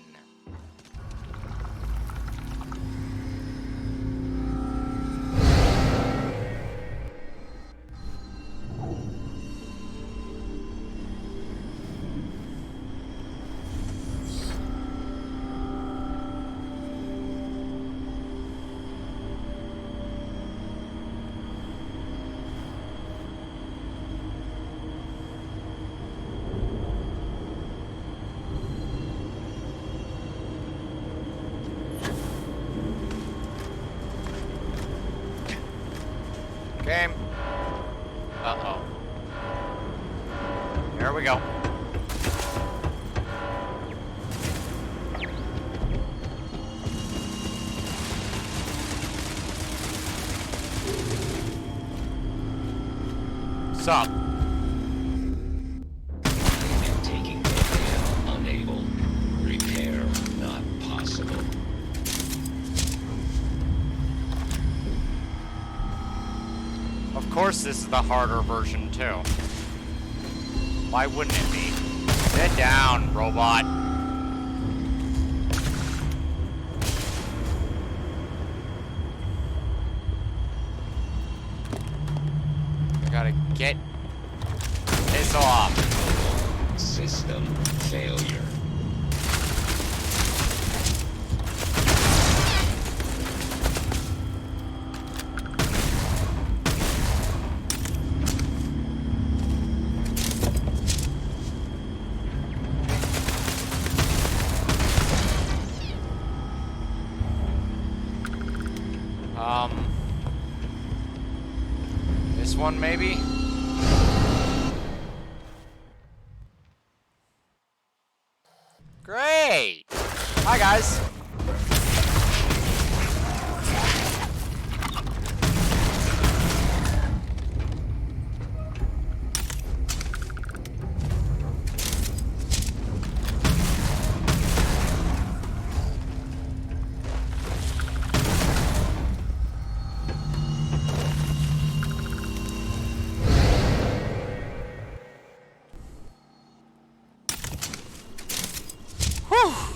A: Game. Uh-oh. There we go. Sup?
E: Taking repair unable. Repair not possible.
A: Of course this is the harder version too. Why wouldn't it be? Sit down, robot. I gotta get this off.
E: System failure.
A: This one, maybe? Great! Hi, guys.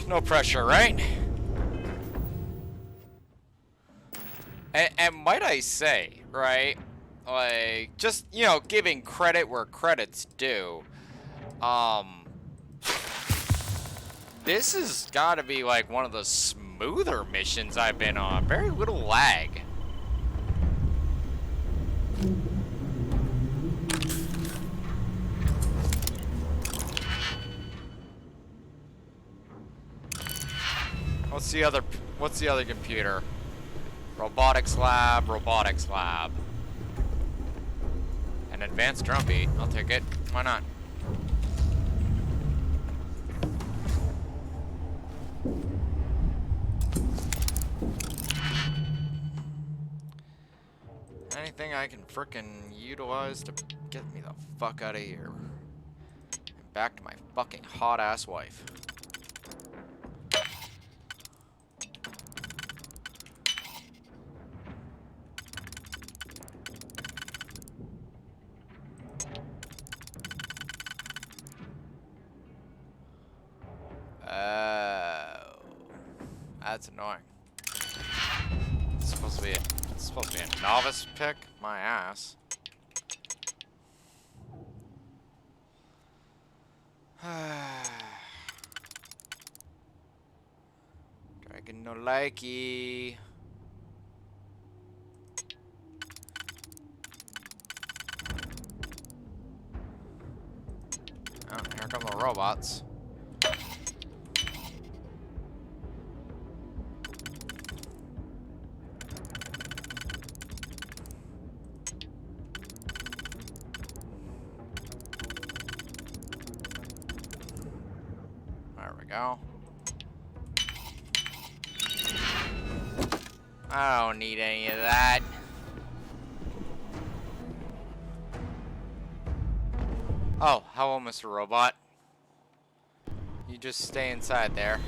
A: No pressure, right? And might I say, right? Like, just, you know, giving credit where credit's due. This has got to be like one of the smoother missions I've been on. Very little lag. What's the other computer? Robotics lab, robotics lab. An advanced drum beat. I'll take it. Why not? Anything I can frickin' utilize to get me the fuck out of here. And back to my fucking hot ass wife. That's annoying. It's supposed to be a novice pick? My ass. Dragon no likey. Oh, here come the robots. There we go. I don't need any of that. Oh, hello, Mr. Robot. You just stay inside there.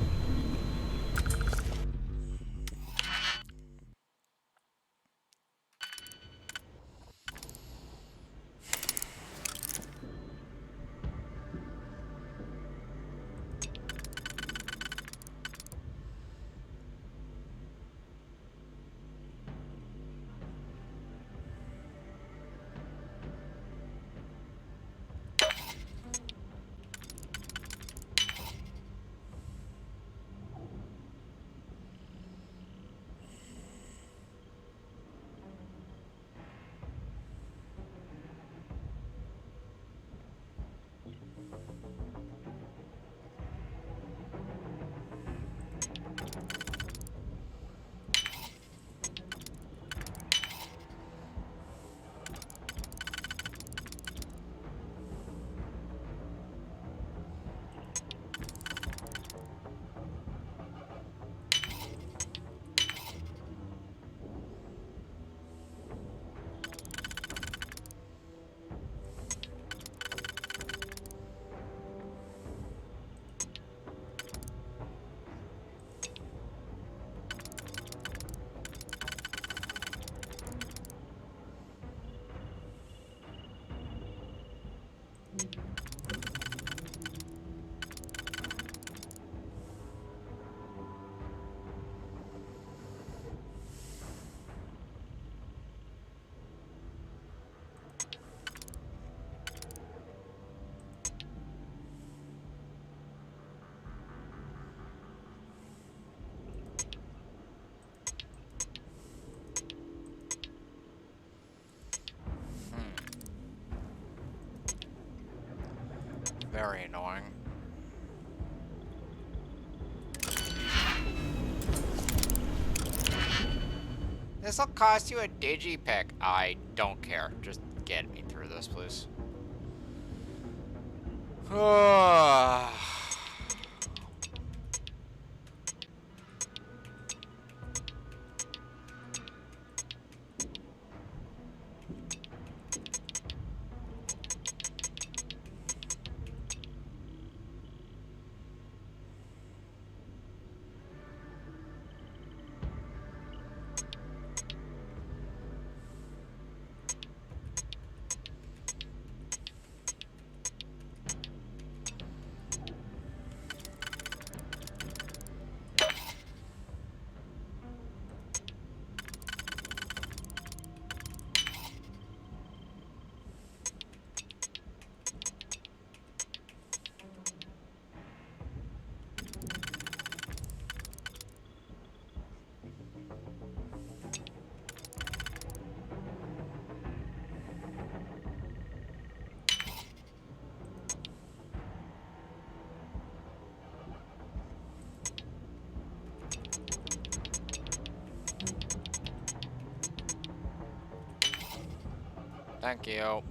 A: Very annoying. This'll cost you a digipick. I don't care. Just get me through this, please. Thank you.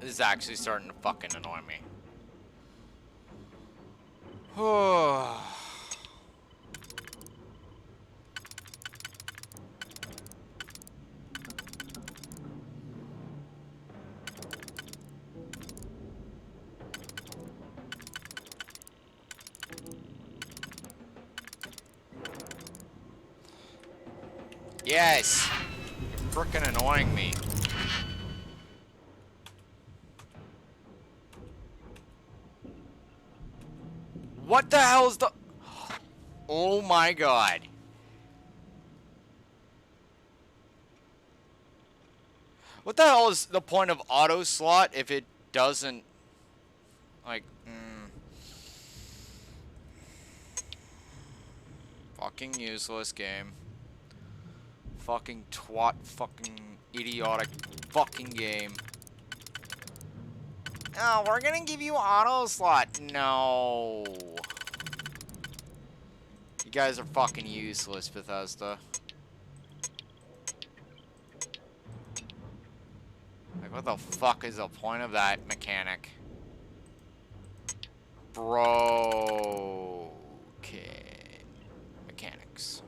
A: This is actually starting to fucking annoy me. Yes! You're frickin' annoying me. What the hell is the... Oh my god. What the hell is the point of auto slot if it doesn't... Like, Fucking useless game. Fucking twat, fucking idiotic fucking game. Oh, we're gonna give you auto slot. No. You guys are fucking useless, Bethesda. Like, what the fuck is the point of that mechanic? Broken mechanics.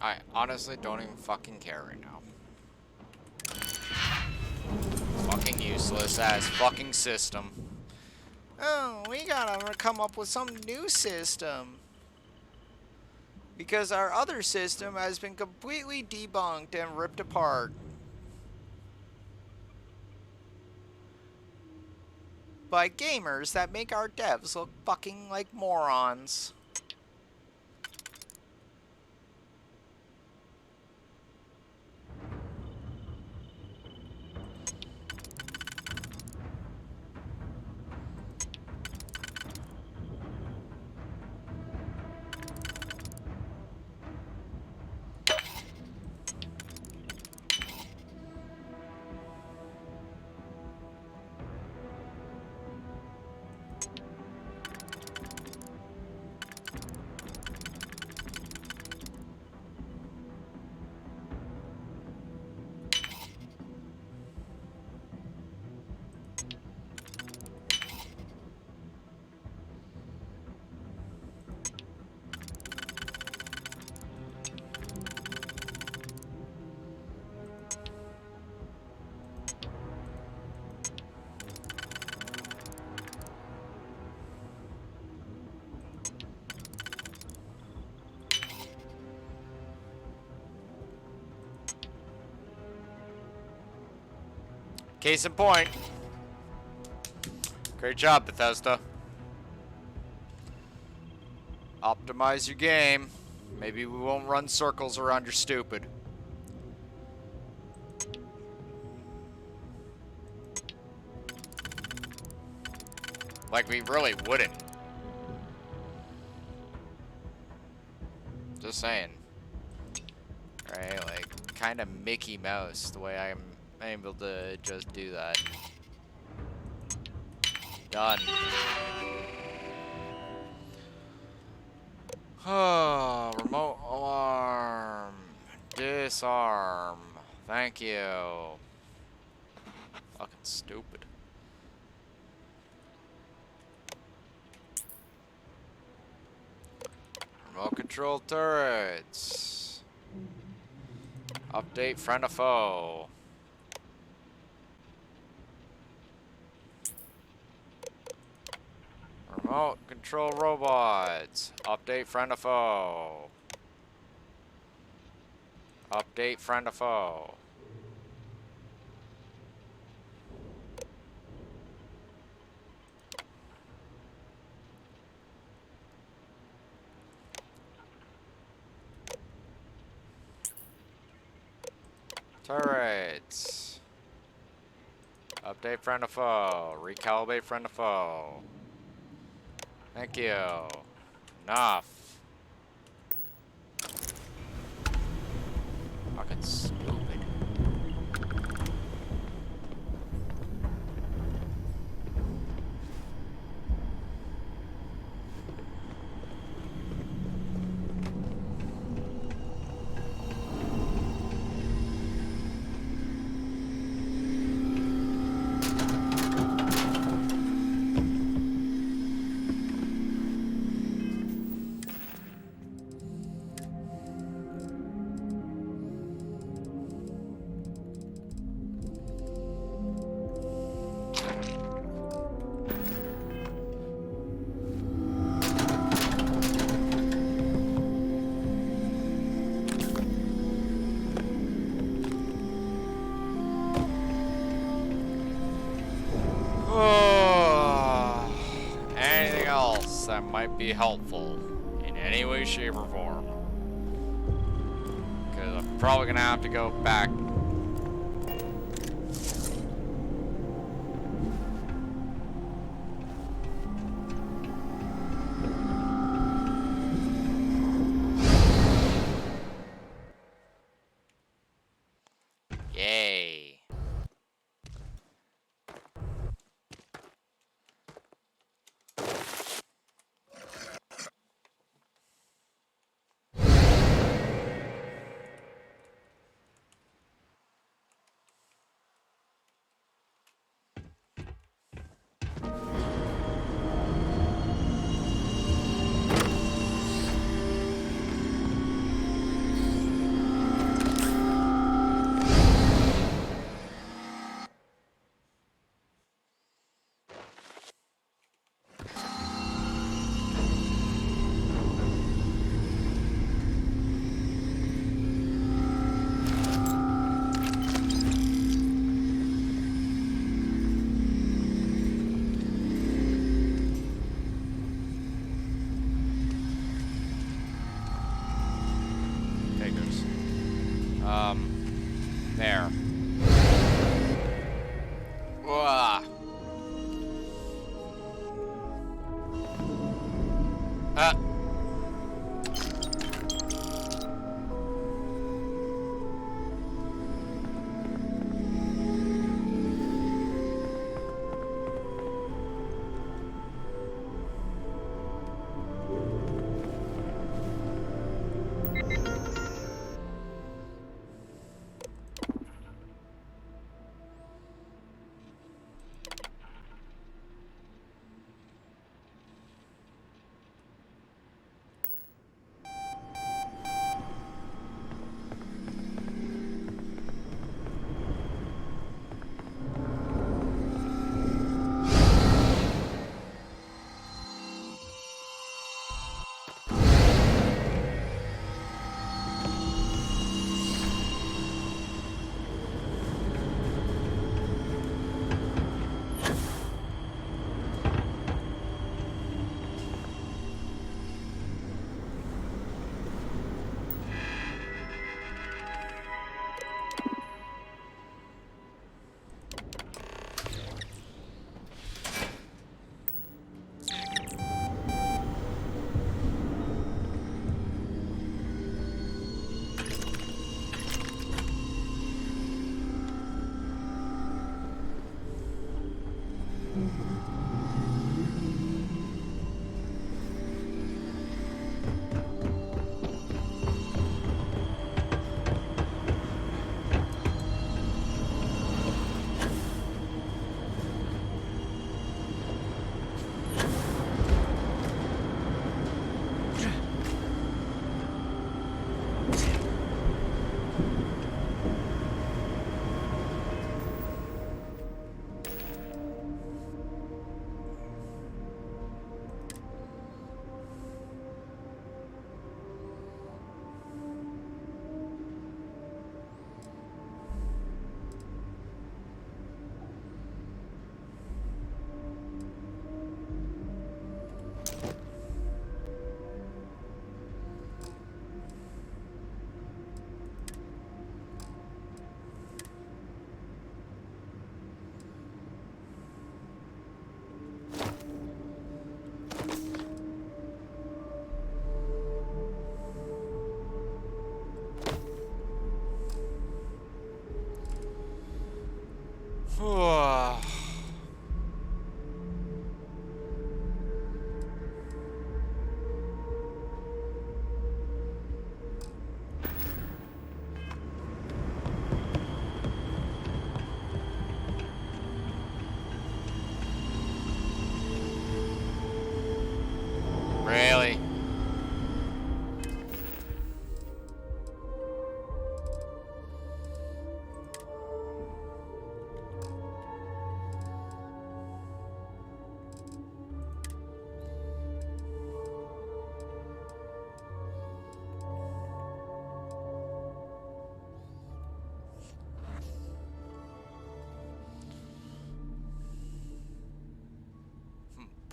A: I honestly don't even fucking care right now. Fucking useless ass fucking system. Oh, we gotta come up with some new system. Because our other system has been completely debunked and ripped apart. By gamers that make our devs look fucking like morons. Case in point. Great job, Bethesda. Optimize your game. Maybe we won't run circles around your stupid. Like we really wouldn't. Just saying. right? Like, kind of Mickey Mouse, the way I'm able to just do that. Done. Oh, remote alarm. Disarm. Thank you. Fucking stupid. Remote control turrets. Update friend of foe. Remote control robots. Update friend of foe. Update friend of foe. Turrets. Update friend of foe. Recalibrate friend of foe. Thank you. Enough. Fucking stupid. Anything else that might be helpful in any way, shape, or form? Because I'm probably gonna have to go back. Yay. Really?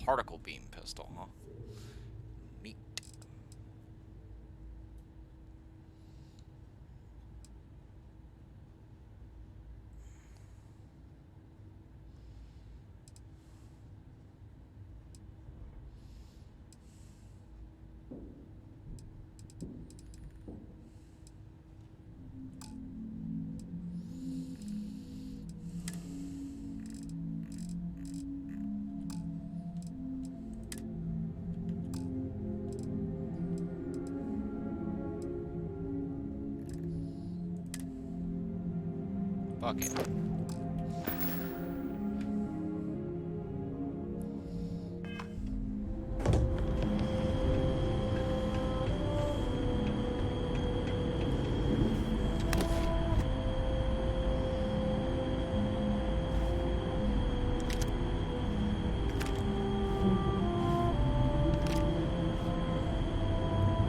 A: Particle beam pistol, huh? Neat. Fuck it.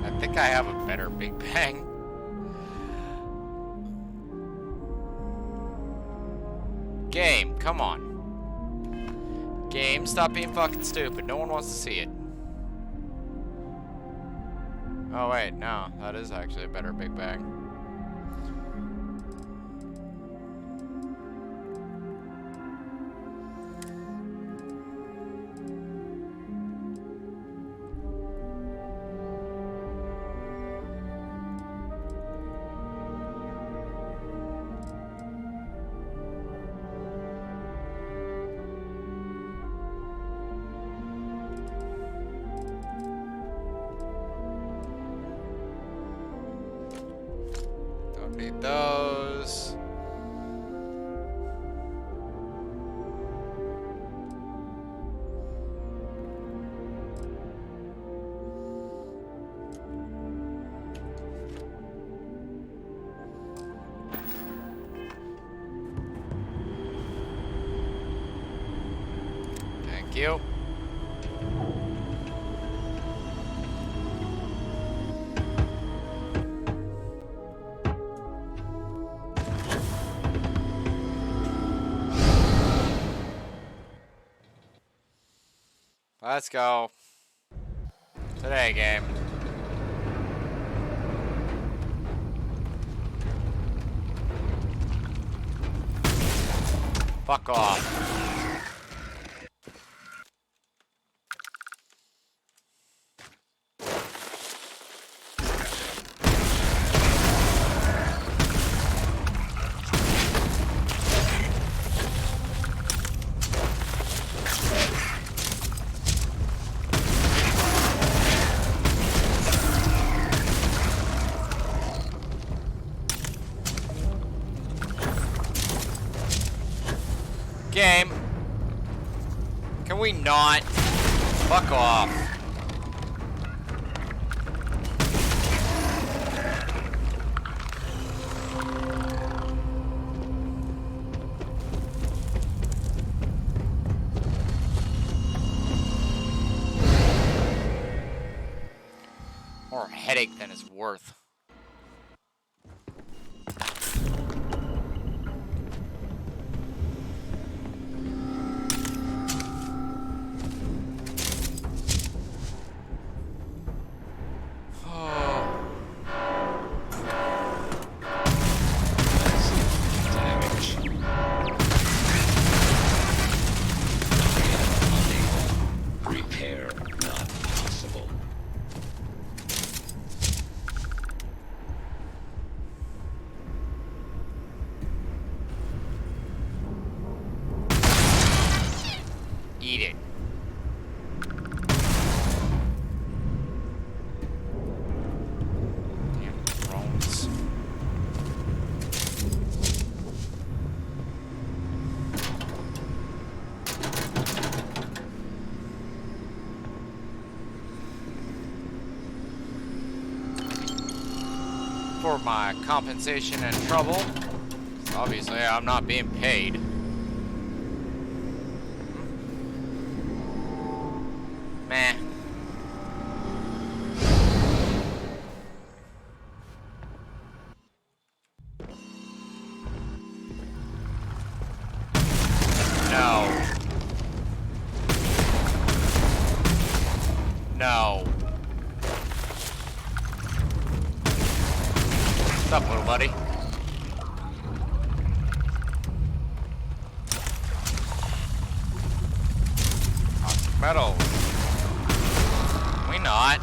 A: I think I have a better Big Bang. Game, come on. Game, stop being fucking stupid. No one wants to see it. Oh wait, no, that is actually a better Big Bang. Need those. Thank you. Let's go. Today, game. Fuck off. Game. Can we not? Fuck off. More headache than it's worth. Eat it. Damn drones. For my compensation and trouble, obviously I'm not being paid. Meh. No. No. What's up, little buddy? Toxic metal. We not.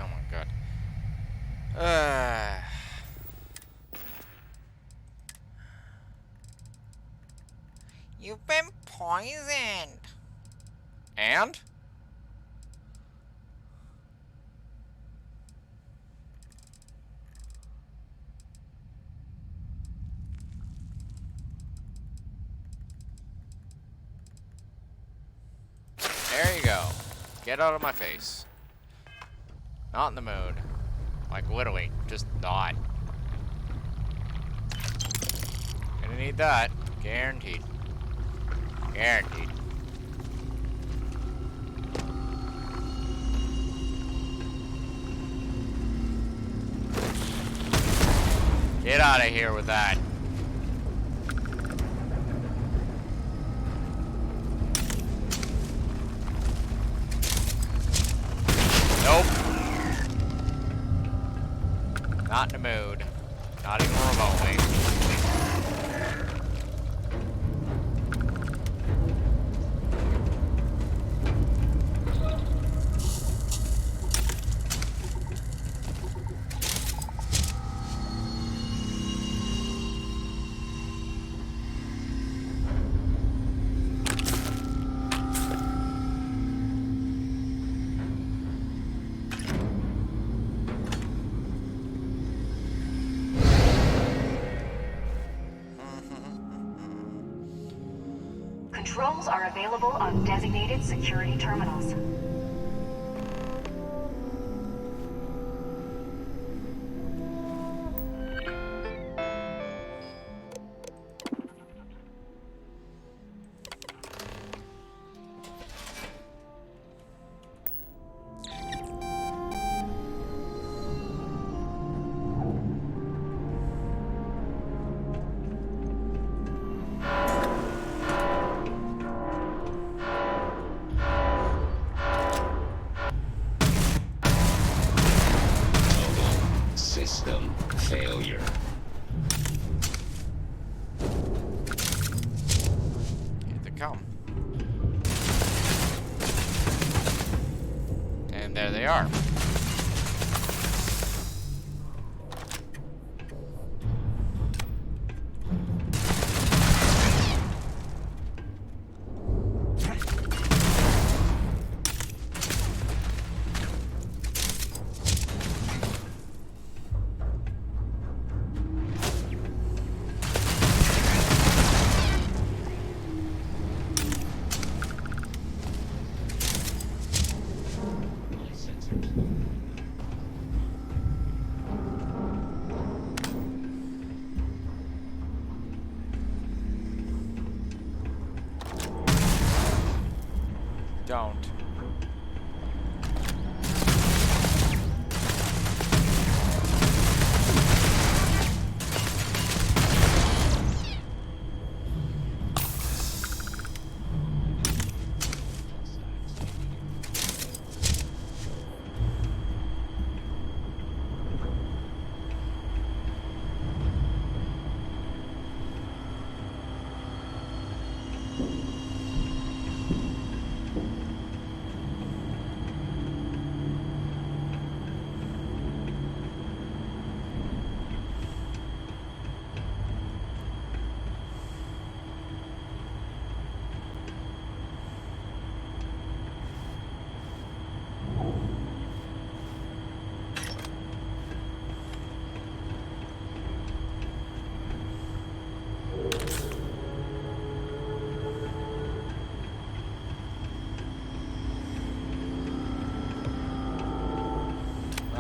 A: Oh my god. You've been poisoned. And? There you go. Get out of my face. Not in the mood. Like, literally, just not. Gonna need that. Guaranteed. Guaranteed. Get out of here with that. Nope. Not in the mood. Not even remotely.
Q: Controls are available on designated security terminals.
E: System failure.
A: Here they come. And there they are. Don't.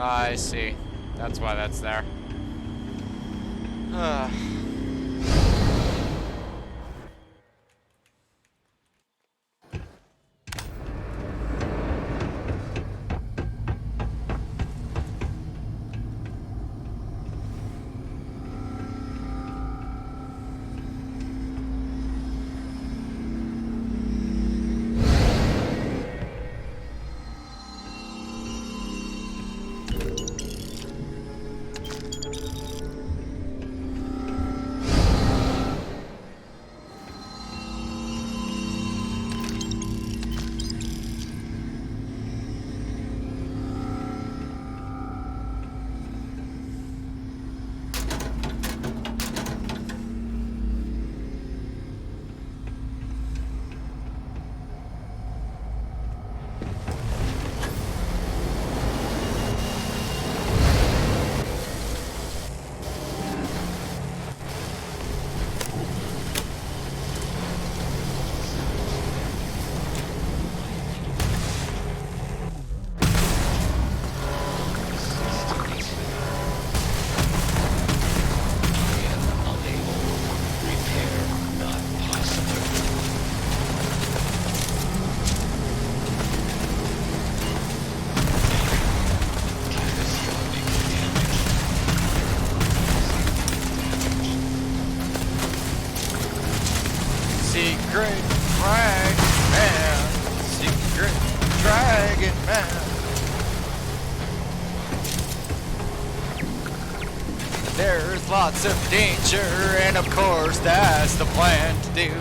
A: I see. That's why that's there. Secret Dragon Man, Secret Dragon Man. There's lots of danger, and of course that's the plan to do.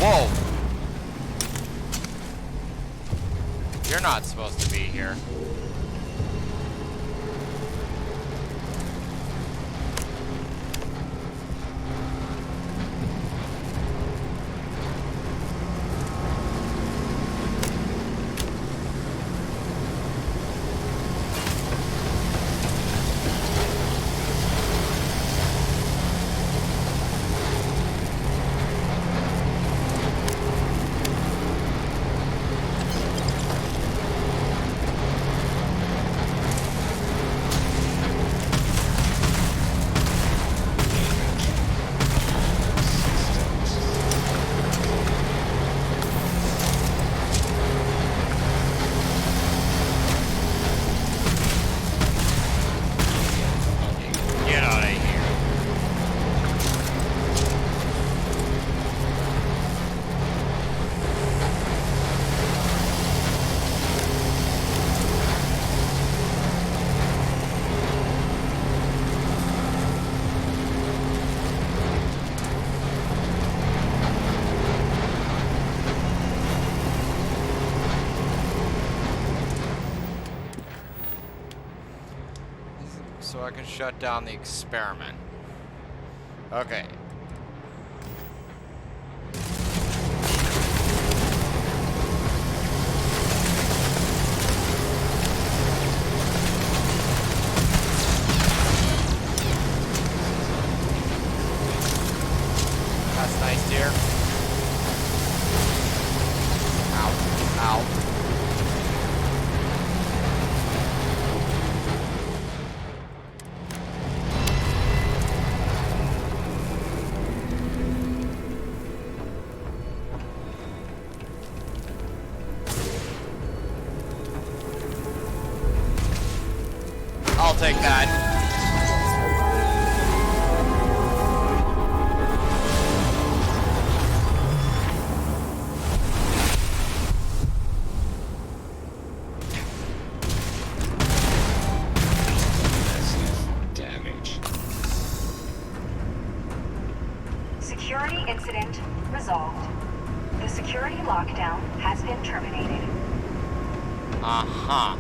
A: Whoa! You're not supposed to be here. Get out of here. So I can shut down the experiment. Okay. That's nice, dear. Ow. Ow. I'll take that.
E: Damage.
Q: Security incident resolved. The security lockdown has been terminated.
A: Uh-huh.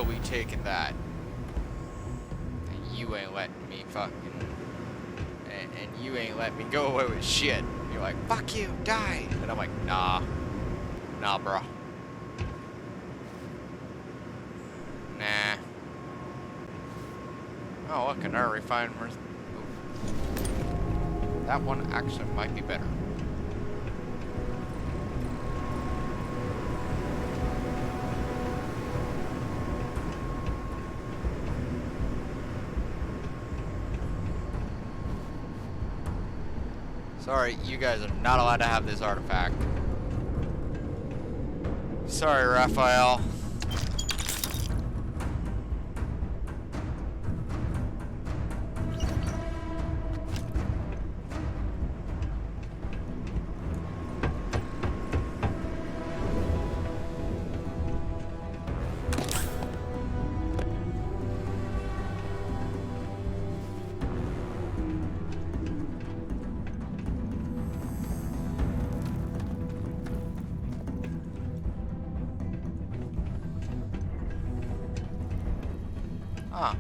A: will be taking that. And you ain't letting me fucking... And you ain't letting me go away with shit. And you're like, fuck you, die. And I'm like, nah. Nah, bro. Nah. Oh, look, another refined... That one actually might be better. Sorry, you guys are not allowed to have this artifact. Sorry, Raphael. Huh.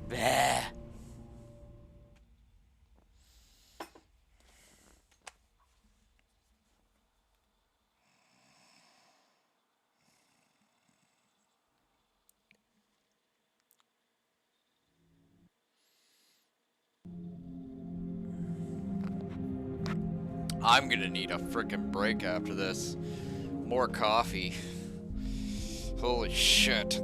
A: Bleh. I'm gonna need a frickin' break after this. More coffee. Holy shit.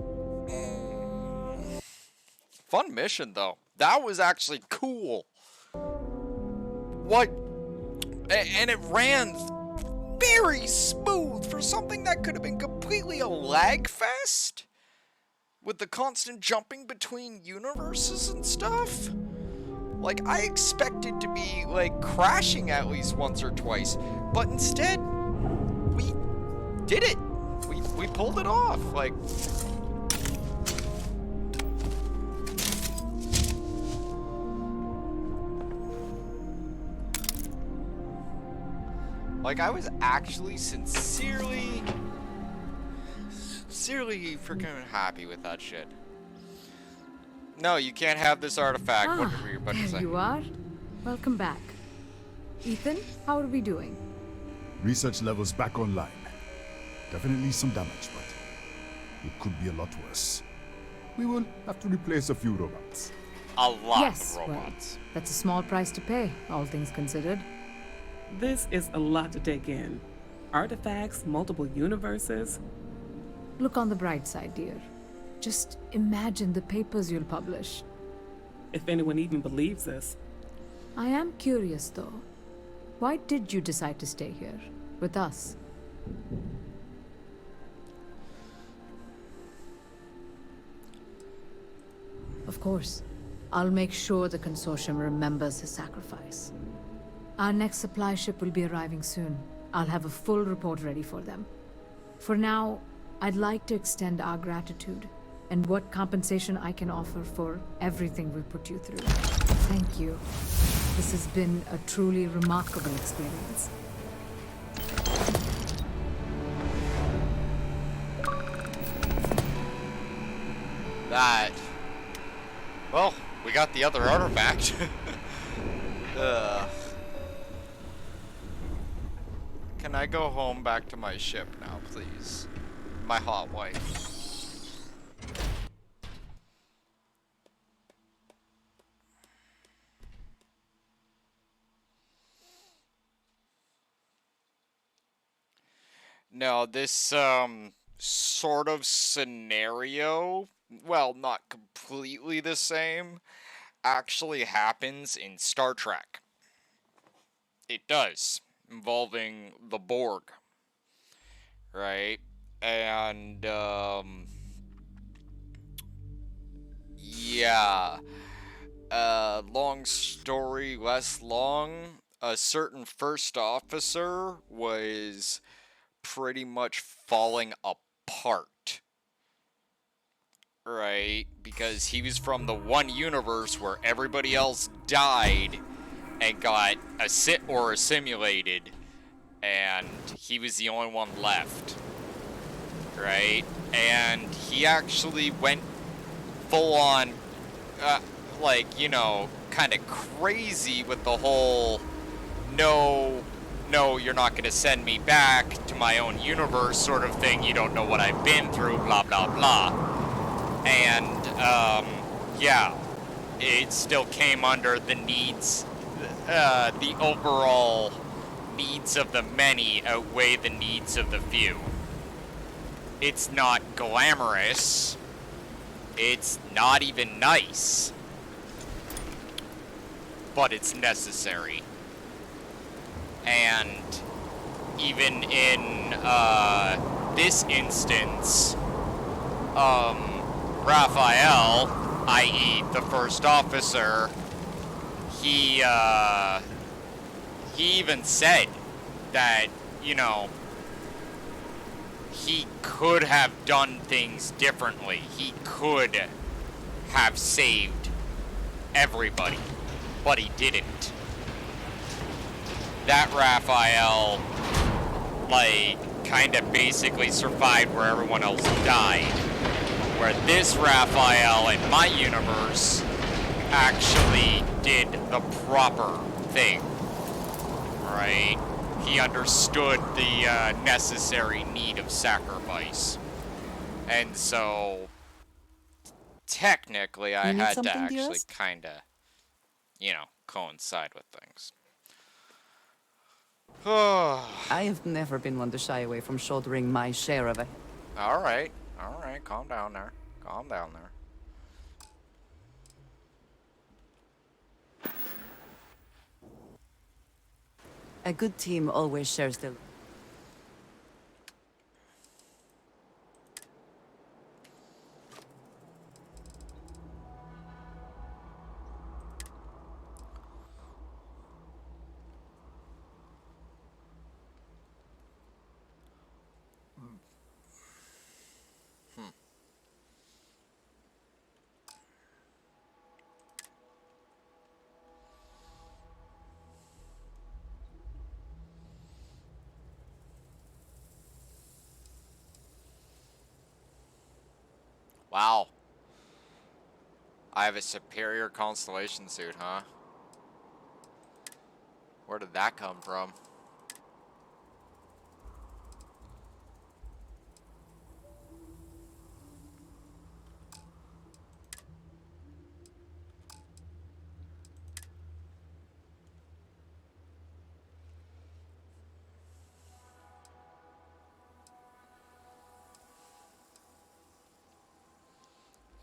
A: Fun mission, though. That was actually cool. What? And it ran very smooth for something that could have been completely a lag fest? With the constant jumping between universes and stuff? Like, I expected to be, like, crashing at least once or twice, but instead, we did it. We pulled it off, like... Like, I was actually sincerely freaking happy with that shit. No, you can't have this artifact. What were you about to say?
U: There you are. Welcome back. Ethan, how are we doing?
K: Research levels back online. Definitely some damage, but it could be a lot worse. We will have to replace a few robots.
A: A lot
U: Yes,
A: of robots.
U: well, that's a small price to pay, all things considered.
W: This is a lot to take in. Artifacts, multiple universes.
U: Look on the bright side, dear. Just imagine the papers you'll publish.
W: If anyone even believes this.
U: I am curious, though. Why did you decide to stay here, with us? Of course. I'll make sure the consortium remembers his sacrifice. Our next supply ship will be arriving soon. I'll have a full report ready for them. For now, I'd like to extend our gratitude and what compensation I can offer for everything we put you through. Thank you. This has been a truly remarkable experience.
A: That. Well, we got the other artifact. Can I go home back to my ship now, please? My hot wife. No, this, sort of scenario, well, not completely the same, actually happens in Star Trek. It does, involving the Borg, right? And, yeah, long story less long, a certain first officer was pretty much falling apart. Right? Because he was from the one universe where everybody else died and got assimilated, and he was the only one left. Right? And he actually went full on, like, you know, kind of crazy with the whole, no, you're not going to send me back to my own universe sort of thing. You don't know what I've been through, blah, blah, blah. And, yeah, it still came under the needs, the overall needs of the many outweigh the needs of the few. It's not glamorous. It's not even nice. But it's necessary. And even in, this instance, Raphael, i.e. the first officer, he even said that, you know, he could have done things differently. He could have saved everybody, but he didn't. That Raphael, like, kind of basically survived where everyone else died. Where this Raphael in my universe actually did the proper thing, right? He understood the necessary need of sacrifice. And so, technically, I had to actually kind of, you know, coincide with things.
P: I have never been one to shy away from shouldering my share of it.
A: Alright, calm down there. Calm down there.
P: A good team always shares the...
A: Wow. I have a superior constellation suit, huh? Where did that come from?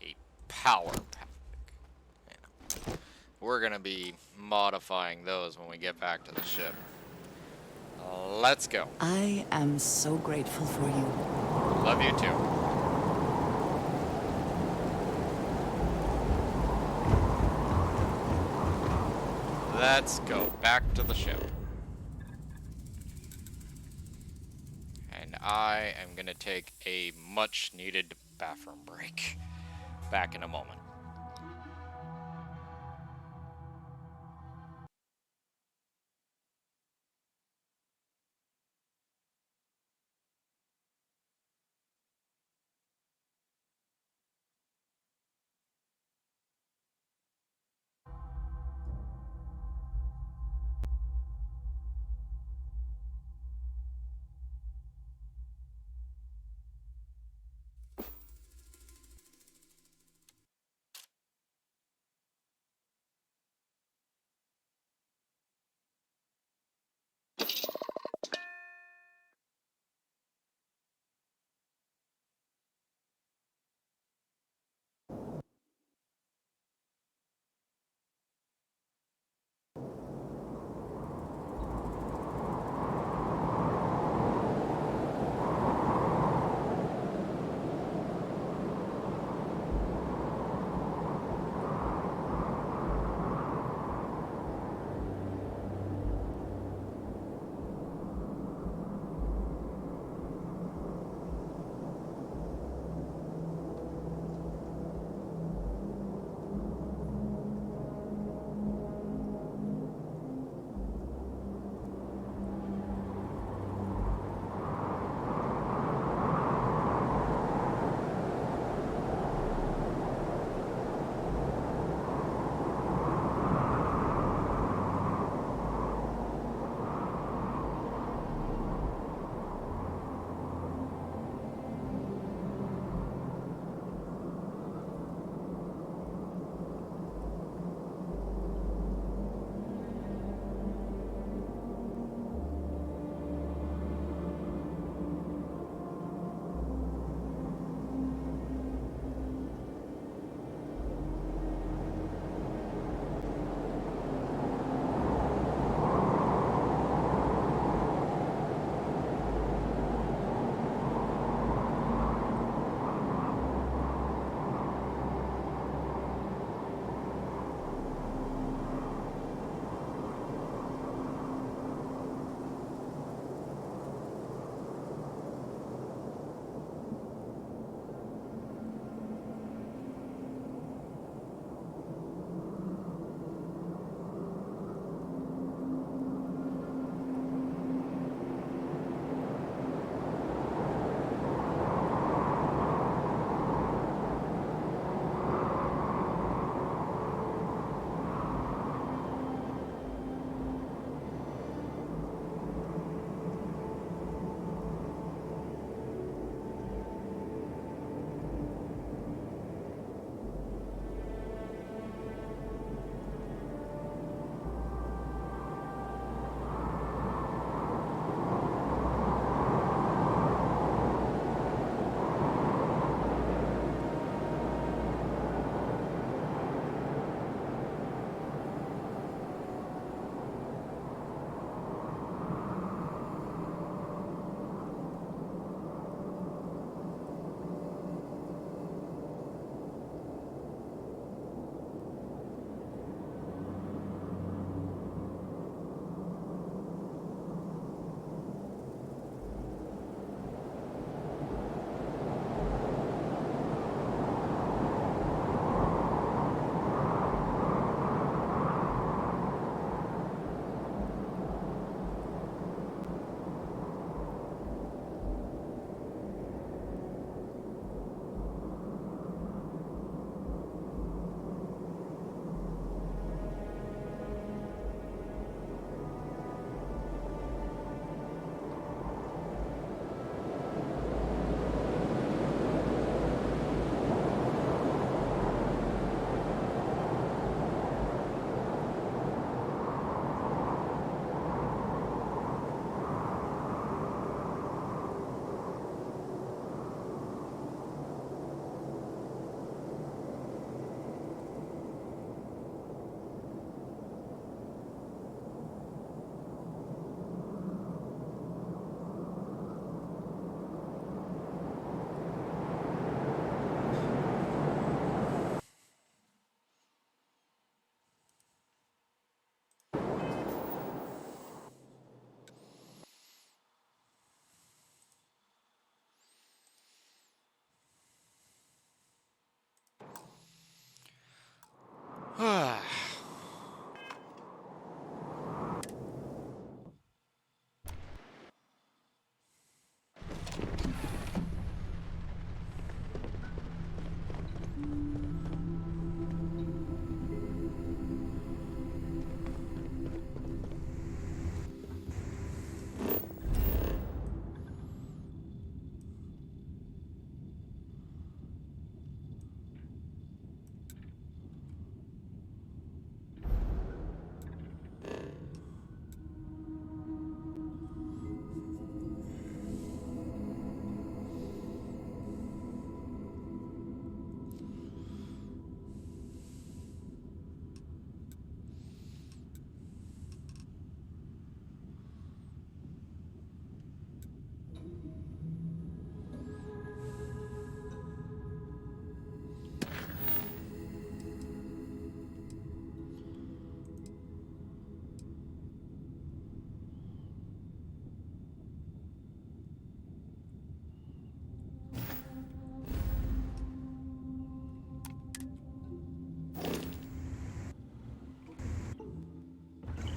A: A power pack. Yeah. We're gonna be modifying those when we get back to the ship. Let's go.
P: I am so grateful for you.
A: Love you too. Let's go back to the ship. And I am gonna take a much needed bathroom break. Back in a moment.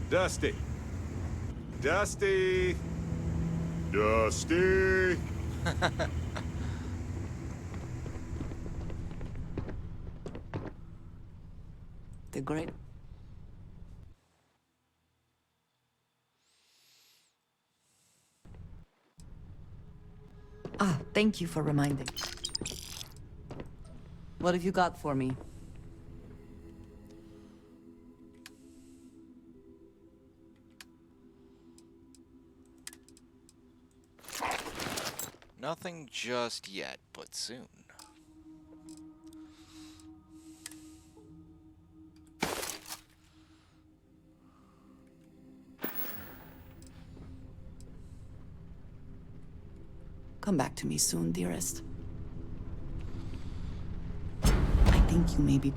F: Dusty. Dusty. Dusty.
H: The great. Ah, thank you for reminding. What have you got for me?
A: Nothing just yet, but soon.
H: Come back to me soon, dearest. I think you may be...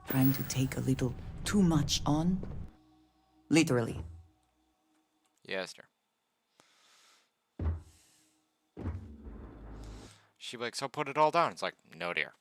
H: Trying to take a little too much on? Literally.
A: Yes, dear. She'd be like, so put it all down. It's like, no, dear.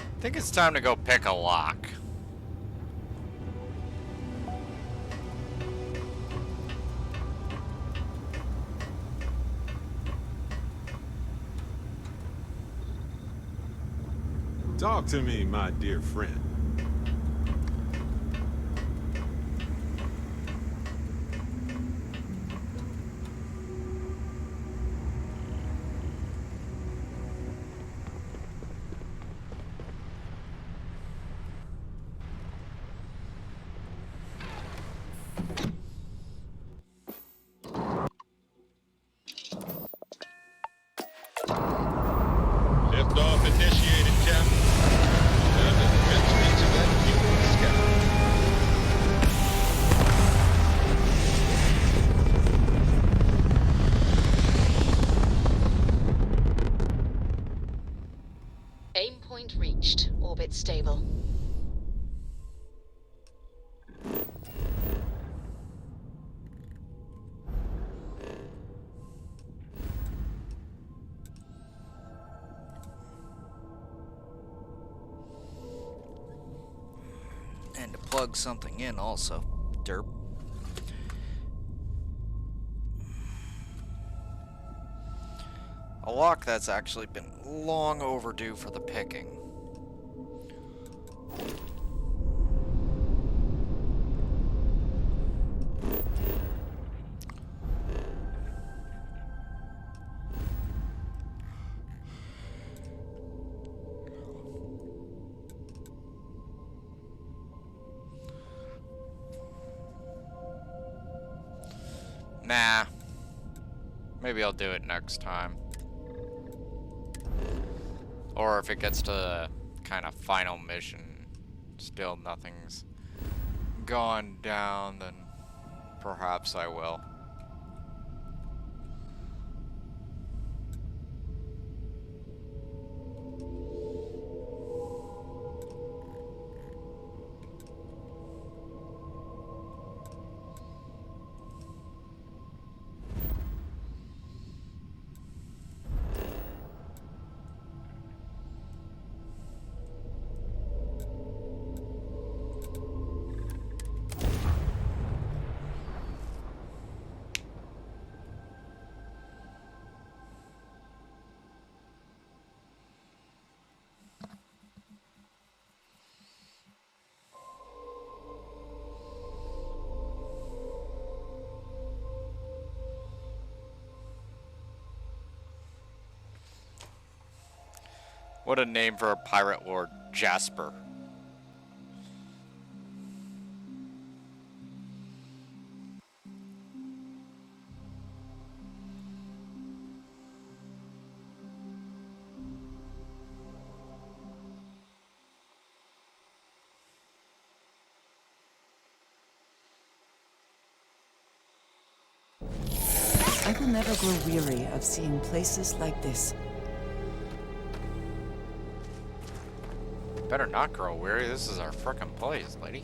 A: I think it's time to go pick a lock.
F: Talk to me, my dear friend.
A: plug something in also. Derp. A lock that's actually been long overdue for the picking. Nah. Maybe I'll do it next time. Or if it gets to the kind of final mission, still nothing's gone down, then perhaps I will. What a name for a pirate lord, Jasper.
P: I will never grow weary of seeing places like this.
A: Better not grow weary, this is our frickin' place, lady.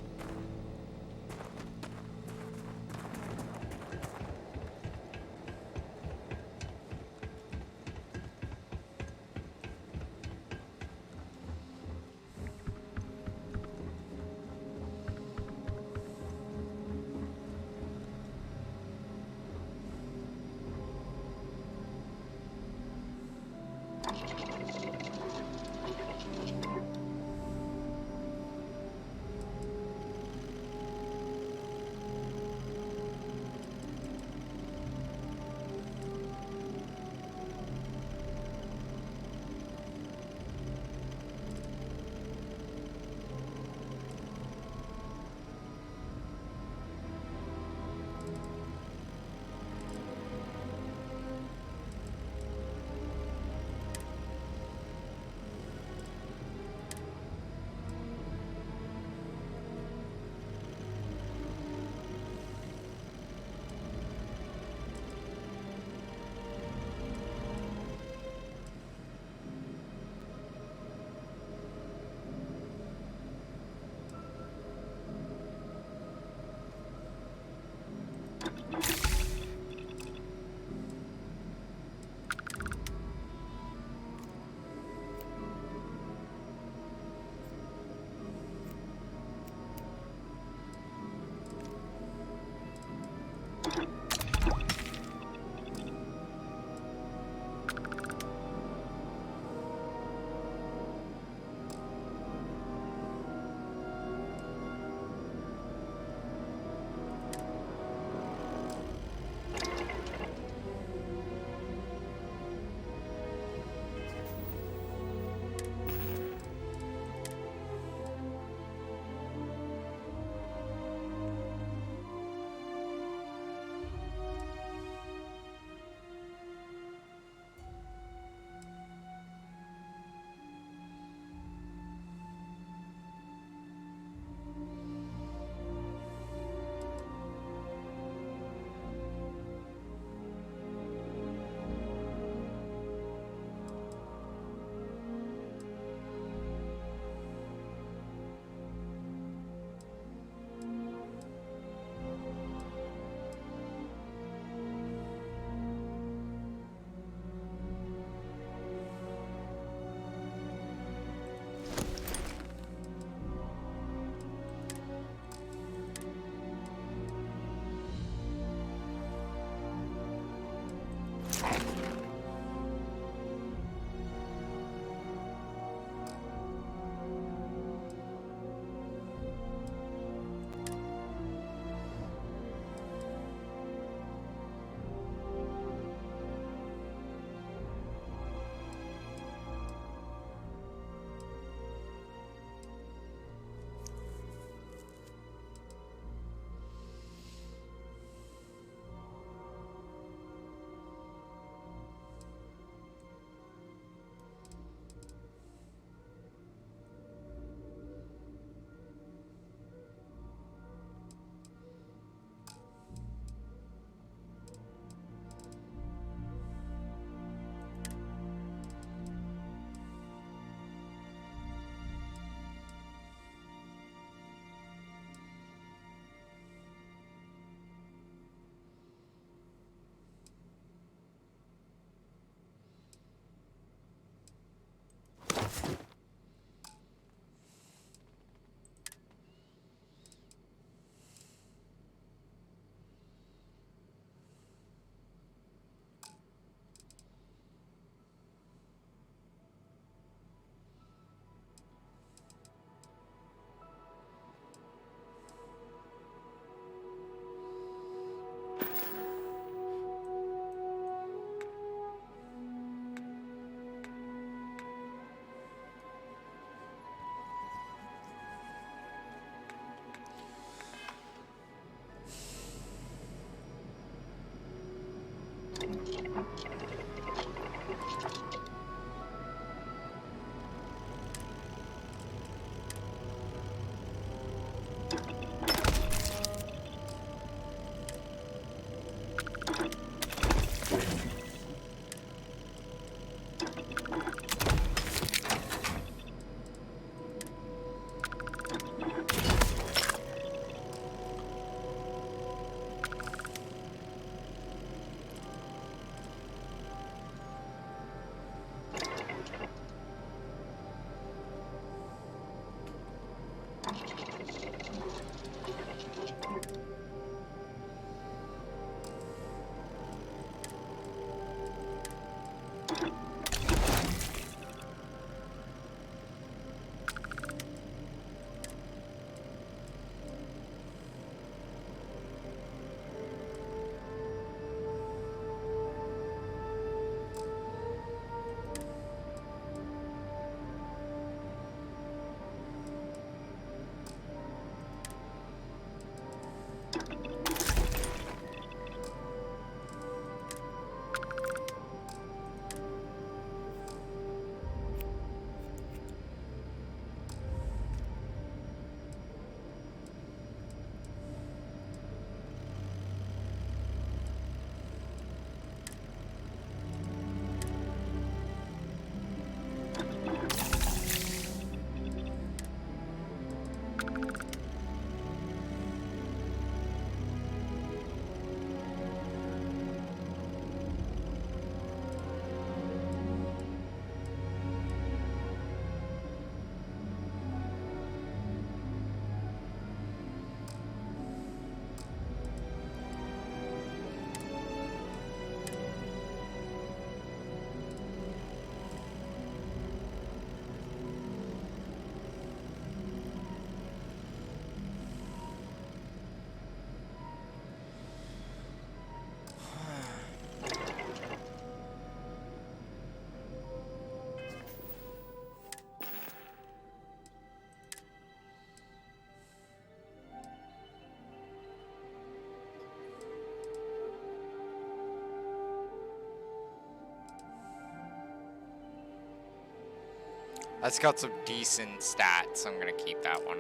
A: That's got some decent stats. I'm gonna keep that one.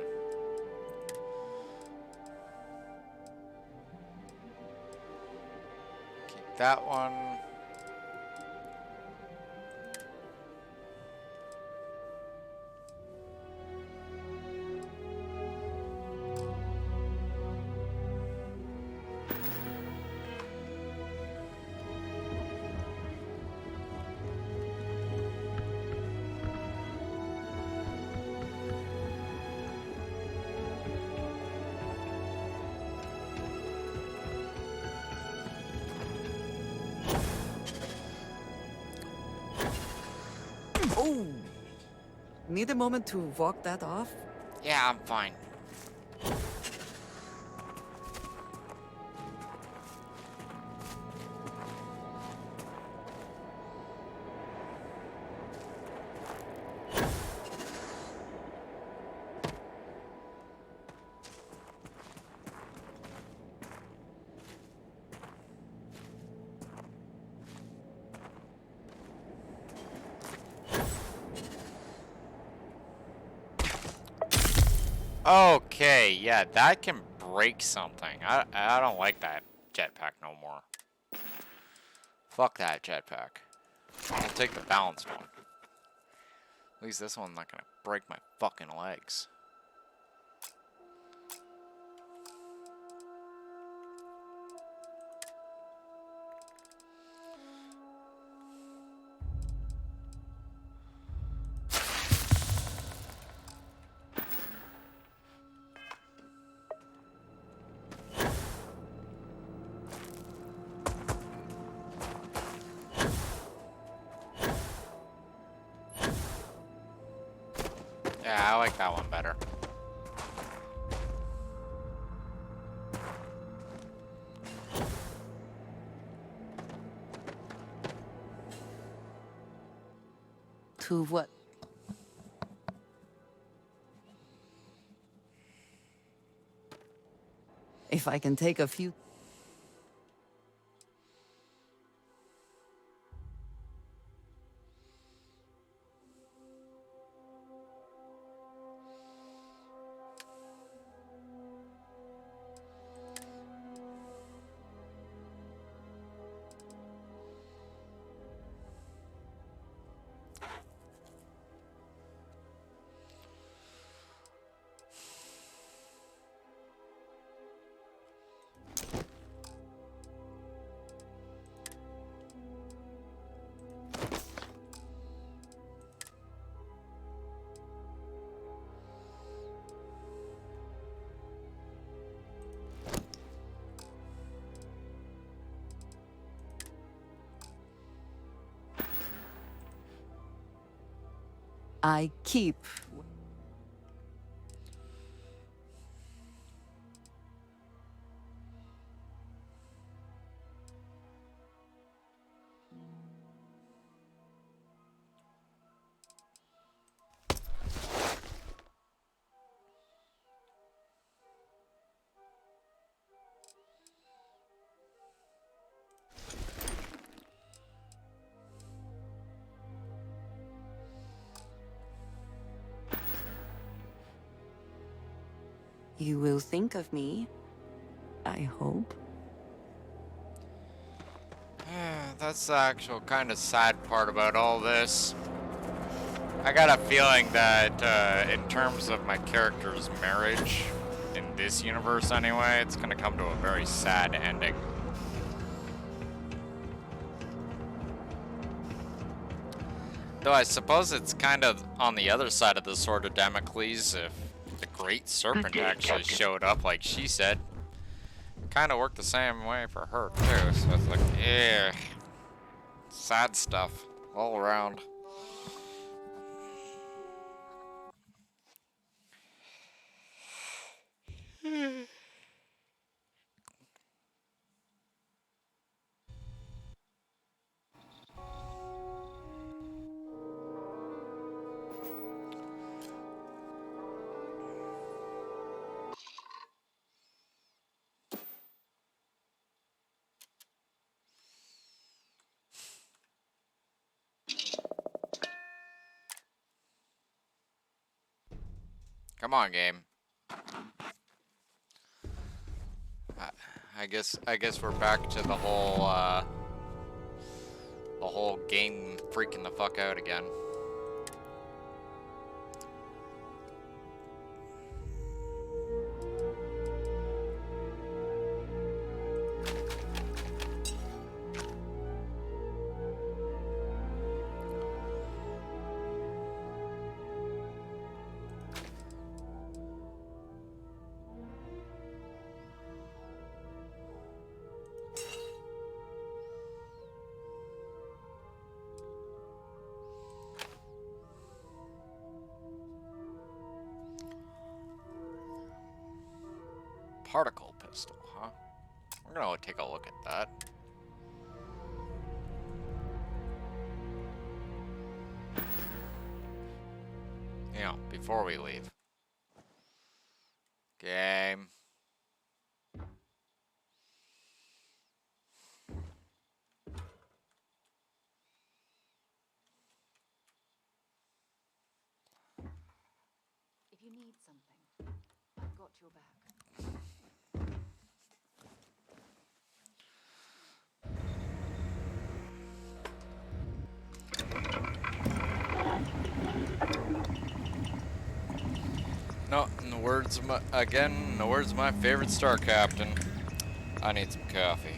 A: Keep that one.
P: Oh! Need a moment to walk that off?
A: Yeah, I'm fine. Okay, yeah, that can break something. I don't like that jetpack no more. Fuck that jetpack. I'll take the balanced one. At least this one's not gonna break my fucking legs. Yeah, I like that one better.
P: To what? If I can take a few... I keep. You will think of me, I hope.
A: That's the actual kind of sad part about all this. I got a feeling that in terms of my character's marriage, in this universe anyway, it's gonna come to a very sad ending. Though I suppose it's kind of on the other side of the sword of Damocles if the Great Serpent actually showed up like she said. Kind of worked the same way for her too, so it's like, yeah, sad stuff all around. Come on, game. I guess we're back to the whole game freaking the fuck out again. Particle pistol, huh? We're gonna take a look at that. You know, before we leave. Game.
N: If you need something, I've got your back.
A: No, in the words of my favorite star captain, I need some coffee.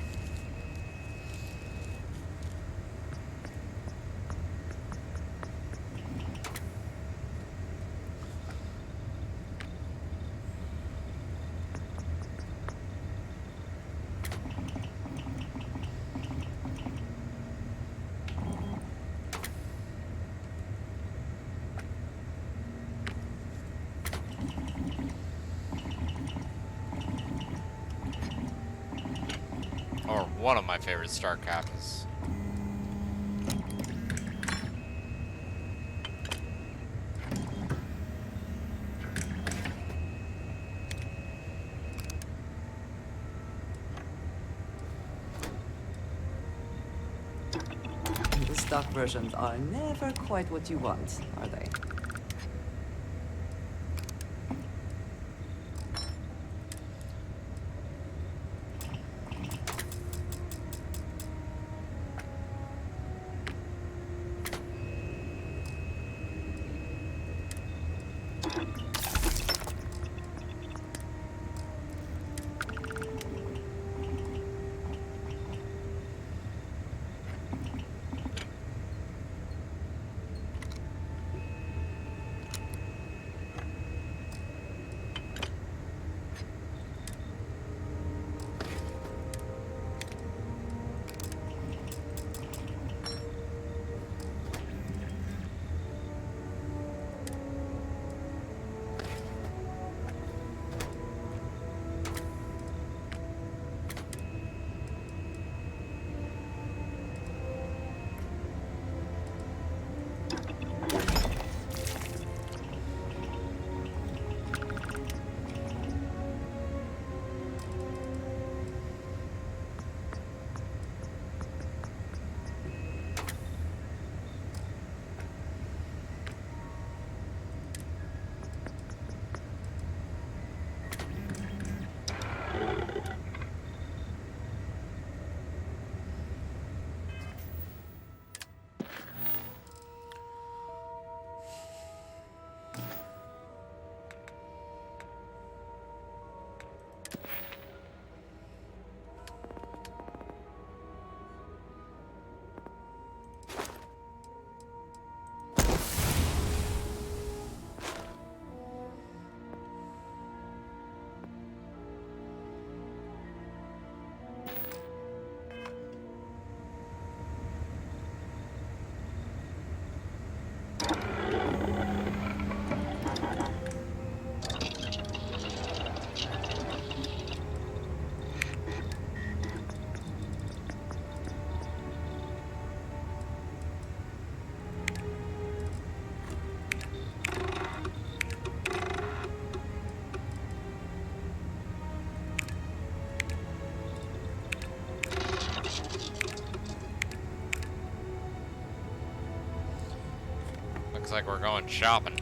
A: Or one of my favorite star captains.
P: The stock versions are never quite what you want, are they?
A: Looks like we're going shopping.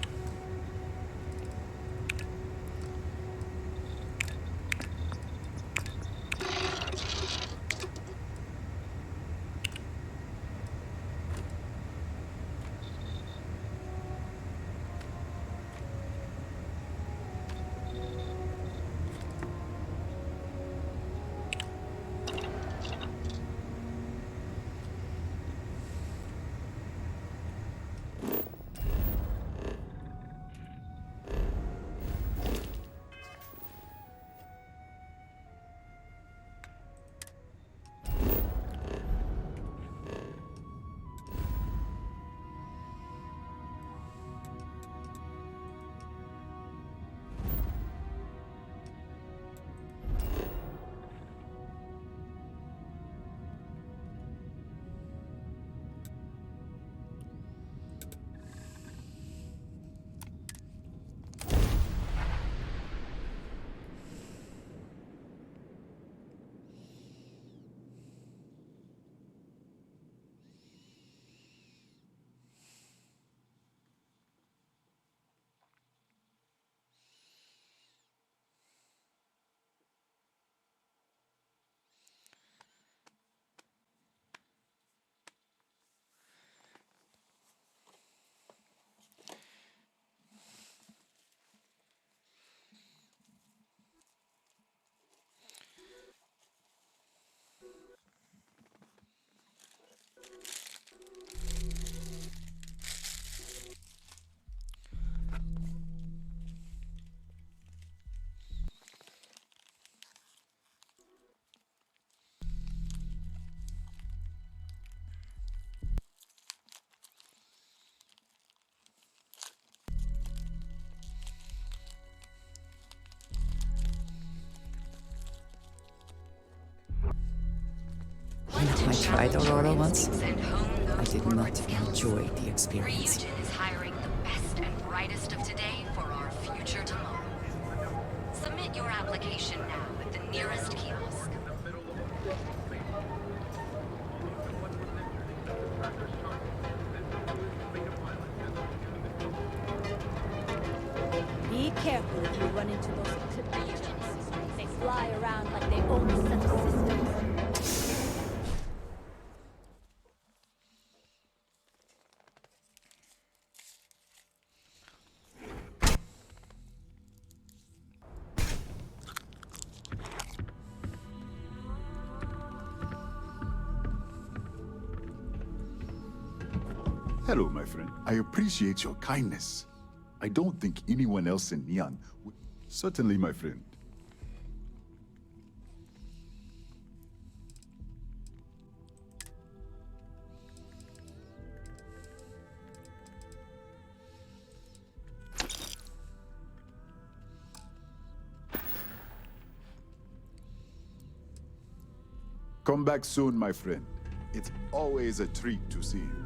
H: I tried Aurora once. I did not enjoy the experience.
I: Ryujin is hiring the best and brightest of today for our future tomorrow. Submit your application now at the nearest kiosk.
S: Be careful if you run into those clip agents. They fly around like they own a set of systems.
K: Hello, my friend. I appreciate your kindness. I don't think anyone else in Neon would... Certainly, my friend. Come back soon, my friend. It's always a treat to see you.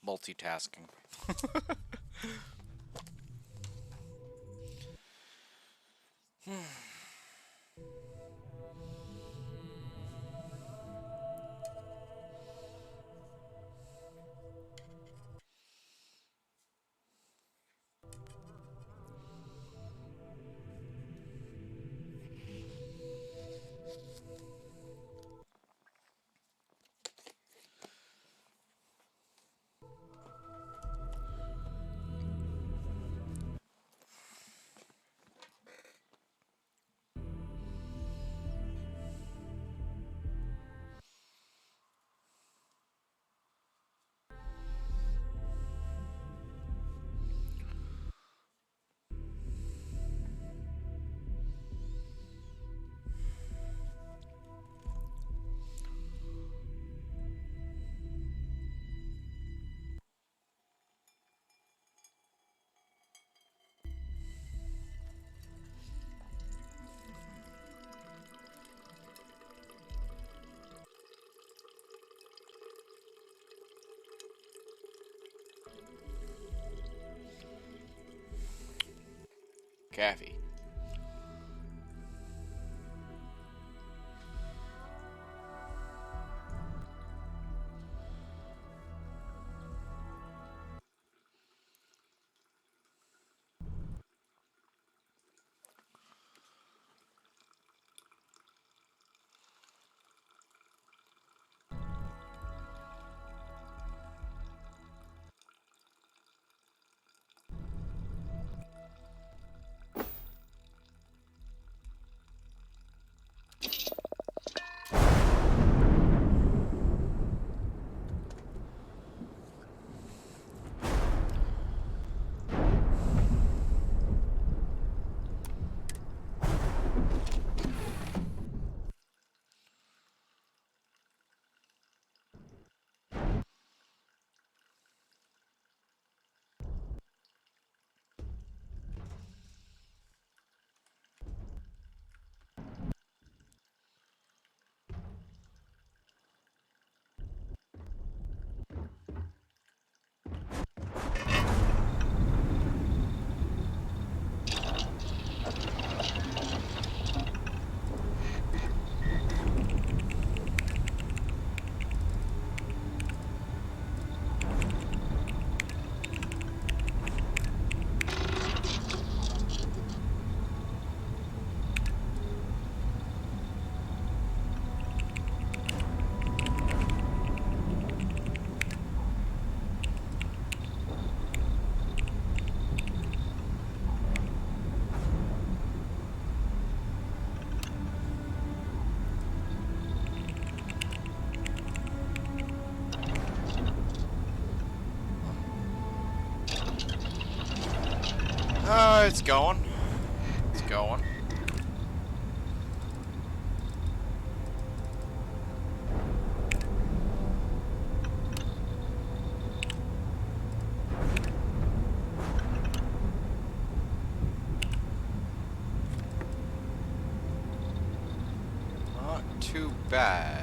A: Multitasking. Coffee. It's going. It's going. Not too bad.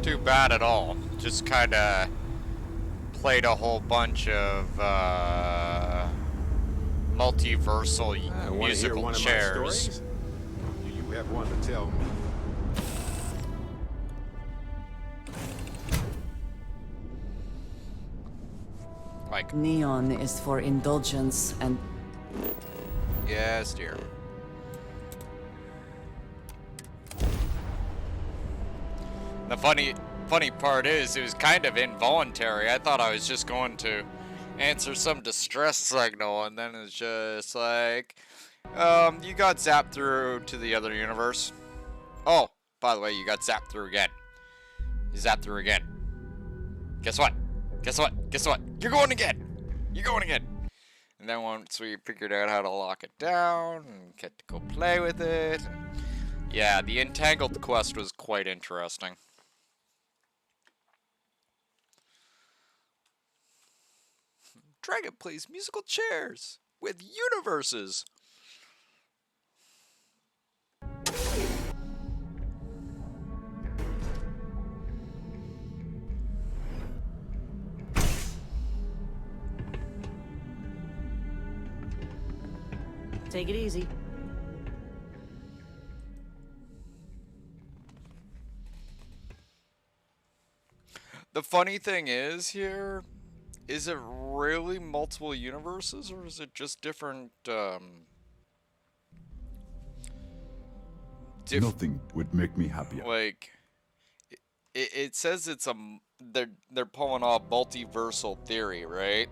A: Too bad at all. Just kind of played a whole bunch of multiversal musical chairs.
F: Do you have one to tell me?
A: Like
H: neon is for indulgence and
A: yes, dear. The funny part is, it was kind of involuntary. I thought I was just going to answer some distress signal, and then it's just like, you got zapped through to the other universe. Oh, by the way, you got zapped through again. You zapped through again. Guess what? Guess what? Guess what? You're going again! You're going again! And then once we figured out how to lock it down, and get to go play with it, and yeah, the Entangled quest was quite interesting. Dragon plays musical chairs with universes.
L: Take it easy.
A: The funny thing is here, is it really multiple universes, or is it just different,
K: Nothing would make me happier.
A: like, it says it's they're pulling off multiversal theory, right?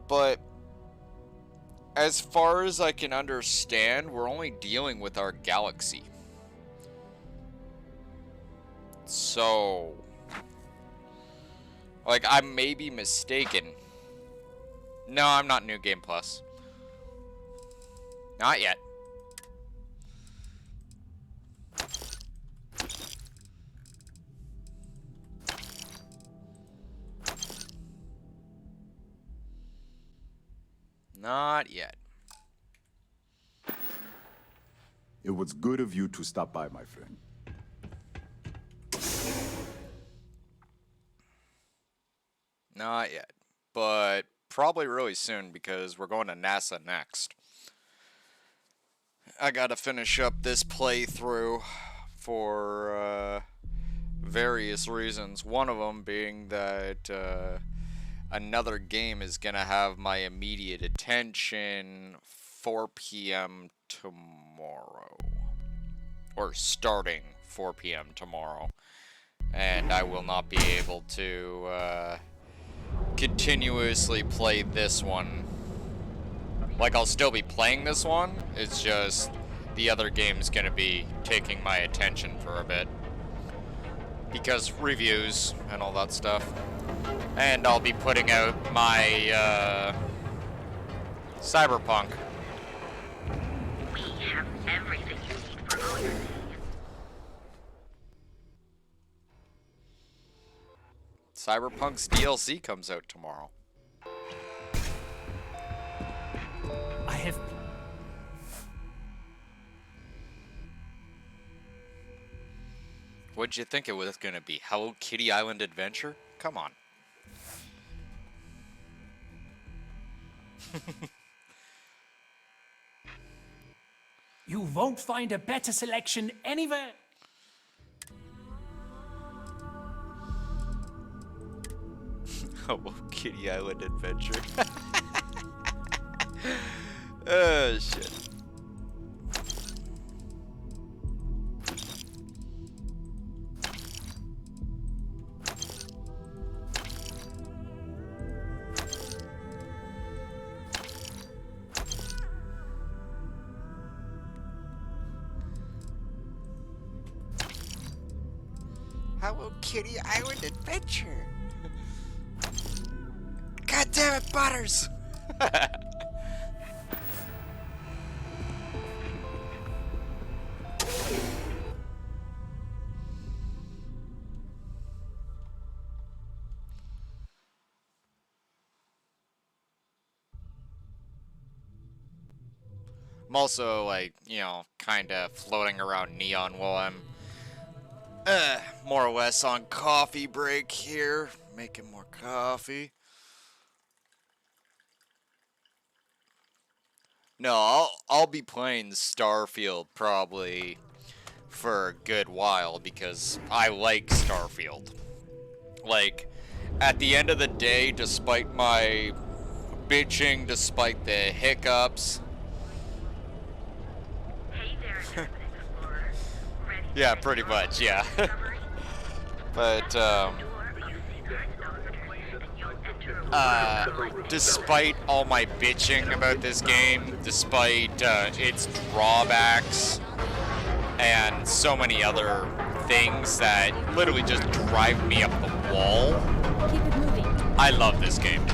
A: But as far as I can understand, we're only dealing with our galaxy. So, like, I may be mistaken. No, I'm not New Game Plus. Not yet. Not yet.
K: It was good of you to stop by, my friend.
A: Not yet. But probably really soon because we're going to NASA next. I gotta finish up this playthrough for various reasons. One of them being that another game is gonna have my immediate attention 4 p.m. tomorrow. Or starting 4 p.m. tomorrow. And I will not be able to continuously play this one. Like, I'll still be playing this one, it's just the other game's gonna be taking my attention for a bit. Because reviews and all that stuff. And I'll be putting out my Cyberpunk.
M: We have everything you need for all your needs.
A: Cyberpunk's DLC comes out tomorrow.
O: I have...
A: What'd you think it was gonna be? Hello Kitty Island Adventure? Come on.
O: You won't find a better selection anywhere.
A: Hello Kitty Island Adventure. Oh shit. Hello Kitty Island Adventure. God damn it, Butters! I'm also, like, you know, kind of floating around Neon while I'm more or less on coffee break here, making more coffee. No, I'll be playing Starfield probably for a good while because I like Starfield. Like, at the end of the day, despite my bitching, despite the hiccups.
M: Hey there, Urban Explorer. Ready to
A: Yeah,
M: take
A: pretty
M: off
A: much,
M: on
A: yeah.
M: your discovery?
A: But, despite all my bitching about this game, despite its drawbacks, and so many other things that literally just drive me up the wall,
S: Keep it moving.
A: I love this game.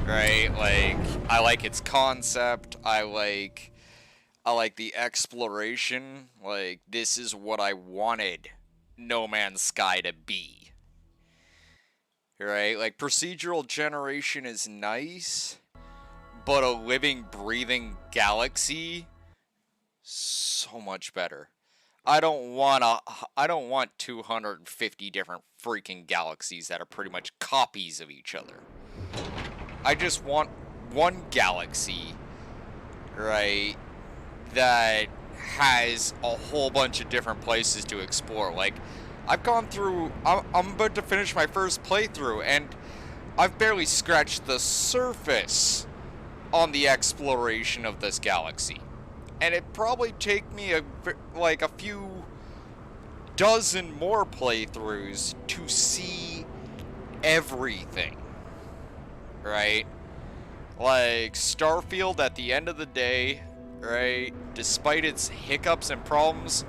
A: Right? Like, I like its concept, I like the exploration, like, this is what I wanted No Man's Sky to be. Right? Like, procedural generation is nice, but a living, breathing galaxy, so much better. I don't want 250 different freaking galaxies that are pretty much copies of each other. I just want one galaxy, right, that has a whole bunch of different places to explore. Like, I've gone through, I'm about to finish my first playthrough, and I've barely scratched the surface on the exploration of this galaxy. And it'd probably take me like a few dozen more playthroughs to see everything. Right? Like, Starfield, at the end of the day, right, despite its hiccups and problems,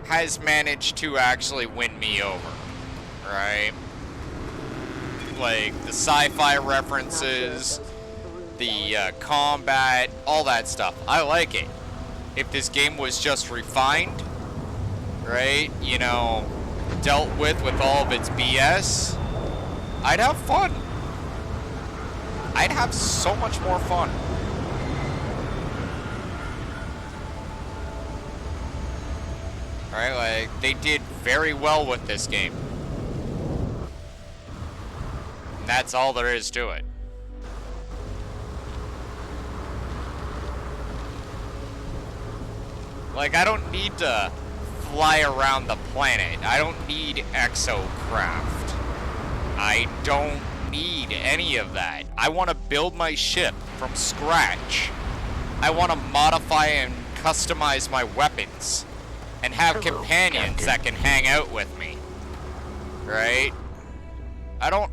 A: has managed to actually win me over, right? Like, the sci-fi references, the combat, all that stuff. I like it. If this game was just refined, right, you know, dealt with all of its BS, I'd have fun. I'd have so much more fun. Right, like, they did very well with this game. And that's all there is to it. Like, I don't need to fly around the planet. I don't need exocraft. I don't need any of that. I want to build my ship from scratch. I want to modify and customize my weapons. And have companions that can hang out with me. Right? I don't...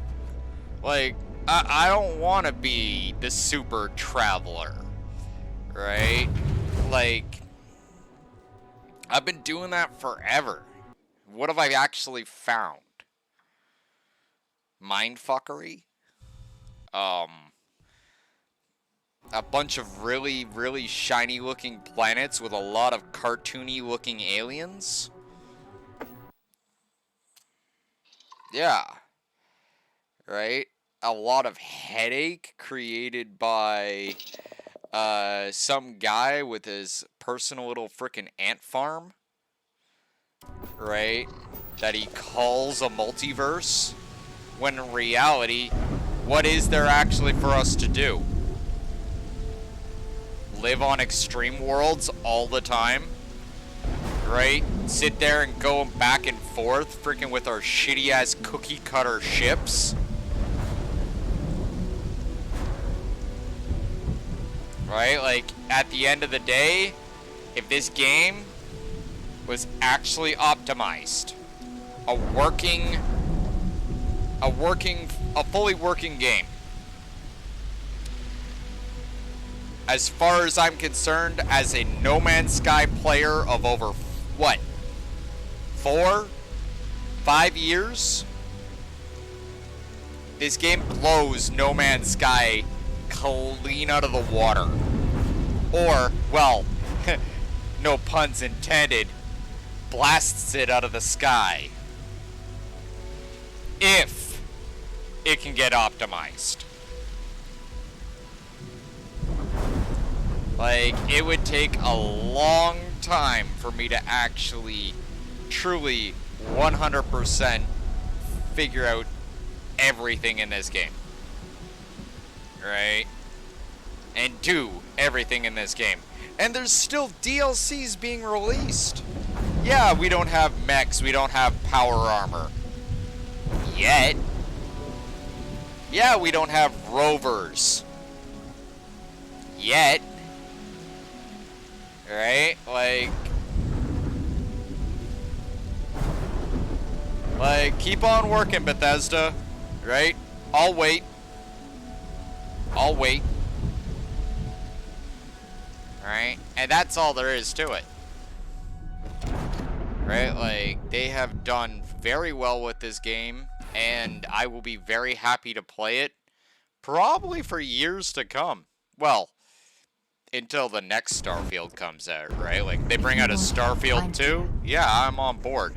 A: Like, I don't want to be the super traveler. Right? Like... I've been doing that forever. What have I actually found? Mindfuckery? A bunch of really, really shiny looking planets with a lot of cartoony looking aliens? Yeah. Right? A lot of headache created by some guy with his personal little frickin' ant farm. Right? That he calls a multiverse. When in reality, what is there actually for us to do? Live on extreme worlds all the time, right? Sit there and go back and forth, freaking with our shitty ass cookie cutter ships, right? Like, at the end of the day, if this game was actually optimized, a fully working game, as far as I'm concerned, as a No Man's Sky player of over, what, 4, 5 years? This game blows No Man's Sky clean out of the water. Or, well, no puns intended, blasts it out of the sky. If it can get optimized. Like, it would take a long time for me to actually, truly, 100% figure out everything in this game. Right? And do everything in this game. And there's still DLCs being released. Yeah, we don't have mechs, we don't have power armor. Yet. Yeah, we don't have rovers. Yet. Right? Like, keep on working, Bethesda. Right? I'll wait. I'll wait. Right? And that's all there is to it. Right? Like, they have done very well with this game, and I will be very happy to play it, probably for years to come. Well, until the next Starfield comes out, right? Like, they bring out a Starfield 2? Yeah, I'm on board.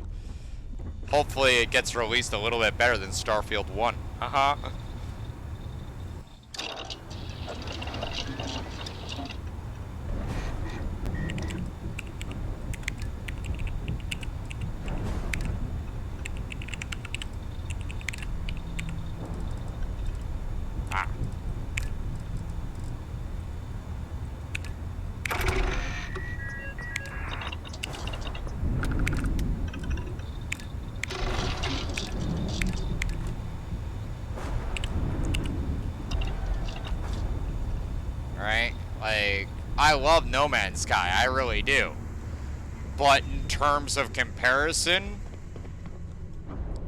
A: Hopefully it gets released a little bit better than Starfield 1. Haha. Right? Like, I love No Man's Sky, I really do. But in terms of comparison,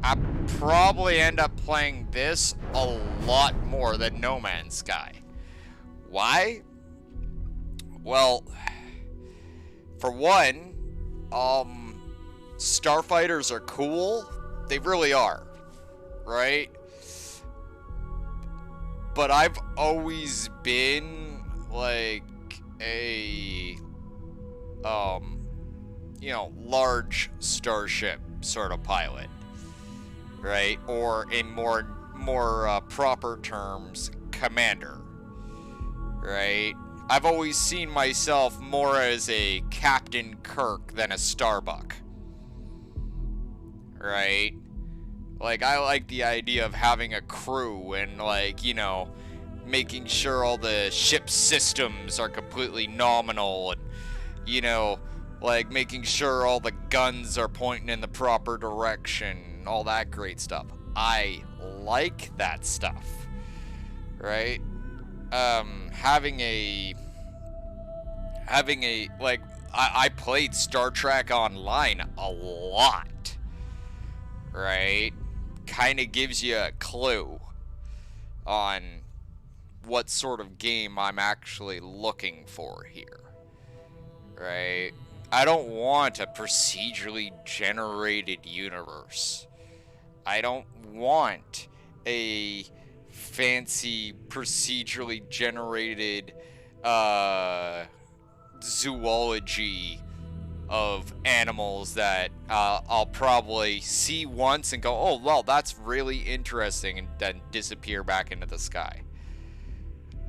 A: I probably end up playing this a lot more than No Man's Sky. Why? Well, for one, starfighters are cool. They really are, right? but I've always been like a you know, large starship sort of pilot, right? Or in more proper terms, commander, right? I've always seen myself more as a Captain Kirk than a Starbuck, right? Like, I like the idea of having a crew and, like, you know, making sure all the ship's systems are completely nominal and, you know, like making sure all the guns are pointing in the proper direction, all that great stuff. I like that stuff, right? Having a like, I played Star Trek Online a lot, right? Kind of gives you a clue on what sort of game I'm actually looking for here, right? I don't want a procedurally generated universe. I don't want a fancy procedurally generated zoology of animals that I'll probably see once and go, oh, well, that's really interesting, and then disappear back into the sky.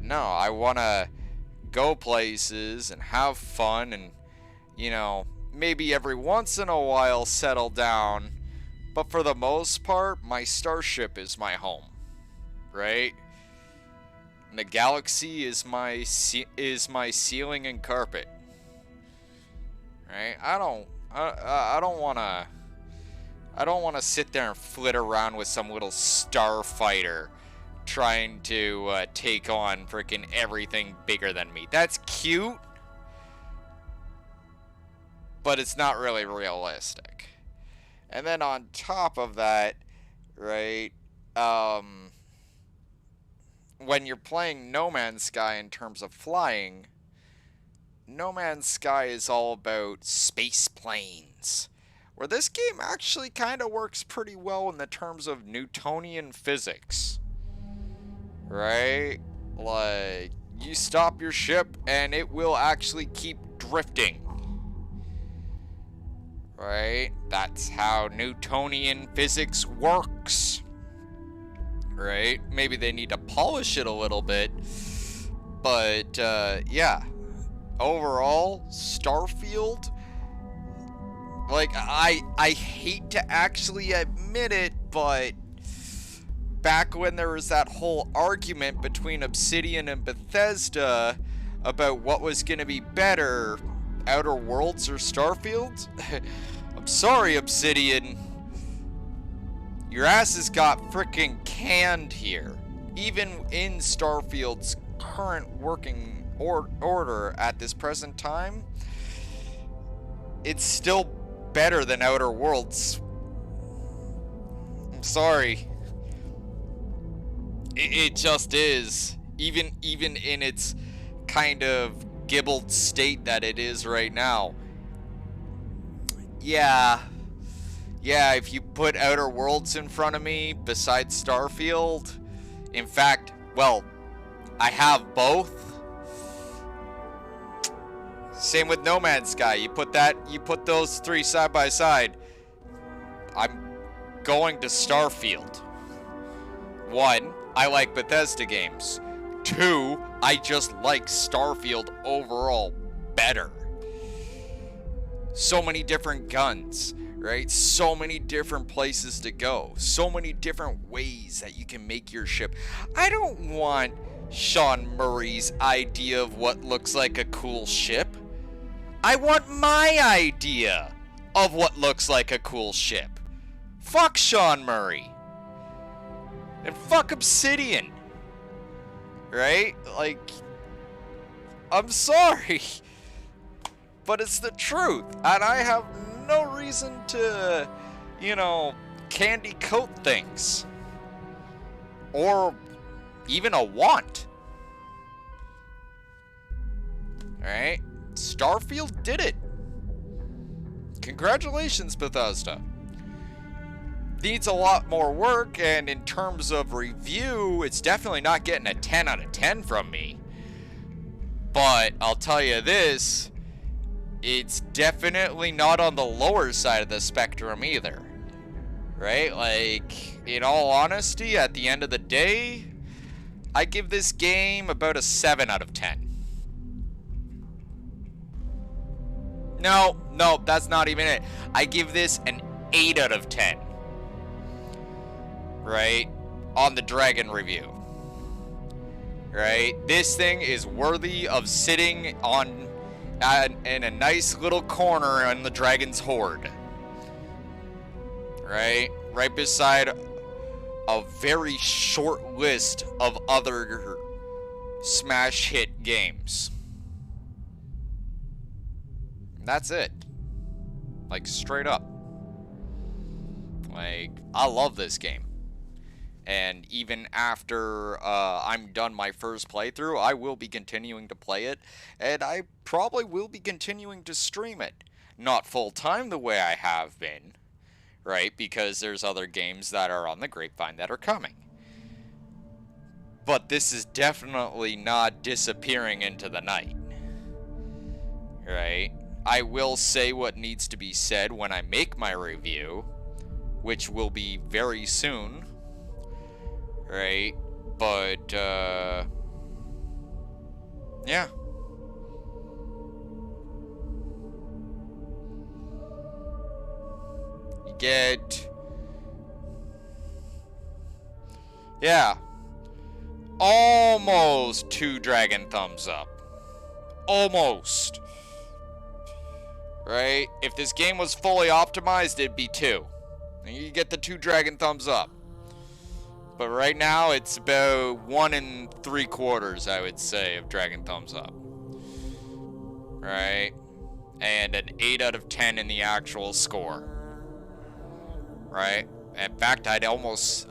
A: No, I want to go places and have fun and, you know, maybe every once in a while settle down, but for the most part, my starship is my home, right? And the galaxy is my ceiling and carpet, right? I don't want to sit there and flit around with some little starfighter trying to take on freaking everything bigger than me. That's cute, but it's not really realistic. And then on top of that, right, when you're playing No Man's Sky in terms of flying, No Man's Sky is all about space planes, where this game actually kind of works pretty well in the terms of Newtonian physics, right? Like, you stop your ship and it will actually keep drifting, right? That's how Newtonian physics works, right? Maybe they need to polish it a little bit, but yeah, overall, Starfield, like, I hate to actually admit it, but back when there was that whole argument between Obsidian and Bethesda about what was going to be better, Outer Worlds or Starfield, I'm sorry, Obsidian, your asses got freaking canned here. Even in Starfield's current working order at this present time, it's still better than Outer Worlds. I'm sorry. It just is. Even in its kind of gibbled state that it is right now. Yeah, if you put Outer Worlds in front of me besides Starfield, in fact, well, I have both. Same with No Man's Sky. You put those three side by side. I'm going to Starfield. 1, I like Bethesda games. 2, I just like Starfield overall better. So many different guns, right? So many different places to go. So many different ways that you can make your ship. I don't want Sean Murray's idea of what looks like a cool ship. I want my idea of what looks like a cool ship. Fuck Sean Murray. And fuck Obsidian. Right? Like, I'm sorry, but it's the truth. And I have no reason to, you know, candy coat things. Or even a want. Alright? Starfield did it. Congratulations, Bethesda. needs a lot more work, and in terms of review, it's definitely not getting a 10 out of 10 from me. But I'll tell you this, it's definitely not on the lower side of the spectrum either. Right? Like, in all honesty, at the end of the day, I give this game about a 7 out of 10. No, that's not even it. I give this an 8 out of 10. Right? On the Dragon review. Right? This thing is worthy of sitting on in a nice little corner on the Dragon's Hoard. Right? Right beside a very short list of other smash hit games. That's it. Like, straight up. Like, I love this game. And even after I'm done my first playthrough, I will be continuing to play it. And I probably will be continuing to stream it. Not full-time the way I have been. Right? Because there's other games that are on the grapevine that are coming. But this is definitely not disappearing into the night. Right? I will say what needs to be said when I make my review, which will be very soon. Right? But, yeah. You get... Yeah. Almost 2 dragon thumbs up. Almost. Right? If this game was fully optimized, it'd be 2. And you get the 2 dragon thumbs up. But right now, it's about 1 3/4, I would say, of dragon thumbs up. Right? And an 8 out of 10 in the actual score. Right? In fact, I'd almost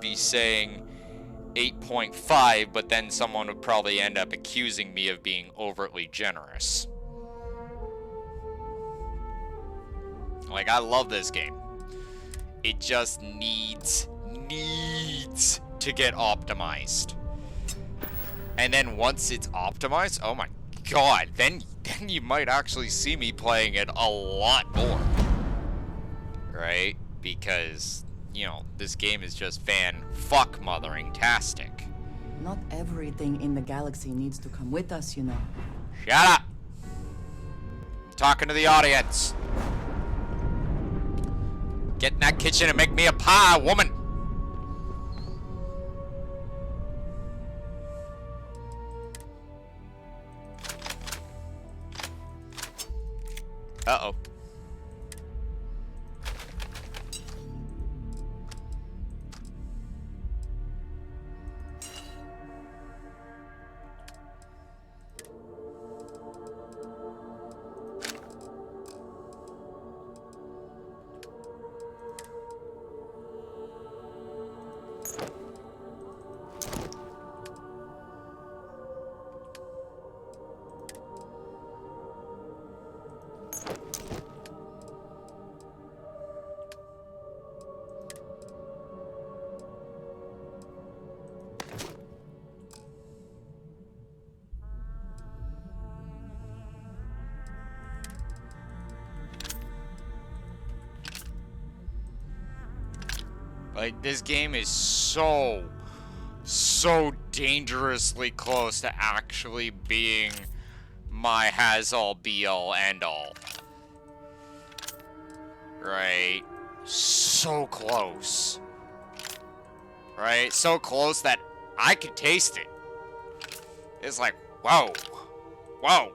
A: be saying 8.5, but then someone would probably end up accusing me of being overtly generous. Like, I love this game. It just needs to get optimized. And then once it's optimized, oh my god, then you might actually see me playing it a lot more. Right? Because, you know, this game is just fan-fuck-mothering-tastic.
H: Not everything in the galaxy needs to come with us, you know.
A: Shut up! I'm talking to the audience. Get in that kitchen and make me a pie, woman! Uh-oh. Like, this game is so dangerously close to actually being my has-all, be-all, end-all. Right? So close. Right? So close that I could taste it. It's like, whoa. Whoa.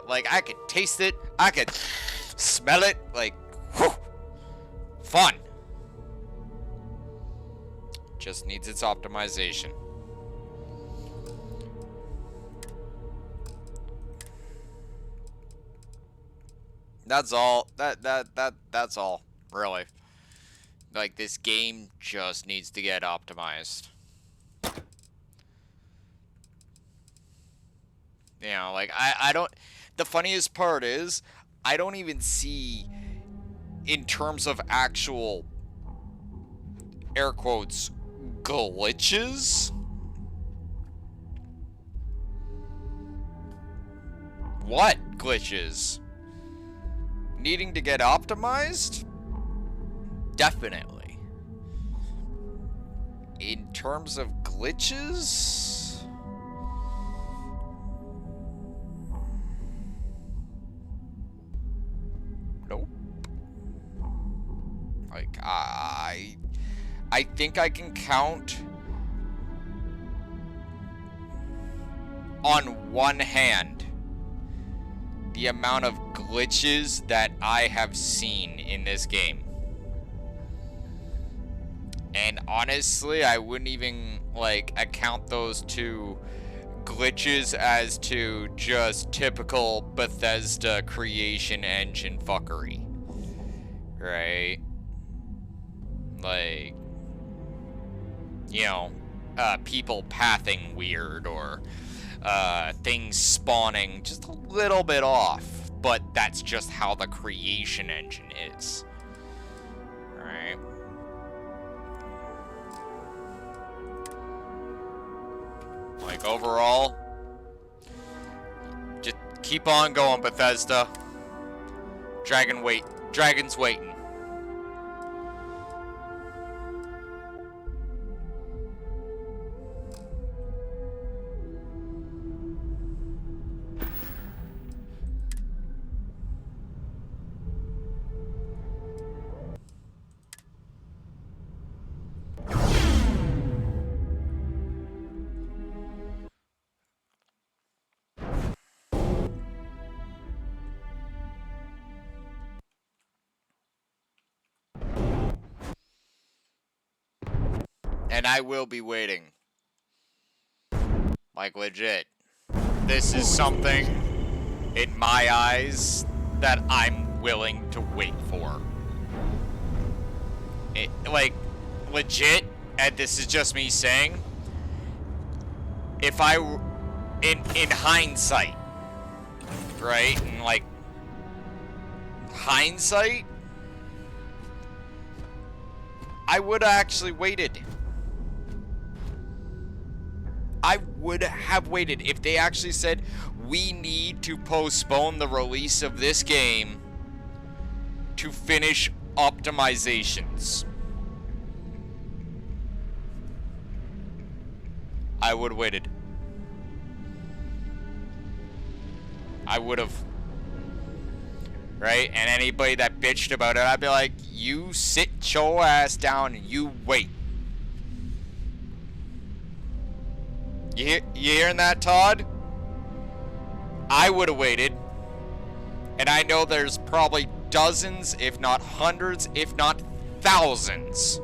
A: Like, I could taste it. I could smell it. Like, whew. Fun. Just needs its optimization. That's all. That's all, really. Like, this game just needs to get optimized. You know, like, I don't... The funniest part is, I don't even see, in terms of actual air quotes, glitches? What glitches? Needing to get optimized? Definitely. In terms of glitches? Nope. Like, I think I can count on one hand the amount of glitches that I have seen in this game. And honestly, I wouldn't even, like, account those two glitches as to just typical Bethesda creation engine fuckery. Right? Like, you know, people pathing weird, or things spawning just a little bit off, but that's just how the creation engine is. Alright. Like, overall, just keep on going, Bethesda. Dragon's waiting. And I will be waiting. Like, legit. This is something, in my eyes, that I'm willing to wait for. Like, legit, and this is just me saying, if I, in hindsight, right, in, like, hindsight, I would have actually waited. I would have waited if they actually said, we need to postpone the release of this game to finish optimizations. I would have waited. I would have. Right? And anybody that bitched about it, I'd be like, you sit your ass down and you wait. You hearing that, Todd? I would have waited. And I know there's probably dozens, if not hundreds, if not thousands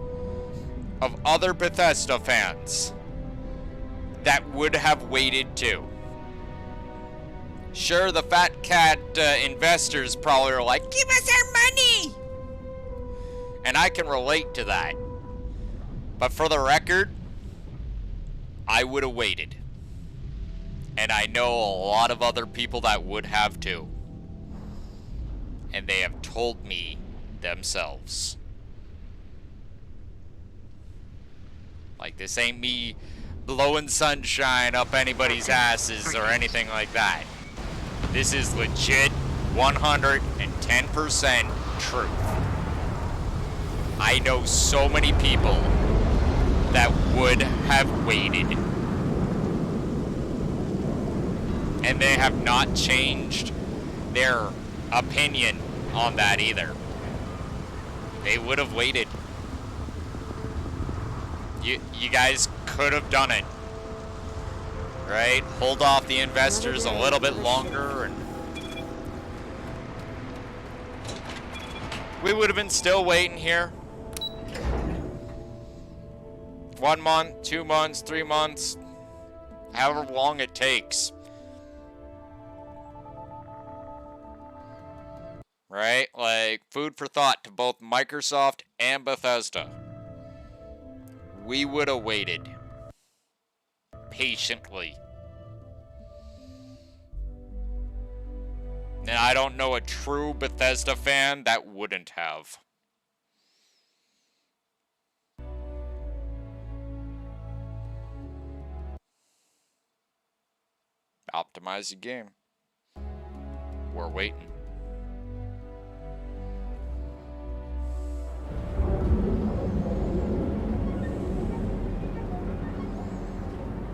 A: of other Bethesda fans that would have waited too. Sure, the fat cat investors probably are like, give us our money! And I can relate to that. But for the record, I would have waited. And I know a lot of other people that would have too. And they have told me themselves. Like, this ain't me blowing sunshine up anybody's asses or anything like that. This is legit 110% truth. I know so many people that would have waited. And they have not changed their opinion on that either. They would have waited. You guys could have done it. Right? Hold off the investors a little bit longer, and we would have been still waiting here. 1 month, 2 months, 3 months, however long it takes. Right? Like, food for thought to both Microsoft and Bethesda. We would have waited. Patiently. And I don't know a true Bethesda fan that wouldn't have. Optimize your game. We're waiting.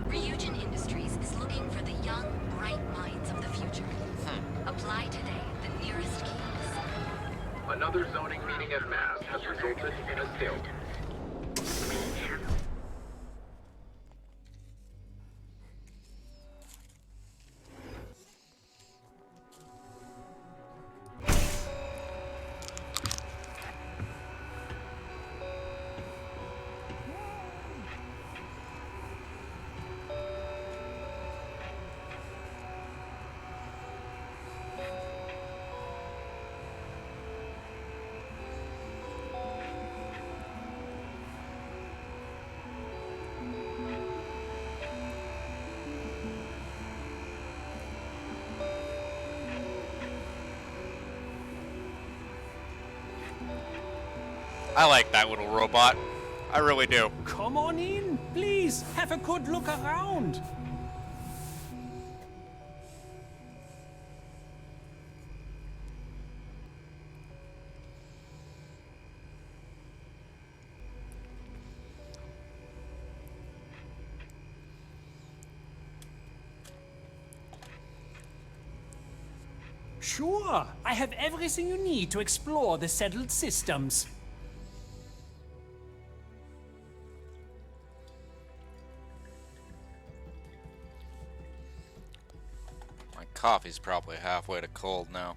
I: Ryujin Industries is looking for the young, bright minds of the future. Apply today at the nearest kiosk.
R: Another zoning meeting at Mass has resulted in a stalemate.
A: I like that little robot. I really do.
O: Come on in, please. Have a good look around. Sure, I have everything you need to explore the settled systems.
A: My coffee's probably halfway to cold now.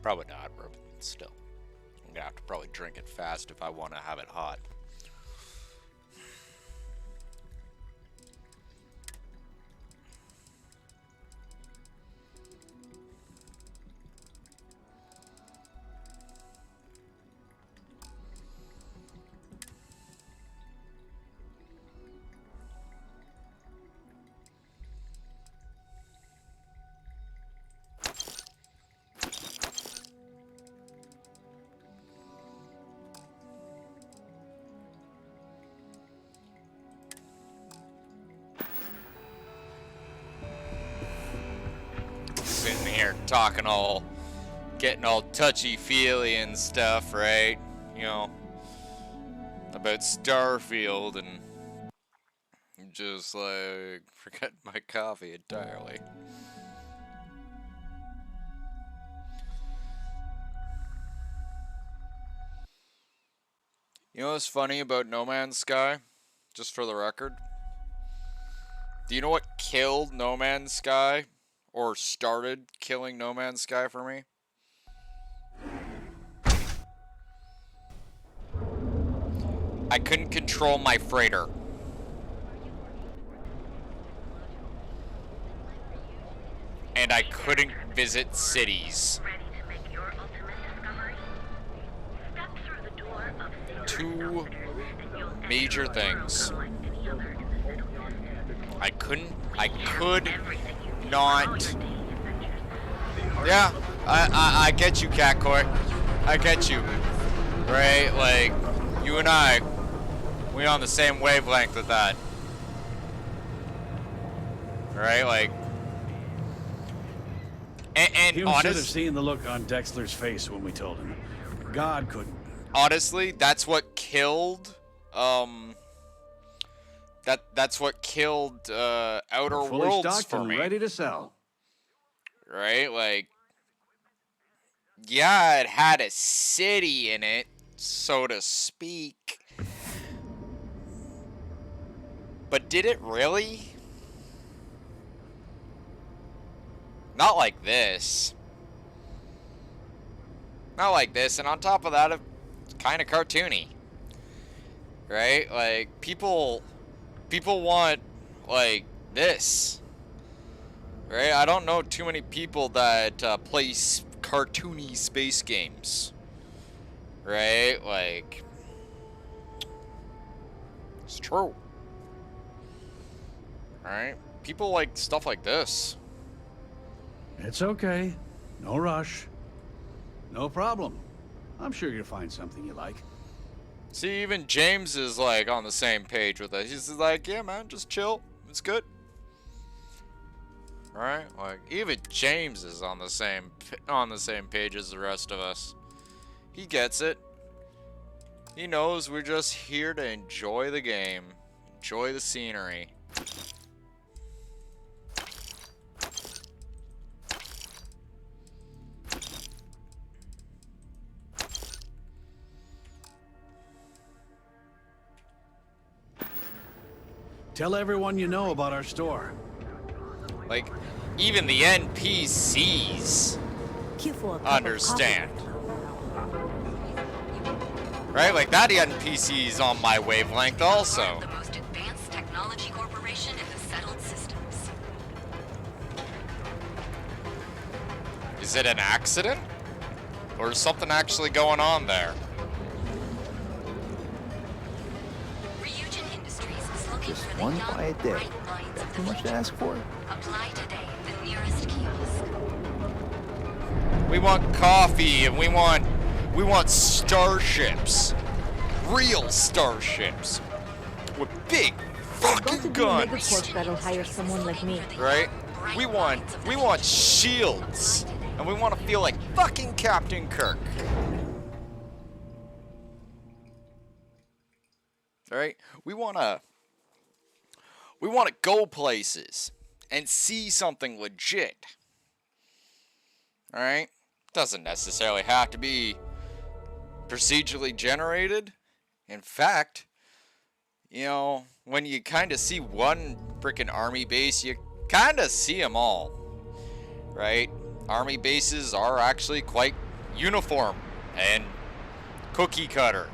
A: Probably not, but still. I'm gonna have to probably drink it fast if I want to have it hot. Sitting here talking all, getting all touchy-feely and stuff, right? You know, about Starfield, and just like forget my coffee entirely. You know what's funny about No Man's Sky? Just for the record. Do you know what killed No Man's Sky? Or started killing No Man's Sky for me? I couldn't control my freighter. And I couldn't visit cities. Two major things. I could not. Yeah, I get you, Catcoy. I get you. Right? Like, you and I, we on the same wavelength with that. Right? Like, and
T: You should have seen the look on Dexter's face when we told him. God couldn't.
A: Honestly, that's what killed, that's what killed, Outer
C: Fully
A: Worlds
C: stocked
A: for
C: and
A: me.
C: ready to sell.
A: Right? Like, yeah, it had a city in it, so to speak. But did it really? Not like this. Not like this, and on top of that, it's kind of cartoony. Right? Like, people want, like, this. Right? I don't know too many people that play cartoony space games. Right? Like, it's true. Right? People like stuff like this.
C: It's okay. No rush. No problem. I'm sure you'll find something you like.
A: See, even James is like on the same page with us. He's like, yeah, man, just chill. It's good. Right? Like, even James is on the same page as the rest of us. He gets it. He knows we're just here to enjoy the game. Enjoy the scenery.
T: Tell everyone you know about our store.
A: Like, even the NPCs understand. Right? Like, that NPC's on my wavelength also.
I: The most advanced technology corporation in the settled systems.
A: Is it an accident? Or is something actually going on there?
C: Just one quiet day. That too much to ask for?
I: Apply today at the nearest kiosk.
A: We want coffee and we want starships. Real starships. With big fucking guns.
S: That'll hire someone like me.
A: Right? We want shields. And we want to feel like fucking Captain Kirk. Right? We want to go places and see something legit. Alright? Doesn't necessarily have to be procedurally generated. In fact, you know, when you kind of see one frickin' army base, you kind of see them all. Right? Army bases are actually quite uniform and cookie cutter.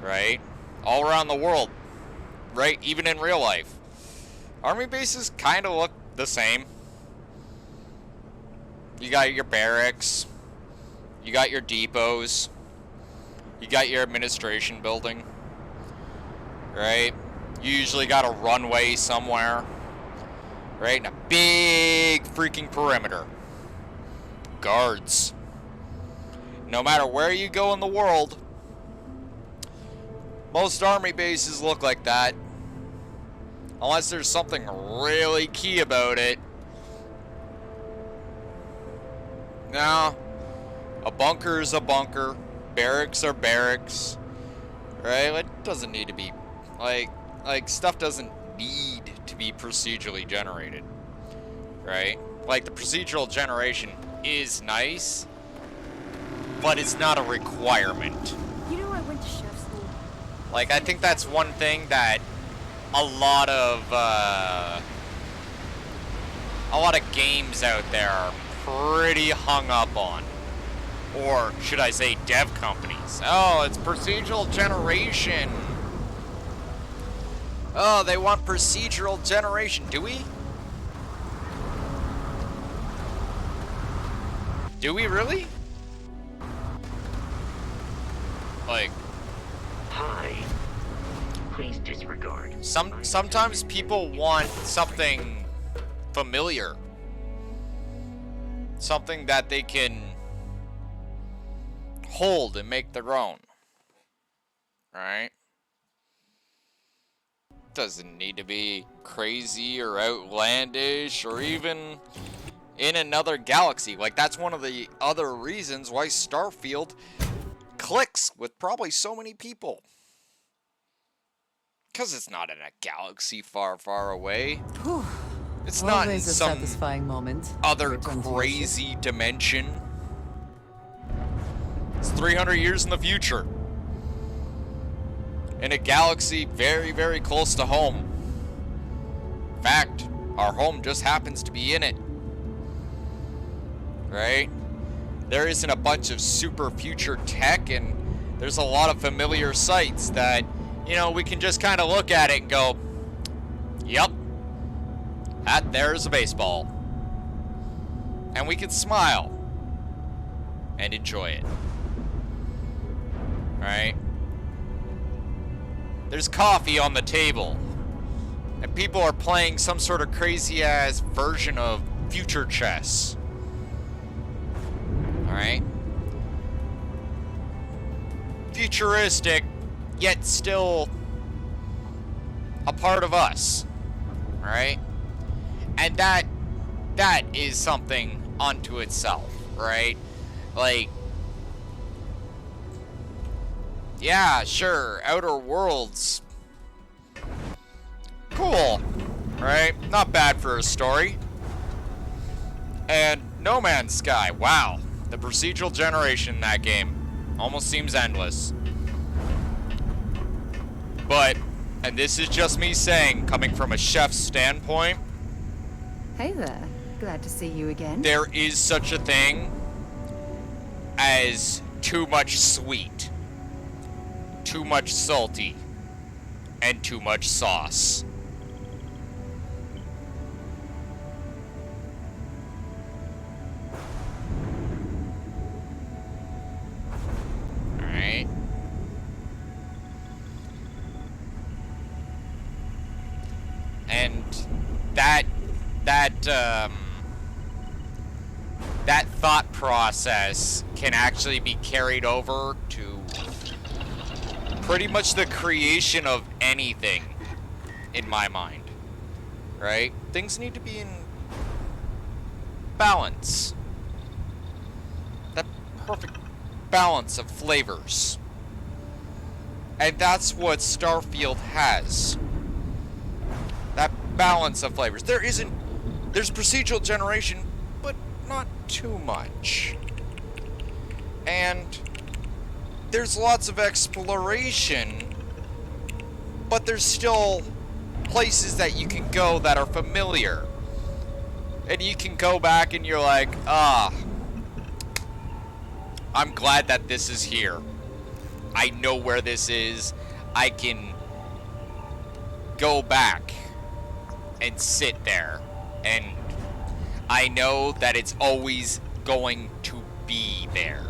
A: Right? All around the world. Right? Even in real life. Army bases kind of look the same. You got your barracks. You got your depots. You got your administration building. Right? You usually got a runway somewhere. Right? And a big freaking perimeter. Guards. No matter where you go in the world, most army bases look like that. Unless there's something really key about it. No. A bunker is a bunker. Barracks are barracks. Right? It doesn't need to be... Like, stuff doesn't need to be procedurally generated. Right? Like, the procedural generation is nice, but it's not a requirement.
S: You know, I went to chef school.
A: Like, I think that's one thing that a lot of games out there are pretty hung up on. Or should I say dev companies. Oh, it's procedural generation. Oh, they want procedural generation. Do we? Do we really? Like...
M: Hi. Please disregard.
A: Sometimes people want something familiar. Something that they can hold and make their own. Right? Doesn't need to be crazy or outlandish or even in another galaxy. Like, that's one of the other reasons why Starfield clicks with probably so many people. Because it's not in a galaxy far, far away.
H: Whew.
A: It's not in
H: Always a
A: some
H: satisfying moment.
A: other crazy dimension. It's 300 years in the future. In a galaxy very, very close to home. In fact, our home just happens to be in it. Right? There isn't a bunch of super future tech, and there's a lot of familiar sights that, you know, we can just kind of look at it and go, yep, that there's a baseball. And we can smile and enjoy it. Right? There's coffee on the table. And people are playing some sort of crazy-ass version of future chess. Alright? Futuristic, yet still a part of us. right? And that is something unto itself, right? Like, yeah, sure, Outer Worlds, cool, right? Not bad for a story. And No Man's Sky, wow, the procedural generation in that game almost seems endless. But, and this is just me saying, coming from a chef's standpoint,
B: Hey there. Glad to see you again.
A: there is such a thing as too much sweet, too much salty, and too much sauce. Alright. And that thought process can actually be carried over to pretty much the creation of anything, in my mind. Right? Things need to be in balance. That perfect balance of flavors. And that's what Starfield has. That balance of flavors. There's procedural generation, but not too much. And there's lots of exploration, but there's still places that you can go that are familiar. And you can go back and you're like, I'm glad that this is here. I know where this is. I can go back and sit there, and I know that it's always going to be there.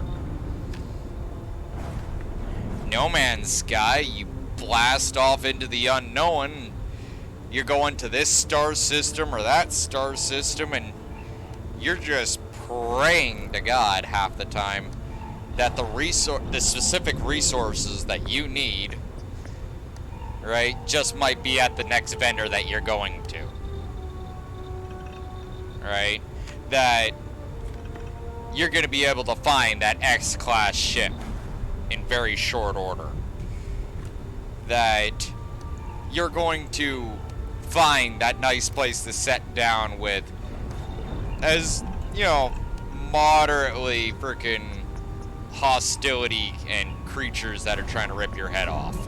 A: No Man's Sky, you blast off into the unknown. You're going to this star system or that star system, and you're just praying to God half the time that the specific resources that you need, right, just might be at the next vendor that you're going to. Right? That you're going to be able to find that X-class ship in very short order. That you're going to find that nice place to set down with, as, you know, moderately freaking hostility and creatures that are trying to rip your head off.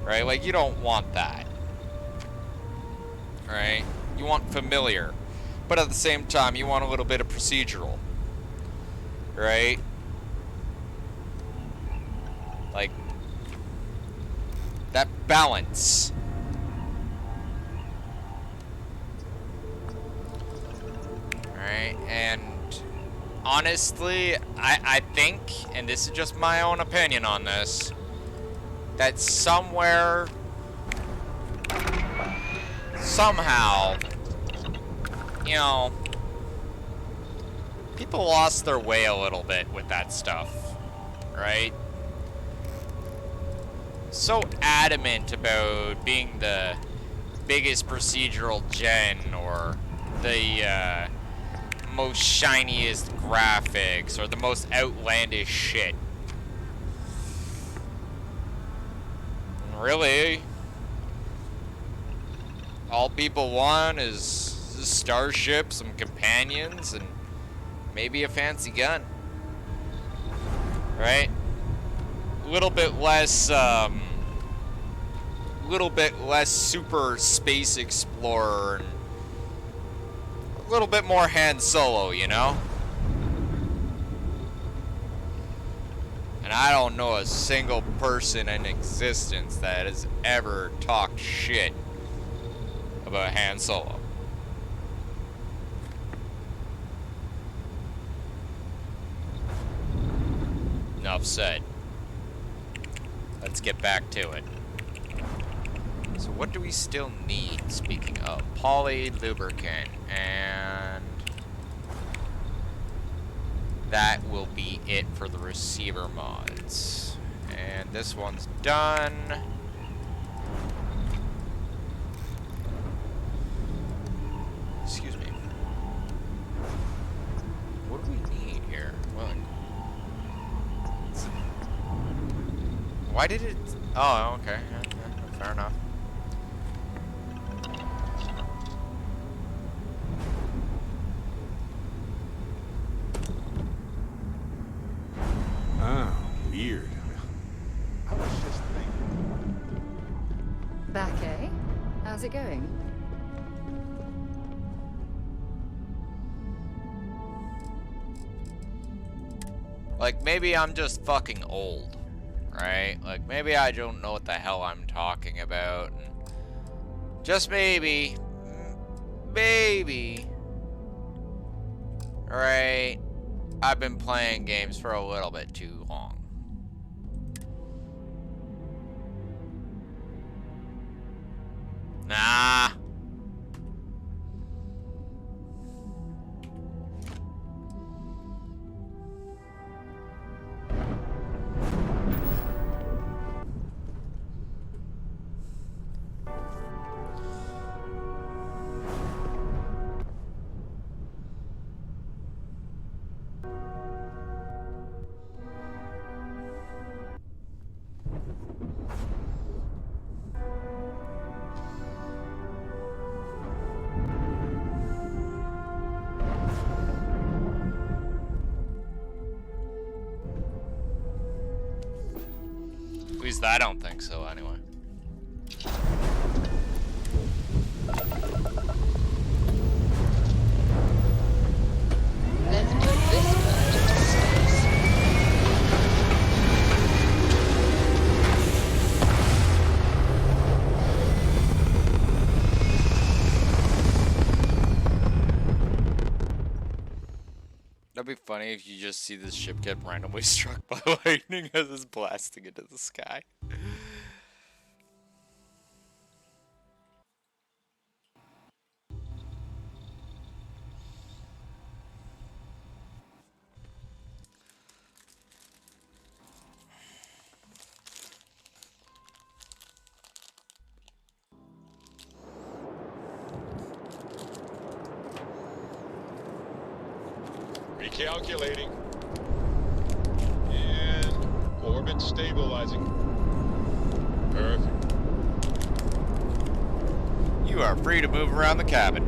A: Right? Like, you don't want that. Right? You want familiar. But at the same time, you want a little bit of procedural. Right? Like, that balance. Alright, and honestly, I think, and this is just my own opinion on this, that somewhere, somehow, you know, people lost their way a little bit with that stuff, right? So adamant about being the biggest procedural gen or the most shiniest graphics or the most outlandish shit. Really, all people want is a starship, some companions, and maybe a fancy gun. Right? A little bit less super space explorer and a little bit more Han Solo, you know? And I don't know a single person in existence that has ever talked shit about Han Solo. Enough said. Let's get back to it. So what do we still need, speaking of? Poly lubricant, and that will be it for the receiver mods. And this one's done. Why did it? Oh, okay. Yeah, fair enough.
F: Oh, weird. I was just thinking.
B: Back, eh? How's it going?
A: Like, maybe I'm just fucking old, right? Like, maybe I don't know what the hell I'm talking about. And just maybe, right? I've been playing games for a little bit too long. Nah. At least I don't think so, anyway.
I: Let's put this bird to stance.
A: That'd be funny if you just see this ship get randomly struck by lightning as it's blasting into the sky.
F: Recalculating. And orbit stabilizing. Perfect.
A: You are free to move around the cabin.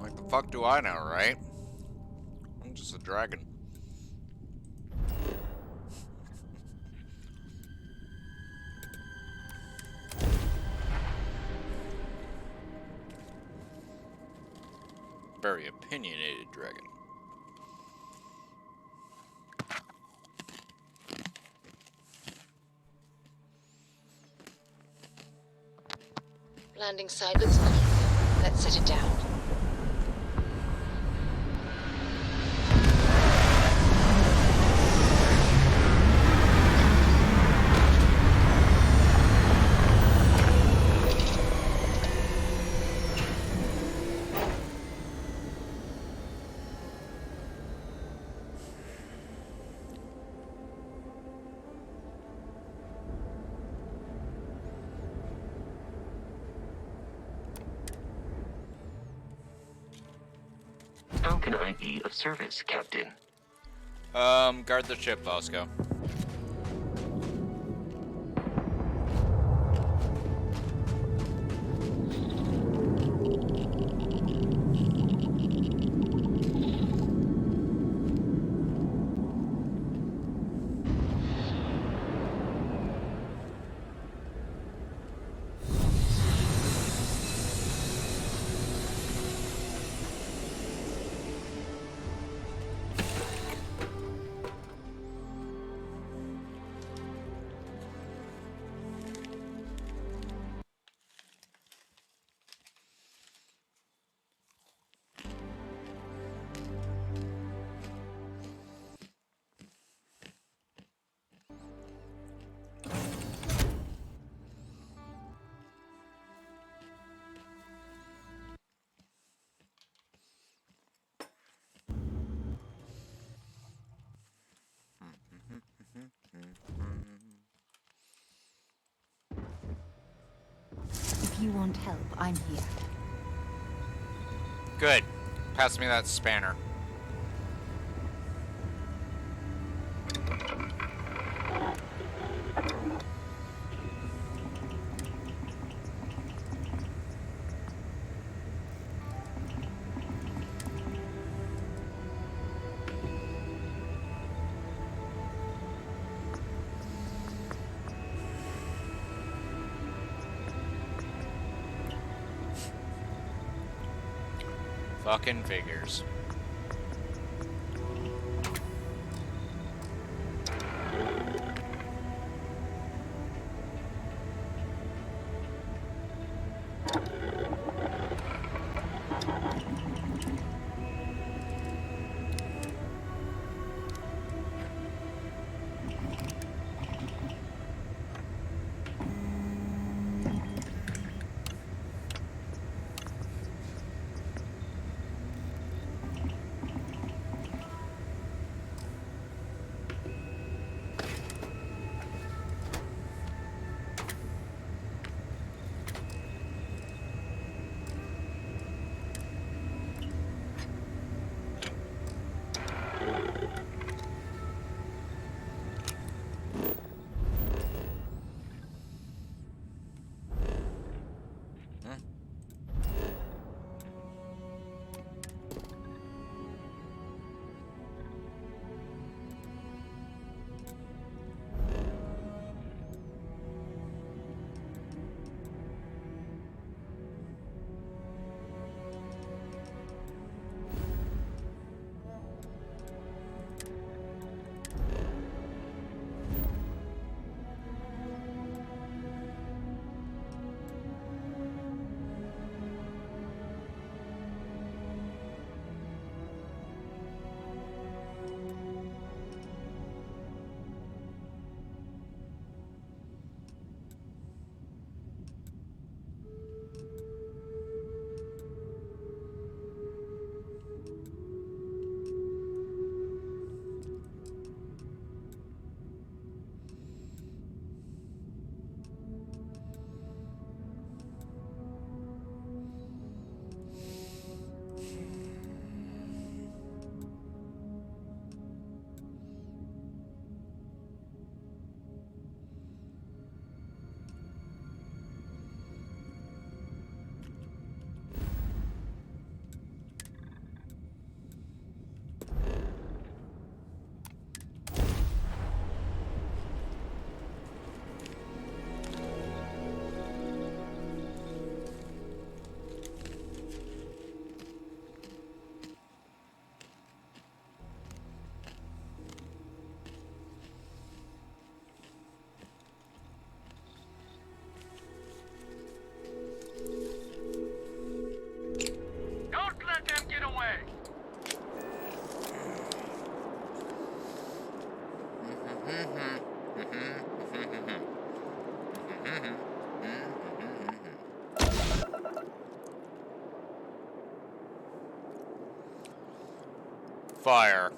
A: Like the fuck do I know, right? I'm just a dragon. Very opinionated dragon.
I: Landing site looks like. Let's set it down.
M: How can I be of service, Captain?
A: Guard the ship, Fosco.
B: you want help, I'm here.
A: Good. Pass me that spanner. Fucking figures. Fire.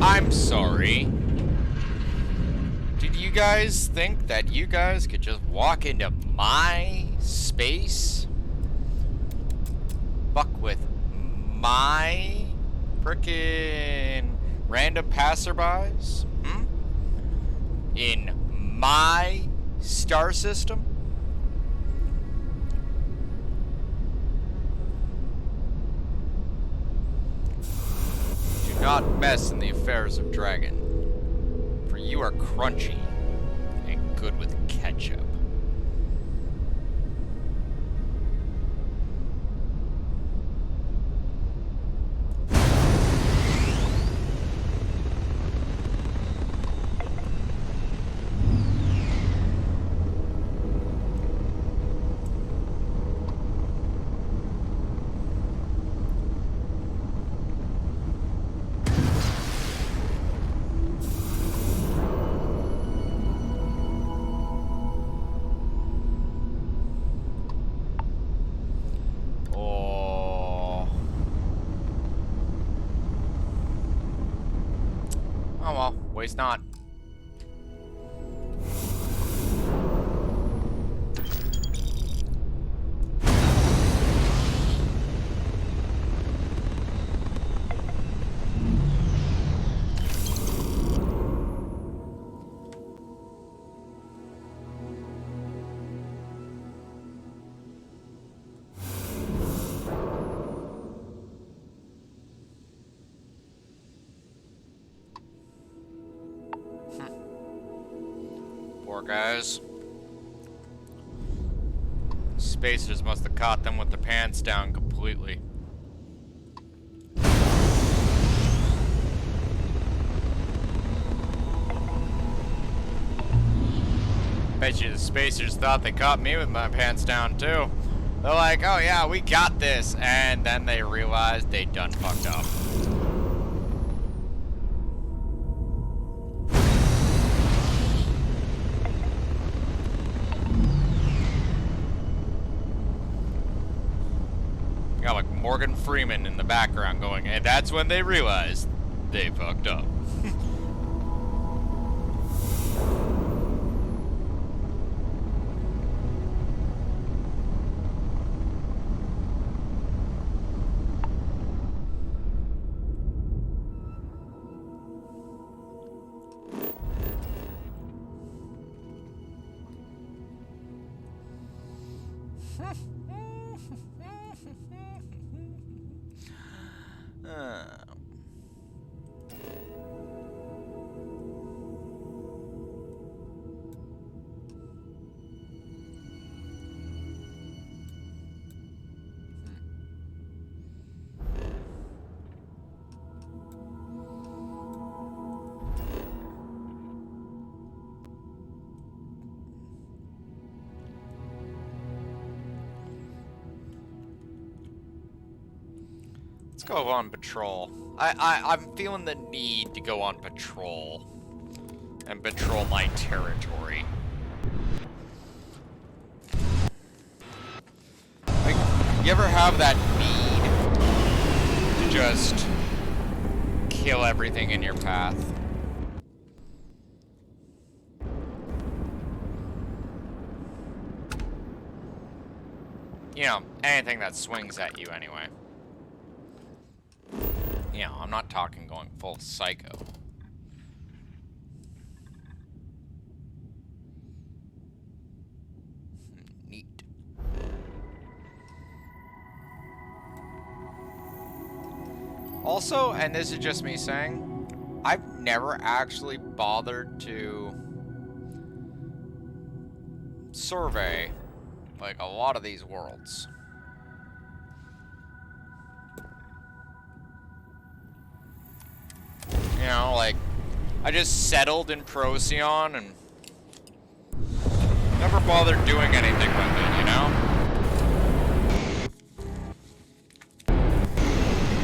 A: I'm sorry. Did you guys think that you guys could just walk into my space? Fuck with my frickin' random passerbys? In my star system? not mess in the affairs of Dragon, for you are crunchy and good with ketchup. Oh well, waste not. Poor guys. Spacers must have caught them with their pants down completely. Bet you the Spacers thought they caught me with my pants down too. They're like, oh yeah, we got this, and then they realized they done fucked up. Got like Morgan Freeman in the background going, and that's when they realized they fucked up. Let's go on patrol. I'm feeling the need to go on patrol and patrol my territory. Like, you ever have that need to just kill everything in your path? You know, anything that swings at you anyway. You know, I'm not talking going full psycho. Neat. Also, and this is just me saying, I've never actually bothered to survey, like, a lot of these worlds. You know, like, I just settled in Procyon and never bothered doing anything with it, you know?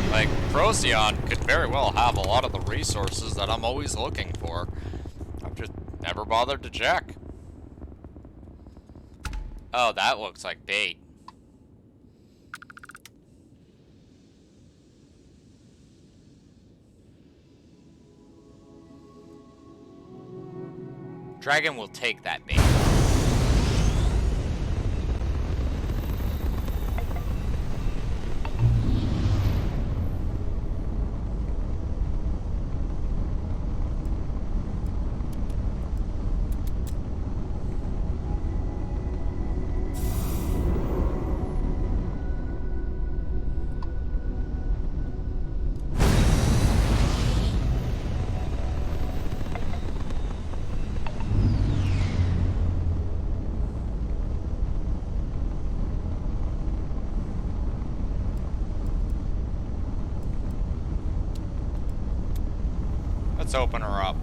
A: Like, Procyon could very well have a lot of the resources that I'm always looking for. I've just never bothered to check. Oh, that looks like bait. Dragon will take that bait. Let's open her up.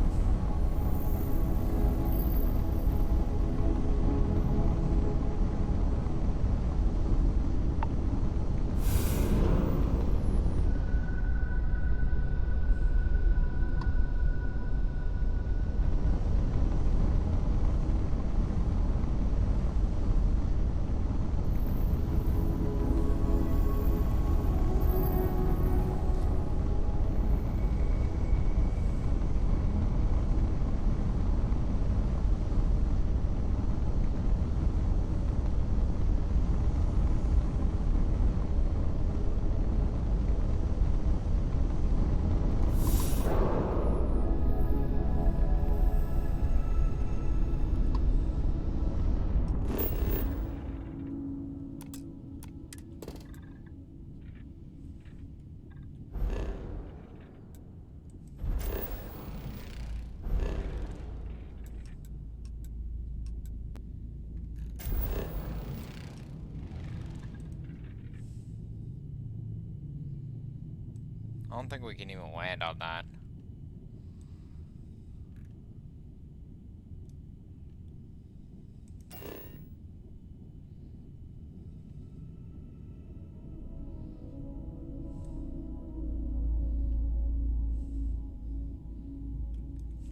A: I don't think we can even land on that.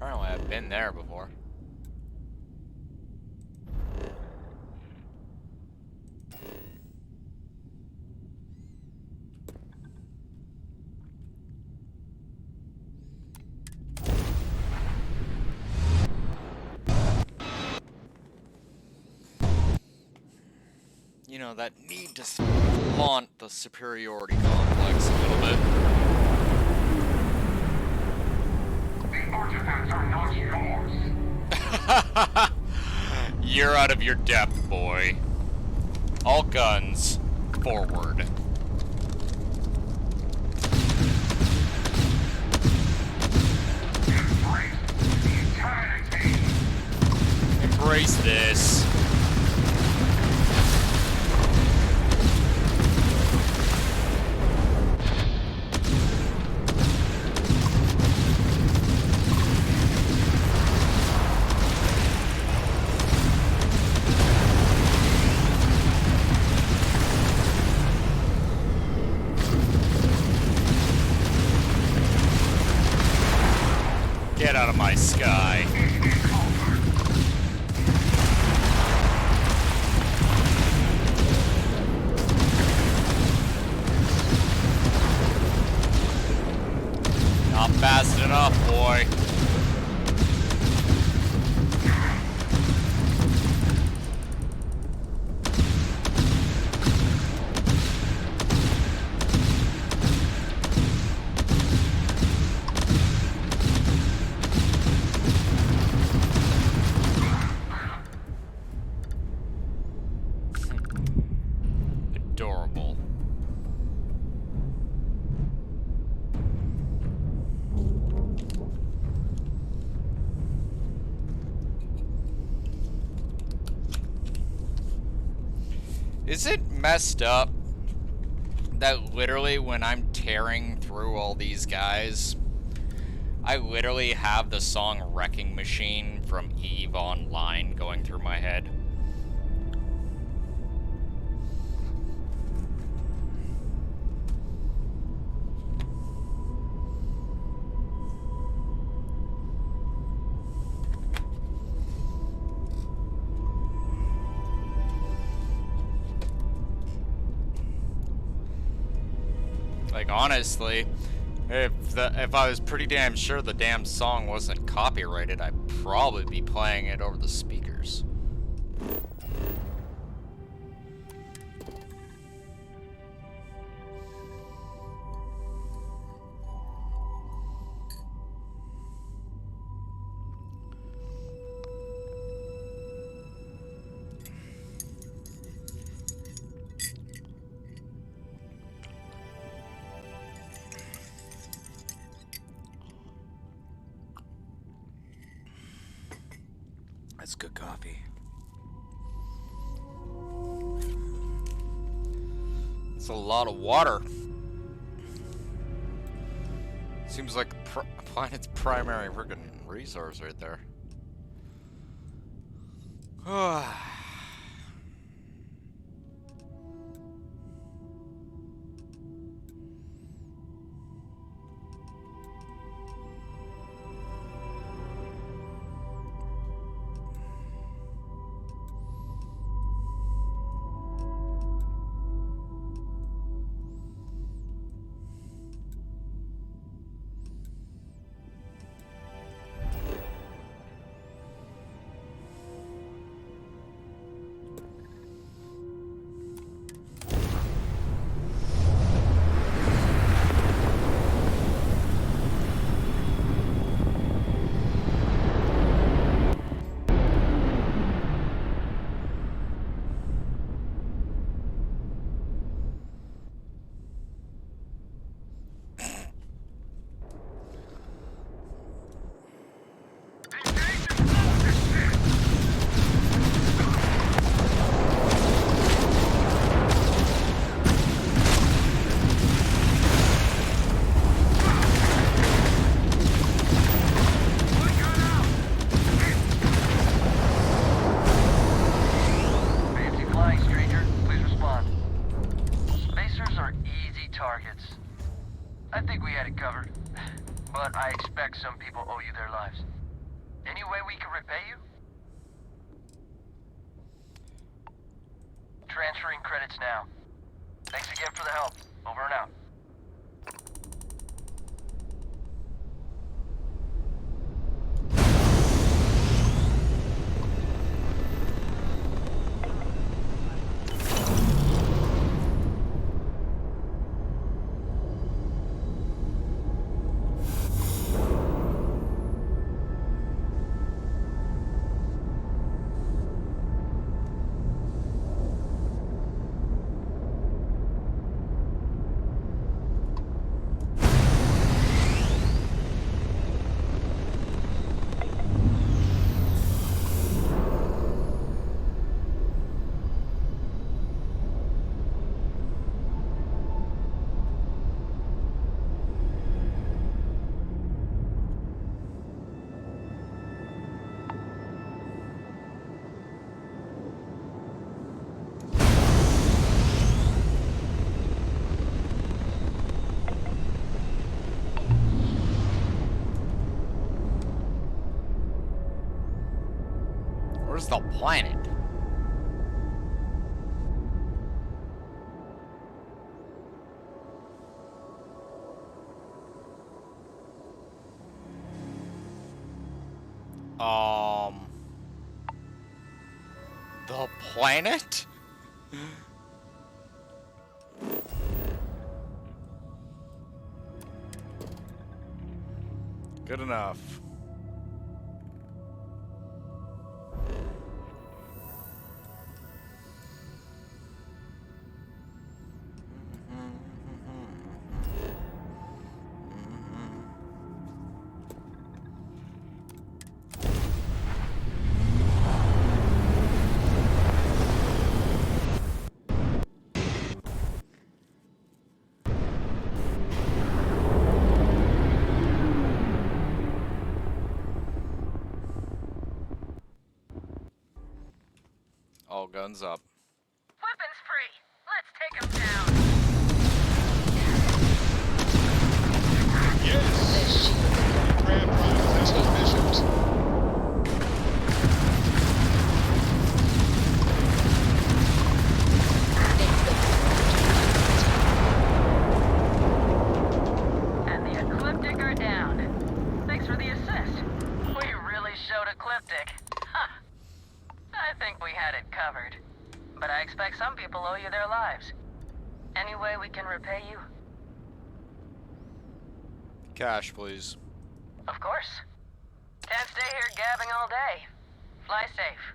A: Apparently I've been there before. You know, that need to flaunt the superiority complex a little bit.
J: The artifacts are not yours.
A: You're out of your depth, boy. All guns, forward. Embrace this. Get out of my sky. Not fast enough, boy. Adorable. Is it messed up that literally when I'm tearing through all these guys, I literally have the song Wrecking Machine from EVE Online going through my head? Like, honestly, if I was pretty damn sure the damn song wasn't copyrighted, I'd probably be playing it over the speakers. That's good coffee. It's a lot of water. Seems like planet's primary friggin' resource right there.
D: I think we had it covered, but I expect some people owe you their lives. Any way we can repay you? Transferring credits now. Thanks again for the help. Over and out.
A: Where's the planet? The planet? Good enough. All guns up.
D: Weapons free. Let's take him down.
G: Yes! Grand Prize has been measured.
D: And the Ecliptic are down. Thanks for the assist. We really showed Ecliptic. Huh. I think we had it covered. But I expect some people owe you their lives. Any way we can repay you?
A: Cash, please.
D: Of course. Can't stay here gabbing all day. Fly safe.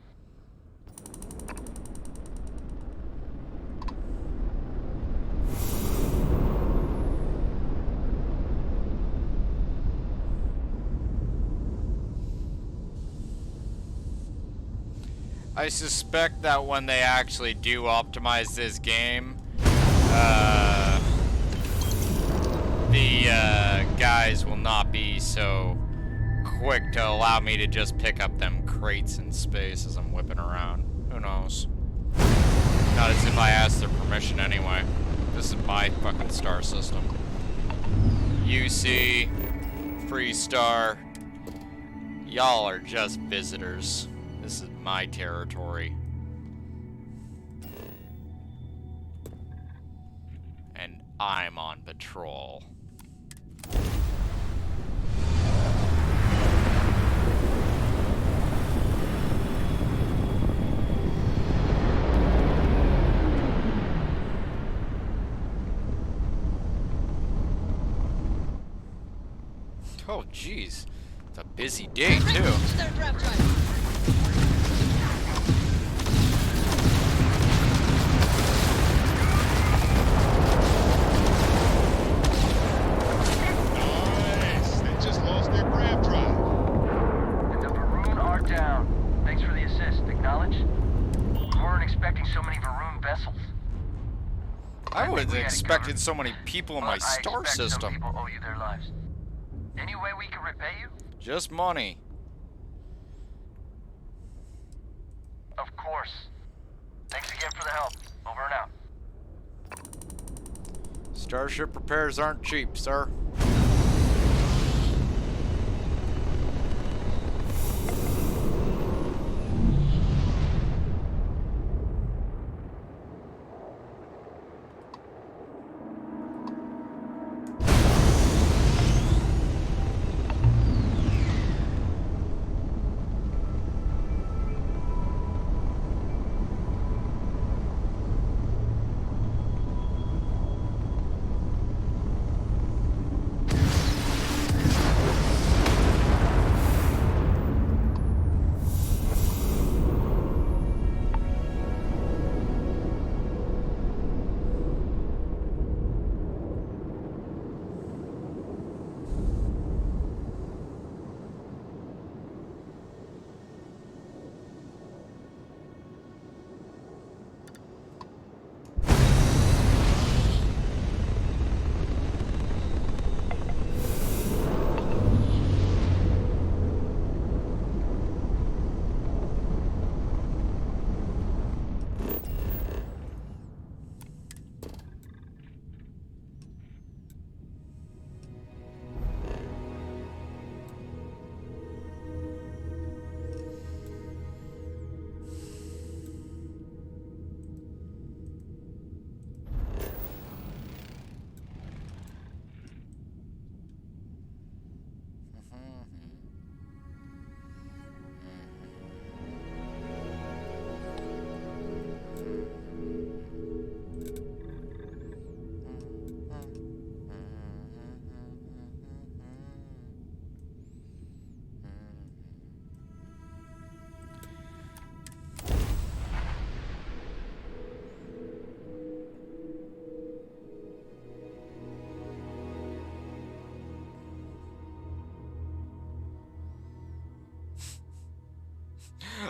A: I suspect that when they actually do optimize this game, the guys will not be so quick to allow me to just pick up them crates in space as I'm whipping around. Who knows? Not as if I asked their permission anyway. This is my fucking star system. UC, Freestar, y'all are just visitors. This is my territory. And I'm on patrol. Oh, jeez. It's a busy day, too.
G: Nice. They just lost their grab drive.
E: The Varun are down. Thanks for the assist. Acknowledge? We weren't expecting so many Varun vessels.
A: I wasn't expecting so many people in my star system.
E: Some people owe you their lives. Any way we can repay you?
A: Just money.
E: Of course. Thanks again for the help. Over and out.
A: Starship repairs aren't cheap, sir.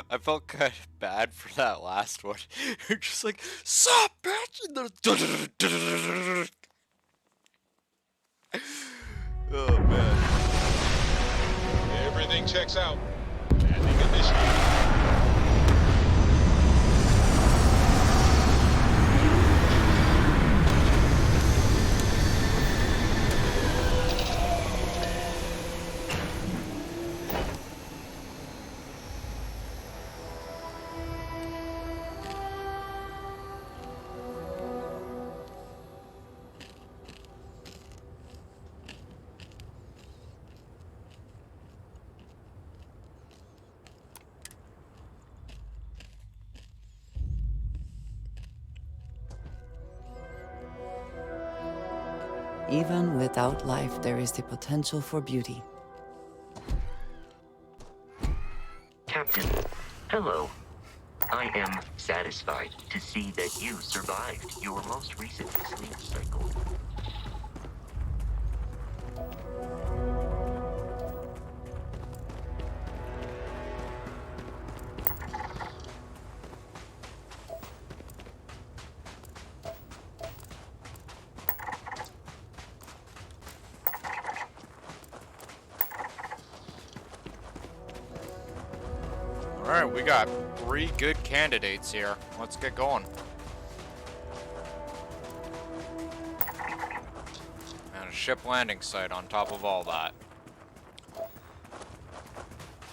A: I felt kind of bad for that last one. You're just like, sup, bitch! Oh, man.
G: Everything checks out. Landing initiated.
H: Even without life, there is the potential for beauty.
M: Captain, hello. I am satisfied to see that you survived your most recent sleep cycle.
A: Alright, we got 3 good candidates here. Let's get going. And a ship landing site on top of all that.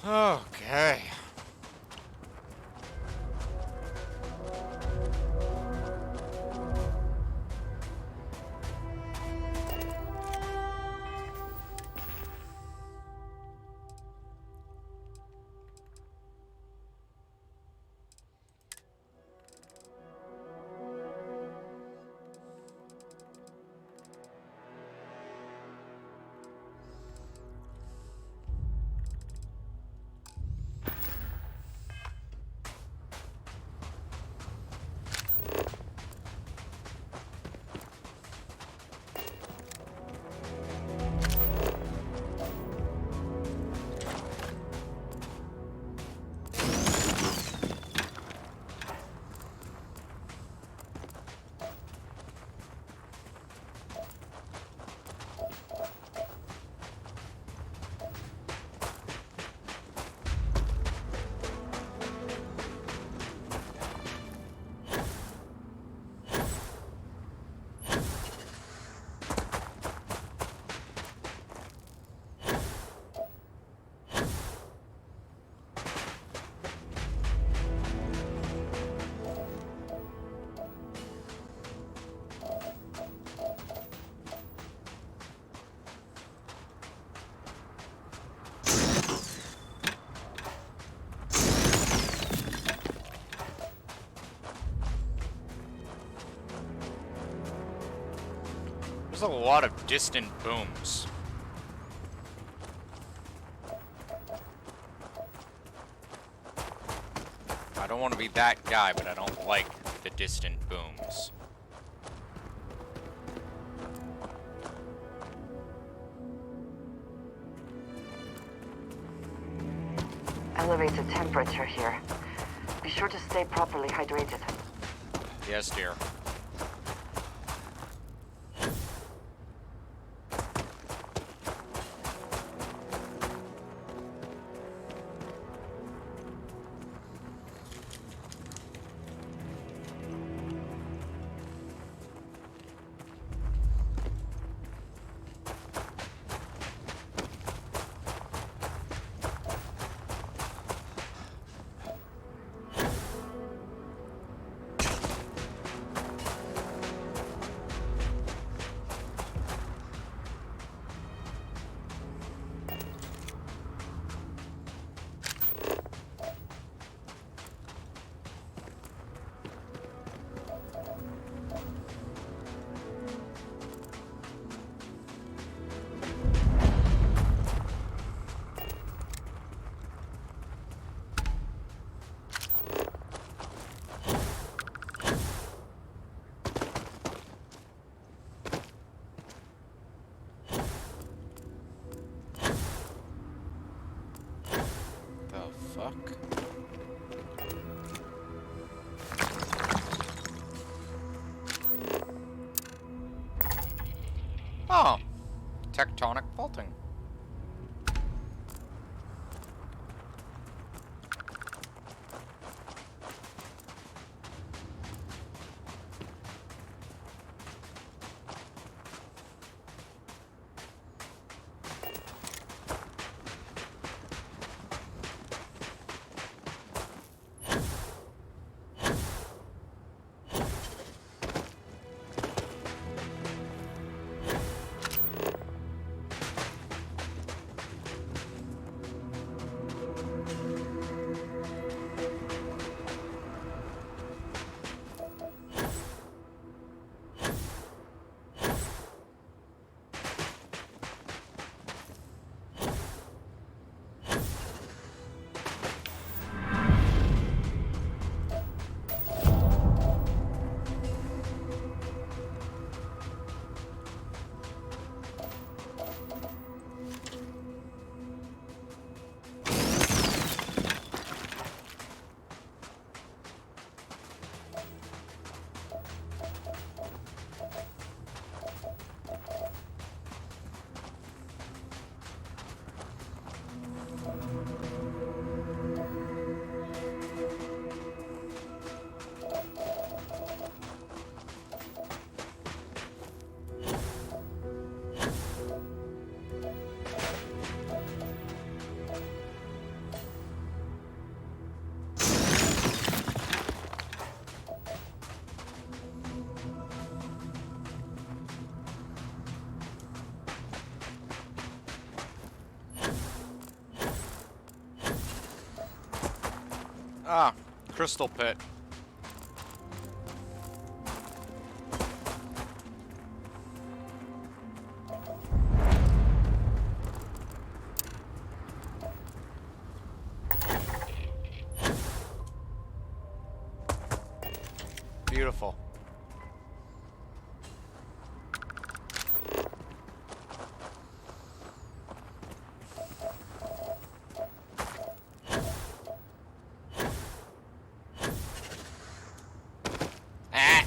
A: Okay. There's a lot of distant booms. I don't want to be that guy, but I don't like the distant booms.
Q: Elevated temperature here. Be sure to stay properly hydrated.
A: Yes, dear. Oh, tectonic faulting. Ah, crystal pit. Beautiful. Ah.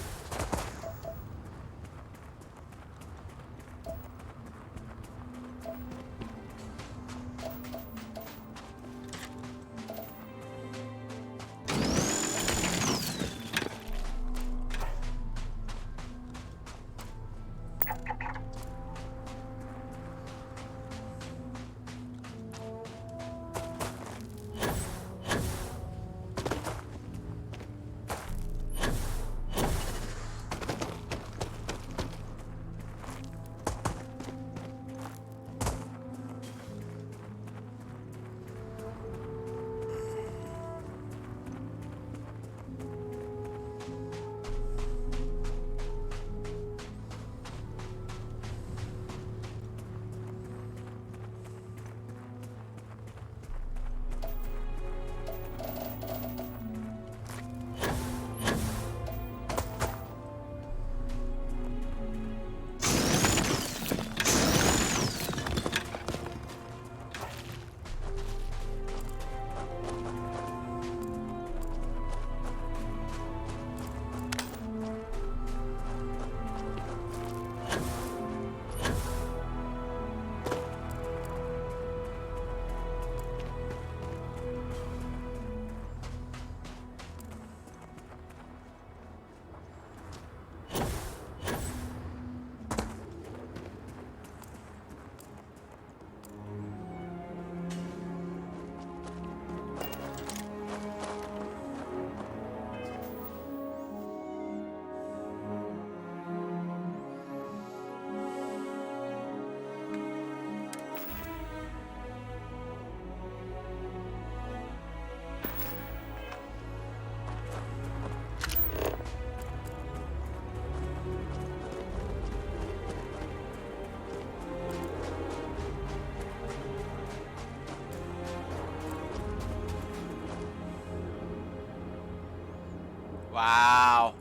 A: Wow.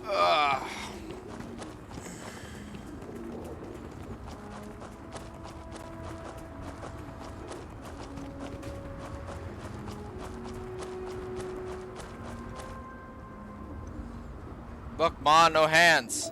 A: Ugh. Look, Ma, no hands.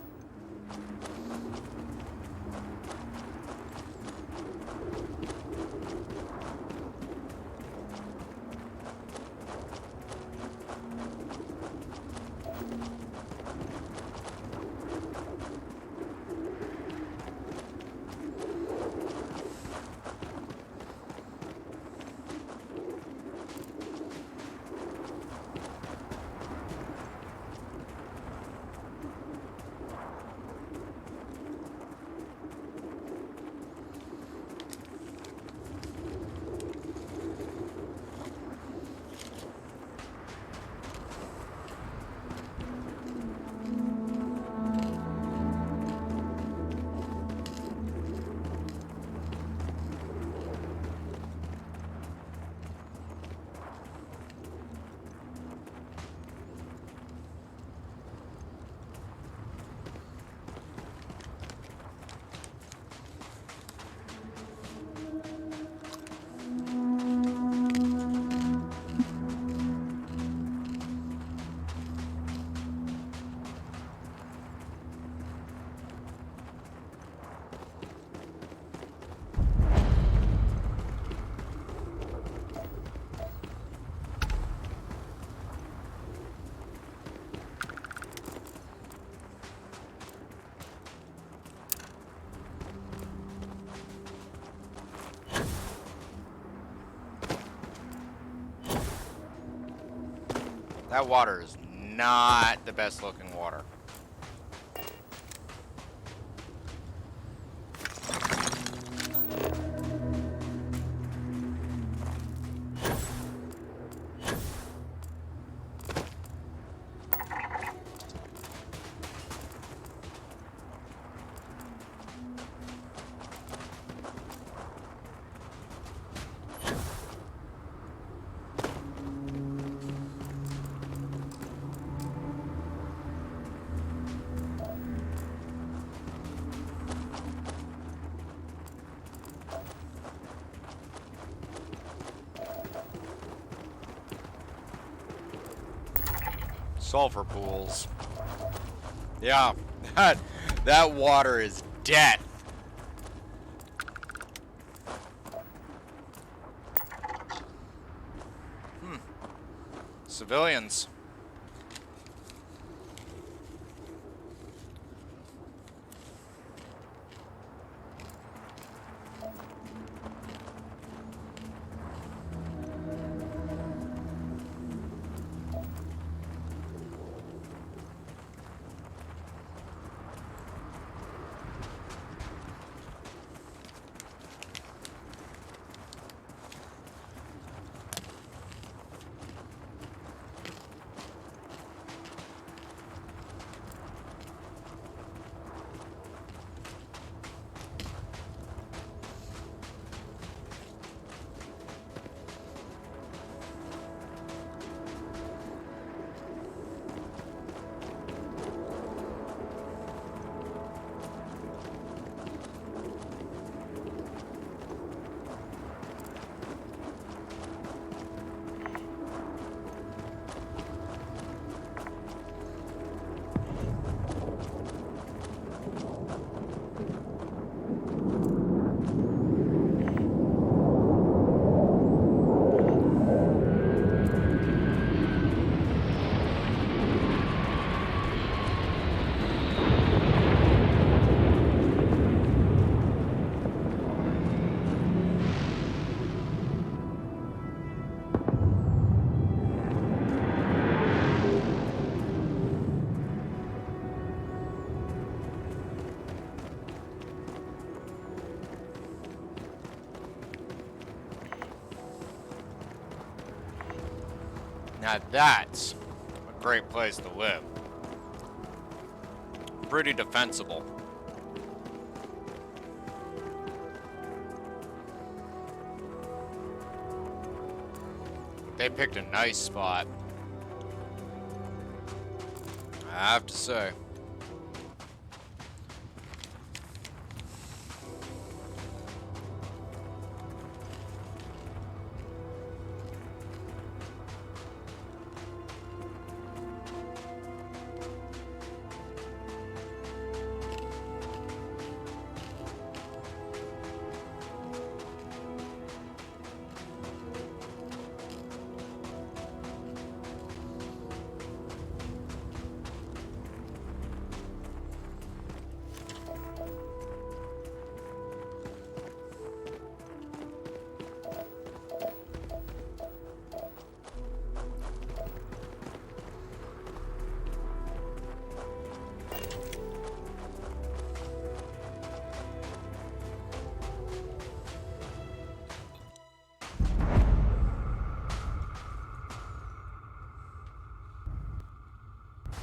A: That water is not the best looking water. Sulfur pools. Yeah, that water is death. Civilians. Now that's a great place to live. Pretty defensible. They picked a nice spot, I have to say.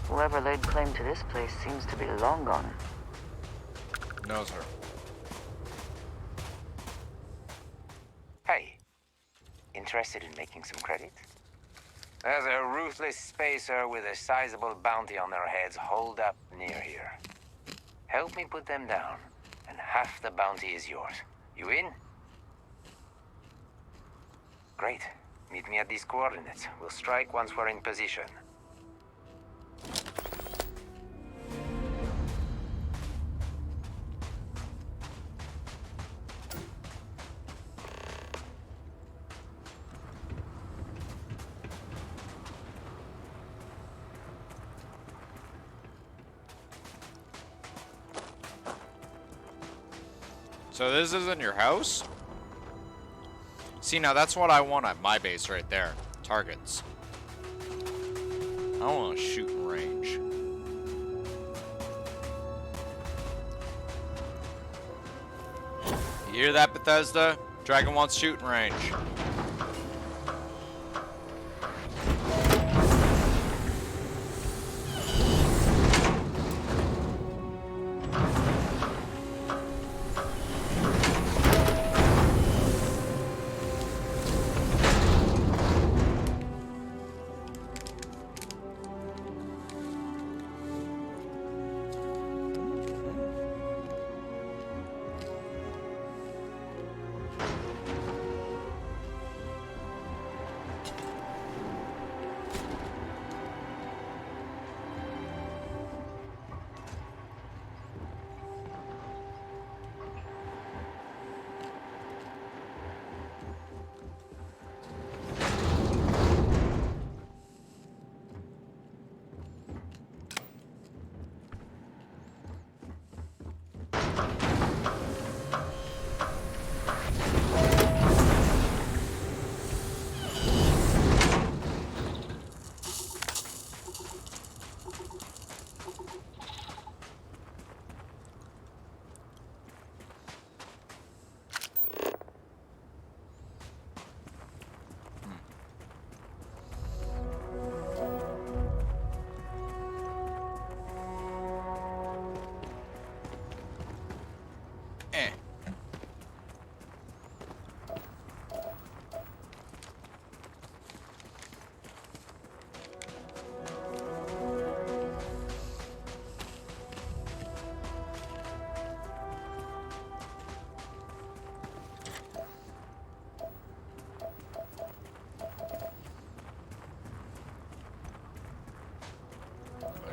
Q: Whoever laid claim to this place seems to be long gone.
A: No, sir.
U: Hey, interested in making some credit? There's a ruthless spacer with a sizable bounty on their heads holed up near here. Help me put them down, and half the bounty is yours. You in? Great. Meet me at these coordinates. We'll strike once we're in position.
A: So this isn't your house? See, now that's what I want at my base right there. Targets. I want a shooting range. You hear that, Bethesda? Dragon wants shooting range.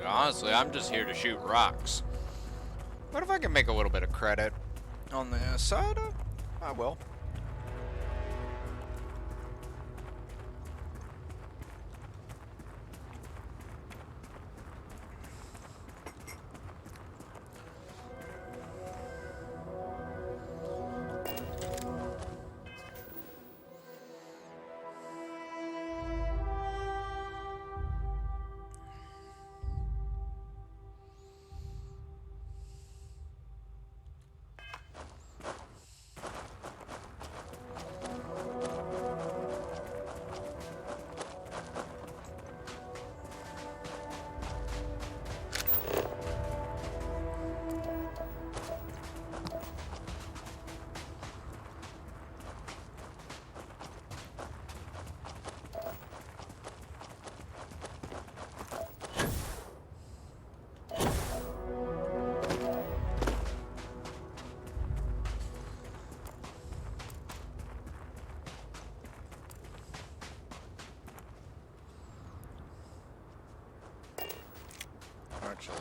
A: Honestly, I'm just here to shoot rocks. What if I can make a little bit of credit on the side? I will. Actually.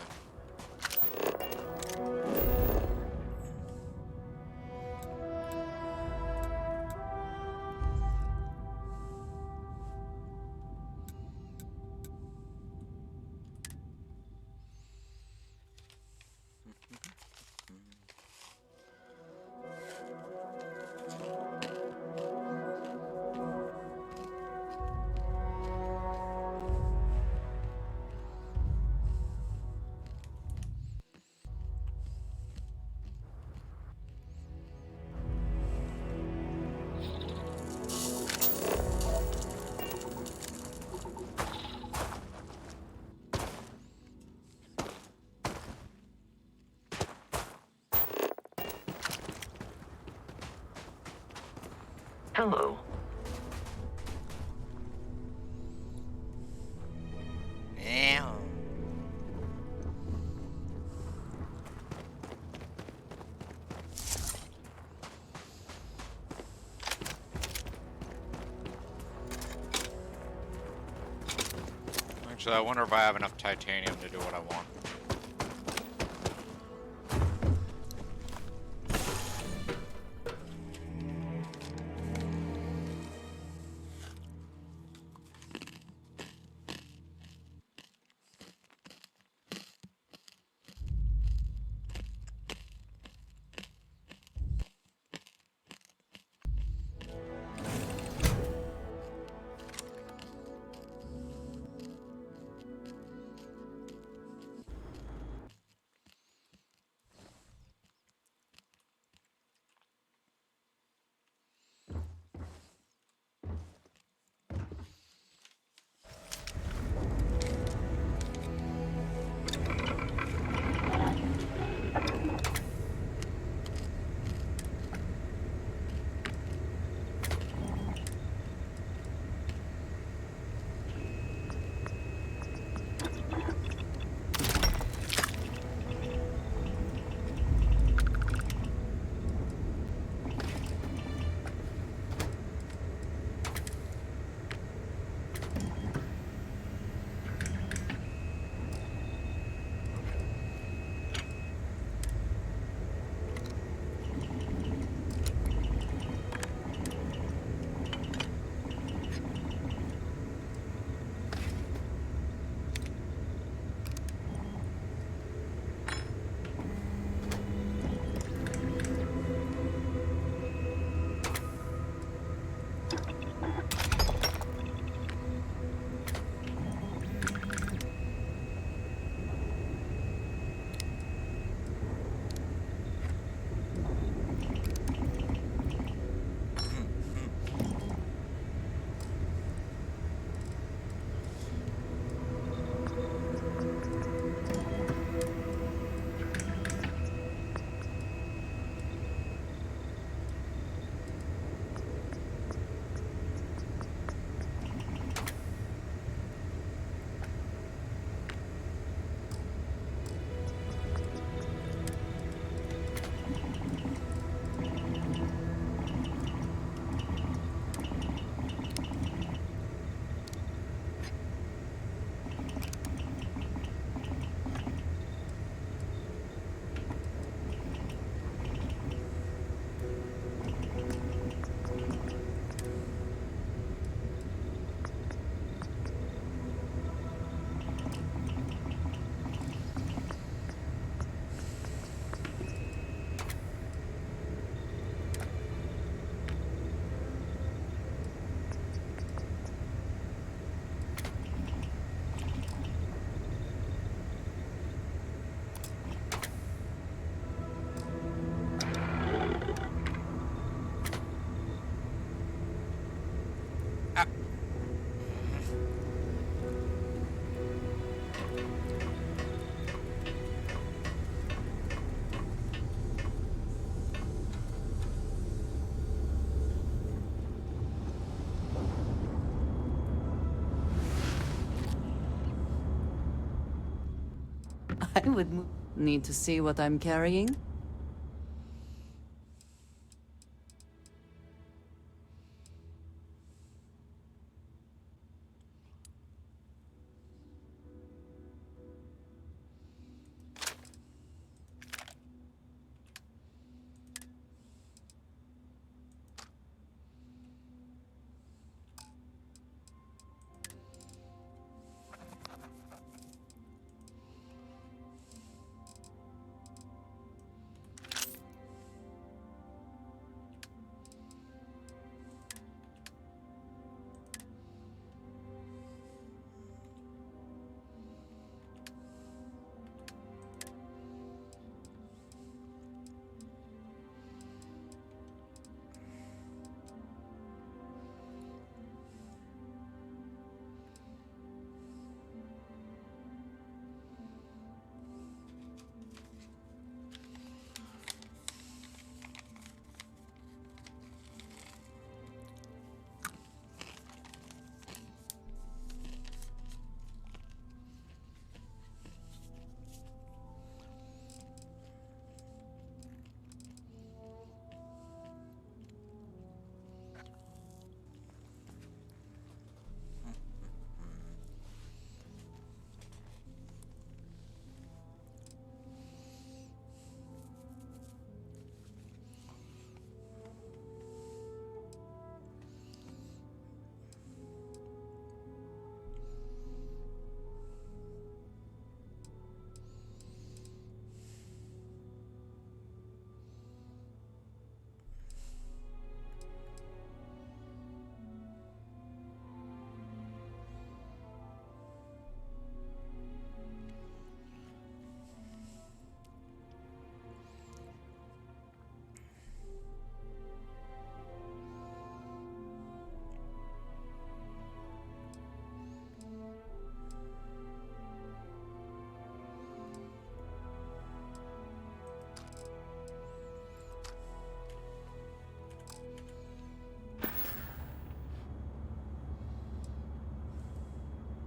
M: Hello.
A: Yeah. Actually, I wonder if I have enough titanium to do what I want.
P: I would need to see what I'm carrying.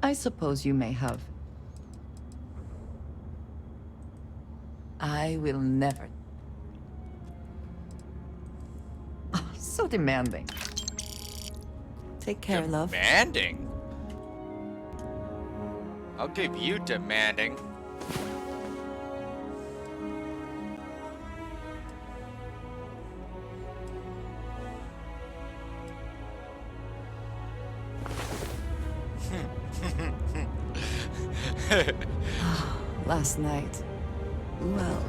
P: I suppose you may have. I will never. Oh, so demanding. Take care, love.
A: Demanding? I'll give you demanding.
P: Last night. Well,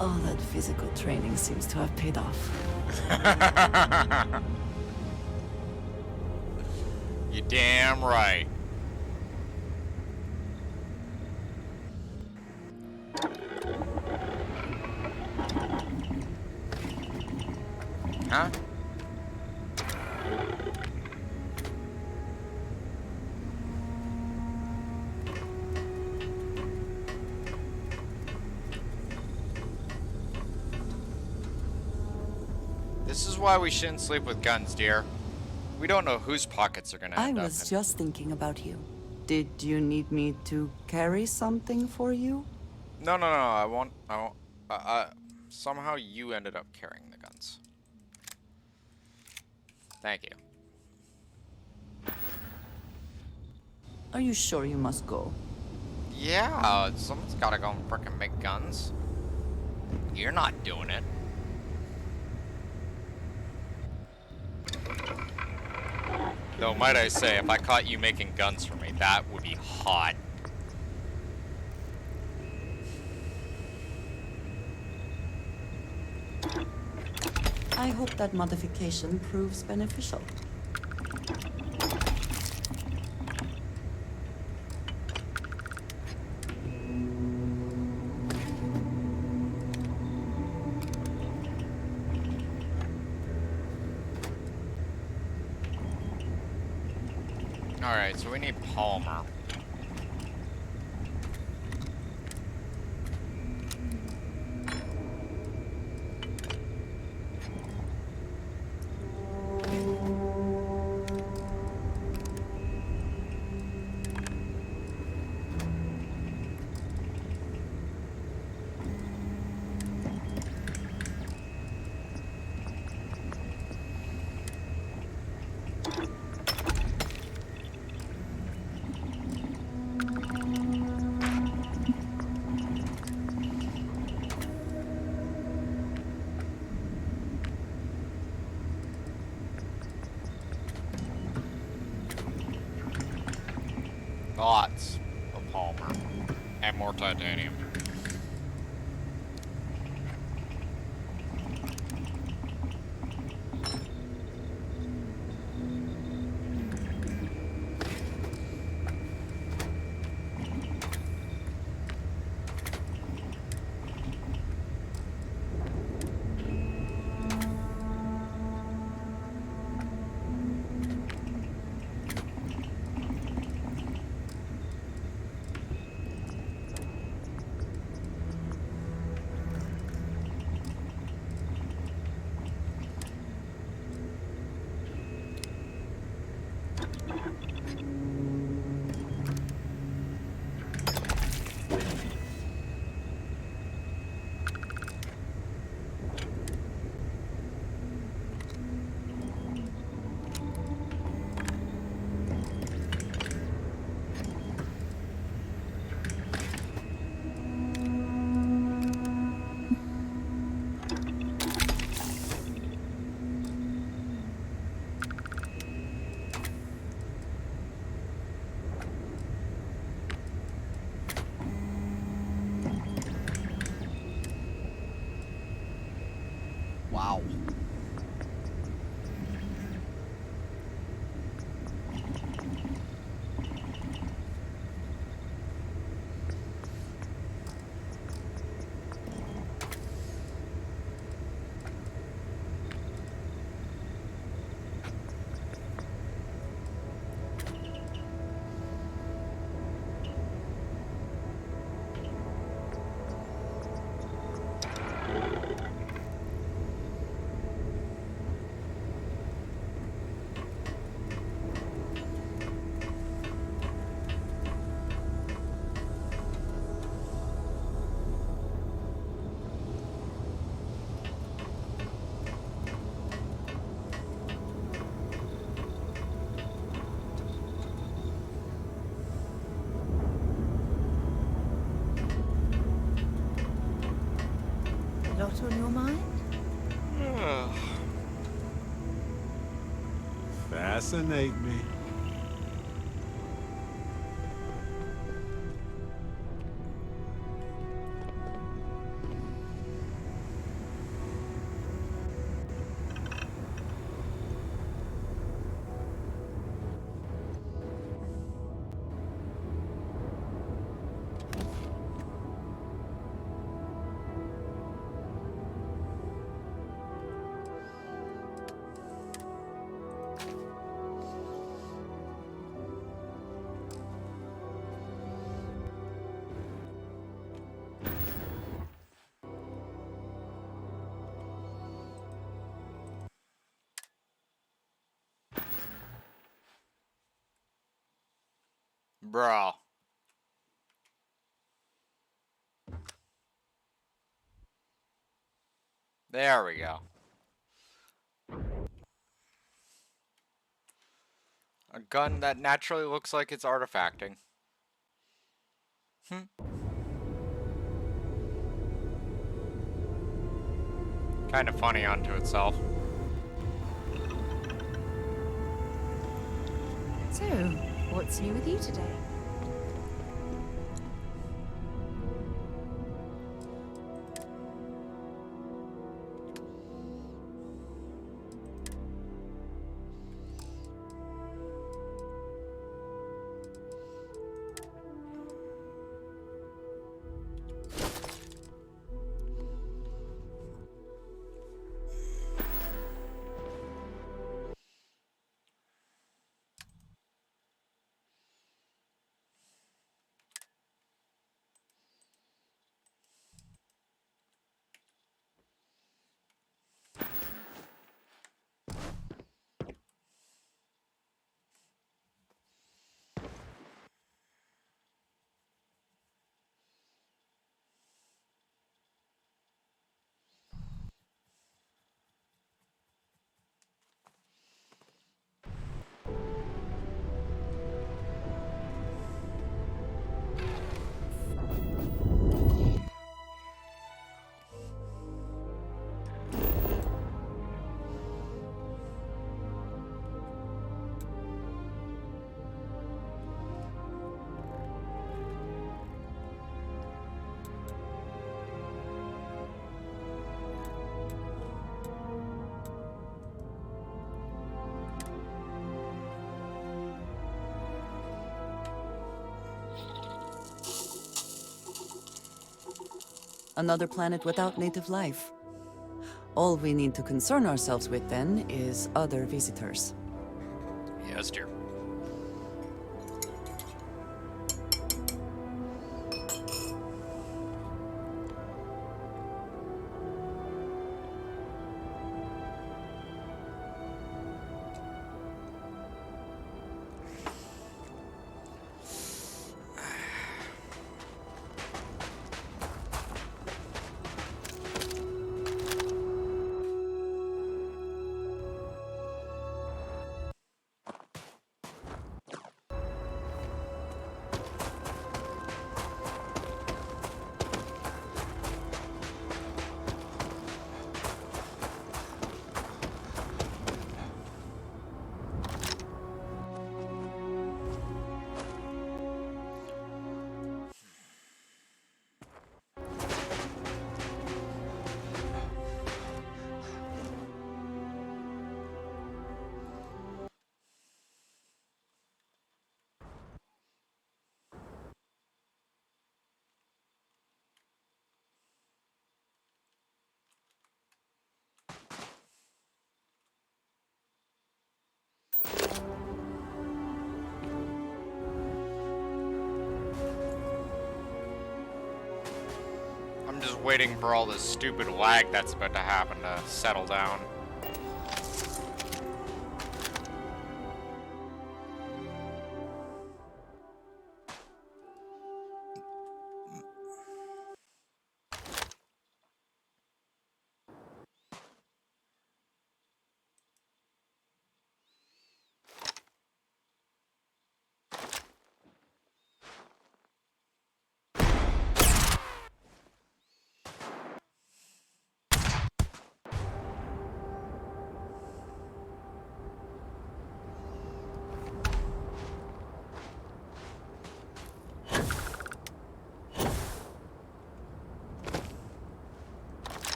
P: all that physical training seems to have paid off.
A: You damn right. Huh? This is why we shouldn't sleep with guns, dear. We don't know whose pockets are gonna end up in.
P: I was just thinking about you. Did you need me to carry something for you?
A: No. I won't. Somehow you ended up carrying the guns. Thank you.
P: Are you sure you must go?
A: Yeah, someone's gotta go and frickin' make guns. You're not doing it. Though, might I say, if I caught you making guns for me, that would be hot.
P: I hope that modification proves beneficial.
A: Alright, so we need polymer. Lots of polymer. And more titanium. Wow.
L: A lot on your mind?
F: Fascinate me.
A: Bro. There we go. A gun that naturally looks like it's artifacting. Kind of funny unto itself.
B: So, what's new with you today?
P: Another planet without native life. All we need to concern ourselves with then is other visitors.
A: Yes, dear. I'm just waiting for all this stupid lag that's about to happen to settle down.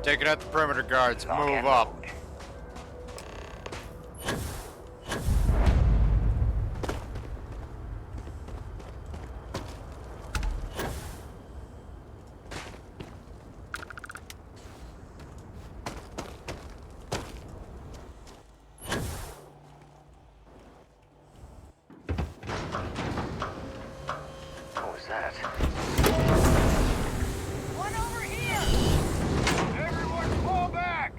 A: Taking out the perimeter guards, move up.
E: What was that?
D: One over here! Everyone fall back!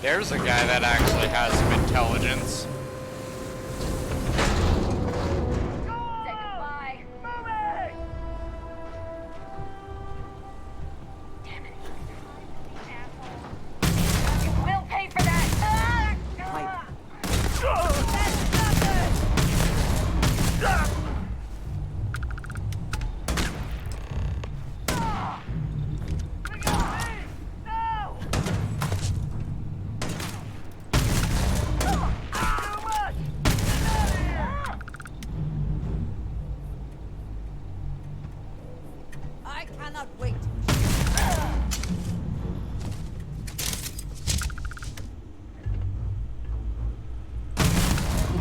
A: There's a guy that actually has some intelligence.
D: Say goodbye. Moving! Damn it. You will pay for that! That's nothing!
L: I cannot wait.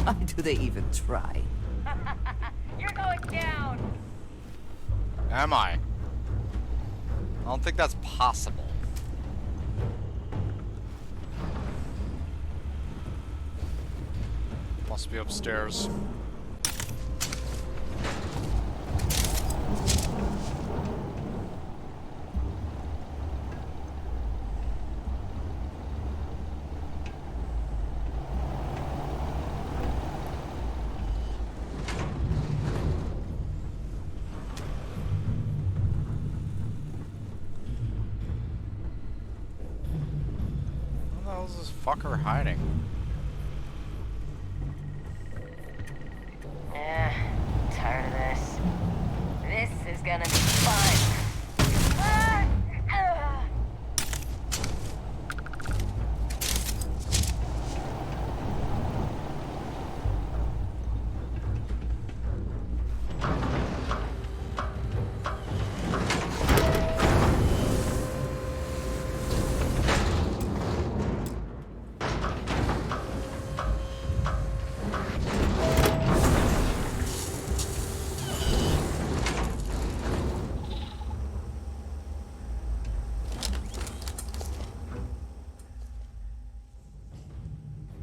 P: Why do they even try?
D: You're going down!
A: Am I? I don't think that's possible. Must be upstairs. Where the hell is this fucker hiding?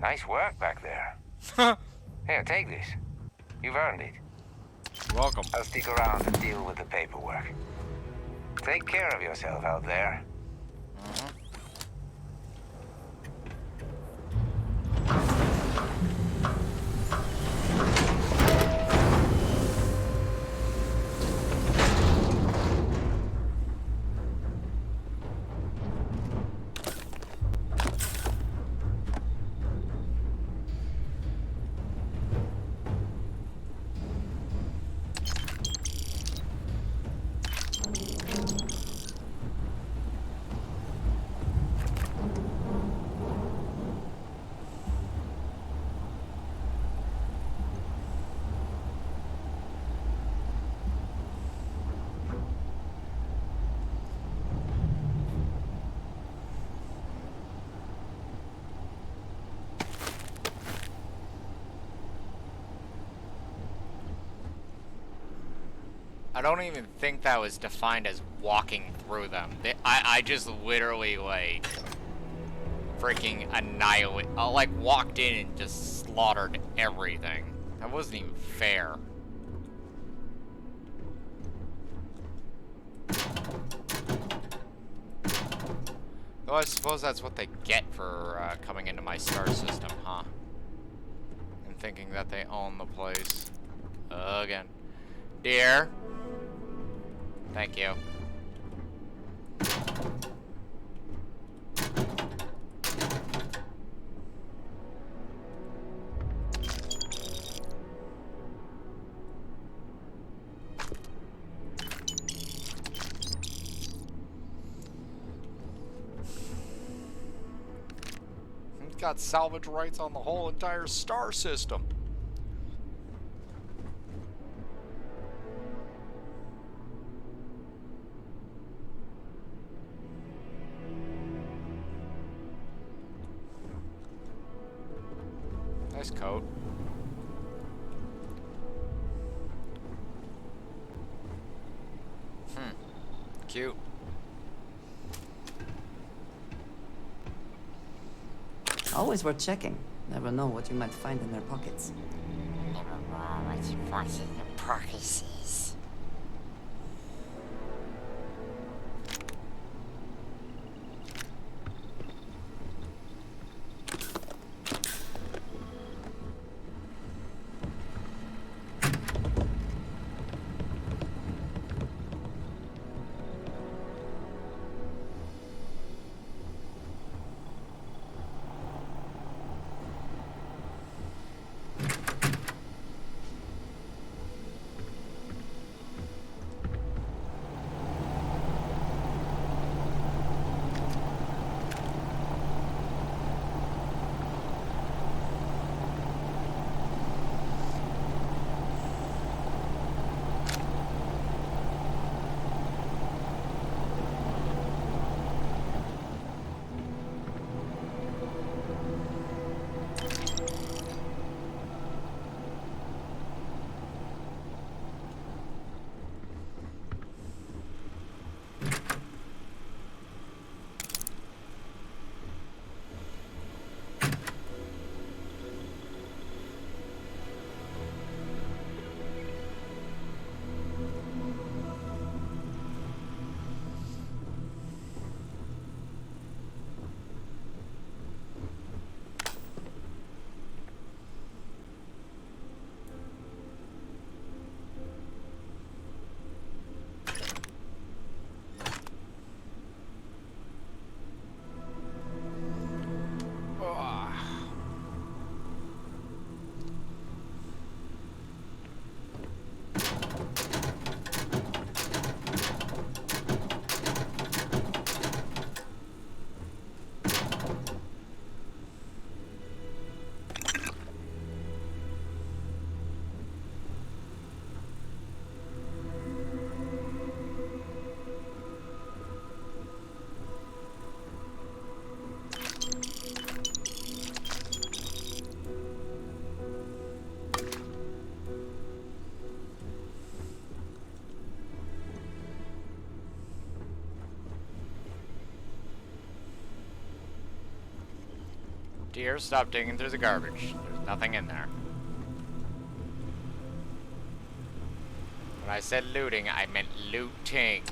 U: Nice work back there. Here, take this. You've earned it.
A: Welcome.
U: I'll stick around and deal with the paperwork. Take care of yourself out there.
A: I don't even think that was defined as walking through them. I just literally, like, freaking annihilate, like, walked in and just slaughtered everything. That wasn't even fair. Though I suppose that's what they get for coming into my star system, huh? And thinking that they own the place. Again. Dear. Thank you. He's got salvage rights on the whole entire star system. Nice coat. Cute.
P: Always worth checking. Never know what you might find in their pockets.
N: Never know what you find in their pockets.
A: Dear, stop digging through the garbage. There's nothing in there. When I said looting, I meant looting.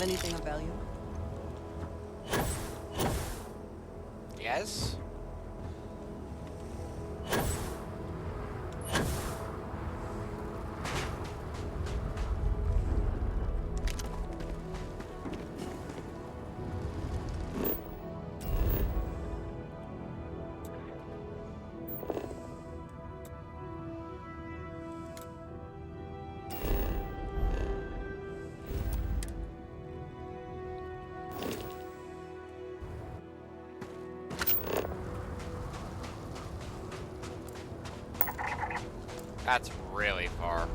K: have anything of value?
A: Yes? That's really far.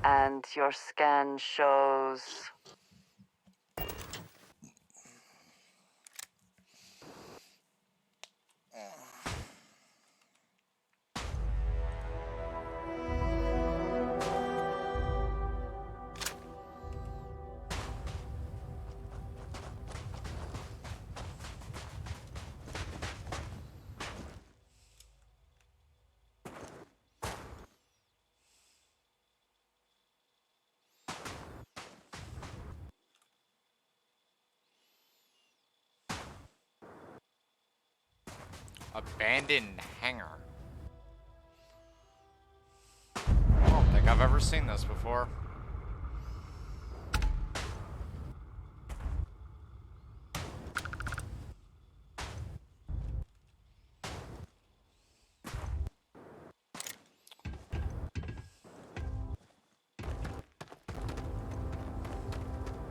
Q: And your scan shows...
A: Abandoned hangar. I don't think I've ever seen this before.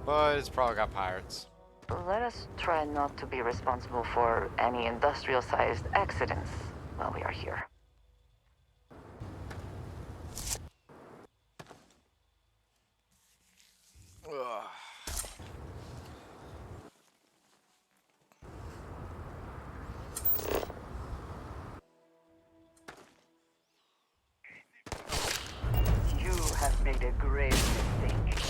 A: But it's probably got pirates.
Q: Let us try not to be responsible for any industrial-sized accidents while we are here.
A: Ugh.
Q: You have made a grave mistake.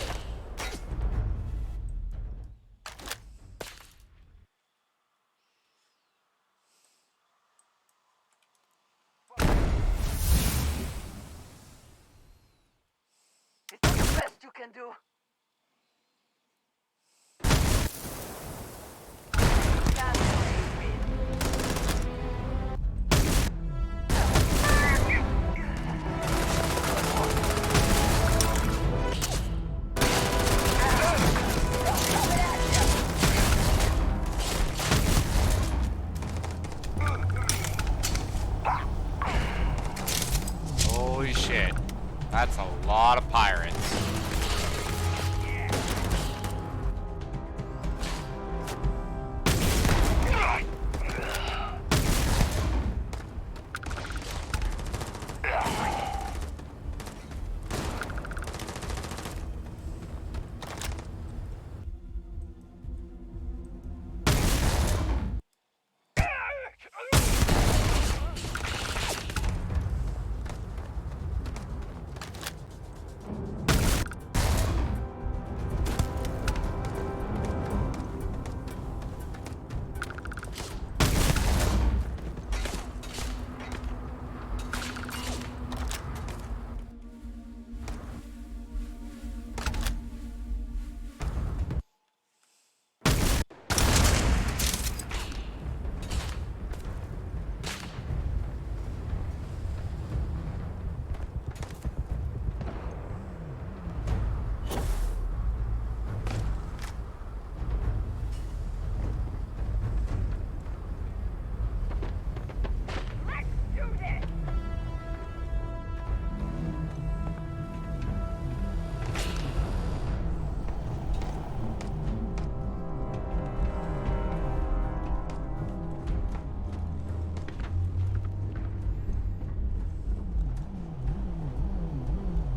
Q: Is that the best you can do?
A: Holy shit. That's a lot of pirates.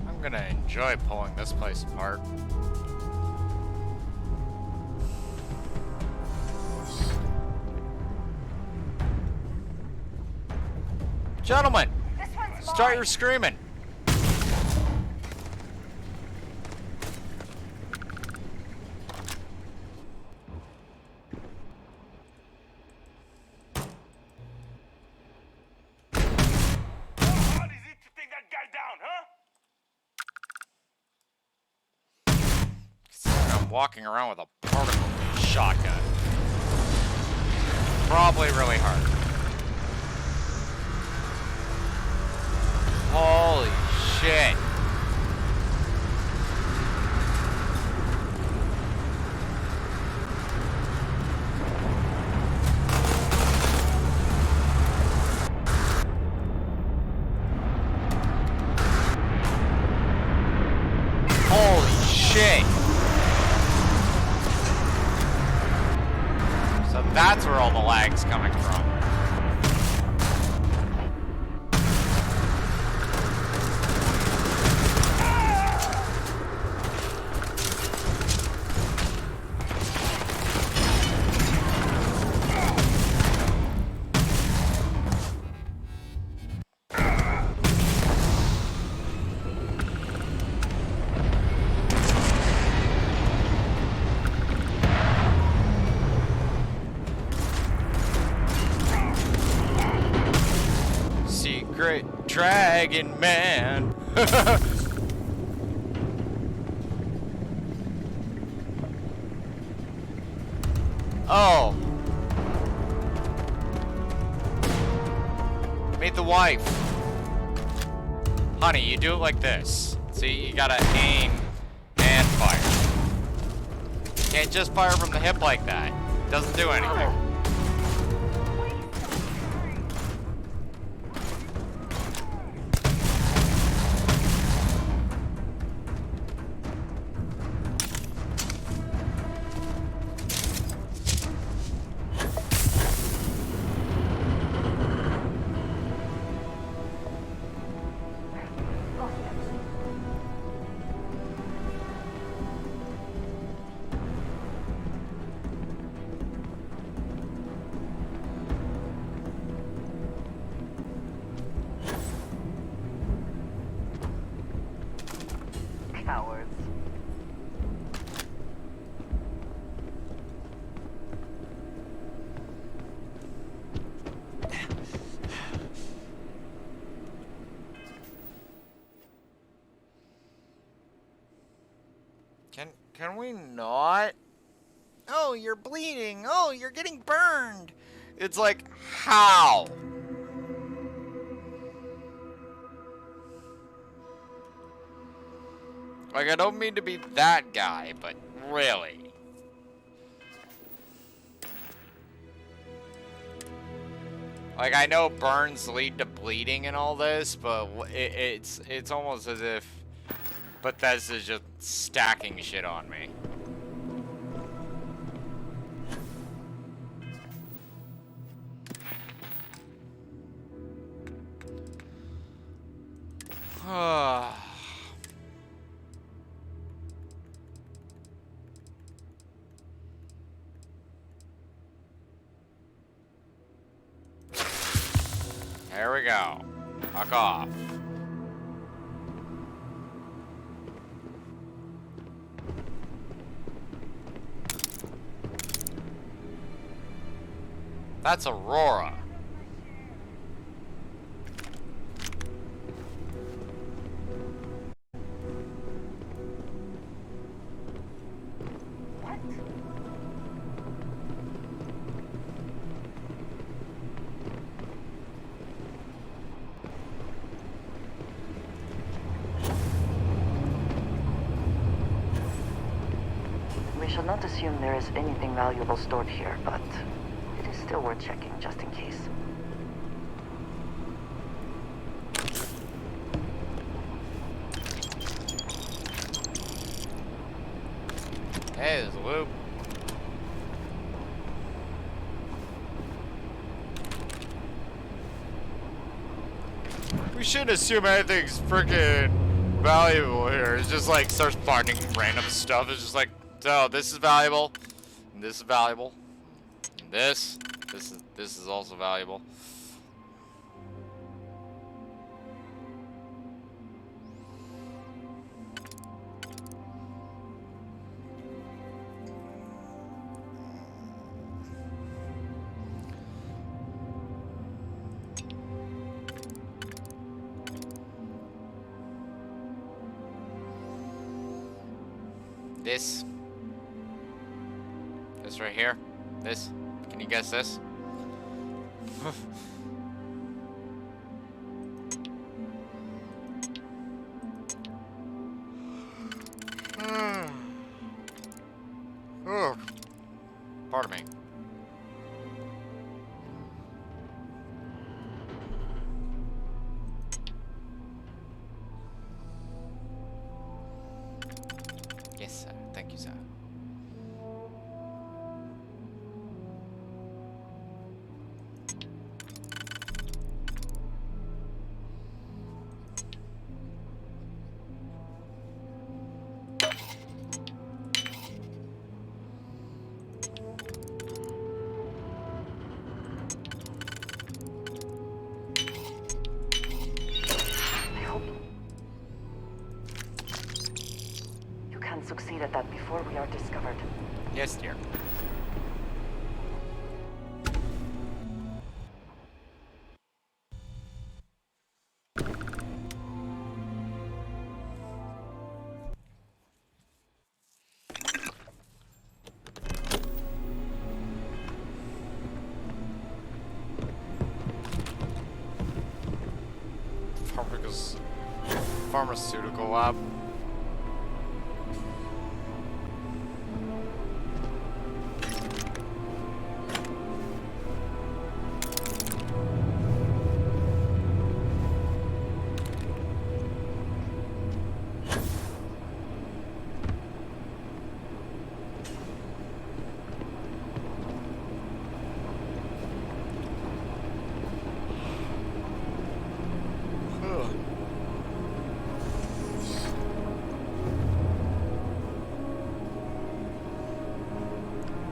A: I'm gonna enjoy pulling this place apart. Gentlemen, start your screaming. I'm walking around with a particle shotgun. Probably really hard. Holy shit. Holy shit. So that's where all the lag's coming from. Dragon Man. Oh. Meet the wife. Honey, you do it like this. See, you gotta aim and fire. You can't just fire from the hip like that. It doesn't do anything.
Q: Cowards.
A: Can we not? Oh, you're bleeding. Oh, you're getting burned. It's like, how? Like, I don't mean to be that guy, but really. Like, I know burns lead to bleeding and all this, but it's almost as if Bethesda's just stacking shit on me. There we go. Fuck off. That's Aurora.
Q: We shall not assume there is anything valuable stored here, but it is still worth checking just in case.
A: Hey, there's a loop. We shouldn't assume anything's freaking valuable here. It's just like starts finding random stuff. It's just like, so this is valuable, and this is valuable, and this is also valuable. This right here. This. Can you guess this? Oh. Pardon me. Yes, sir. Thank you, sir.
Q: Succeed at that before we are discovered.
A: Yes, dear. pharmaceutical lab?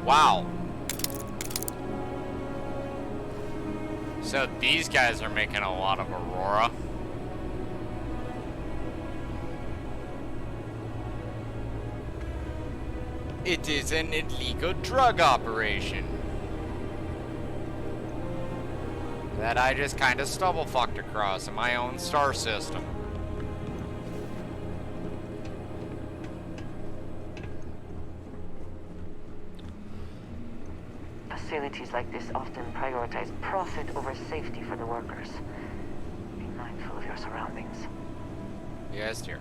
A: Wow. So these guys are making a lot of Aurora. It is an illegal drug operation that I just kind of stubble fucked across in my own star system.
Q: Facilities like this often prioritize profit over safety for the workers. Be mindful of your surroundings.
A: Yes, dear.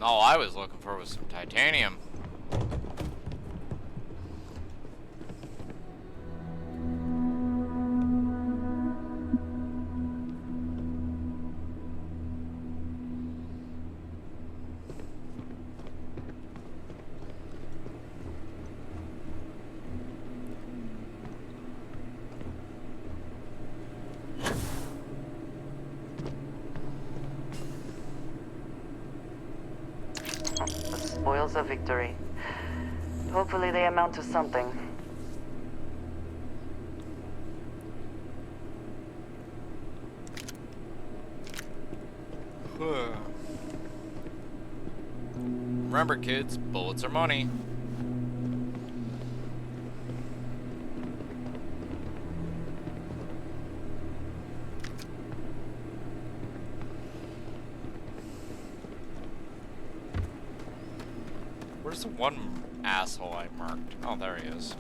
A: All I was looking for was some titanium.
Q: The spoils of victory. Hopefully they amount to something.
A: Remember, kids, bullets are money. Where's the one asshole I marked? Oh, there he is.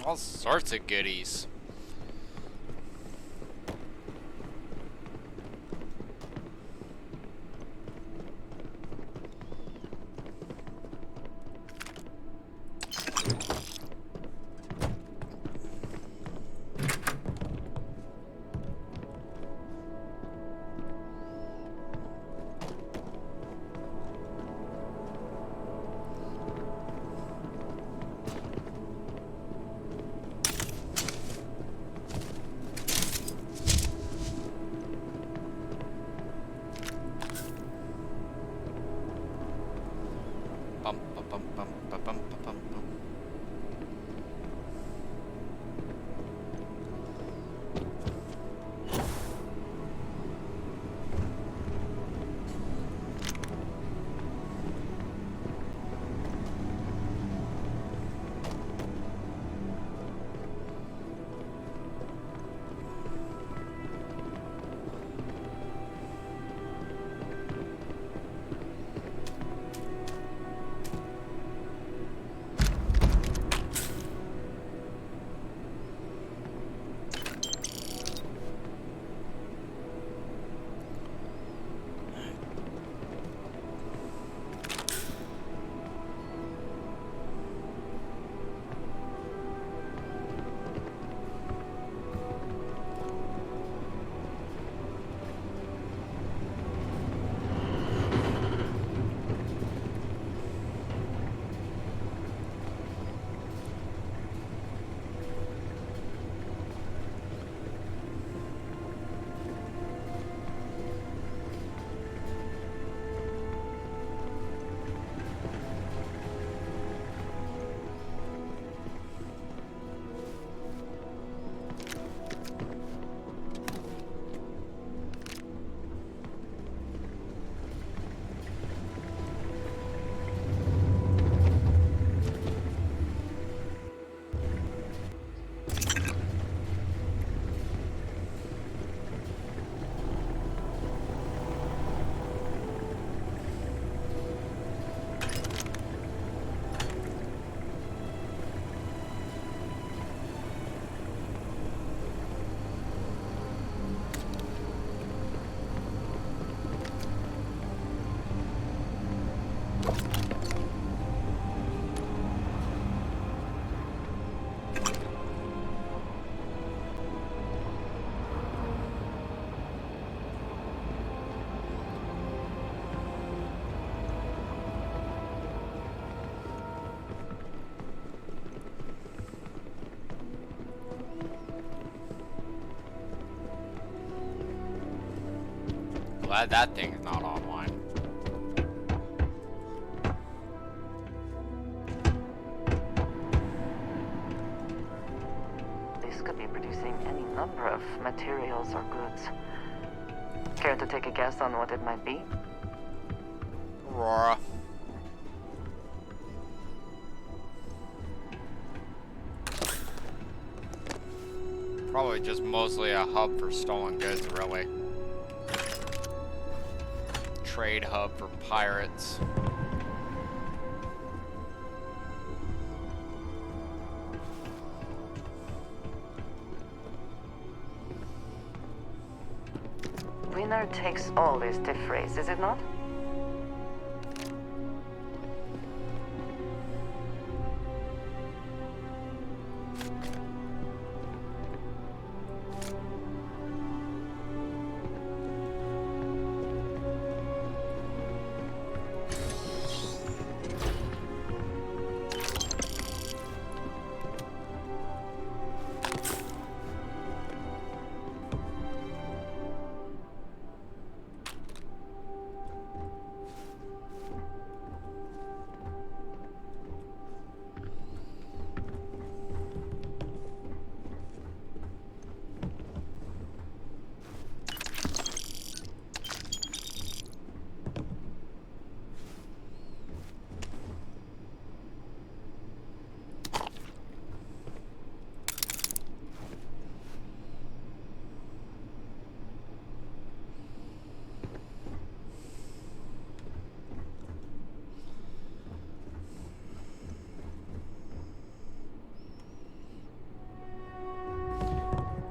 A: All sorts of goodies. bum, bum, bum, bum, bum, bum. Glad that thing's not online.
Q: This could be producing any number of materials or goods. Care to take a guess on what it might be?
A: Aurora. Probably just mostly a hub for stolen goods, really. Trade hub for pirates.
Q: Winner takes all is the phrase, is it not?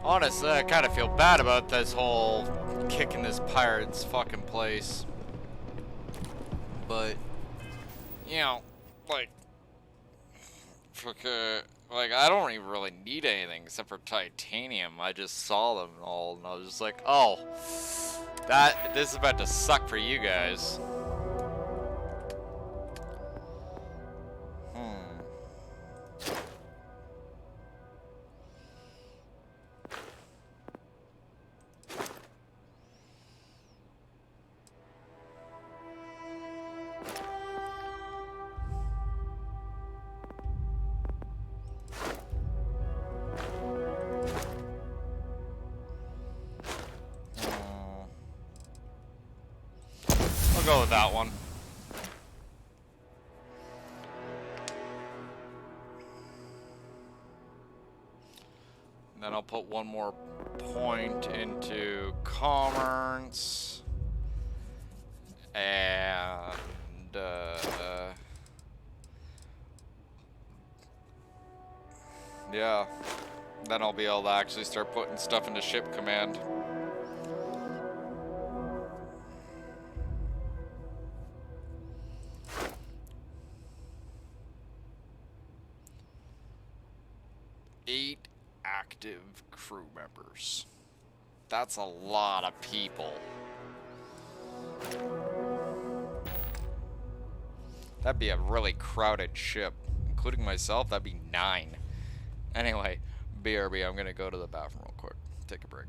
A: Honestly, I kind of feel bad about this whole kicking this pirate's fucking place. But, you know, like, like, I don't even really need anything except for titanium. I just saw them all, and I was just like, oh, this is about to suck for you guys. go with that one. And then I'll put one more point into commerce. And yeah, then I'll be able to actually start putting stuff into ship command. Eight active crew members. That's a lot of people. That'd be a really crowded ship. Including myself, that'd be 9. Anyway, BRB, I'm gonna go to the bathroom real quick. Take a break.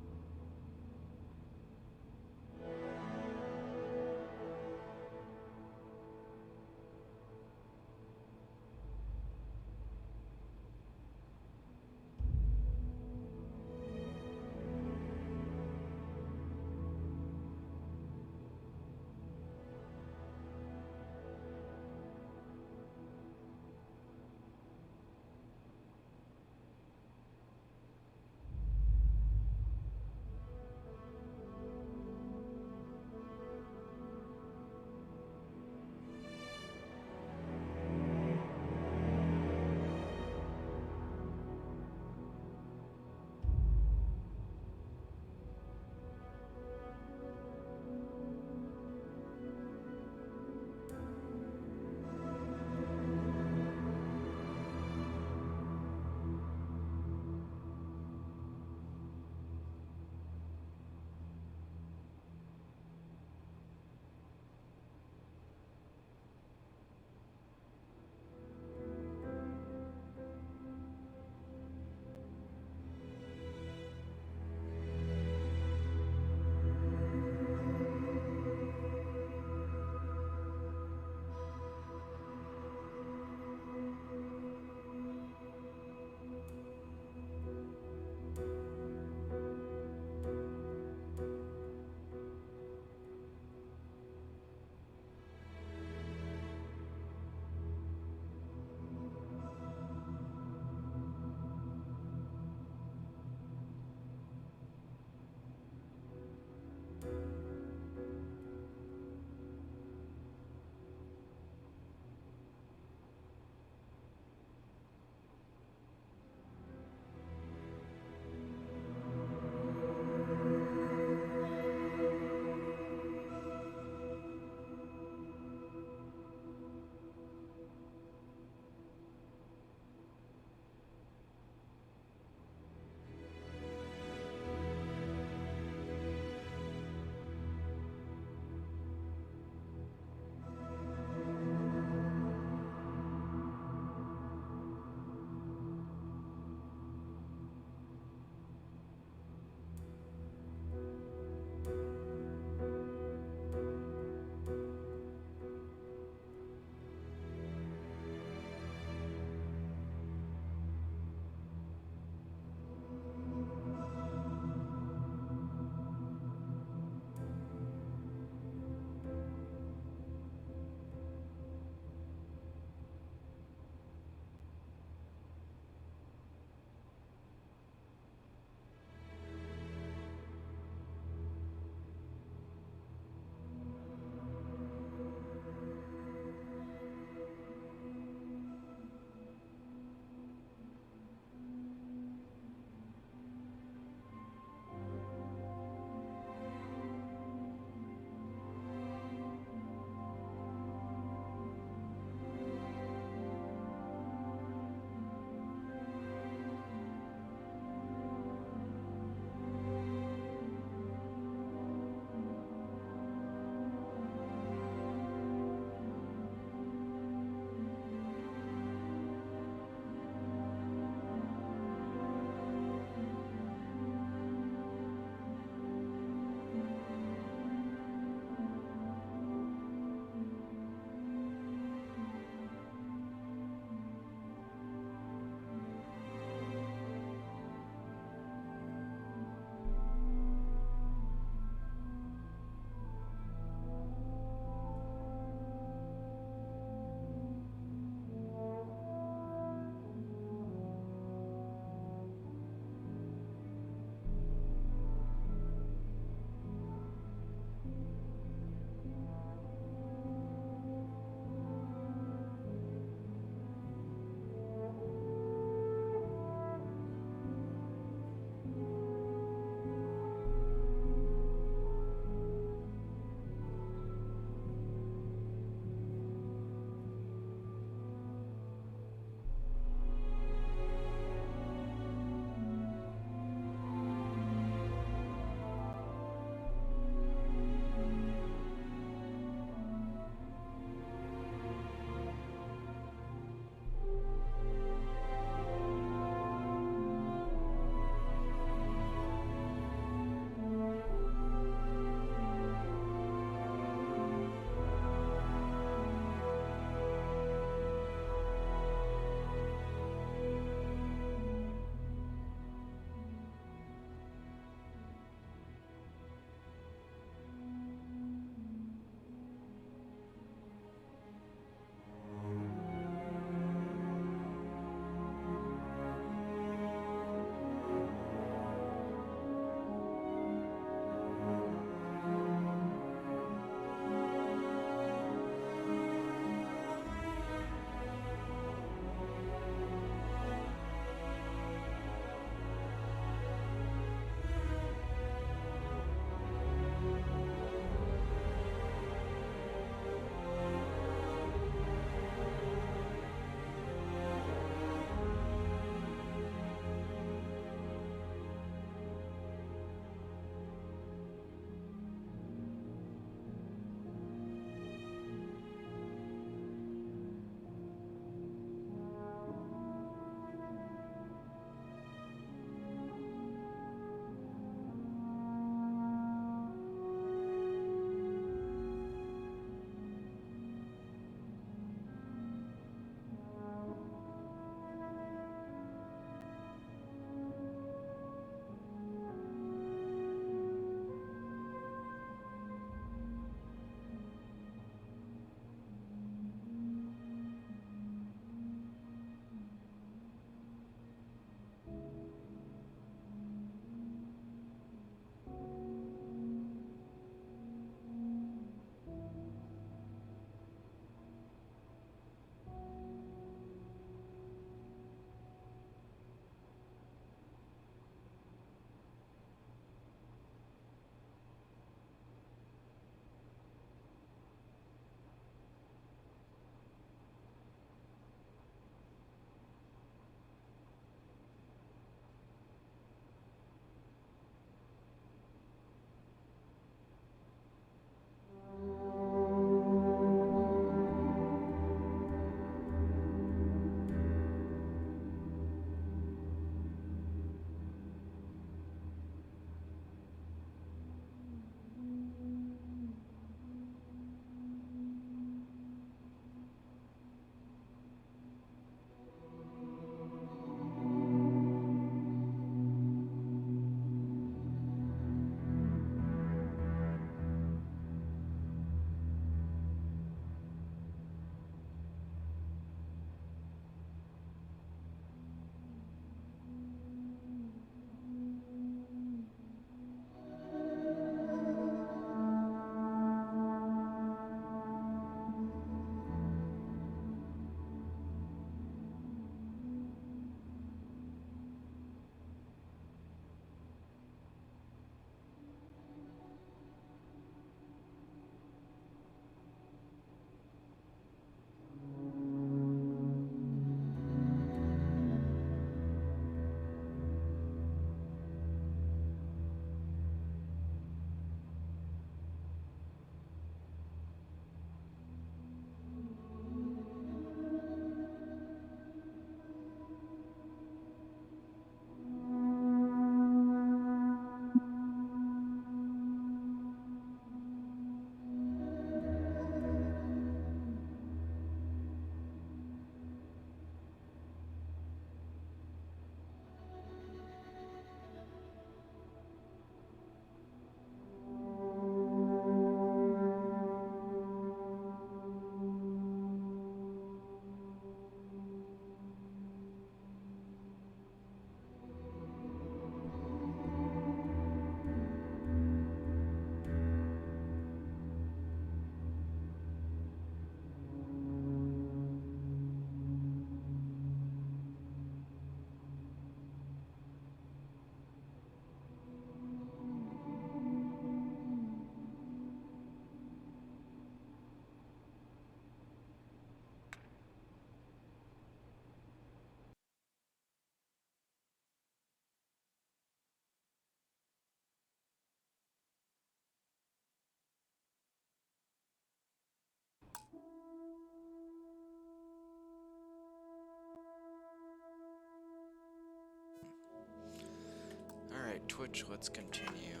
A: Twitch, let's continue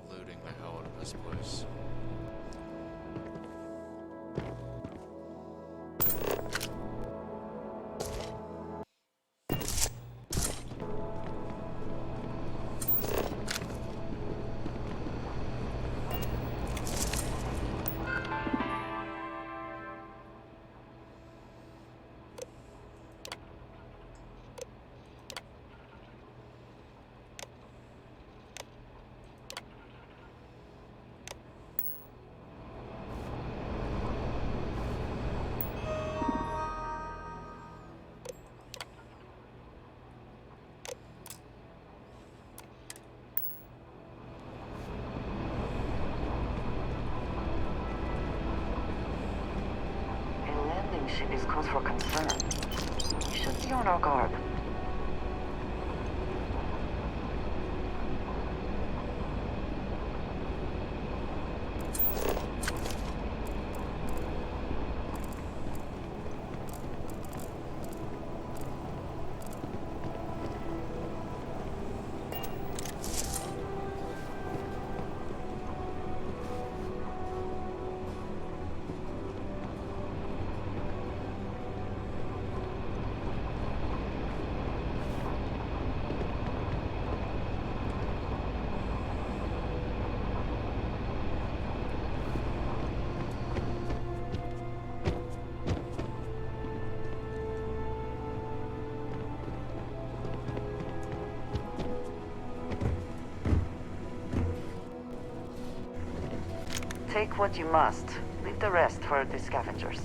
A: looting the hell out of this place.
Q: Ship is cause for concern. We should be on our guard. Take what you must. Leave the rest for the scavengers.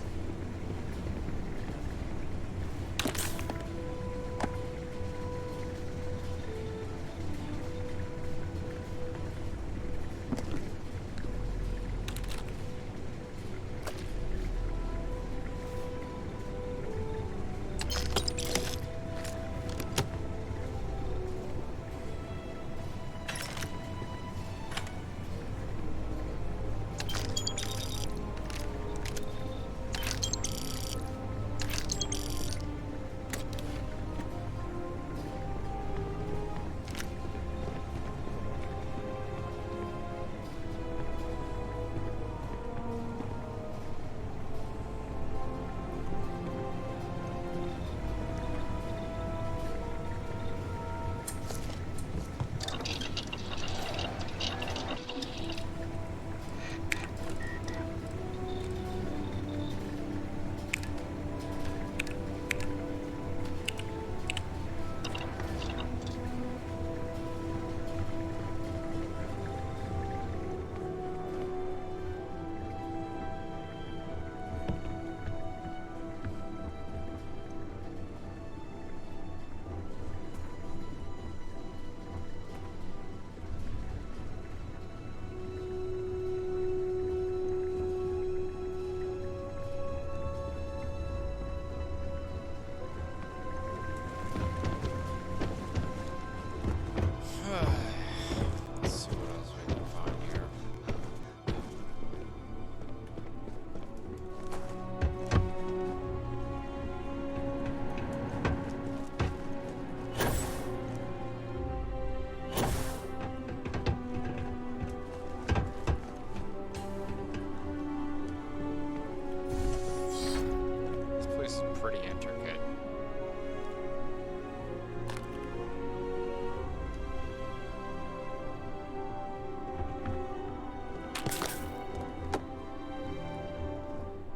A: Pretty intricate.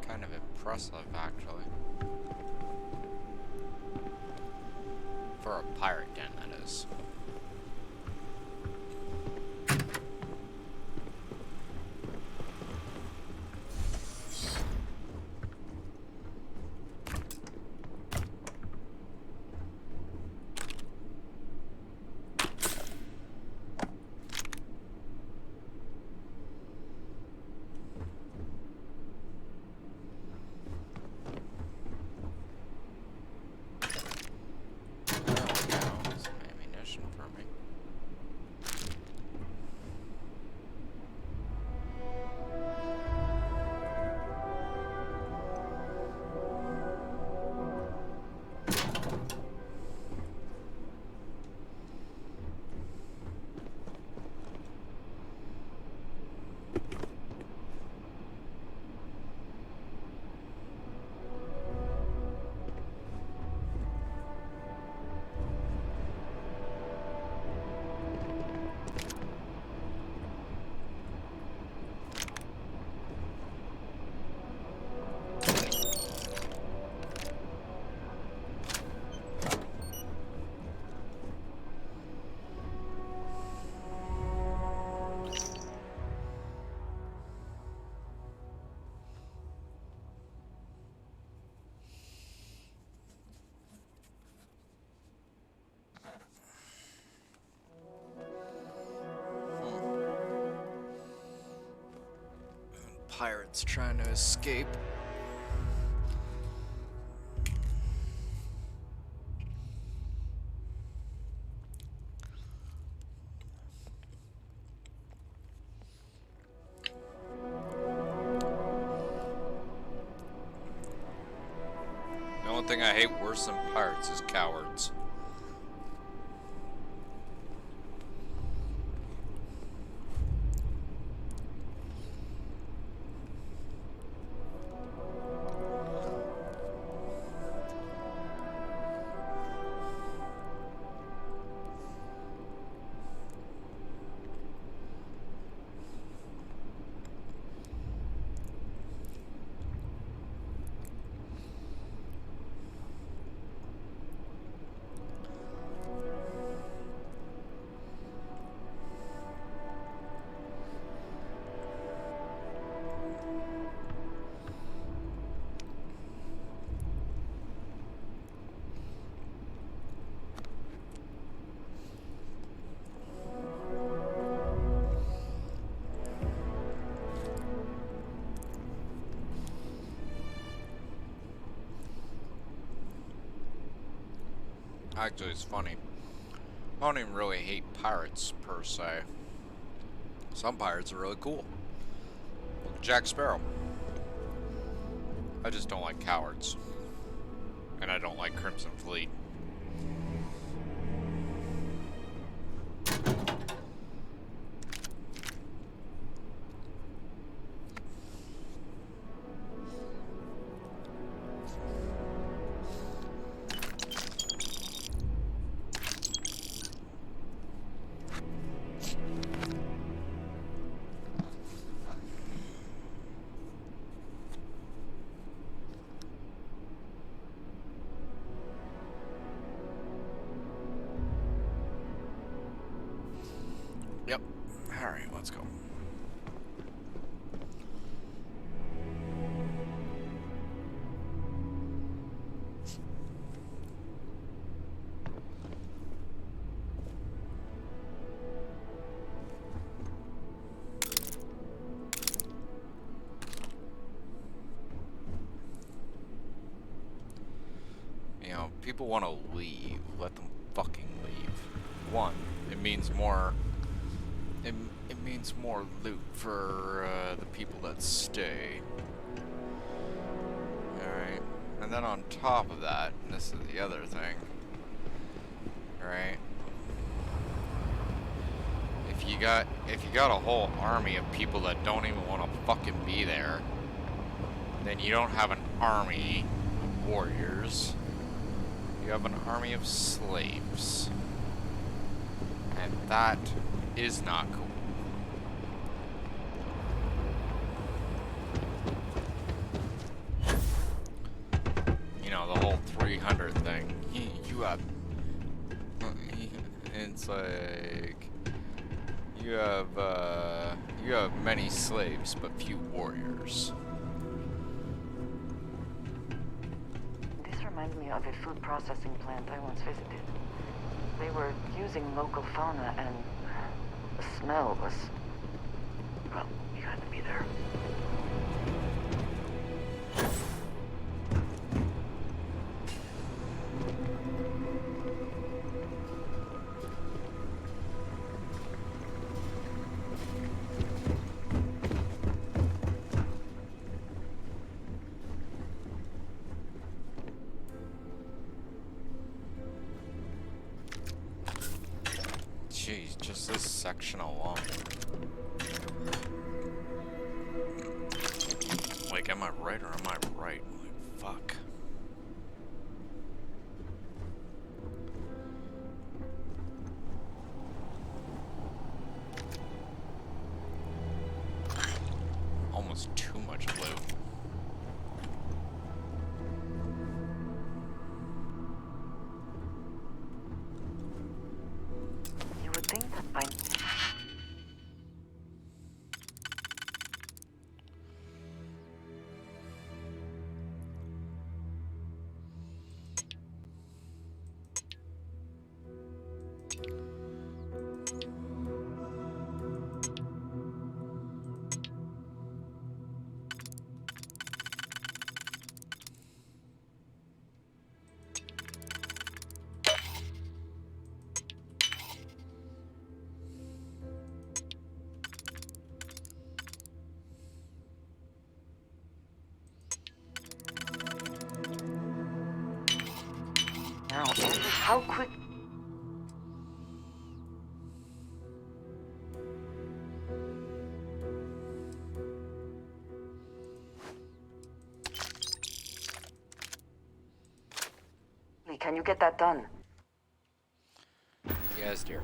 A: Kind of impressive, actually. For a pirate den, that is. Some ammunition. pirates trying to escape. The only thing I hate worse than pirates is cowards. Actually, it's funny. I don't even really hate pirates, per se. Some pirates are really cool. Like Jack Sparrow. I just don't like cowards. And I don't like Crimson Fleet. Yep. Alright, let's go. You know, people want to leave. Let them fucking leave. One, it means more... It means more loot for the people that stay. Alright. And then on top of that, and this is the other thing. Right? If you got a whole army of people that don't even want to fucking be there, then you don't have an army of warriors. You have an army of slaves. And that is not cool. You know, the whole 300 thing. You have... It's like... You have many slaves, but few warriors.
Q: This reminds me of a food processing plant I once visited. They were using local fauna and the smell was... well, you had to be there.
A: Jeez, just this section alone. Like, am I right or am I right? Like, fuck. Almost too much loot.
Q: You would think that by... now. How quick? Can you get that done?
A: Yes, dear.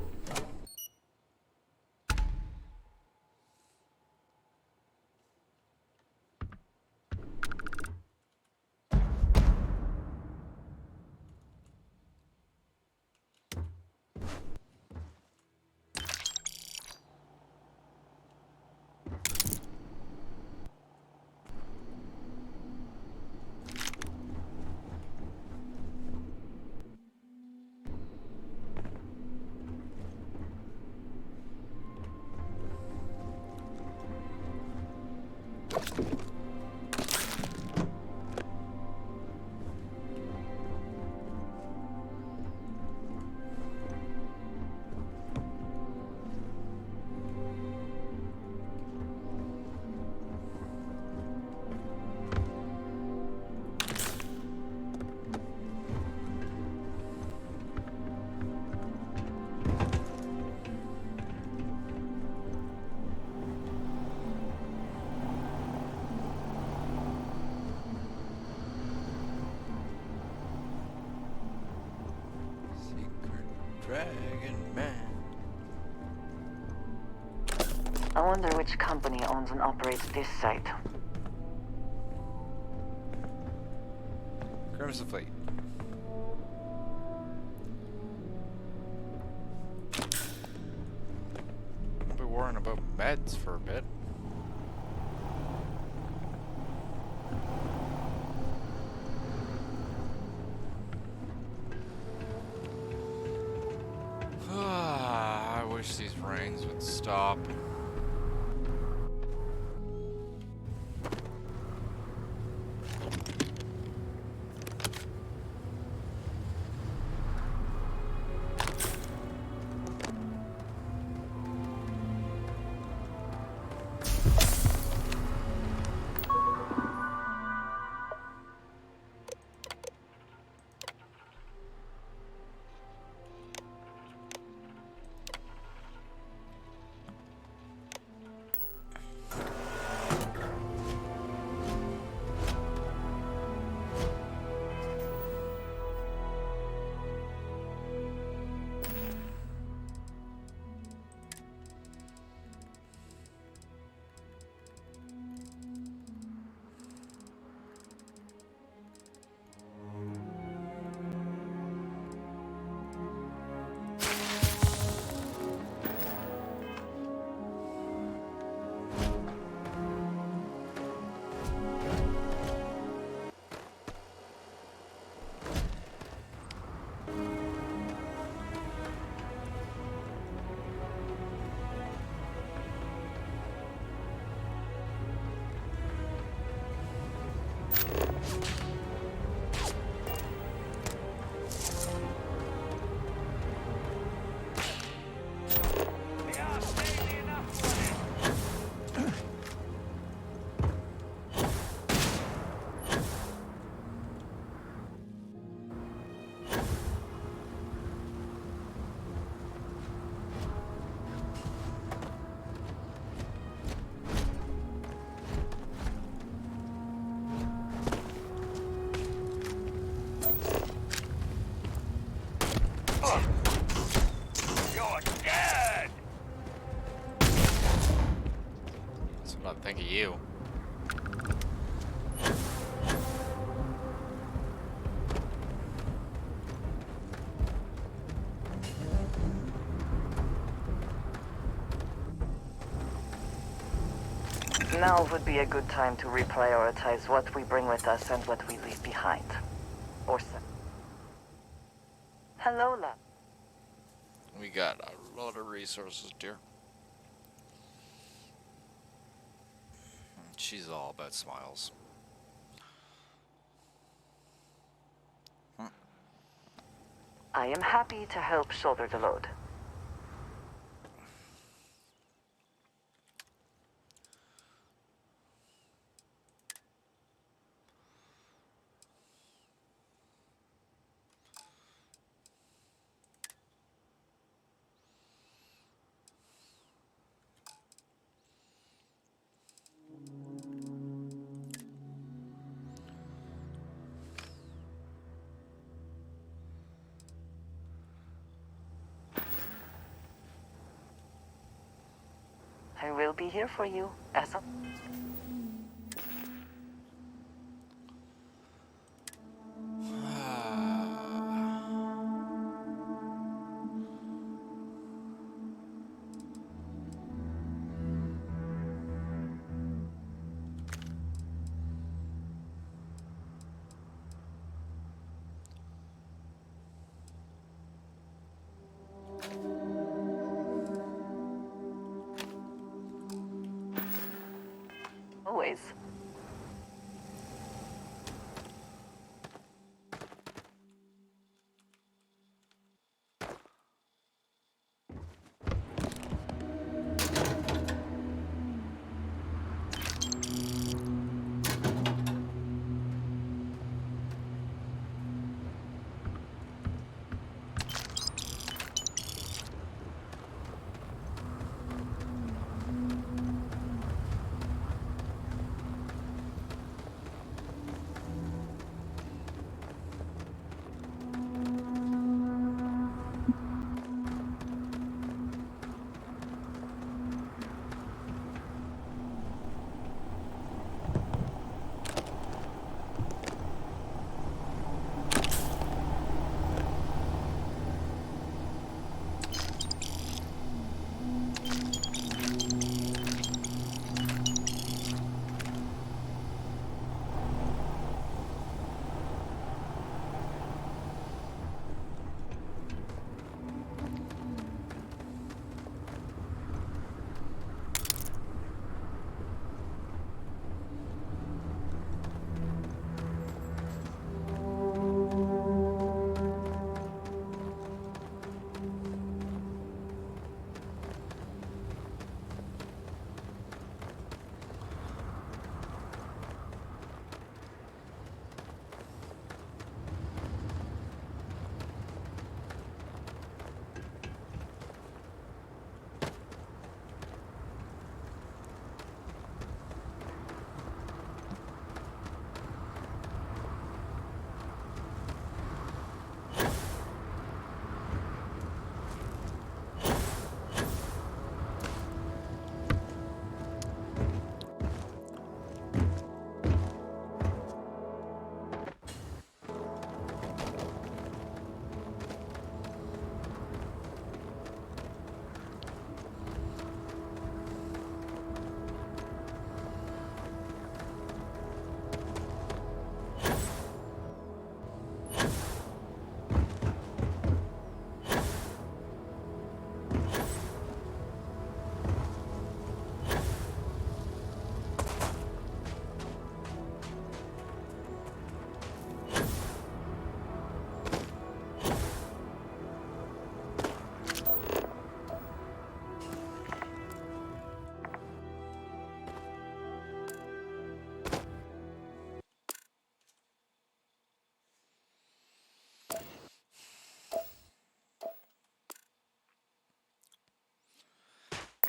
A: Dragon Man.
Q: I wonder which company owns and operates this site.
A: Crimson Fleet. I'll be worrying about meds for a bit. I wish these rains would stop. Think of you.
Q: Now would be a good time to reprioritize what we bring with us and what we leave behind. Or so. Hello, love.
A: We got a lot of resources, dear. She's all about smiles.
Q: I am happy to help shoulder the load. I will be here for you, as a... Always.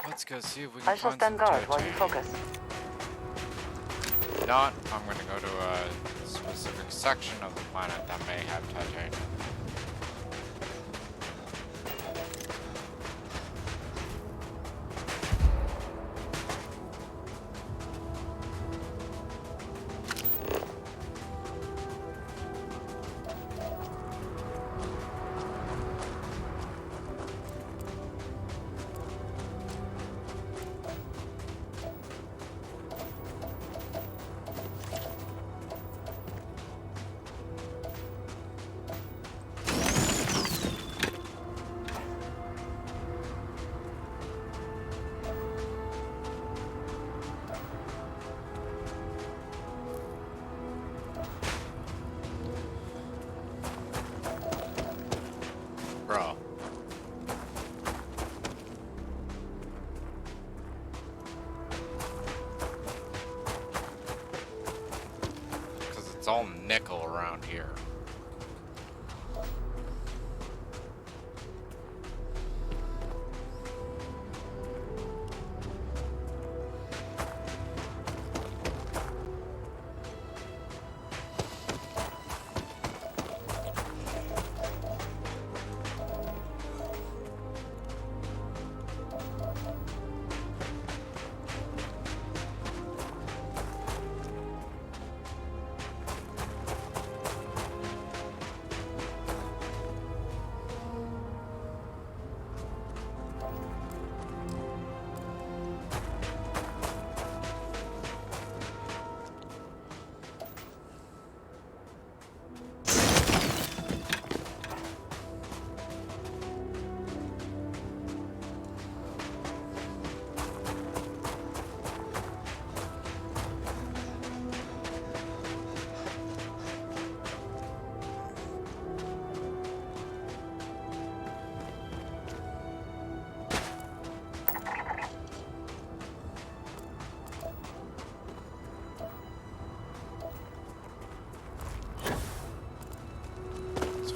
A: Let's go see if we can
Q: I shall
A: find
Q: stand
A: some
Q: guard while you
A: titanium.
Q: focus.
A: If not, I'm gonna go to a specific section of the planet that may have titanium. Bro. Because it's all nickel around here.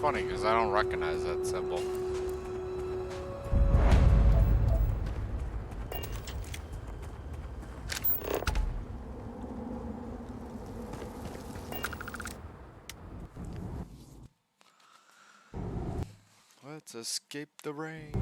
A: funny because I don't recognize that symbol. Let's escape the rain.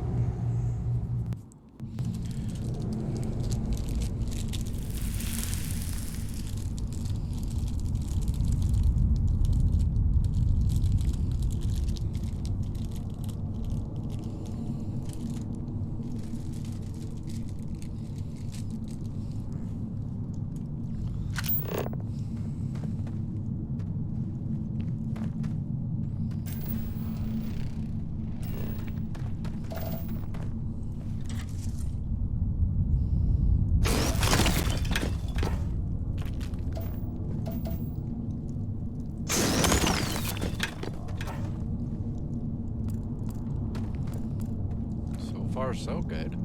A: So far, so good.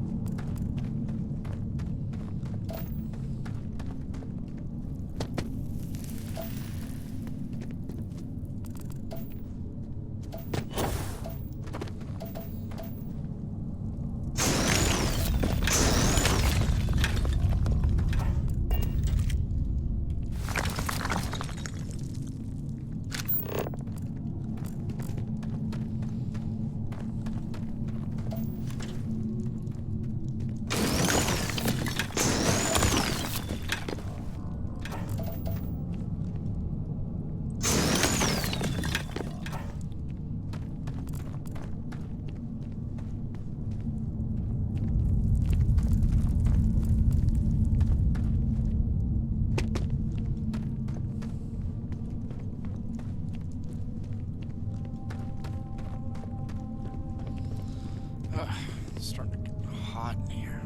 A: It's starting to get hot in here.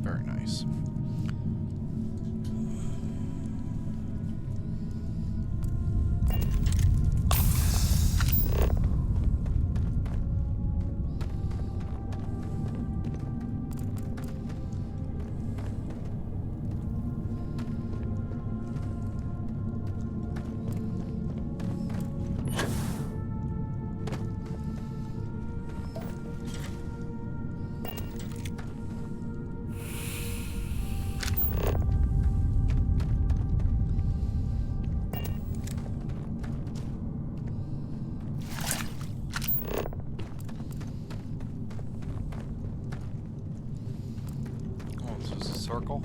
A: Very nice. Circle.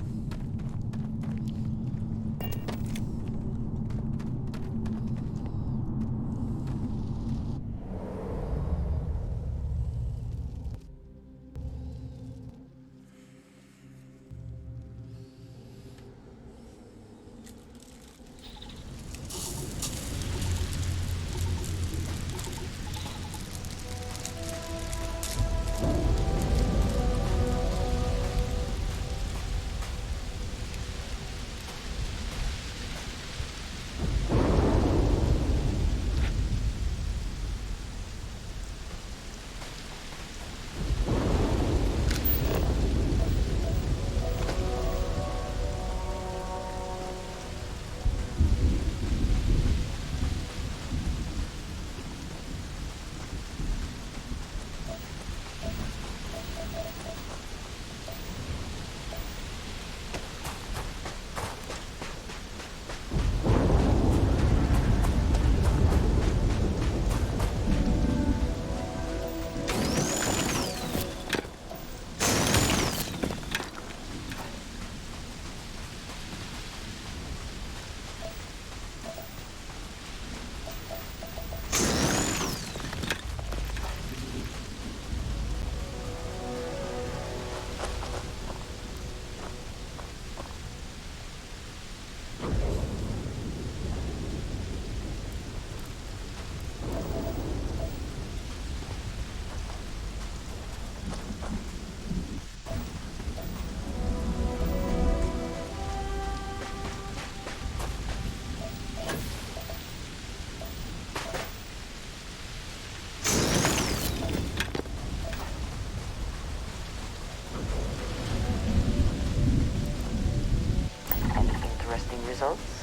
Q: results?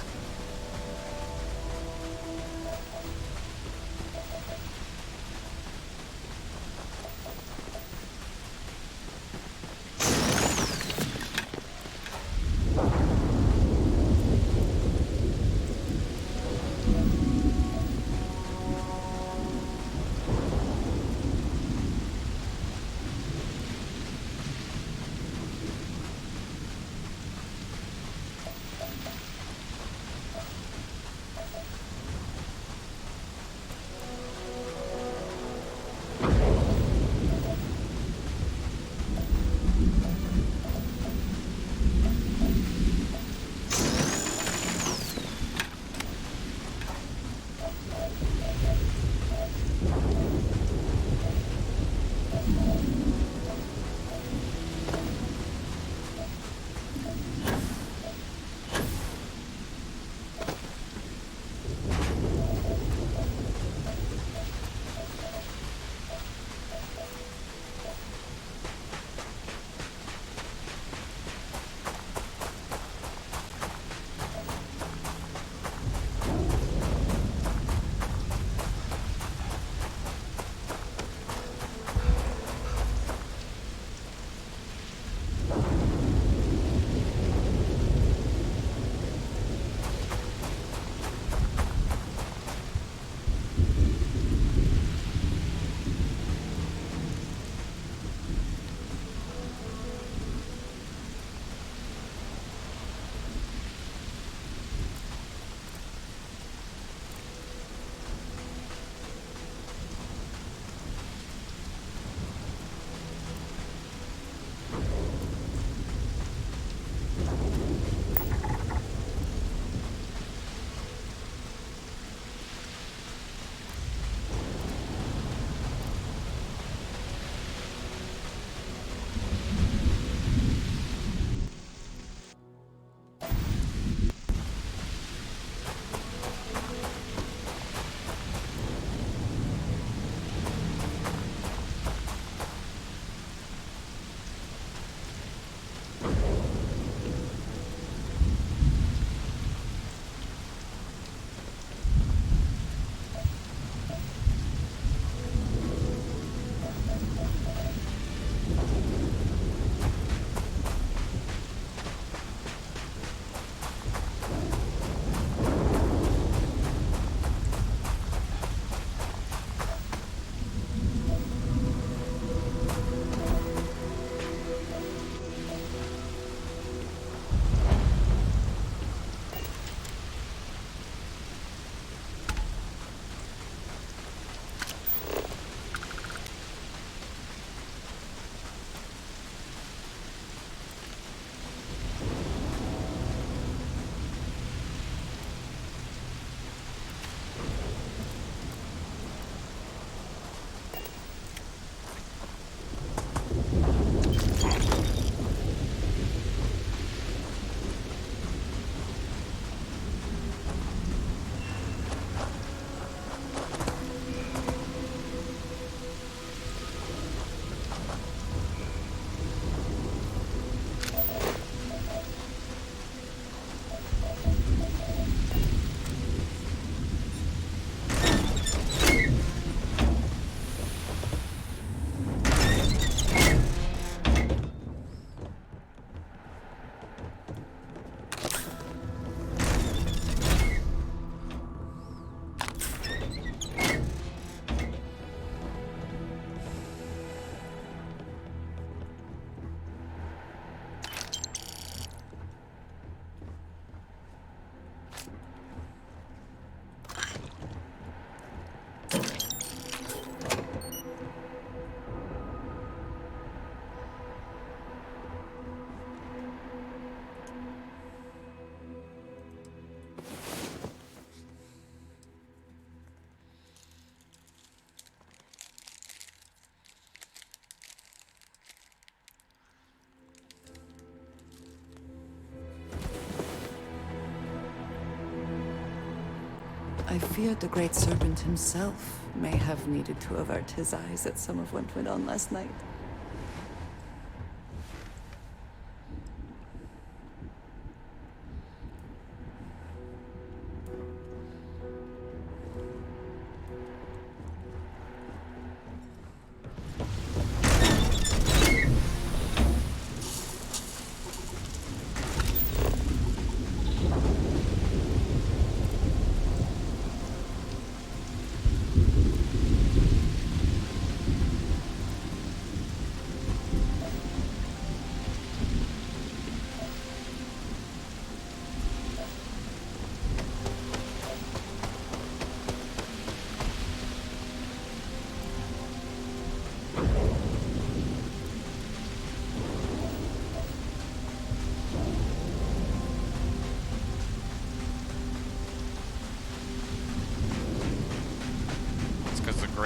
P: I feared the Great Serpent himself may have needed to avert his eyes at some of what went on last night.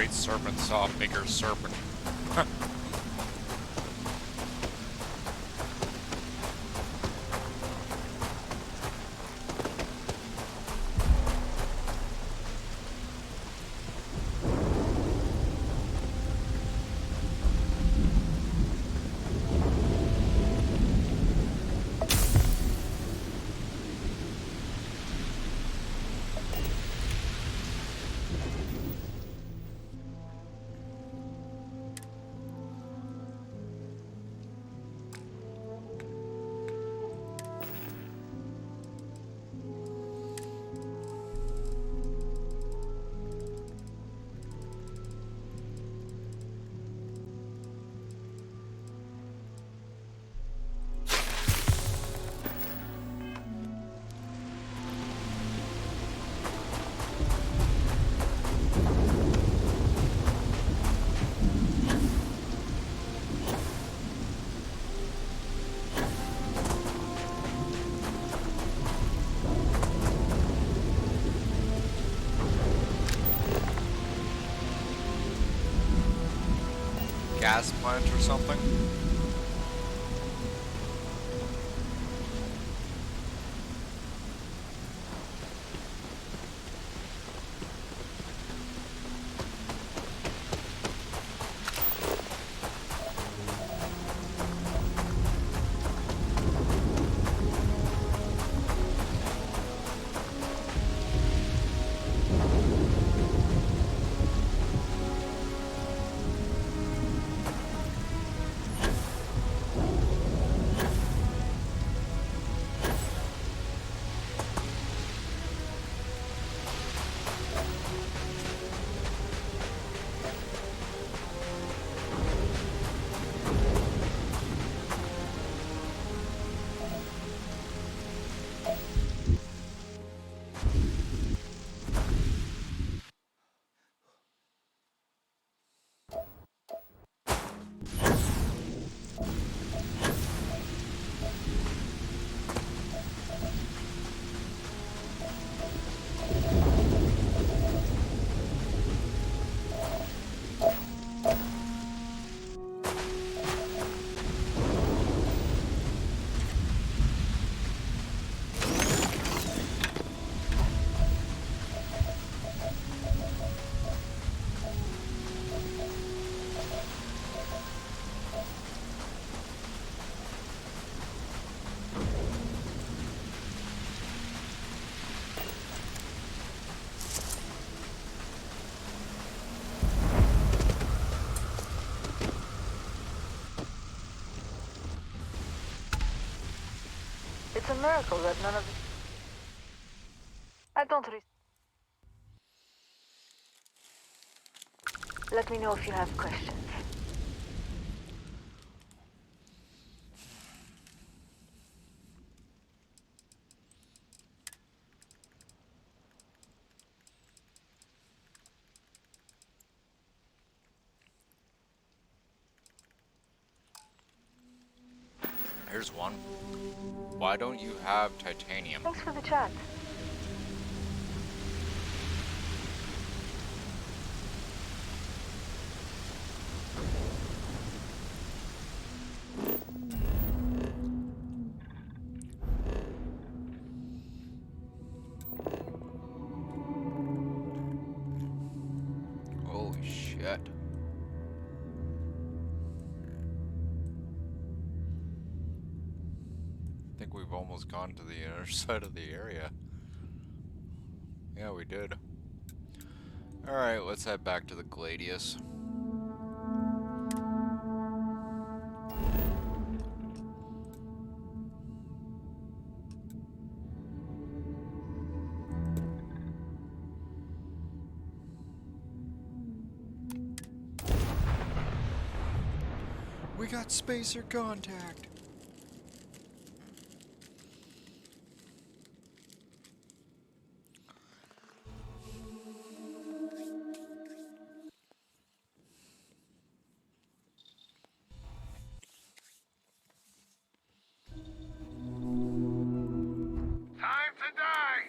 A: great serpent saw a bigger serpent. Gas plant or something?
Q: It's a miracle that none of... I don't Let me know if you have questions.
A: Here's one. Why don't you have titanium?
Q: Thanks for the chat.
A: Holy shit. I think we've almost gone to the other side of the area. Yeah, we did. Alright, let's head back to the Gladius. We got spacer contact!
G: Time to die!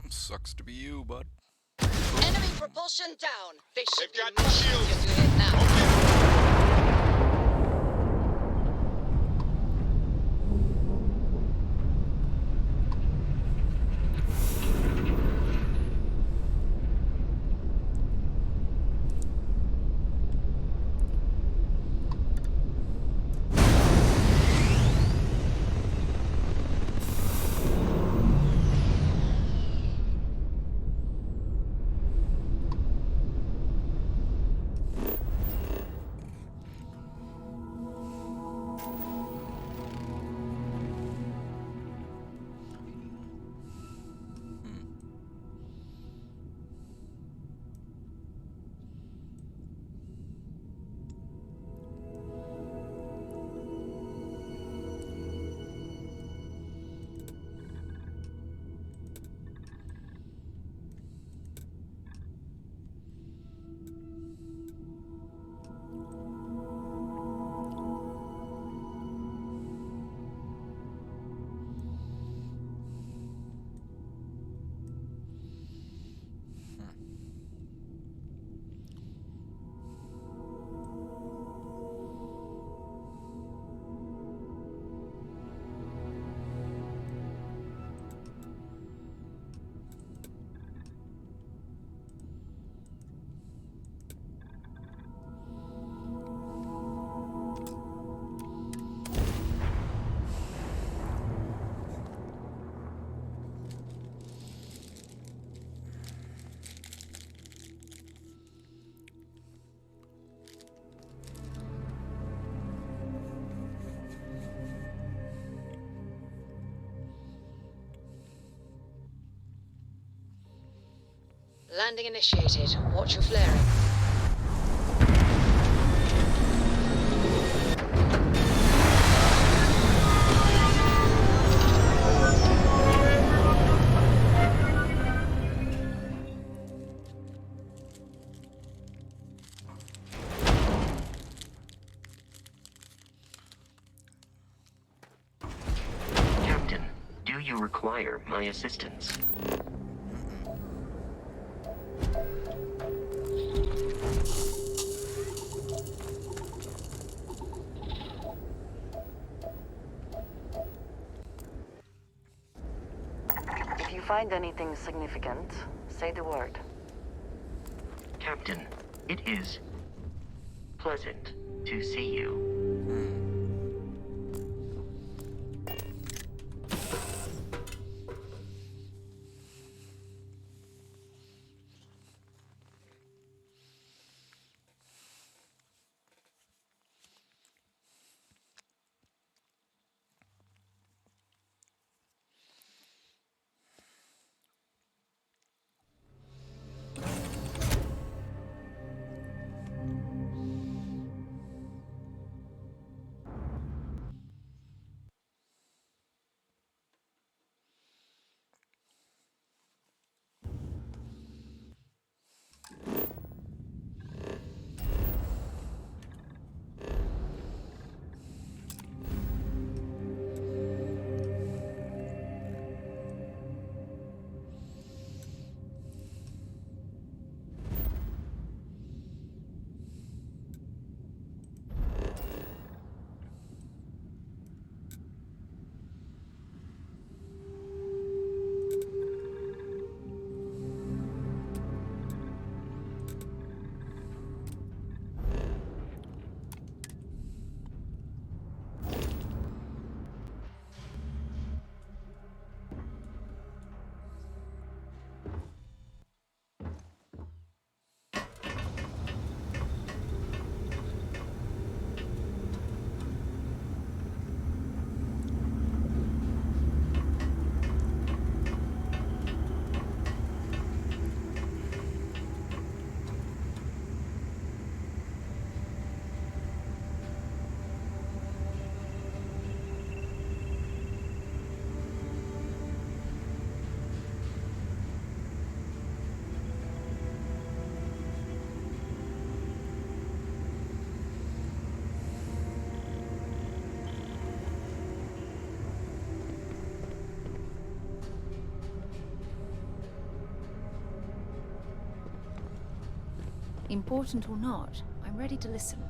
A: Sucks to be you, bud.
I: Enemy propulsion down. They should
G: They've
I: be
G: got shields.
I: to hit now. Landing initiated. Watch your flaring.
M: Captain, do you require my assistance?
Q: If you find anything significant, say the word.
M: Captain, it is pleasant to see you.
B: Important or not, I'm ready to listen.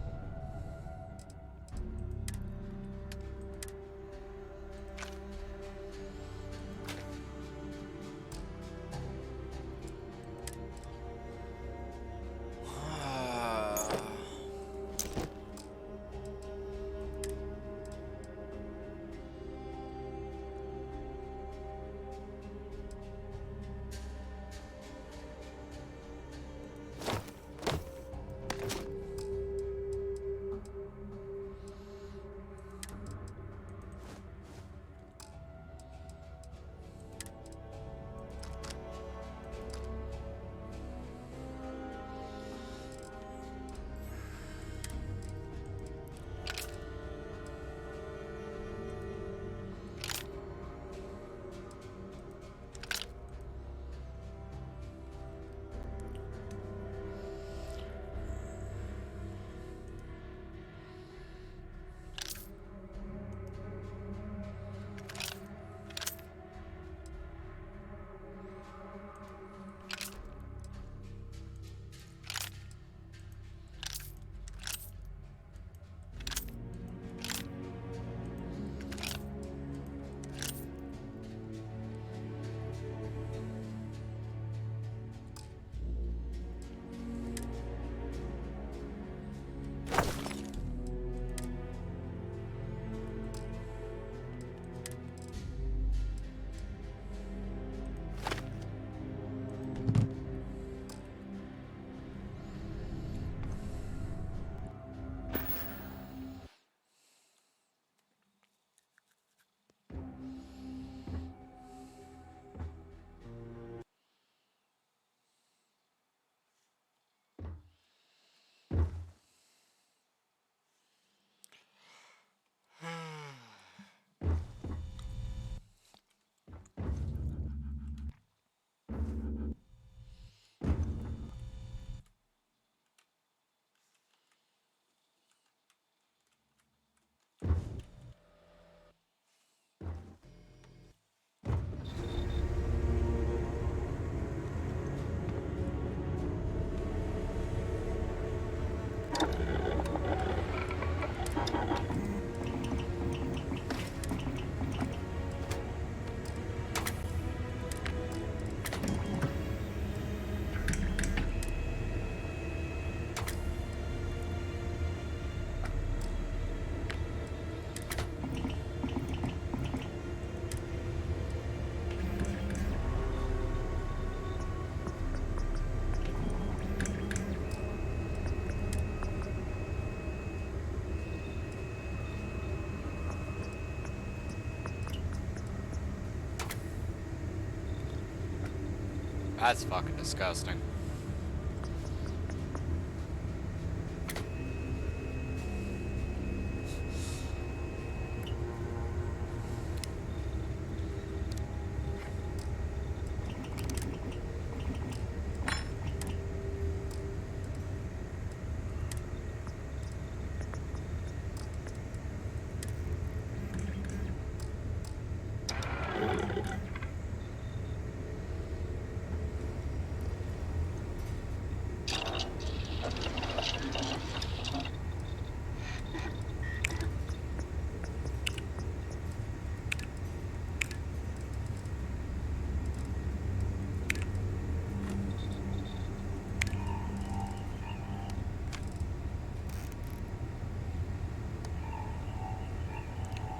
A: That's fucking disgusting.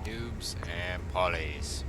A: Noobs and polys.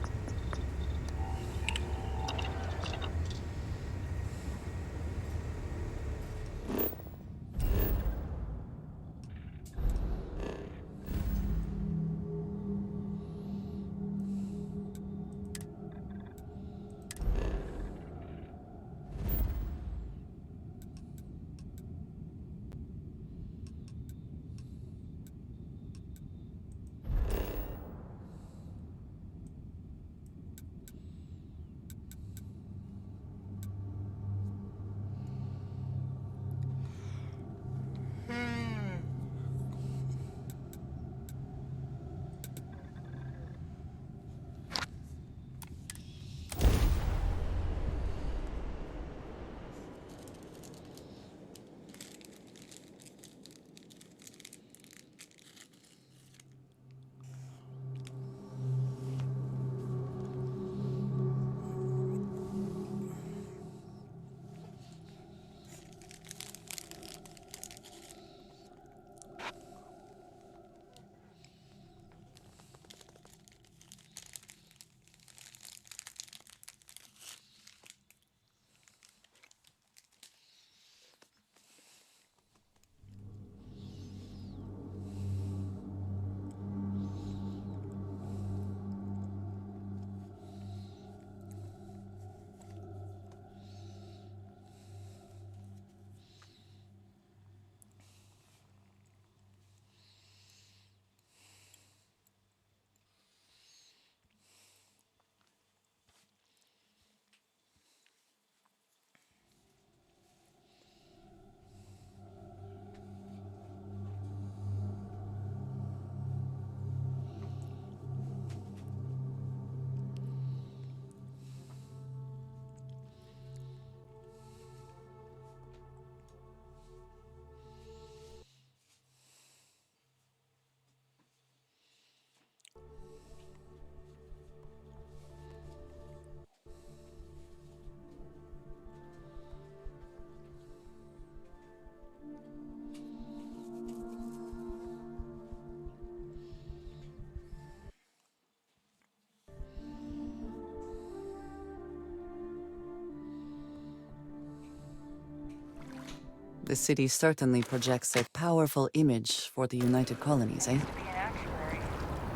P: The city certainly projects a powerful image for the United Colonies, eh?
D: Be an actuary.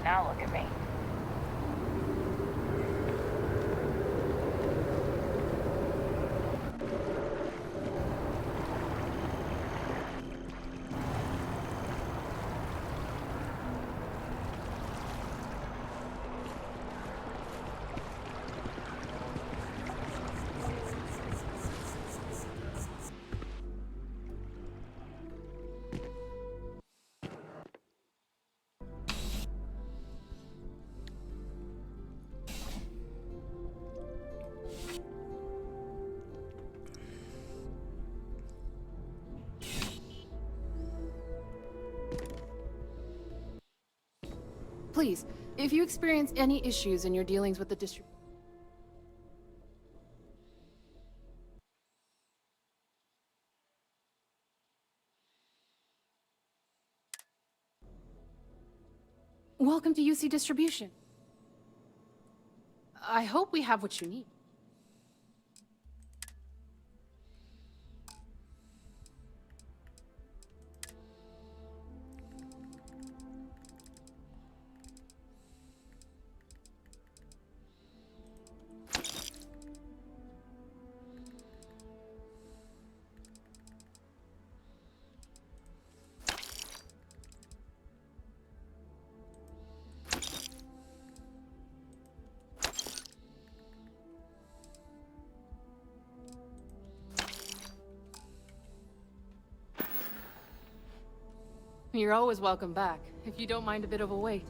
D: Now look at me.
K: Please, if you experience any issues in your dealings with the district... Welcome to UC Distribution. I hope we have what you need. You're always welcome back, if you don't mind a bit of a wait.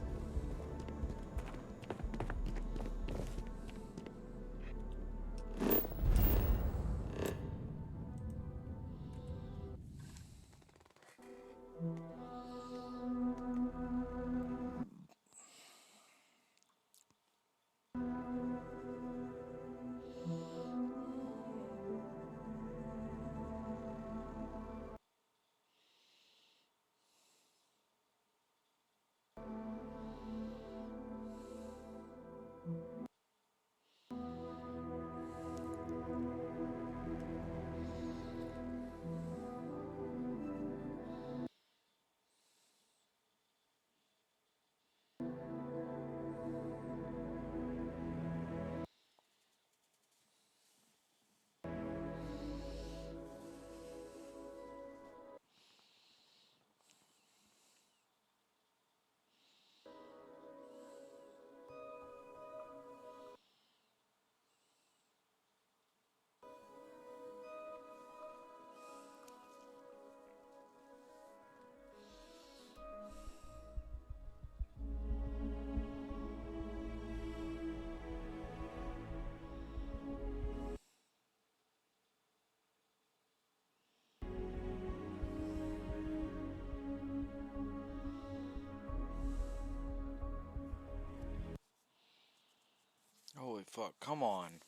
A: Holy fuck, come on.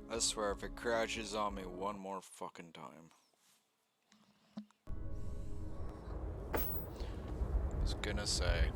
A: I swear, if it crashes on me one more fucking time. I was gonna say.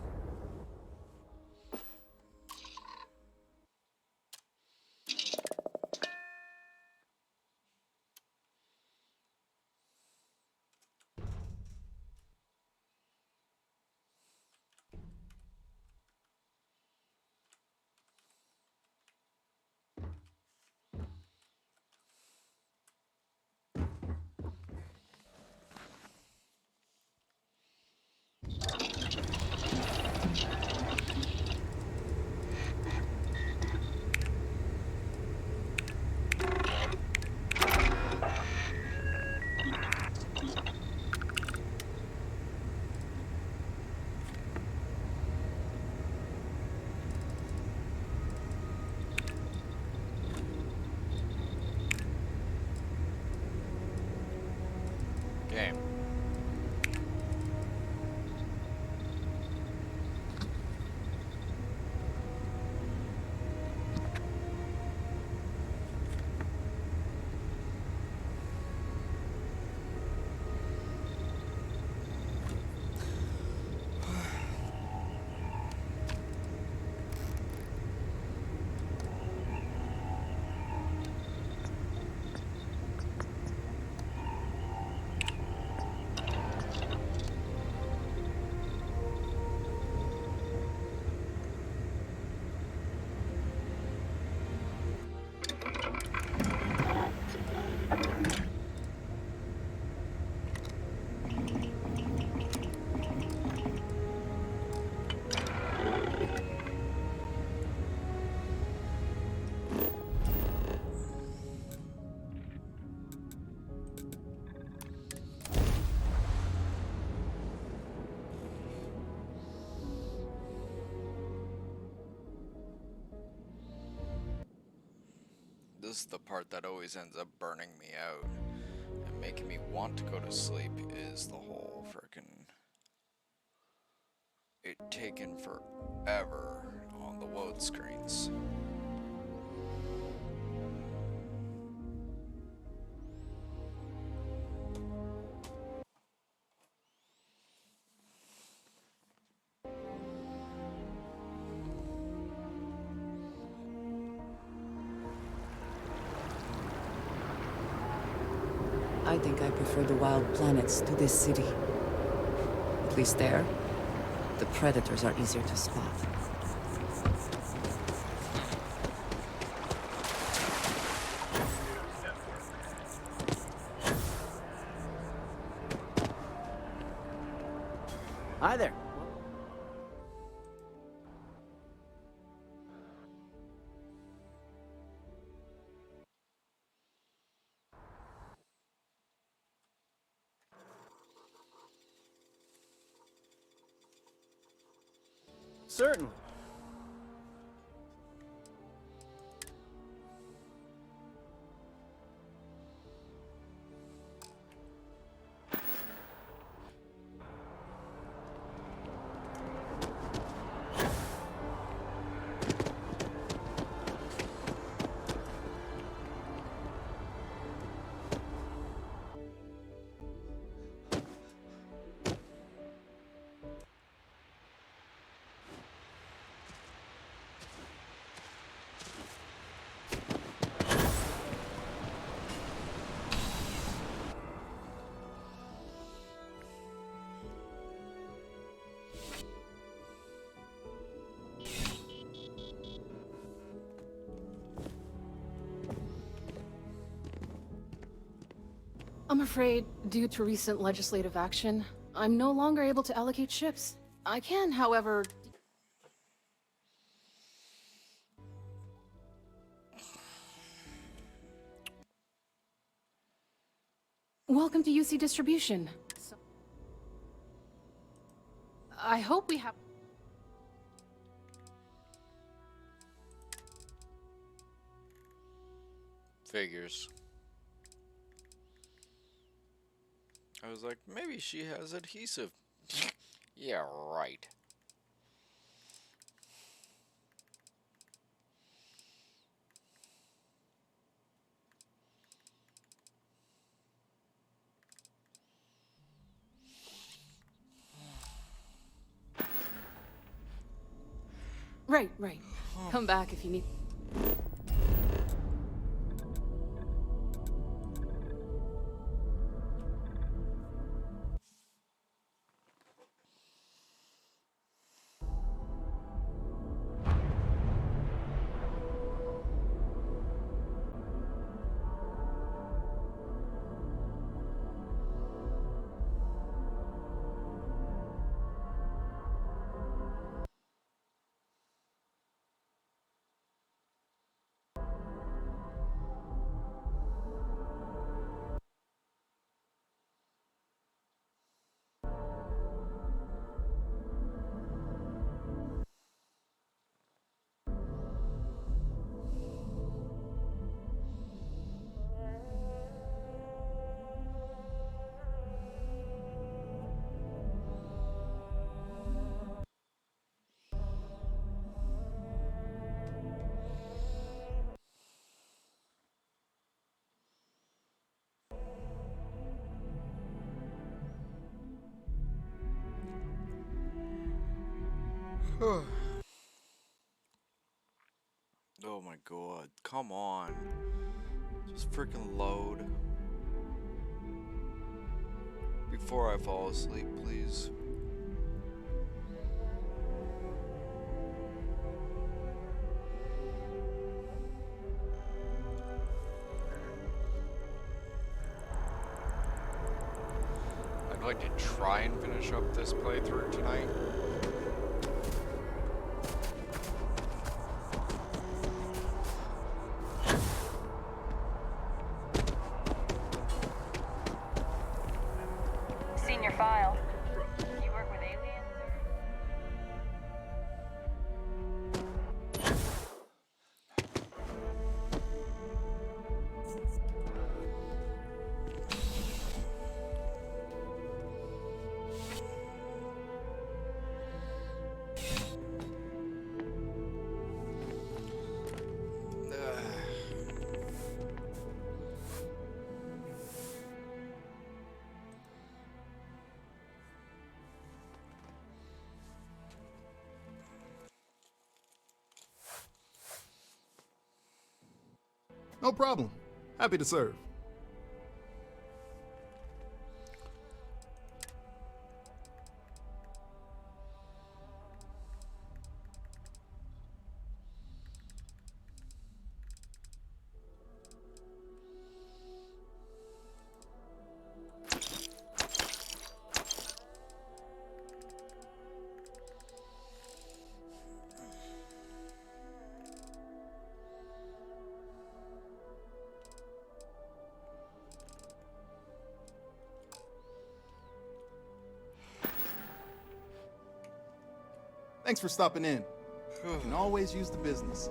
A: Game. This is the part that always ends up burning me out and making me want to go to sleep, is the whole frickin' it taking forever on the load screens.
P: I think I prefer the wild planets to this city. At least there, the predators are easier to spot.
R: Hi there. Certainly.
K: I'm afraid, due to recent legislative action, I'm no longer able to allocate ships. I can, however... Welcome to UC Distribution. I hope we have...
A: Figures. I was like, maybe she has adhesive. Yeah, right.
K: Right. Come back if you need...
A: Oh my god, come on. Just freaking load. Before I fall asleep, please. I'd like to try and finish up this playthrough tonight.
D: Seen your file. You work with aliens?
O: No problem. Happy to serve. Thanks for stopping in. You can always use the business.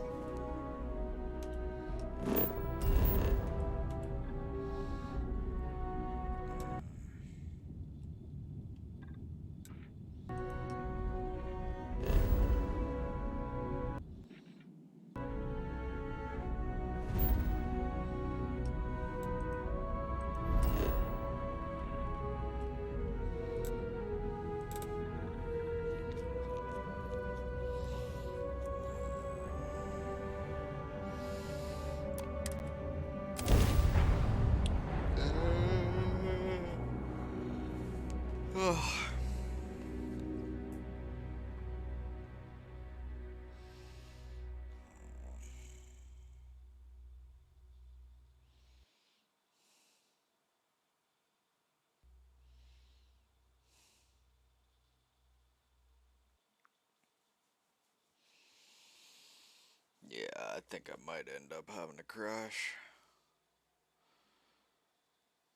A: Yeah, I think I might end up having a crash.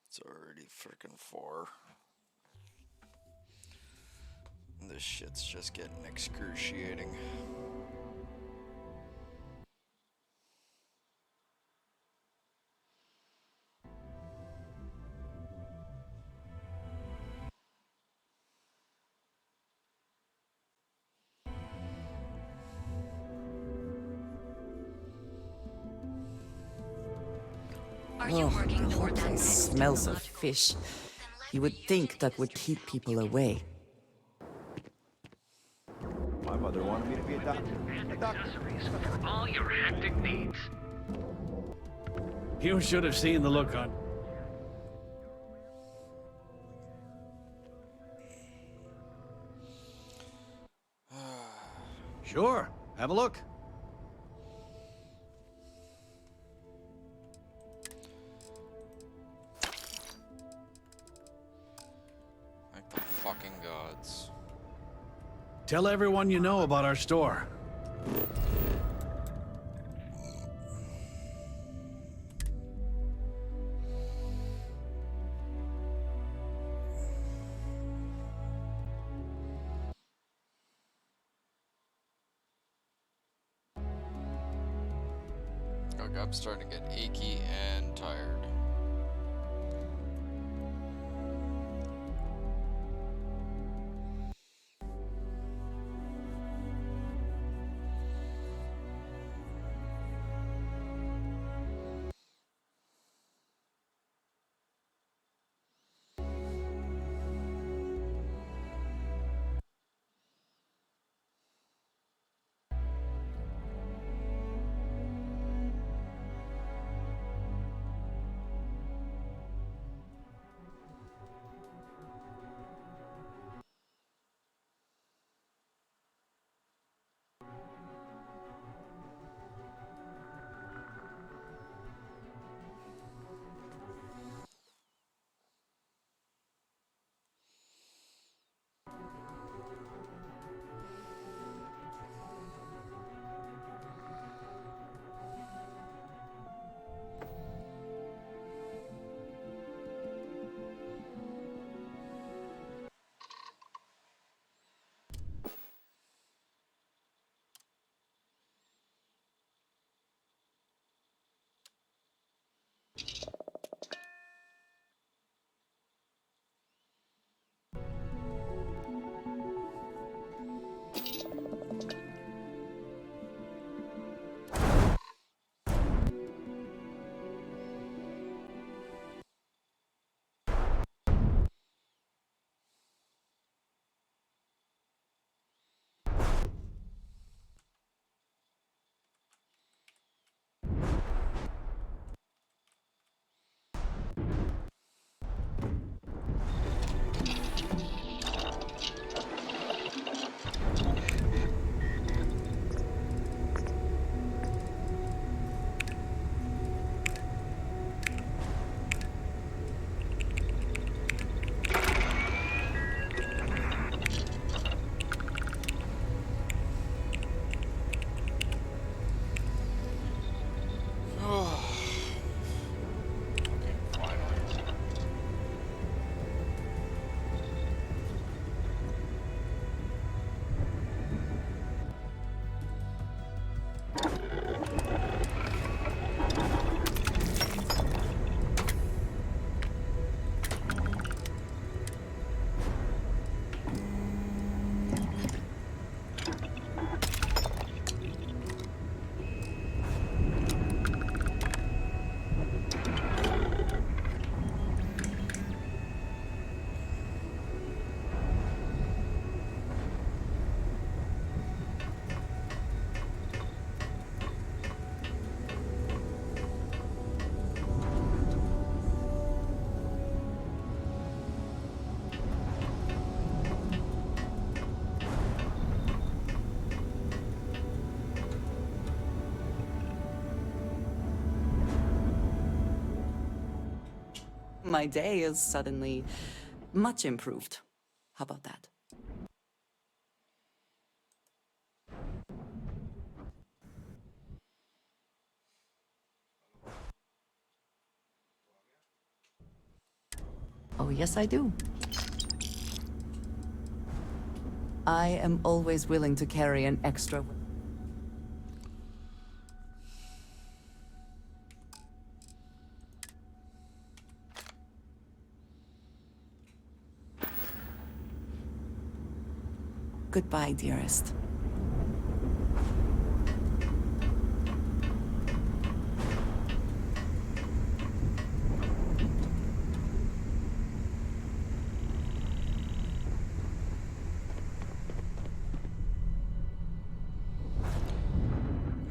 A: It's already freaking 4. This shit's just getting excruciating.
H: Oh, the whole place smells of fish. You would think that would keep people away.
C: My mother wanted me to be a doctor. A doctor.
E: For all your hectic needs.
T: You should have seen the look on. Sure, have a look.
A: Like the fucking gods.
T: Tell everyone you know about our store.
A: Look, I'm starting to get achy and tired.
P: My day is suddenly much improved. How about that? Oh, yes, I do. I am always willing to carry an extra... Goodbye, dearest.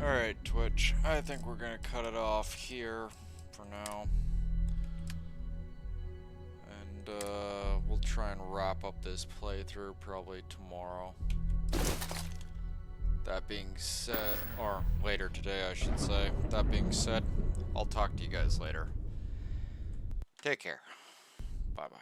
A: Alright, Twitch. I think we're gonna cut it off here for now. And we'll try and wrap up this playthrough probably tomorrow. That being said, or later today I should say. That being said, I'll talk to you guys later. Take care. Bye-bye.